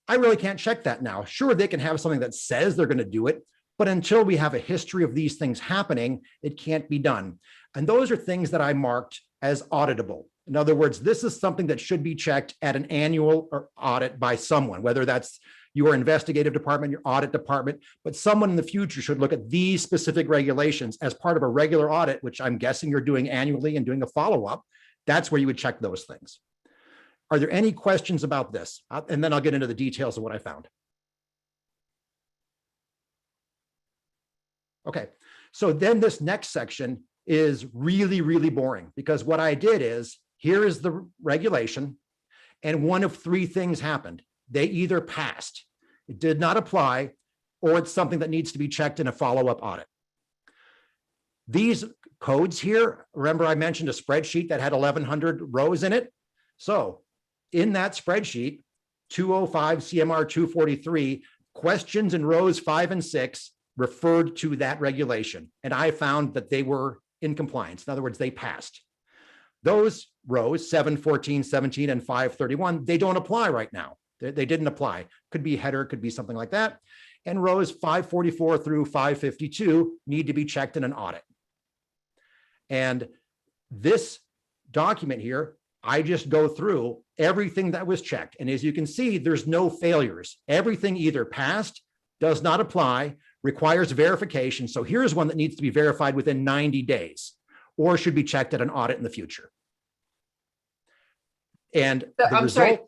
I really can't check that now. Sure, they can have something that says they're going to do it, but until we have a history of these things happening, it can't be done. And those are things that I marked as auditable. In other words, this is something that should be checked at an annual audit by someone, whether that's your investigative department, your audit department, but someone in the future should look at these specific regulations as part of a regular audit, which I'm guessing you're doing annually and doing a follow-up. That's where you would check those things. Are there any questions about this? And then I'll get into the details of what I found. Okay, so then this next section is really, really boring, because what I did is, here is the regulation, and one of 3 things happened. They either passed, it did not apply, or it's something that needs to be checked in a follow-up audit. These codes here, remember I mentioned a spreadsheet that had 1,100 rows in it? So in that spreadsheet, 205 CMR 243, questions in rows 5 and 6 referred to that regulation. And I found that they were in compliance. In other words, they passed. Those rows 7, 14, 17, and 531, they don't apply right now. They didn't apply. Could be header, could be something like that. And rows 544 through 552 need to be checked in an audit. And this document here, I just go through everything that was checked. And as you can see, there's no failures. Everything either passed, does not apply, requires verification. So here's one that needs to be verified within 90 days or should be checked at an audit in the future. And I'm sorry,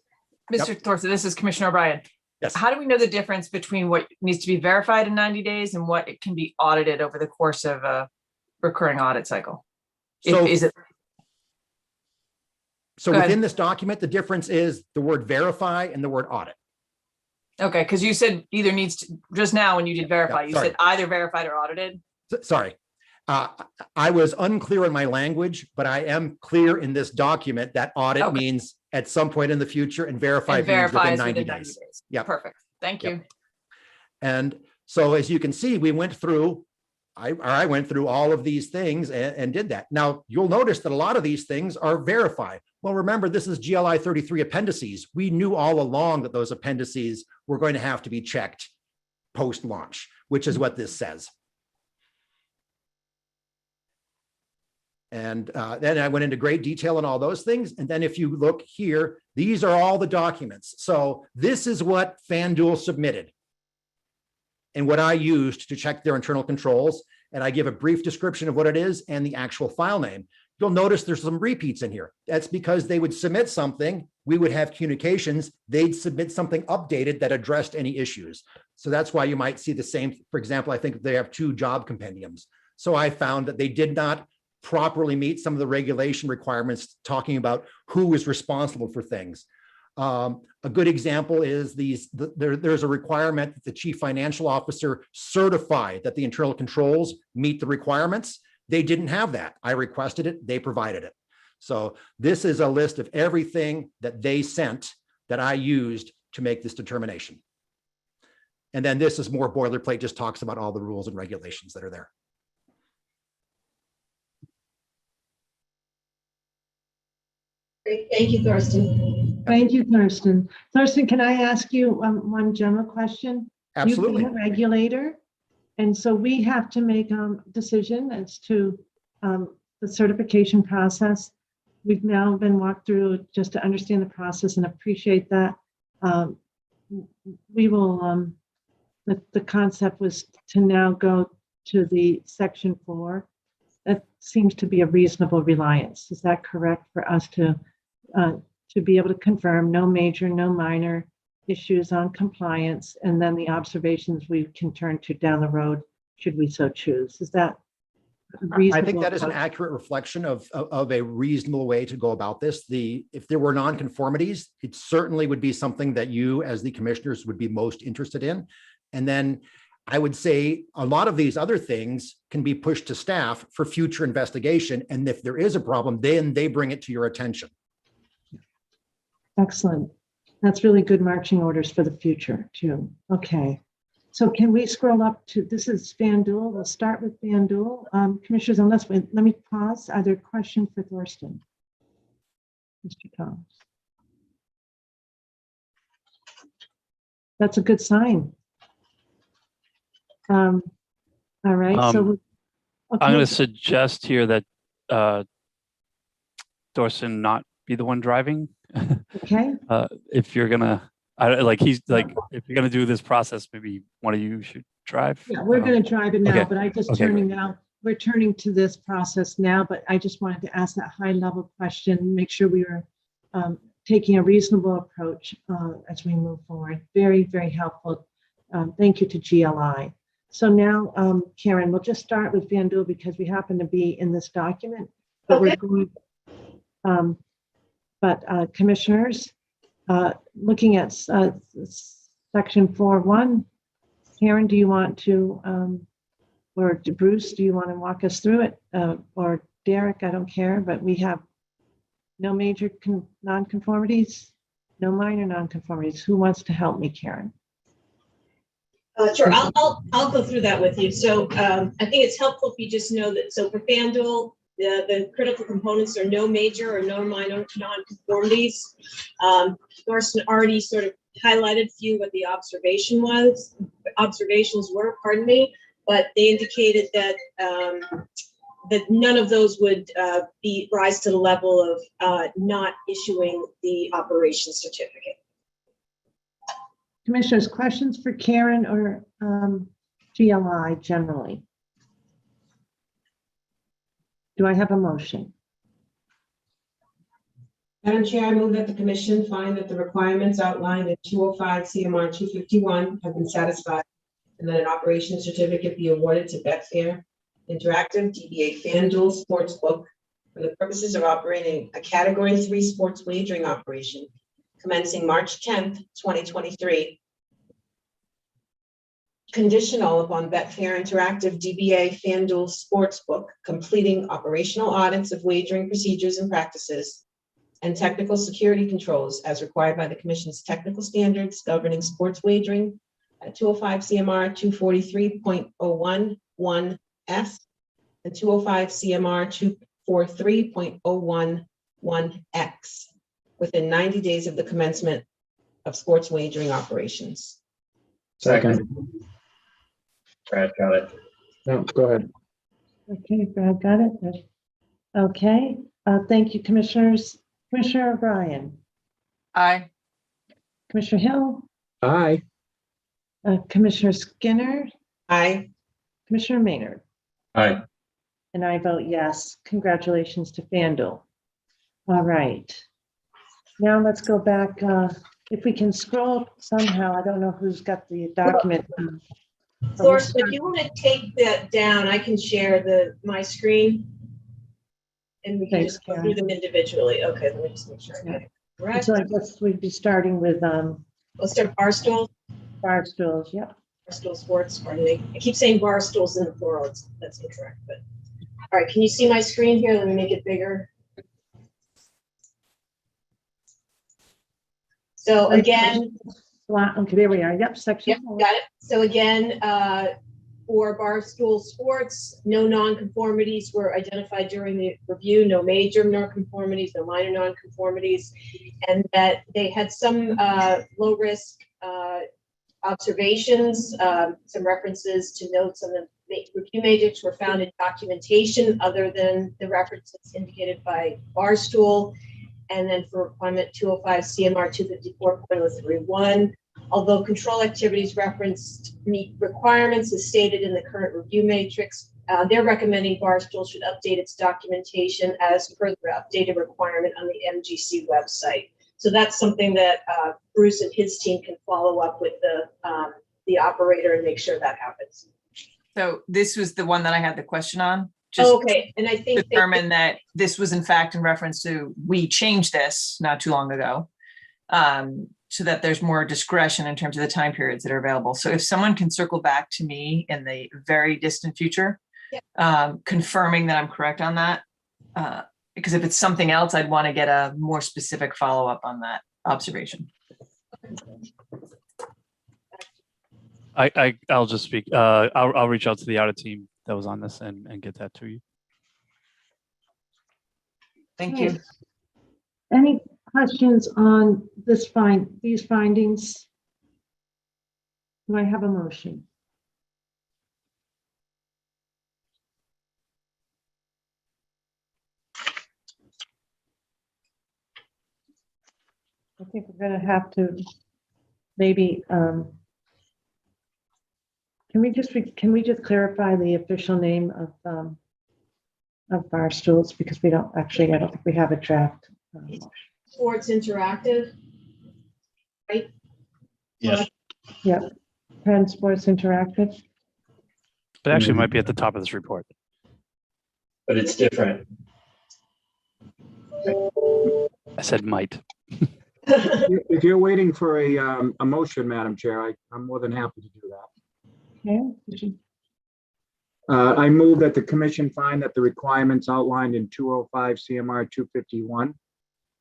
Mr. Yep. Thorson, this is Commissioner O'Brien. Yes. How do we know the difference between what needs to be verified in 90 days and what it can be audited over the course of a recurring audit cycle? So, Is it? So Go within ahead. this document, the difference is the word verify and the word audit. Okay, because you said either needs to, just now when you did verify, Yeah, you sorry. said either verified or audited. Sorry. I was unclear in my language, but I am clear in this document that audit Okay. means at some point in the future and verify And means verify within is 90 within days. 90 days. Yeah. Perfect. Thank you. And so as you can see, we went through, I went through all of these things and did that. Now you'll notice that a lot of these things are verified. Well, remember, this is GLI 33 appendices. We knew all along that those appendices were going to have to be checked post-launch, which is what this says. And then I went into great detail on all those things. And then if you look here, these are all the documents. So this is what FanDuel submitted and what I used to check their internal controls. And I give a brief description of what it is and the actual file name. You'll notice there's some repeats in here. That's because they would submit something, we would have communications, they'd submit something updated that addressed any issues. So that's why you might see the same. For example, I think they have 2 job compendiums. So I found that they did not properly meet some of the regulation requirements talking about who is responsible for things. A good example is there's a requirement that the chief financial officer certify that the internal controls meet the requirements. They didn't have that. I requested it, they provided it. So this is a list of everything that they sent that I used to make this determination. And then this is more boilerplate, just talks about all the rules and regulations that are there. Great, thank you, Thorsten. Thank you, Thurston. Thurston, can I ask you one general question? Absolutely. You've been a regulator, and so we have to make a decision as to the certification process. We've now been walked through just to understand the process and appreciate that. We will, the concept was to now go to the section 4. That seems to be a reasonable reliance. Is that correct for us to be able to confirm no major, no minor issues on compliance, and then the observations we can turn to down the road should we so choose? Is that reasonable? I think that is an accurate reflection of a reasonable way to go about this. If there were nonconformities, it certainly would be something that you as the commissioners would be most interested in. And then I would say a lot of these other things can be pushed to staff for future investigation. And if there is a problem, then they bring it to your attention. Excellent. That's really good marching orders for the future too. Okay. So can we scroll up to, this is FanDuel. We'll start with FanDuel. Commissioners, let me pause. Are there questions for Thorsten? Mr. Combs. That's a good sign. All right. So I'm going to suggest here that Thorsten not be the one driving. Okay. If you're gonna, if you're gonna do this process, maybe one of you should drive. Yeah, we're going to drive it now, okay. but I just Okay, turning now. We're turning to this process now, but I just wanted to ask that high level question, make sure we were taking a reasonable approach as we move forward. Very, very helpful. Thank you to GLI. So now, Karen, we'll just start with FanDuel because we happen to be in this document, but Okay. we're going, commissioners, looking at section 4.1, Karen, do you want to, or Bruce, do you want to walk us through it? Or Derek, I don't care, but we have no major non-conformities. No minor nonconformities. Who wants to help me, Karen? Sure, I'll go through that with you. So I think it's helpful if you just know that, so for FanDuel, the critical components are no major or no minor nonconformities. Thorsten already sort of highlighted for you what the observations were, pardon me, but they indicated that that none of those would rise to the level of not issuing the operations certificate. Commissioners, questions for Karen or GLI generally? Do I have a motion? Madam Chair, I move that the commission find that the requirements outlined in 205 CMR 251 have been satisfied, and that an operations certificate be awarded to Betfair Interactive DBA FanDuel Sportsbook for the purposes of operating a Category 3 sports wagering operation commencing March 10th, 2023, conditional upon Betfair Interactive DBA FanDuel Sportsbook completing operational audits of wagering procedures and practices and technical security controls as required by the Commission's technical standards governing sports wagering at 205 CMR 243.011F and 205 CMR 243.011X within 90 days of the commencement of sports wagering operations. Second. Brad got it. No, go ahead. Okay, Brad got it. Okay, thank you, commissioners. Commissioner O'Brien. Aye. Commissioner Hill. Aye. Commissioner Skinner. Aye. Commissioner Maynard. Aye. And I vote yes. Congratulations to FanDuel. All right. Now let's go back. If we can scroll somehow, I don't know who's got the document. Thorsten, if you want to take that down, I can share my screen. And we can Thanks, just go Karen. through them individually. Okay, let me just make sure I get it correct. So I guess we'd be starting with Let's start Barstool. Barstools, yep. Barstool Sports, pardon me. I keep saying Barstools in the plural. That's incorrect, but all right, can you see my screen here? Let me make it bigger. So again, okay, there we are. Yep, section. Yep, got it. So again, for Barstool Sports, no nonconformities were identified during the review, no major nonconformities, no minor nonconformities, and that they had some low risk observations, some references to notes on the review matrix were found in documentation other than the references indicated by Barstool. And then for requirement 205 CMR 254.031, although control activities referenced meet requirements as stated in the current review matrix, they're recommending Barstool should update its documentation as per the updated requirement on the MGC website. So that's something that Bruce and his team can follow up with the operator and make sure that happens. So this was the one that I had the question on. Okay, and I think determine that this was in fact in reference to, we changed this not too long ago, so that there's more discretion in terms of the time periods that are available. So if someone can circle back to me in the very distant future, confirming that I'm correct on that, because if it's something else, I'd want to get a more specific follow-up on that observation. I'll just speak. I'll reach out to the audit team that was on this and get that to you. Thank you. Any questions on these findings? Do I have a motion? I think we're going to have to maybe can we just clarify the official name of Barstools, because we don't actually, I don't think we have a draft. Sports Interactive, right? Yes. Yeah. Penn Sports Interactive. It actually might be at the top of this report. But it's different. I said might. If you're waiting for a motion, Madam Chair, I'm more than happy to do that. Okay. I move that the commission find that the requirements outlined in 205 CMR 251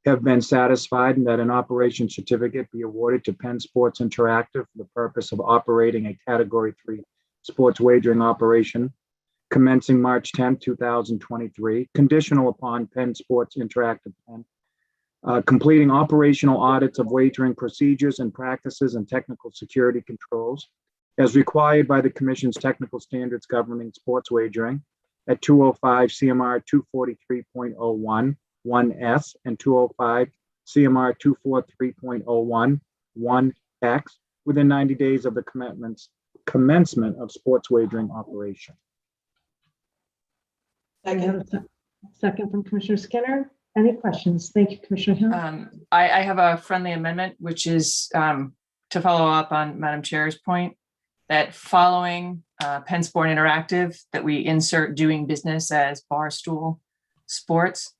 have been satisfied and that an operation certificate be awarded to Penn Sports Interactive for the purpose of operating a Category 3 sports wagering operation commencing March 10, 2023, conditional upon Penn Sports Interactive Penn completing operational audits of wagering procedures and practices and technical security controls as required by the Commission's technical standards governing sports wagering at 205 CMR 243.01 1S and 205 CMR 243.01 1X within 90 days of the commencement of sports wagering operation. I have a second from Commissioner Skinner. Any questions? Thank you, Commissioner Hill. I have a friendly amendment, which is to follow up on Madam Chair's point that following Penn Sport Interactive, that we insert doing business as Barstool Sports.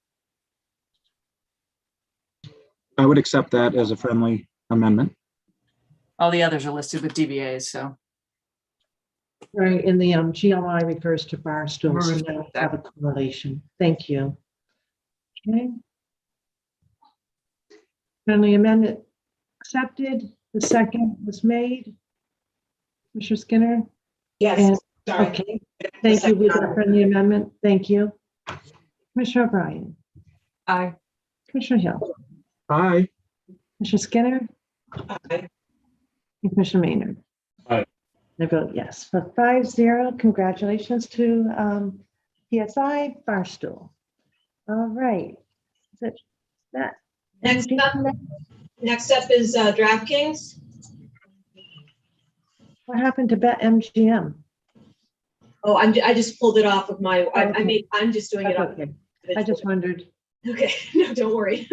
I would accept that as a friendly amendment. All the others are listed with DBAs, so. Right, in the GLI refers to Barstool, so now we have a correlation. Thank you. Okay. Friendly amendment accepted. The second was made. Commissioner Skinner? Yes, And, sorry. okay, thank you with the friendly amendment. Thank you. Commissioner O'Brien? Aye. Commissioner Hill? Aye. Commissioner Skinner? Aye. And Commissioner Maynard? Aye. I vote yes. For 5-0, congratulations to PSI Barstool. All right. Is it that? Next up is DraftKings. What happened to BetMGM? Oh, I just pulled it off of my, I'm just doing it. Okay. I just wondered. Okay, no, don't worry.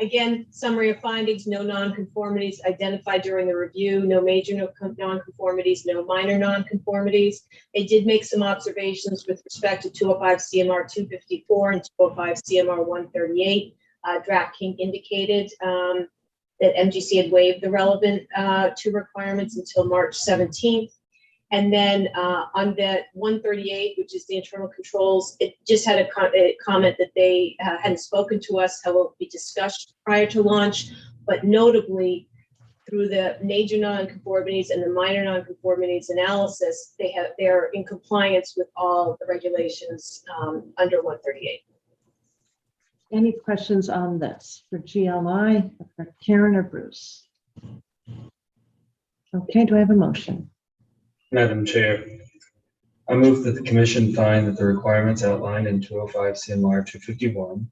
Again, summary of findings: no nonconformities identified during the review, no major nonconformities, no minor nonconformities. They did make some observations with respect to 205 CMR 254 and 205 CMR 138. DraftKings indicated that MGC had waived the relevant two requirements until March 17th. And then on the 138, which is the internal controls, it just had a comment that they hadn't spoken to us, how it will be discussed prior to launch, but notably through the major nonconformities and the minor nonconformities analysis, they're in compliance with all the regulations under 138. Any questions on this for GLI, for Karen or Bruce? Okay, do I have a motion? Madam Chair, I move that the commission find that the requirements outlined in 205 CMR 251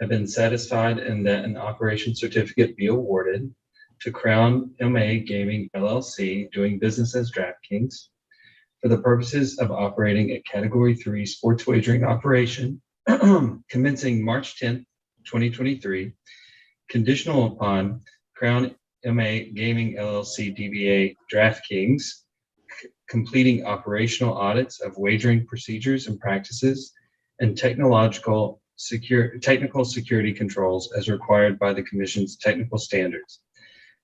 have been satisfied and that an operation certificate be awarded to Crown MA Gaming LLC doing business as DraftKings for the purposes of operating a Category 3 sports wagering operation commencing March 10th, 2023, conditional upon Crown MA Gaming LLC DBA DraftKings completing operational audits of wagering procedures and practices and technical security controls as required by the Commission's technical standards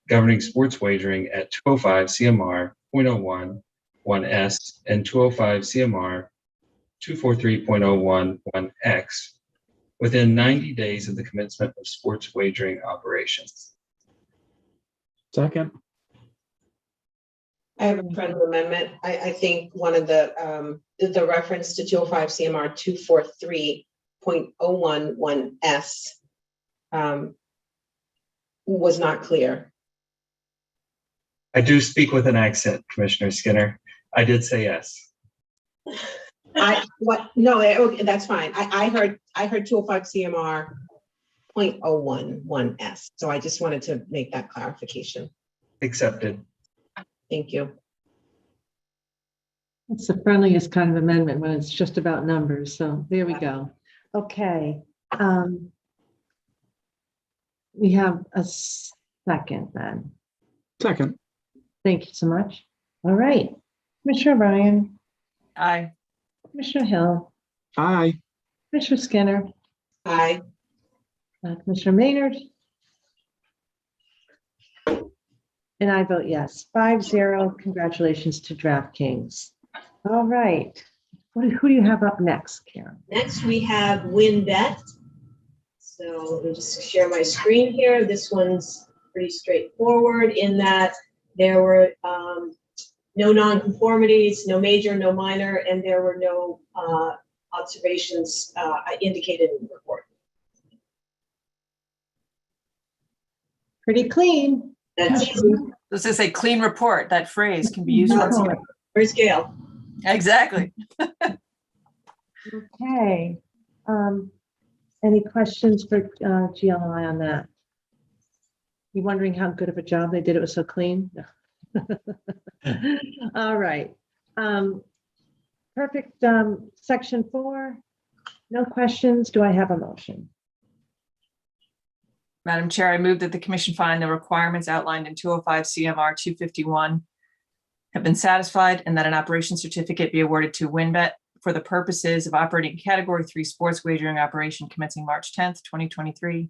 governing sports wagering at 205 CMR 0.01 1S and 205 CMR 243.01 1X within 90 days of the commencement of sports wagering operations. Second. I have a friendly amendment. I think one of the reference to 205 CMR 243.011S was not clear. I do speak with an accent, Commissioner Skinner. I did say yes. Okay, that's fine. I heard 205 CMR 0.011S. So I just wanted to make that clarification. Accepted. Thank you. It's the friendliest kind of amendment when it's just about numbers. So there we go. Okay. We have a second then. Second. Thank you so much. All right. Commissioner Ryan. Aye. Commissioner Hill. Aye. Commissioner Skinner. Aye. Commissioner Maynard. And I vote yes. 5-0. Congratulations to DraftKings. All right. Who do you have up next, Karen? Next, we have WinBet. So let me just share my screen here. This one's pretty straightforward in that there were no nonconformities, no major, no minor, and there were no observations indicated in the report. Pretty clean. That's easy. Let's just say clean report. That phrase can be used once again. Where's Gail? Exactly. Okay. Any questions for GLI on that? You wondering how good of a job they did? It was so clean. No. All right. Perfect. Section 4. No questions. Do I have a motion? Madam Chair, I move that the commission find the requirements outlined in 205 CMR 251 have been satisfied and that an operation certificate be awarded to WinBet for the purposes of operating a Category 3 sports wagering operation commencing March 10th, 2023,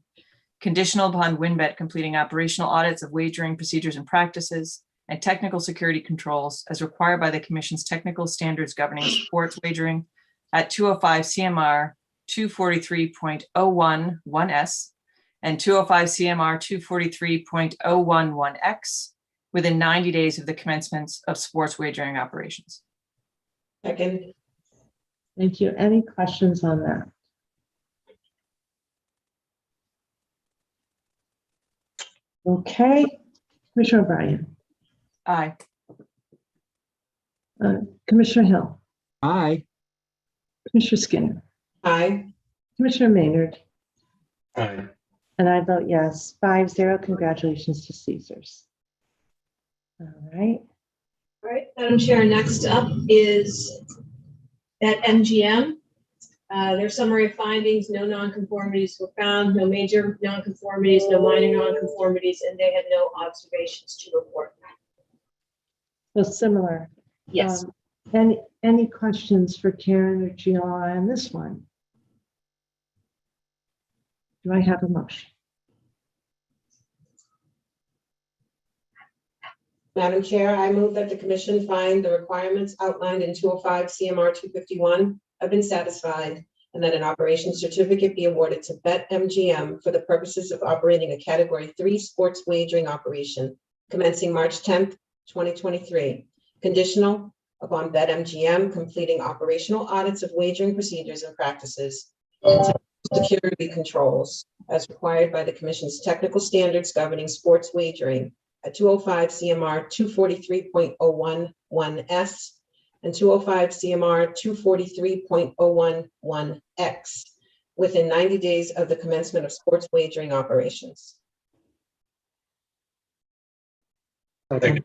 conditional upon WinBet completing operational audits of wagering procedures and practices and technical security controls as required by the Commission's technical standards governing sports wagering at 205 CMR 243.011S and 205 CMR 243.011X within 90 days of the commencement of sports wagering operations. Second. Thank you. Any questions on that? Okay. Commissioner O'Brien. Aye. Commissioner Hill. Aye. Commissioner Skinner. Aye. Commissioner Maynard. Aye. And I vote yes. 5-0. Congratulations to Caesars. All right. All right, Madam Chair, next up is that MGM. Their summary of findings, no nonconformities were found, no major nonconformities, no minor nonconformities, and they had no observations to report. So similar. Yes. Any questions for Karen or GLI on this one? Do I have a motion? Madam Chair, I move that the commission find the requirements outlined in 205 CMR 251 have been satisfied and that an operation certificate be awarded to BetMGM for the purposes of operating a Category 3 sports wagering operation commencing March 10th, 2023, conditional upon BetMGM completing operational audits of wagering procedures and practices and security controls as required by the Commission's technical standards governing sports wagering at 205 CMR 243.011S and 205 CMR 243.011X within 90 days of the commencement of sports wagering operations. Second.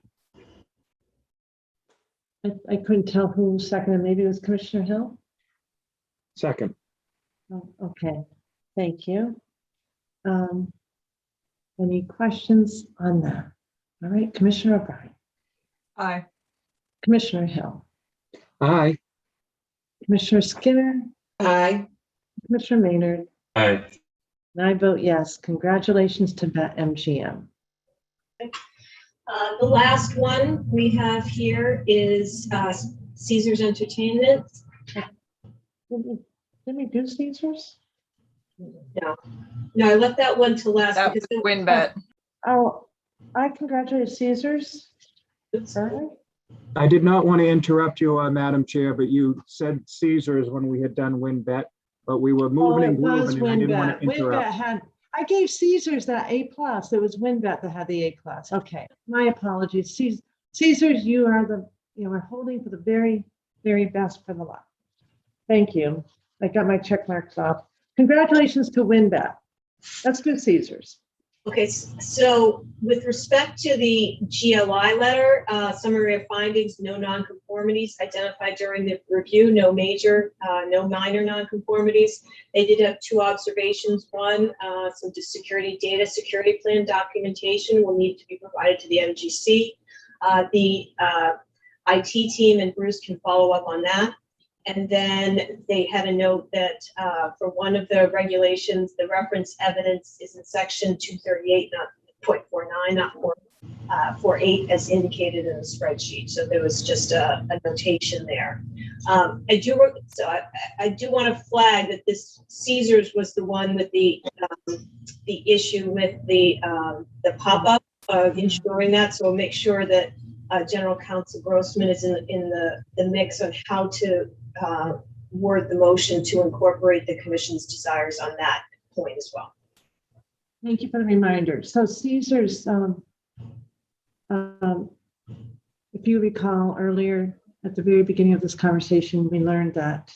I couldn't tell who seconded. Maybe it was Commissioner Hill. Second. Oh, okay. Thank you. Any questions on that? All right, Commissioner O'Brien. Aye. Commissioner Hill. Aye. Commissioner Skinner. Aye. Commissioner Maynard. Aye. And I vote yes. Congratulations to BetMGM. The last one we have here is Caesars Entertainment. Didn't we do Caesars? No, I left that one to last. That because was WinBet. Oh, I congratulate Caesars. Early. I did not want to interrupt you, Madam Chair, but you said Caesars when we had done WinBet, but we were moving and grooving and I didn't want to WinBet interrupt. had, I gave Caesars that A+. It was WinBet that had the A+. Okay, my apologies. Caesars, you are we're holding for the very, very best for the lot. Thank you. I got my check marks off. Congratulations to WinBet. Let's do Caesars. Okay, so with respect to the GLI letter, summary of findings, no nonconformities identified during the review, no major, no minor nonconformities. They did have two observations. One, some security plan documentation will need to be provided to the MGC. The IT team and Bruce can follow up on that. And then they had a note that for one of the regulations, the reference evidence is in section 238, not 0.49, not for 8 as indicated in the spreadsheet. So there was just a notation there. I do want to flag that this Caesars was the one with the issue with the pop-up ensuring that. So we'll make sure that General Counsel Grossman is in the mix on how to word the motion to incorporate the commission's desires on that point as well. Thank you for the reminder. So Caesars, if you recall earlier at the very beginning of this conversation, we learned that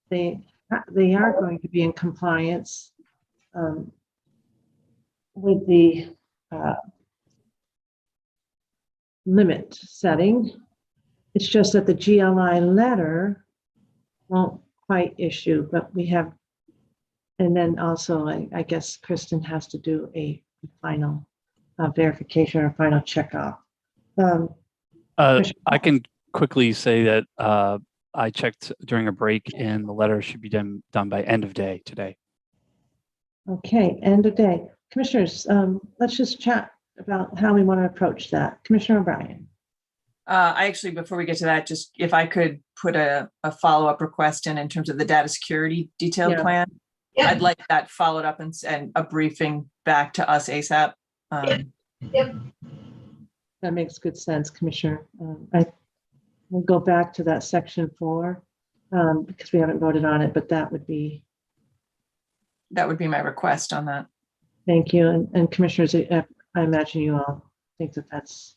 they are going to be in compliance with the limit setting. It's just that the GLI letter won't quite issue, but we have, and then also I guess Kristen has to do a final verification or final checkoff. I can quickly say that I checked during a break and the letter should be done by end of day today. Okay, end of day. Commissioners, let's just chat about how we want to approach that. Commissioner O'Brien. I actually, before we get to that, just if I could put a follow-up request in terms of the data security detailed plan. Yeah. I'd like that followed up and a briefing back to us ASAP. Yep. That makes good sense, Commissioner. I will go back to that section 4 because we haven't voted on it, but that would be my request on that. Thank you. And commissioners, I imagine you all think that that's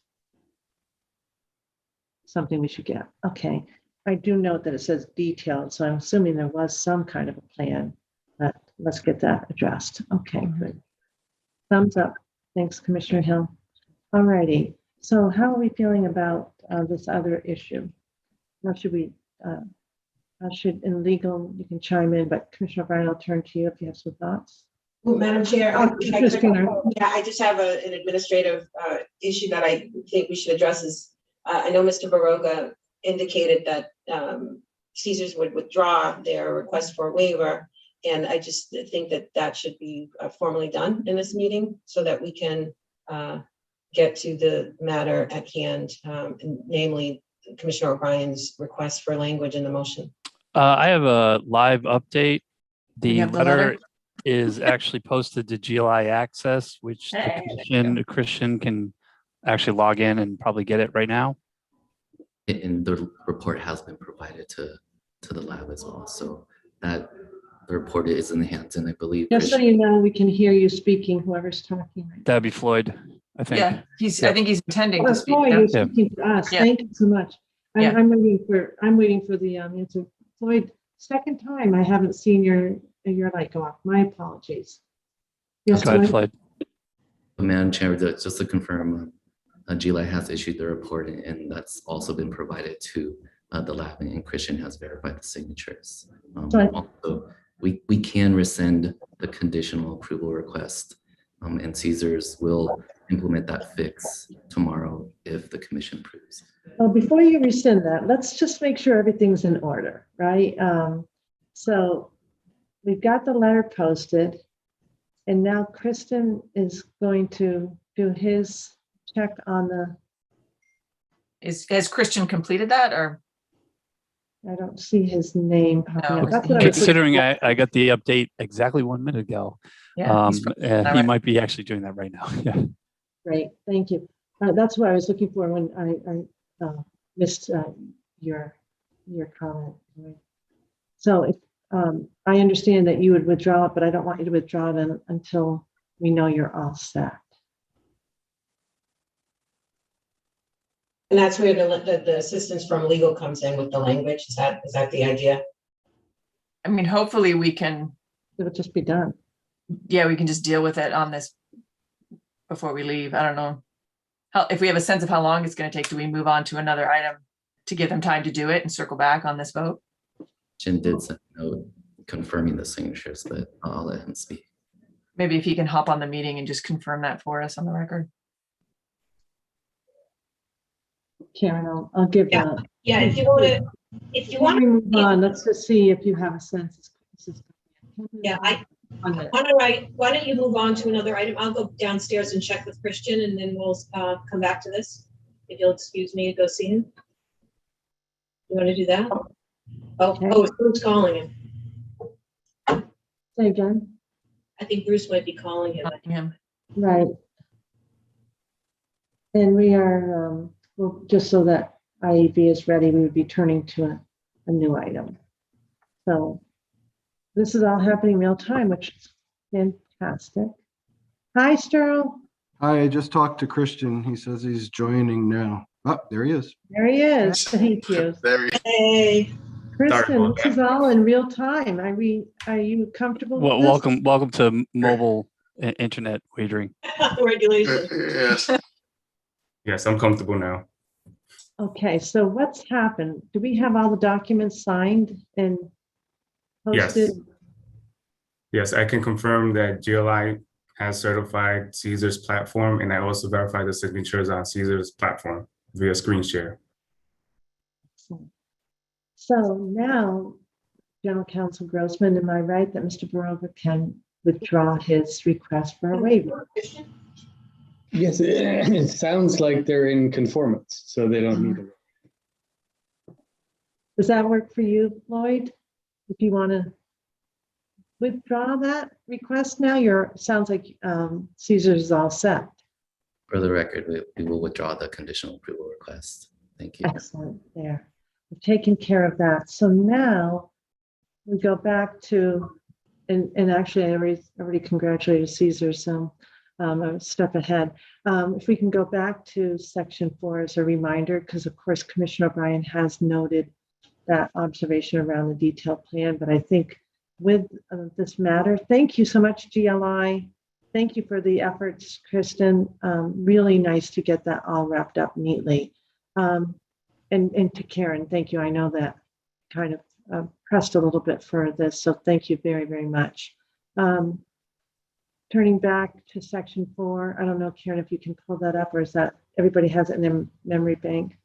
something we should get. Okay. I do note that it says detailed, so I'm assuming there was some kind of a plan, but let's get that addressed. Okay, good. Thumbs up. Thanks, Commissioner Hill. All righty. So how are we feeling about this other issue? How should we, in legal, you can chime in, but Commissioner O'Brien, I'll turn to you if you have some thoughts. Well, Madam Chair, Yeah, I just have an administrative issue that I think we should address. Is I know Mr. Baroga indicated that Caesars would withdraw their request for a waiver, and I just think that should be formally done in this meeting so that we can get to the matter at hand, namely Commissioner O'Brien's request for language in the motion. I have a live update. The letter is actually posted to GLI Access, which the Christian can actually log in and probably get it right now. And the report has been provided to the lab as well. So that the report is in the hands, and I believe. Just so you know, we can hear you speaking, whoever's talking right now. That'd be Floyd, I think. Yeah, I think he's intending to speak. Floyd, you're speaking to us. Yeah. Thank you so much. I'm waiting for the answer. Floyd, second time I haven't seen your light go off. My apologies. Yes, go ahead, Floyd. Madam Chair, just to confirm, GLI has issued the report, and that's also been provided to the lab, and Christian has verified the signatures. Also, we can rescind the conditional approval request, and Caesars will implement that fix tomorrow if the commission approves. Well, before you rescind that, let's just make sure everything's in order, right? So we've got the letter posted, and now Kristen is going to do his check on the. Has Christian completed that, or? I don't see his name popping up. That's what Considering I got the update exactly 1 minute ago, yeah, he might be actually doing that right now. Yeah. Great, thank you. That's what I was looking for when I missed your comment. So if I understand that you would withdraw it, but I don't want you to withdraw it until we know you're all set. And that's where the assistance from legal comes in with the language. Is that the idea? I mean, hopefully we can. It'll just be done. Yeah, we can just deal with it on this before we leave. I don't know. If we have a sense of how long it's going to take, do we move on to another item to give them time to do it and circle back on this vote? Jim did send a note confirming the signatures, but I'll let him speak. Maybe if he can hop on the meeting and just confirm that for us on the record. Karen, I'll give that. Yeah, if you want to move on, let's just see if you have a sense. Yeah, Why don't you move on to another item? I'll go downstairs and check with Christian, and then we'll come back to this. If you'll excuse me to go see him. You want to do that? Oh, who's calling him? Say again. I think Bruce might be calling him. Right. And we are, well, just so that IEB is ready, we would be turning to a new item. So this is all happening real time, which is fantastic. Hi, Sterl. Hi, I just talked to Christian. He says he's joining now. Oh, there he is. There he is. Thank you. There Hey. Kristen, this is all in real time. Are you comfortable Well, with this? welcome to mobile internet wagering. Regulation. Yes. Yes, I'm comfortable now. Okay, so what's happened? Do we have all the documents signed and posted? Yes, I can confirm that GLI has certified Caesar's platform, and I also verified the signatures on Caesar's platform via screen share. So now, General Counsel Grossman, am I right that Mr. Baroga can withdraw his request for a waiver? Yes, it sounds like they're in conformance, so they don't need it. Does that work for you, Lloyd? If you want to withdraw that request now, sounds like Caesar's is all set. For the record, we will withdraw the conditional approval request. Thank you. Excellent, there. We've taken care of that. So now we go back to, and actually I already congratulated Caesar, so I'm a step ahead. If we can go back to section 4 as a reminder, because of course Commissioner O'Brien has noted that observation around the detailed plan, but I think with this matter, thank you so much, GLI. Thank you for the efforts, Kristen. Really nice to get that all wrapped up neatly. And to Karen, thank you. I know that kind of pressed a little bit for this, so thank you very, very much. Turning back to section 4, I don't know, Karen, if you can pull that up, or is that everybody has it in their memory bank?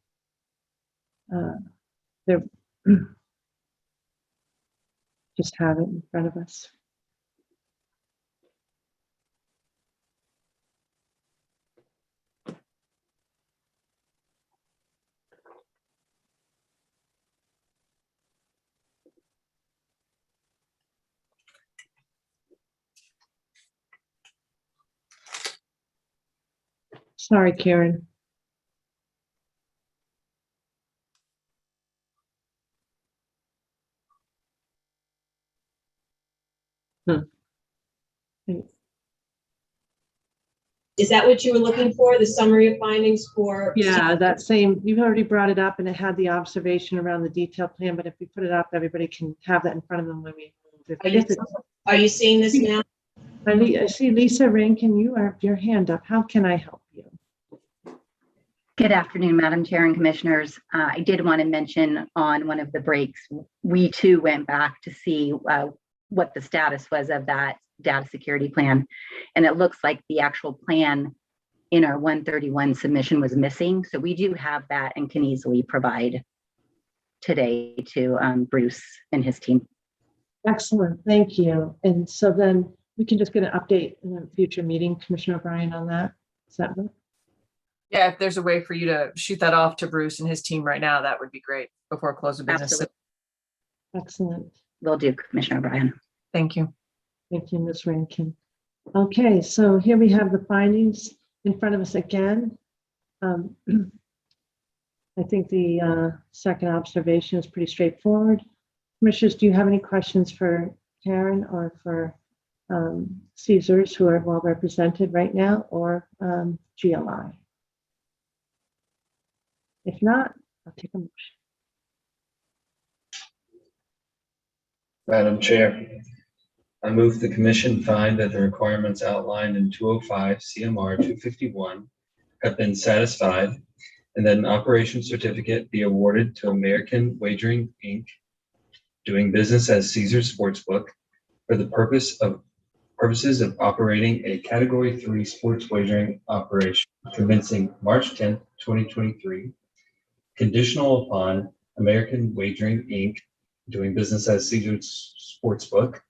They're just have it in front of us. Sorry, Karen. Is that what you were looking for? The summary of findings for? Yeah, that same, you've already brought it up and it had the observation around the detailed plan, but if we put it up, everybody can have that in front of them when we move. Are you seeing this now? I see Lisa Rankin, you have your hand up. How can I help you? Good afternoon, Madam Chair and Commissioners. I did want to mention on one of the breaks, we too went back to see what the status was of that data security plan. And it looks like the actual plan in our 131 submission was missing. So we do have that and can easily provide today to Bruce and his team. Excellent, thank you. And so then we can just get an update in a future meeting, Commissioner O'Brien, on that. Is that right? Yeah, if there's a way for you to shoot that off to Bruce and his team right now, that would be great before close of business. Absolutely. Excellent. Will do, Commissioner O'Brien. Thank you. Thank you, Ms. Rankin. Okay, so here we have the findings in front of us again. I think the second observation is pretty straightforward. Commissioners, do you have any questions for Karen or for Caesars, who are well represented right now, or GLI? If not, I'll take a motion. Madam Chair, I move the commission find that the requirements outlined in 205 CMR 251 have been satisfied, and that an operation certificate be awarded to American Wagering, Inc., doing business as Caesars Sportsbook, for the purposes of operating a Category 3 sports wagering operation commencing March 10th, 2023, conditional upon American Wagering, Inc., doing business as Caesars Sportsbook,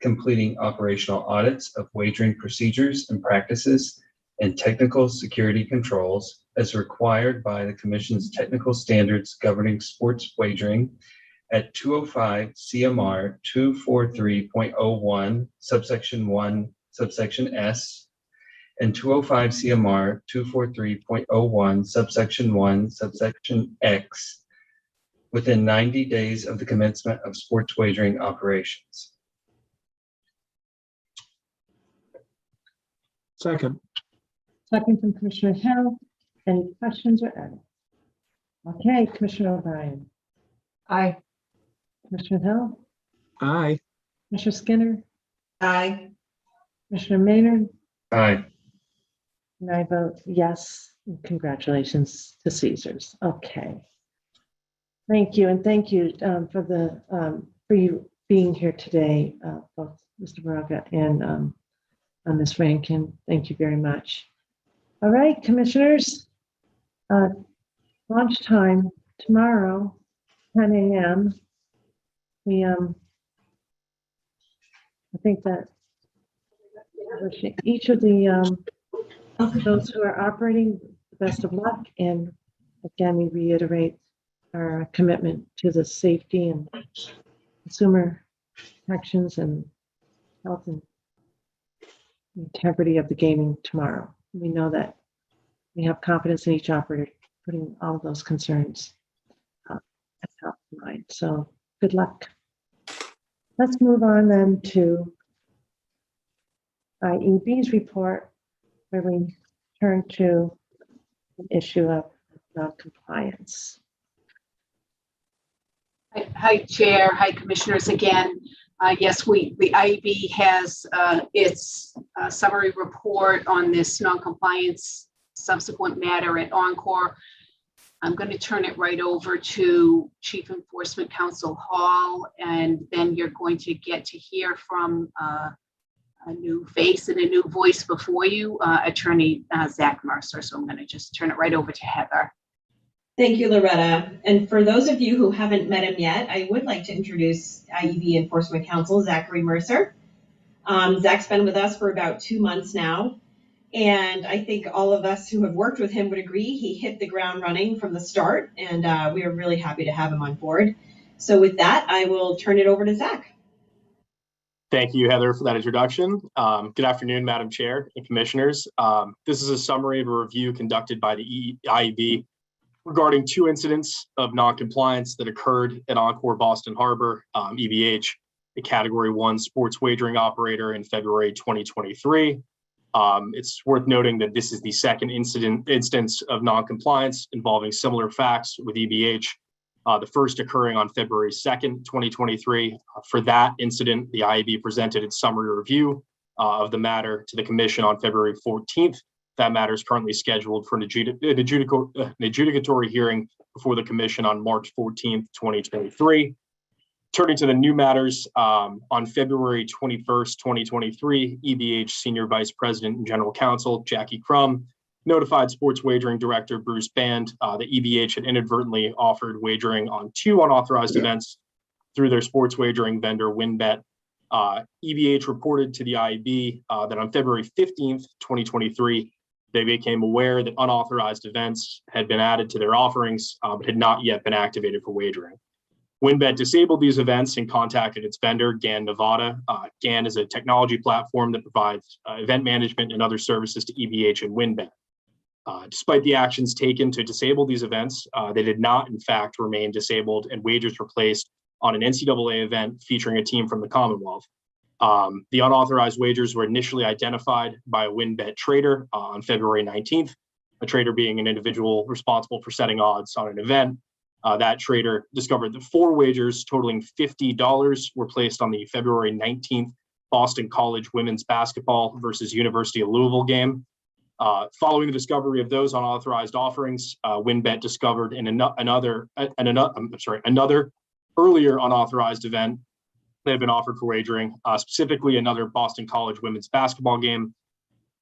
completing operational audits of wagering procedures and practices and technical security controls as required by the Commission's technical standards governing sports wagering at 205 CMR 243.01 subsection 1 subsection S and 205 CMR 243.01 subsection 1 subsection X within 90 days of the commencement of sports wagering operations. Second. Second from Commissioner Hill. Any questions or edits? Okay, Commissioner O'Brien. Aye. Commissioner Hill. Aye. Commissioner Skinner. Aye. Commissioner Maynard. Aye. And I vote yes. Congratulations to Caesars. Okay. Thank you, and thank you for you being here today, both Mr. Baraga and Ms. Rankin. Thank you very much. All right, commissioners. Launch time tomorrow, 10 a.m. I think that each of the those who are operating, the best of luck. And again, we reiterate our commitment to the safety and consumer protections and health and integrity of the gaming tomorrow. We know that we have confidence in each operator putting all of those concerns at top of mind. So good luck. Let's move on then to IEB's report, where we turn to an issue of non-compliance. Hi, Chair. Hi, Commissioners. Again, yes, the IEB has its summary report on this non-compliance subsequent matter at Encore. I'm going to turn it right over to Chief Enforcement Counsel Hall, and then you're going to get to hear from a new face and a new voice before you, Attorney Zach Mercer. So I'm going to just turn it right over to Heather. Thank you, Loretta. And for those of you who haven't met him yet, I would like to introduce IEB Enforcement Counsel, Zachary Mercer. Zach's been with us for about 2 months now. And I think all of us who have worked with him would agree he hit the ground running from the start. And we are really happy to have him on board. So with that, I will turn it over to Zach. Thank you, Heather, for that introduction. Good afternoon, Madam Chair and Commissioners. This is a summary of a review conducted by the IEB regarding 2 incidents of non-compliance that occurred at Encore Boston Harbor, EBH, a Category 1 sports wagering operator in February 2023. It's worth noting that this is the second instance of non-compliance involving similar facts with EBH, the first occurring on February 2nd, 2023. For that incident, the IEB presented its summary review of the matter to the Commission on February 14th. That matter is currently scheduled for an adjudicatory hearing before the Commission on March 14th, 2023. Turning to the new matters, on February 21st, 2023, EBH Senior Vice President and General Counsel Jackie Crum notified Sports Wagering Director Bruce Band that EBH had inadvertently offered wagering on 2 unauthorized events through their sports wagering vendor WinBet. EBH reported to the IEB that on February 15th, 2023, they became aware that unauthorized events had been added to their offerings, but had not yet been activated for wagering. WinBet disabled these events and contacted its vendor, GAN Nevada. GAN is a technology platform that provides event management and other services to EBH and WinBet. Despite the actions taken to disable these events, they did not, in fact, remain disabled, and wagers were placed on an NCAA event featuring a team from the Commonwealth. The unauthorized wagers were initially identified by a WinBet trader on February 19th, a trader being an individual responsible for setting odds on an event. That trader discovered that 4 wagers totaling $50 were placed on the February 19th Boston College women's basketball versus University of Louisville game. Following the discovery of those unauthorized offerings, WinBet discovered another earlier unauthorized event that had been offered for wagering, specifically another Boston College women's basketball game.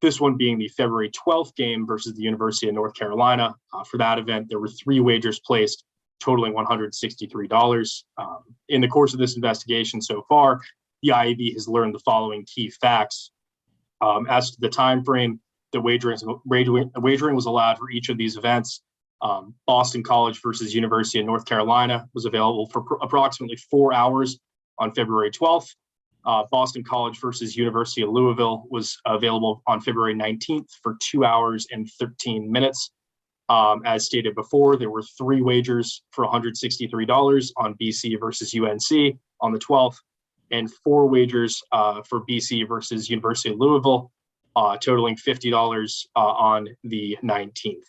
This one being the February 12th game versus the University of North Carolina. For that event, there were 3 wagers placed totaling $163. In the course of this investigation so far, the IAB has learned the following key facts. As to the time frame that wagering was allowed for each of these events, Boston College versus University of North Carolina was available for approximately 4 hours on February 12th. Boston College versus University of Louisville was available on February 19th for 2 hours and 13 minutes. As stated before, there were 3 wagers for $163 on BC versus UNC on the 12th, and 4 wagers for BC versus University of Louisville, totaling $50 on the 19th.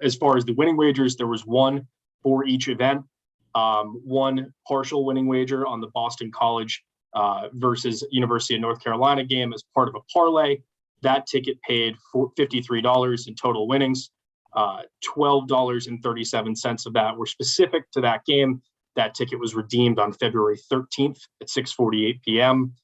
As far as the winning wagers, there was 1 for each event. 1 partial winning wager on the Boston College versus University of North Carolina game as part of a parlay. That ticket paid for $53 in total winnings. $12.37 of that were specific to that game. That ticket was redeemed on February 13th at 6:48 p.m.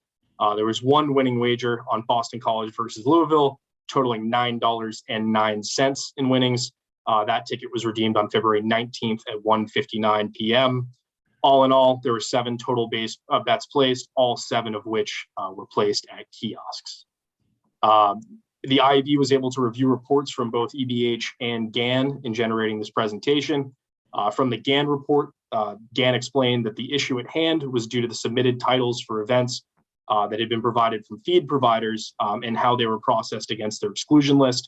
There was 1 winning wager on Boston College versus Louisville, totaling $9.09 in winnings. That ticket was redeemed on February 19th at 1:59 p.m. All in all, there were 7 total bets placed, all 7 of which were placed at kiosks. The IAB was able to review reports from both EBH and GAN in generating this presentation. From the GAN report, GAN explained that the issue at hand was due to the submitted titles for events that had been provided from feed providers and how they were processed against their exclusion list.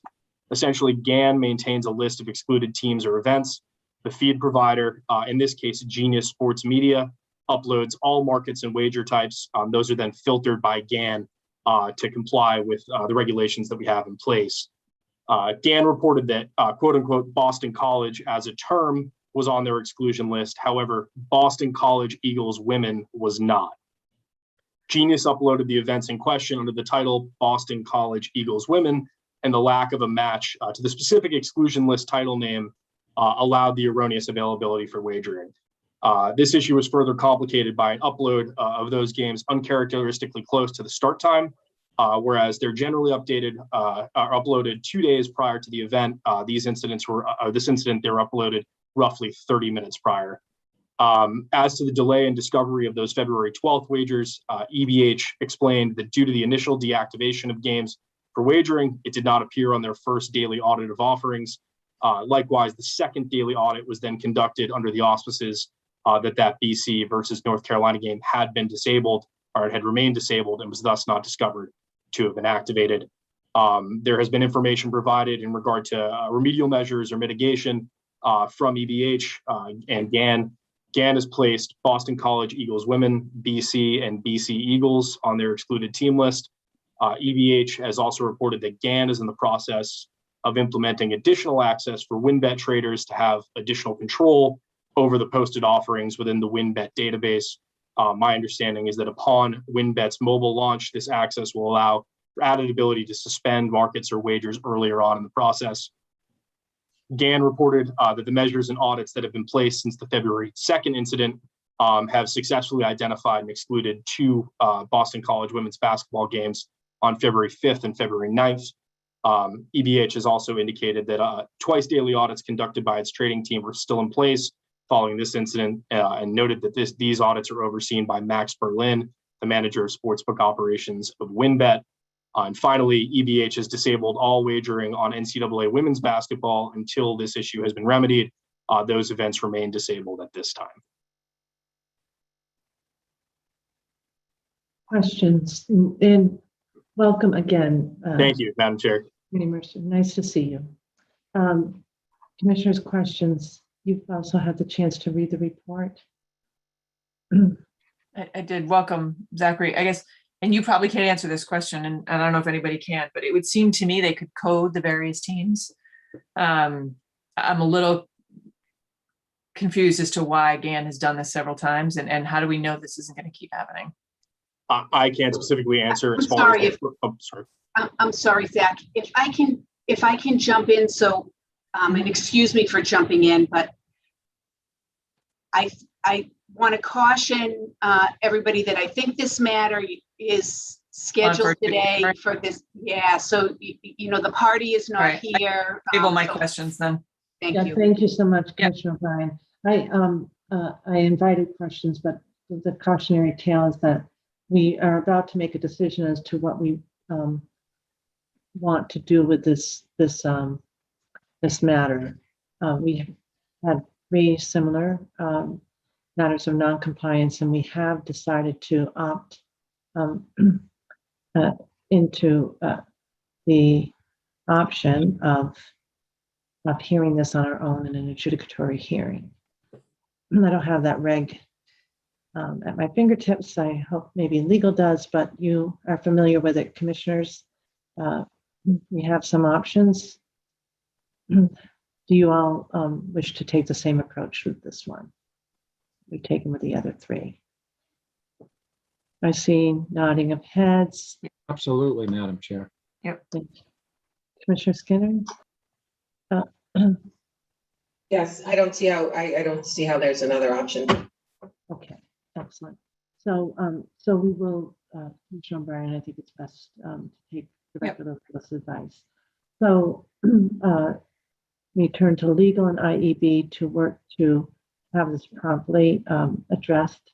Essentially, GAN maintains a list of excluded teams or events. The feed provider, in this case, Genius Sports Media, uploads all markets and wager types. Those are then filtered by GAN to comply with the regulations that we have in place. GAN reported that, quote unquote, Boston College as a term was on their exclusion list. However, Boston College Eagles women was not. Genius uploaded the events in question under the title Boston College Eagles women, and the lack of a match to the specific exclusion list title name allowed the erroneous availability for wagering. This issue was further complicated by an upload of those games uncharacteristically close to the start time, whereas they're generally uploaded 2 days prior to the event. This incident, they were uploaded roughly 30 minutes prior. As to the delay in discovery of those February 12th wagers, EBH explained that due to the initial deactivation of games for wagering, it did not appear on their first daily audit of offerings. Likewise, the second daily audit was then conducted under the auspices that BC versus North Carolina game had been disabled, or it had remained disabled, and was thus not discovered to have been activated. There has been information provided in regard to remedial measures or mitigation from EBH and GAN. GAN has placed Boston College Eagles women, BC, and BC Eagles on their excluded team list. EBH has also reported that GAN is in the process of implementing additional access for WinBet traders to have additional control over the posted offerings within the WinBet database. My understanding is that upon WinBet's mobile launch, this access will allow for added ability to suspend markets or wagers earlier on in the process. GAN reported that the measures and audits that have been placed since the February 2nd incident have successfully identified and excluded 2 Boston College women's basketball games on February 5th and February 9th. EBH has also indicated that twice daily audits conducted by its trading team were still in place following this incident, and noted that these audits are overseen by Max Berlin, the manager of sportsbook operations of WinBet. And finally, EBH has disabled all wagering on NCAA women's basketball until this issue has been remedied. Those events remain disabled at this time. Questions? And welcome again. Thank you, Madam Chair. Committee Mercer, nice to see you. Commissioners, questions? You've also had the chance to read the report. I did. Welcome, Zachary. I guess, and you probably can't answer this question, and I don't know if anybody can, but it would seem to me they could code the various teams. I'm a little confused as to why GAN has done this several times, and how do we know this isn't going to keep happening? I can't specifically answer as far as. Sorry. I'm sorry, Zach. If I can jump in, so and excuse me for jumping in, but I want to caution everybody that I think this matter is scheduled today for this. Yeah, so you know the party is not here. Table my questions then. Thank you. Thank you so much, Commissioner O'Brien. I invited questions, but the cautionary tale is that we are about to make a decision as to what we want to do with this matter. We had 3 similar matters of noncompliance, and we have decided to opt into the option of hearing this on our own in an adjudicatory hearing. I don't have that reg at my fingertips. I hope maybe legal does, but you are familiar with it, commissioners. We have some options. Do you all wish to take the same approach with this one we've taken with the other 3? I see nodding of heads. Absolutely, Madam Chair. Yep. Commissioner Skinner? Yes, I don't see how there's another option. Okay, excellent. So, so we will, Commissioner O'Brien, I think it's best to take Director Lopez's advice. So we turn to legal and IEB to work to have this promptly addressed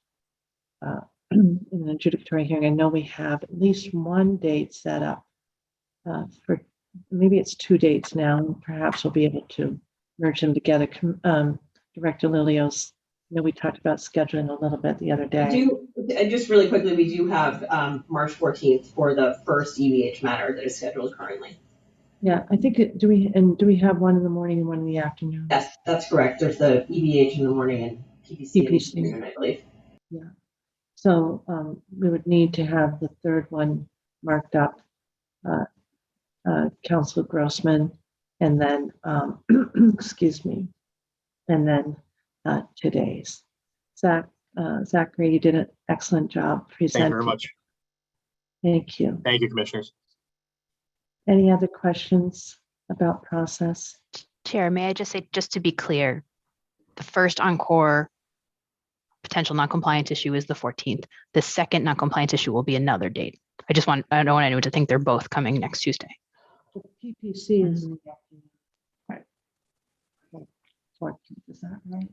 in an adjudicatory hearing. I know we have at least one date set up for, maybe it's 2 dates now. Perhaps we'll be able to merge them together. Director Lilios, we talked about scheduling a little bit the other day. Just really quickly, we do have March 14th for the first EVH matter that is scheduled currently. Yeah, I think do we have one in the morning and one in the afternoon? Yes, that's correct. There's the EVH in the morning and PPC in the afternoon, I believe. Yeah. So we would need to have the 3rd one marked up, Councilor Grossman, and then, excuse me, and then today's. Zachary, you did an excellent job presenting. Thank you very much. Thank you. Thank you, commissioners. Any other questions about process? Chair, may I just say, just to be clear, the first Encore potential noncompliance issue is the 14th. The second noncompliance issue will be another date. I don't want anyone to think they're both coming next Tuesday. The PPC is in the afternoon. Right. 14th, is that right?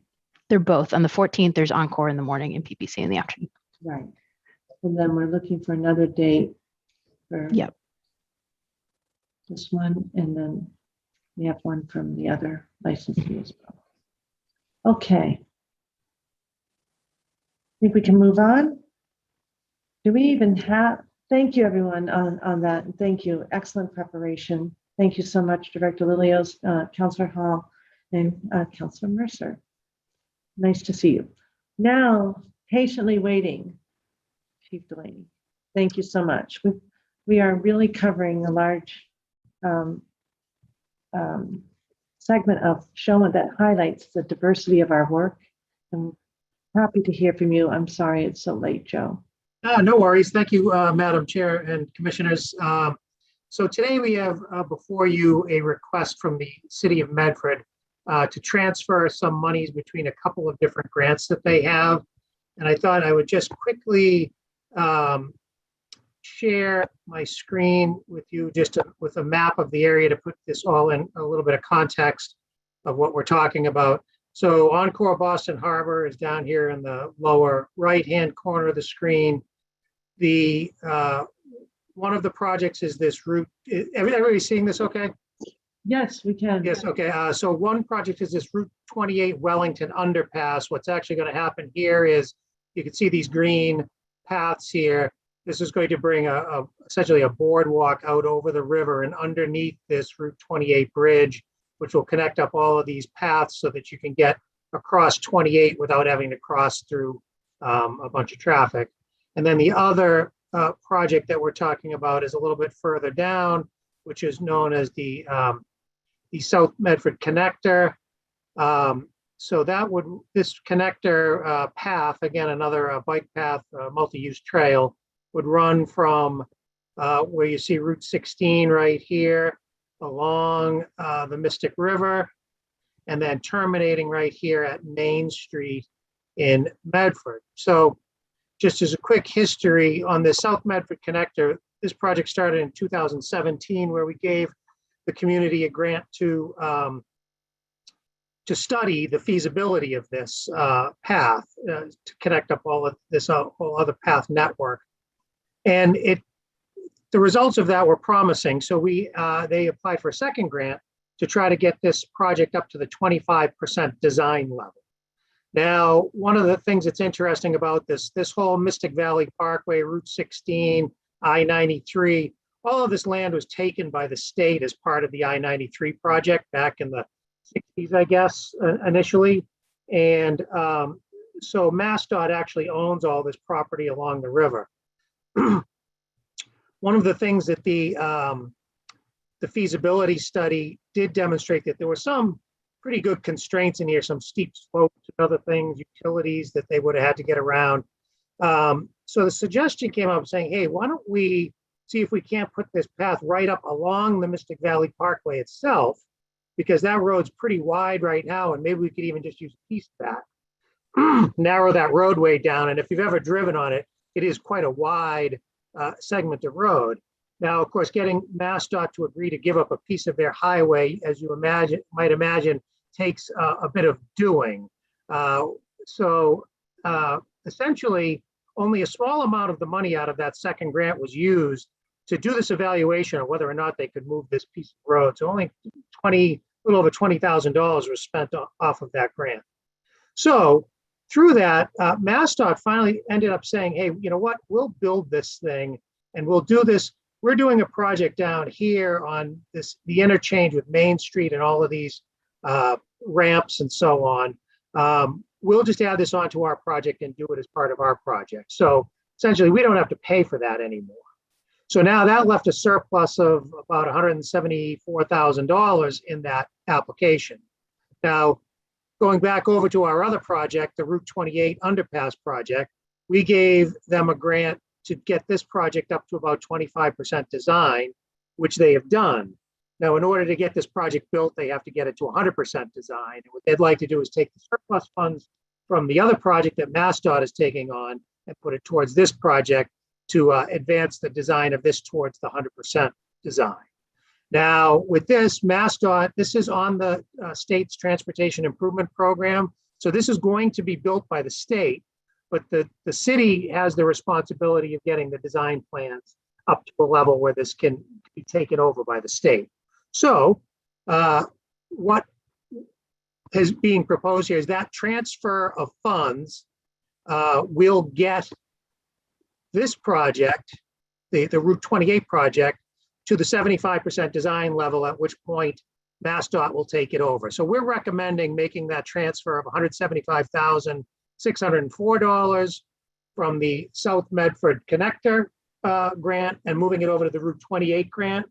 They're both. On the 14th, there's Encore in the morning and PPC in the afternoon. Right. And then we're looking for another date for this one, and then we have one from the other licensee as well. Okay. Think we can move on? Do we even have, thank you everyone on that. Thank you, excellent preparation. Thank you so much, Director Lilios, Councilor Hall, and Councilor Mercer. Nice to see you. Now, patiently waiting, Chief Delaney. Thank you so much. We are really covering a large segment of showing that highlights the diversity of our work. I'm happy to hear from you. I'm sorry it's so late, Joe. No worries. Thank you, Madam Chair and Commissioners. So today we have before you a request from the City of Medford to transfer some monies between a couple of different grants that they have. And I thought I would just quickly share my screen with you just with a map of the area to put this all in a little bit of context of what we're talking about. So Encore Boston Harbor is down here in the lower right-hand corner of the screen. The one of the projects is this route. Everybody seeing this okay? Yes, we can. Yes, okay. So one project is this Route 28 Wellington underpass. What's actually going to happen here is you can see these green paths here. This is going to bring essentially a boardwalk out over the river and underneath this Route 28 bridge, which will connect up all of these paths so that you can get across 28 without having to cross through a bunch of traffic. And then the other project that we're talking about is a little bit further down, which is known as the South Medford Connector. So that this connector path, again, another bike path, multi-use trail, would run from where you see Route 16 right here along the Mystic River, and then terminating right here at Main Street in Medford. So just as a quick history on the South Medford Connector, this project started in 2017, where we gave the community a grant to study the feasibility of this path to connect up all of this whole other path network. And the results of that were promising. So they applied for a second grant to try to get this project up to the 25% design level. Now, one of the things that's interesting about this whole Mystic Valley Parkway, Route 16, I-93, all of this land was taken by the state as part of the I-93 project back in the 60s, I guess, initially. And so MassDOT actually owns all this property along the river. One of the things that the feasibility study did demonstrate that there were some pretty good constraints in here, some steep slopes and other things, utilities that they would have had to get around. So the suggestion came up saying, hey, why don't we see if we can't put this path right up along the Mystic Valley Parkway itself, because that road's pretty wide right now, and maybe we could even just use a piece of that, narrow that roadway down. And if you've ever driven on it, it is quite a wide segment of road. Now, of course, getting MassDOT to agree to give up a piece of their highway, as you might imagine, takes a bit of doing. Essentially, only a small amount of the money out of that second grant was used to do this evaluation of whether or not they could move this piece of road. So only a little over $20,000 was spent off of that grant. So through that, MassDOT finally ended up saying, hey, you know what, we'll build this thing and we'll do this. We're doing a project down here on the interchange with Main Street and all of these ramps and so on. We'll just add this onto our project and do it as part of our project. So essentially, we don't have to pay for that anymore. So now that left a surplus of about $174,000 in that application. Now, going back over to our other project, the Route 28 underpass project, we gave them a grant to get this project up to about 25% design, which they have done. Now, in order to get this project built, they have to get it to 100% design. And what they'd like to do is take the surplus funds from the other project that MassDOT is taking on and put it towards this project to advance the design of this towards the 100% design. Now, with this, MassDOT, this is on the state's transportation improvement program. So this is going to be built by the state, but the city has the responsibility of getting the design plans up to a level where this can be taken over by the state. So what is being proposed here is that transfer of funds will get this project, the Route 28 project, to the 75% design level, at which point MassDOT will take it over. So we're recommending making that transfer of $175,604 from the South Medford Connector grant and moving it over to the Route 28 grant.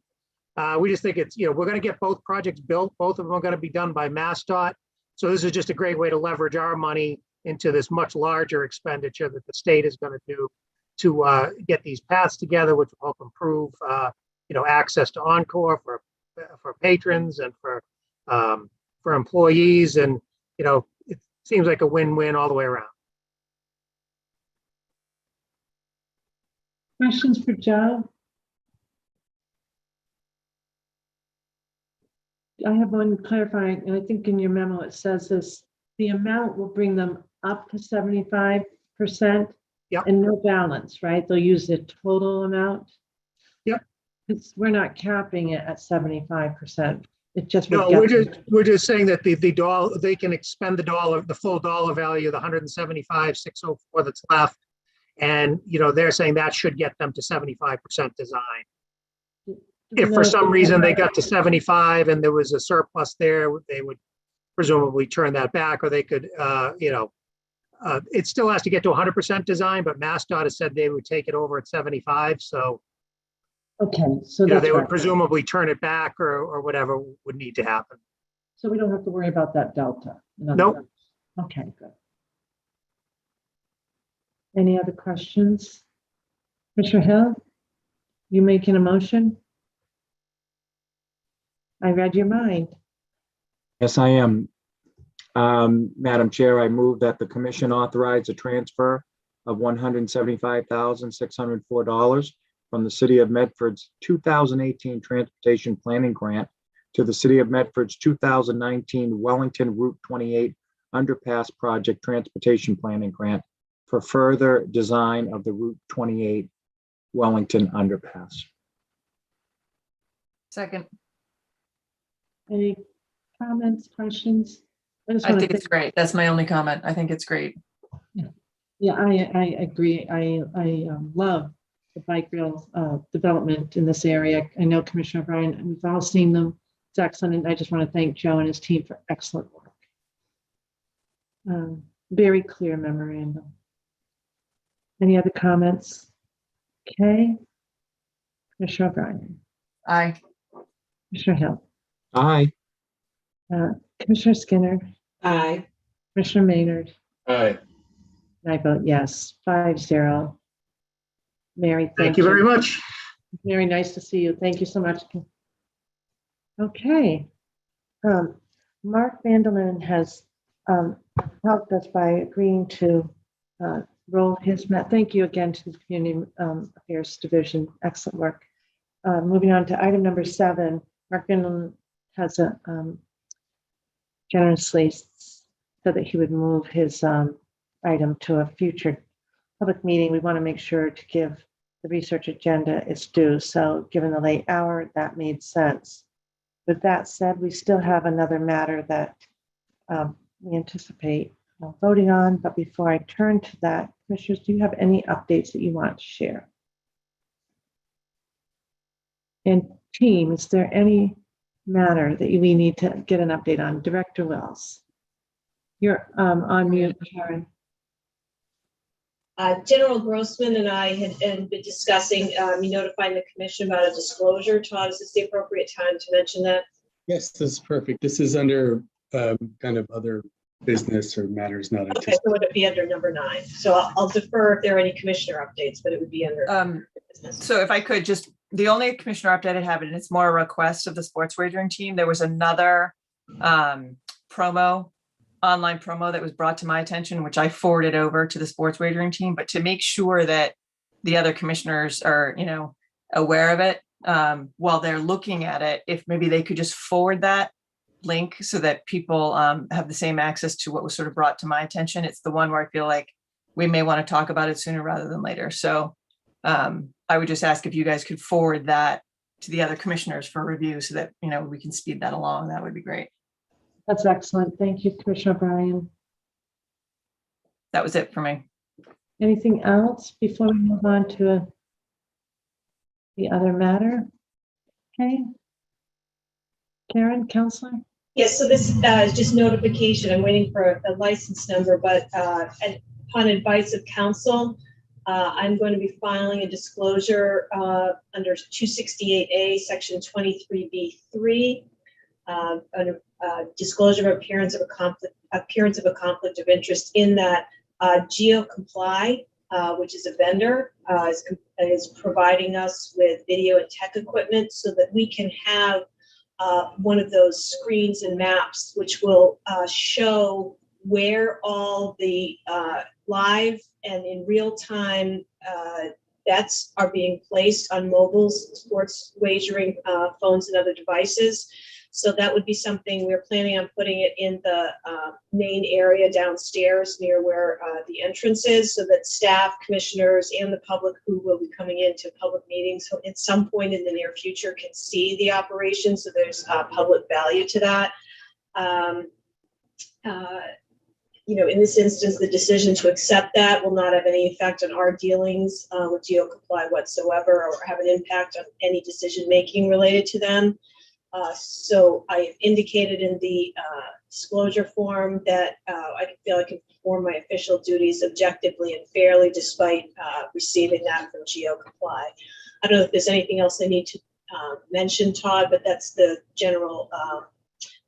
We just think it's, we're going to get both projects built. Both of them are going to be done by MassDOT. So this is just a great way to leverage our money into this much larger expenditure that the state is going to do to get these paths together, which will help improve, access to Encore for patrons and for employees. And, it seems like a win-win all the way around. Questions for Joe? I have one clarifying, and I think in your memo it says this, the amount will bring them up to 75% and no balance, right? They'll use the total amount? Yep. Because we're not capping it at 75%. It just no, we're just saying that the dollar, they can expend the full dollar value, the $175,604 that's left. And they're saying that should get them to 75% design. If for some reason they got to 75 and there was a surplus there, they would presumably turn that back, or they could, it still has to get to 100% design, but MassDOT has said they would take it over at 75. So, okay, so they would presumably turn it back or whatever would need to happen. So we don't have to worry about that delta. Nope. Okay, good. Any other questions? Commissioner Hill, you making a motion? I read your mind. Yes, I am. Madam Chair, I move that the commission authorize a transfer of $175,604 from the City of Medford's 2018 Transportation Planning Grant to the City of Medford's 2019 Wellington Route 28 Underpass Project Transportation Planning Grant for further design of the Route 28 Wellington underpass. Second. Any comments, questions? just I wanna think it's great. That's my only comment. I think it's great. Yeah, I agree. I love the bike rail development in this area. I know Commissioner O'Brien, and we've all seen them. It's excellent, and I just want to thank Joe and his team for excellent work. Very clear memorandum. Any other comments? Okay. Commissioner O'Brien. Aye. Commissioner Hill. Aye. Commissioner Skinner. Aye. Commissioner Maynard. Aye. And I vote yes, 5-0. Mary, Thank you very much. Very nice to see you. Thank you so much. Okay. Mark Vanderlin has helped us by agreeing to roll his map. Thank you again to the Community Affairs Division. Excellent work. Moving on to item number 7, Mark Vanderlin has generously said that he would move his item to a future public meeting. We want to make sure to give the research agenda its due. So given the late hour, that made sense. With that said, we still have another matter that we anticipate voting on. But before I turn to that, Commissioners, do you have any updates that you want to share? And team, is there any matter that we need to get an update on? Director Wells, you're on mute, Karen. General Grossman and I had been discussing notifying the commission about a disclosure. Todd, is this the appropriate time to mention that? Yes, this is perfect. This is under kind of other business or matters not Okay, anticipated. so would it be under number 9? So I'll defer if there are any commissioner updates, but it would be under business. So if I could just, the only commissioner update I have, and it's more a request of the sports wagering team, there was another online promo that was brought to my attention, which I forwarded over to the sports wagering team, but to make sure that the other commissioners are, aware of it while they're looking at it, if maybe they could just forward that link so that people have the same access to what was sort of brought to my attention. It's the one where I feel like we may want to talk about it sooner rather than later. So I would just ask if you guys could forward that to the other commissioners for review so that, we can speed that along. That would be great. That's excellent. Thank you, Commissioner O'Brien. That was it for me. Anything else before we move on to the other matter? Okay. Karen, Counselor? Yes, so this is just notification. I'm waiting for a license number, but upon advice of counsel, I'm going to be filing a disclosure under 268A, section 23B3, under disclosure of appearance of a conflict of interest in that GeoComply, which is a vendor, is providing us with video and tech equipment so that we can have one of those screens and maps which will show where all the live and in real time bets are being placed on mobiles, sports wagering phones and other devices. So that would be something we're planning on putting it in the main area downstairs near where the entrance is, so that staff, commissioners, and the public who will be coming into public meetings at some point in the near future can see the operation. So there's public value to that. In this instance, the decision to accept that will not have any effect on our dealings with GeoComply whatsoever, or have an impact on any decision making related to them. So I indicated in the disclosure form that I feel I can perform my official duties objectively and fairly despite receiving that from GeoComply. I don't know if there's anything else I need to mention, Todd, but that's the general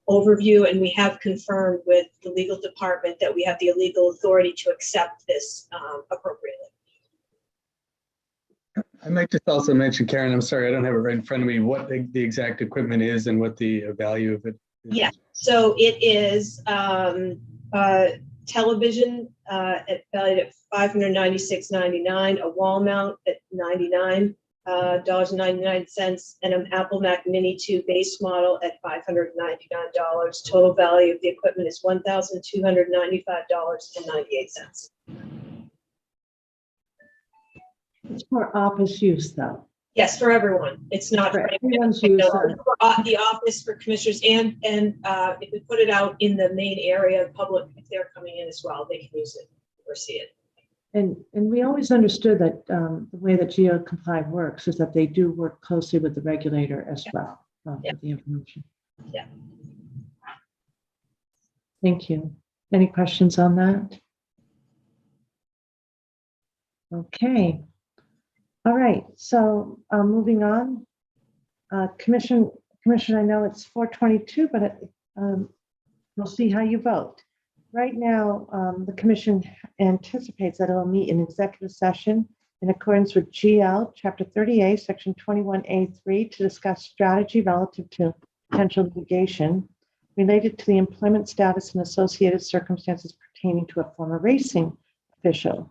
overview. And we have confirmed with the legal department that we have the legal authority to accept this appropriately. I might just also mention, Karen, I'm sorry, I don't have it right in front of me, what the exact equipment is and what the value of it is. Yeah, so it is television valued at $596.99, a wall mount at $99.99, and an Apple Mac Mini 2 base model at $599. Total value of the equipment is $1,295.98. It's for office use, though. Yes, for everyone. It's not For for anyone everyone's in use. particular. It's for the office, for commissioners, and if we put it out in the main area, public, if they're coming in as well, they can use it or see it. And we always understood that the way that GeoComply works is that they do work closely with the regulator as well with the information. Yeah. Thank you. Any questions on that? Okay. All right. So moving on. Commissioner, I know it's 4:22, but we'll see how you vote. Right now, the commission anticipates that it will meet in executive session in accordance with GL Chapter 30A, Section 21A3, to discuss strategy relative to potential litigation related to the employment status and associated circumstances pertaining to a former racing official.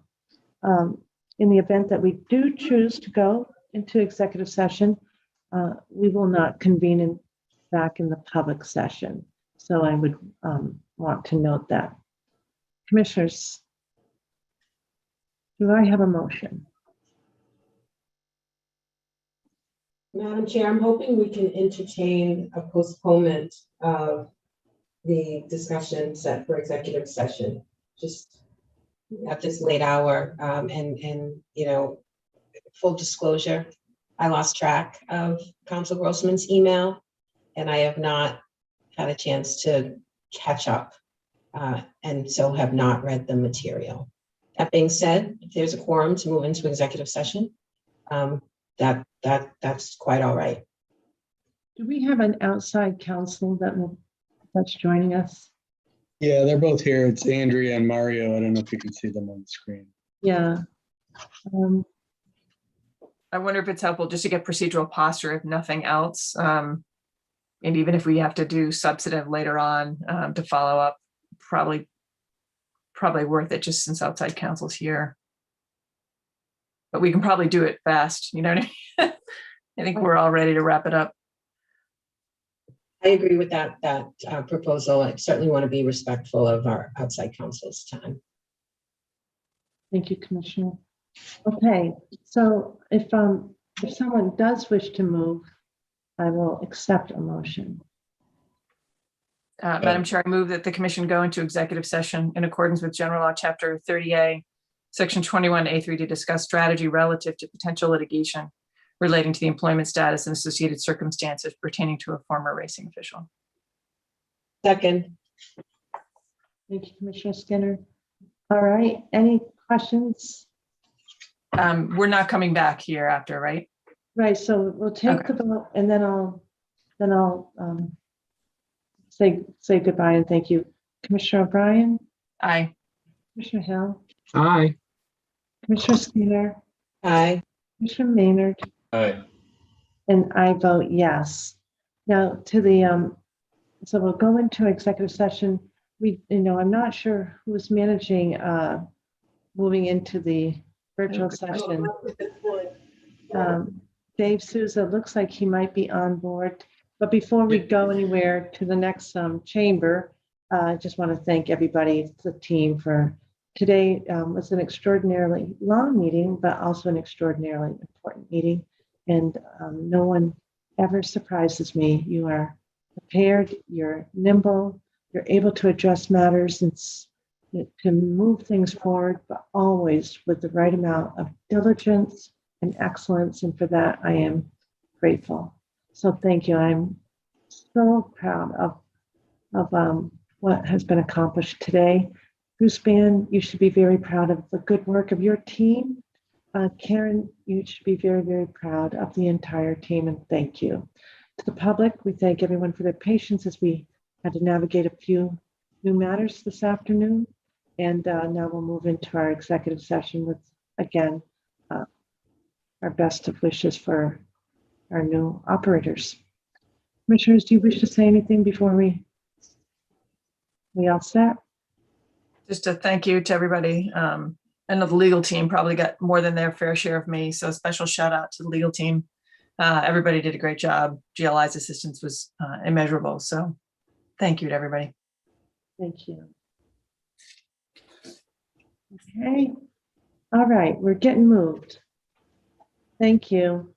In the event that we do choose to go into executive session, we will not convene back in the public session. So I would want to note that. Commissioners, do I have a motion? Madam Chair, I'm hoping we can entertain a postponement of the discussion set for executive session, just at this late hour. And you know, full disclosure, I lost track of Council Grossman's email, and I have not had a chance to catch up, and so have not read the material. That being said, if there's a quorum to move into executive session, that's quite all right. Do we have an outside counsel that's joining us? Yeah, they're both here. It's Andrea and Mario. I don't know if you can see them on the screen. Yeah. I wonder if it's helpful just to get procedural posture, if nothing else. And even if we have to do substantive later on to follow up, probably worth it just since outside counsel's here. But we can probably do it fast, you know what I mean? I think we're all ready to wrap it up. I agree with that proposal. I certainly want to be respectful of our outside counsel's time. Thank you, Commissioner. Okay, so if someone does wish to move, I will accept a motion. Madam Chair, I move that the commission go into executive session in accordance with General Law Chapter 30A, Section 21A3, to discuss strategy relative to potential litigation relating to the employment status and associated circumstances pertaining to a former racing official. Second. Thank you, Commissioner Skinner. All right, any questions? We're not coming back here after, right? Right, so we'll take the vote, and then I'll say goodbye and thank you. Commissioner O'Brien? Aye. Commissioner Hill? Aye. Commissioner Skinner? Aye. Commissioner Maynard? Aye. And I vote yes. Now to the, so we'll go into executive session. I'm not sure who's managing moving into the virtual session. Dave Souza looks like he might be on board. But before we go anywhere to the next chamber, I just want to thank everybody, the team, for today. Was an extraordinarily long meeting, but also an extraordinarily important meeting. And no one ever surprises me. You are prepared, you're nimble, you're able to address matters and to move things forward, but always with the right amount of diligence and excellence. And for that, I am grateful. So thank you. I'm so proud of what has been accomplished today. Bruce Band, you should be very proud of the good work of your team. Karen, you should be very, very proud of the entire team, and thank you. To the public, we thank everyone for their patience as we had to navigate a few new matters this afternoon. And now we'll move into our executive session with, again, our best of wishes for our new operators. Commissioners, do you wish to say anything before we all set? Just a thank you to everybody. I know the legal team probably got more than their fair share of me, so a special shout out to the legal team. Everybody did a great job. GLI's assistance was immeasurable, so thank you to everybody. Thank you. Okay. All right, we're getting moved. Thank you.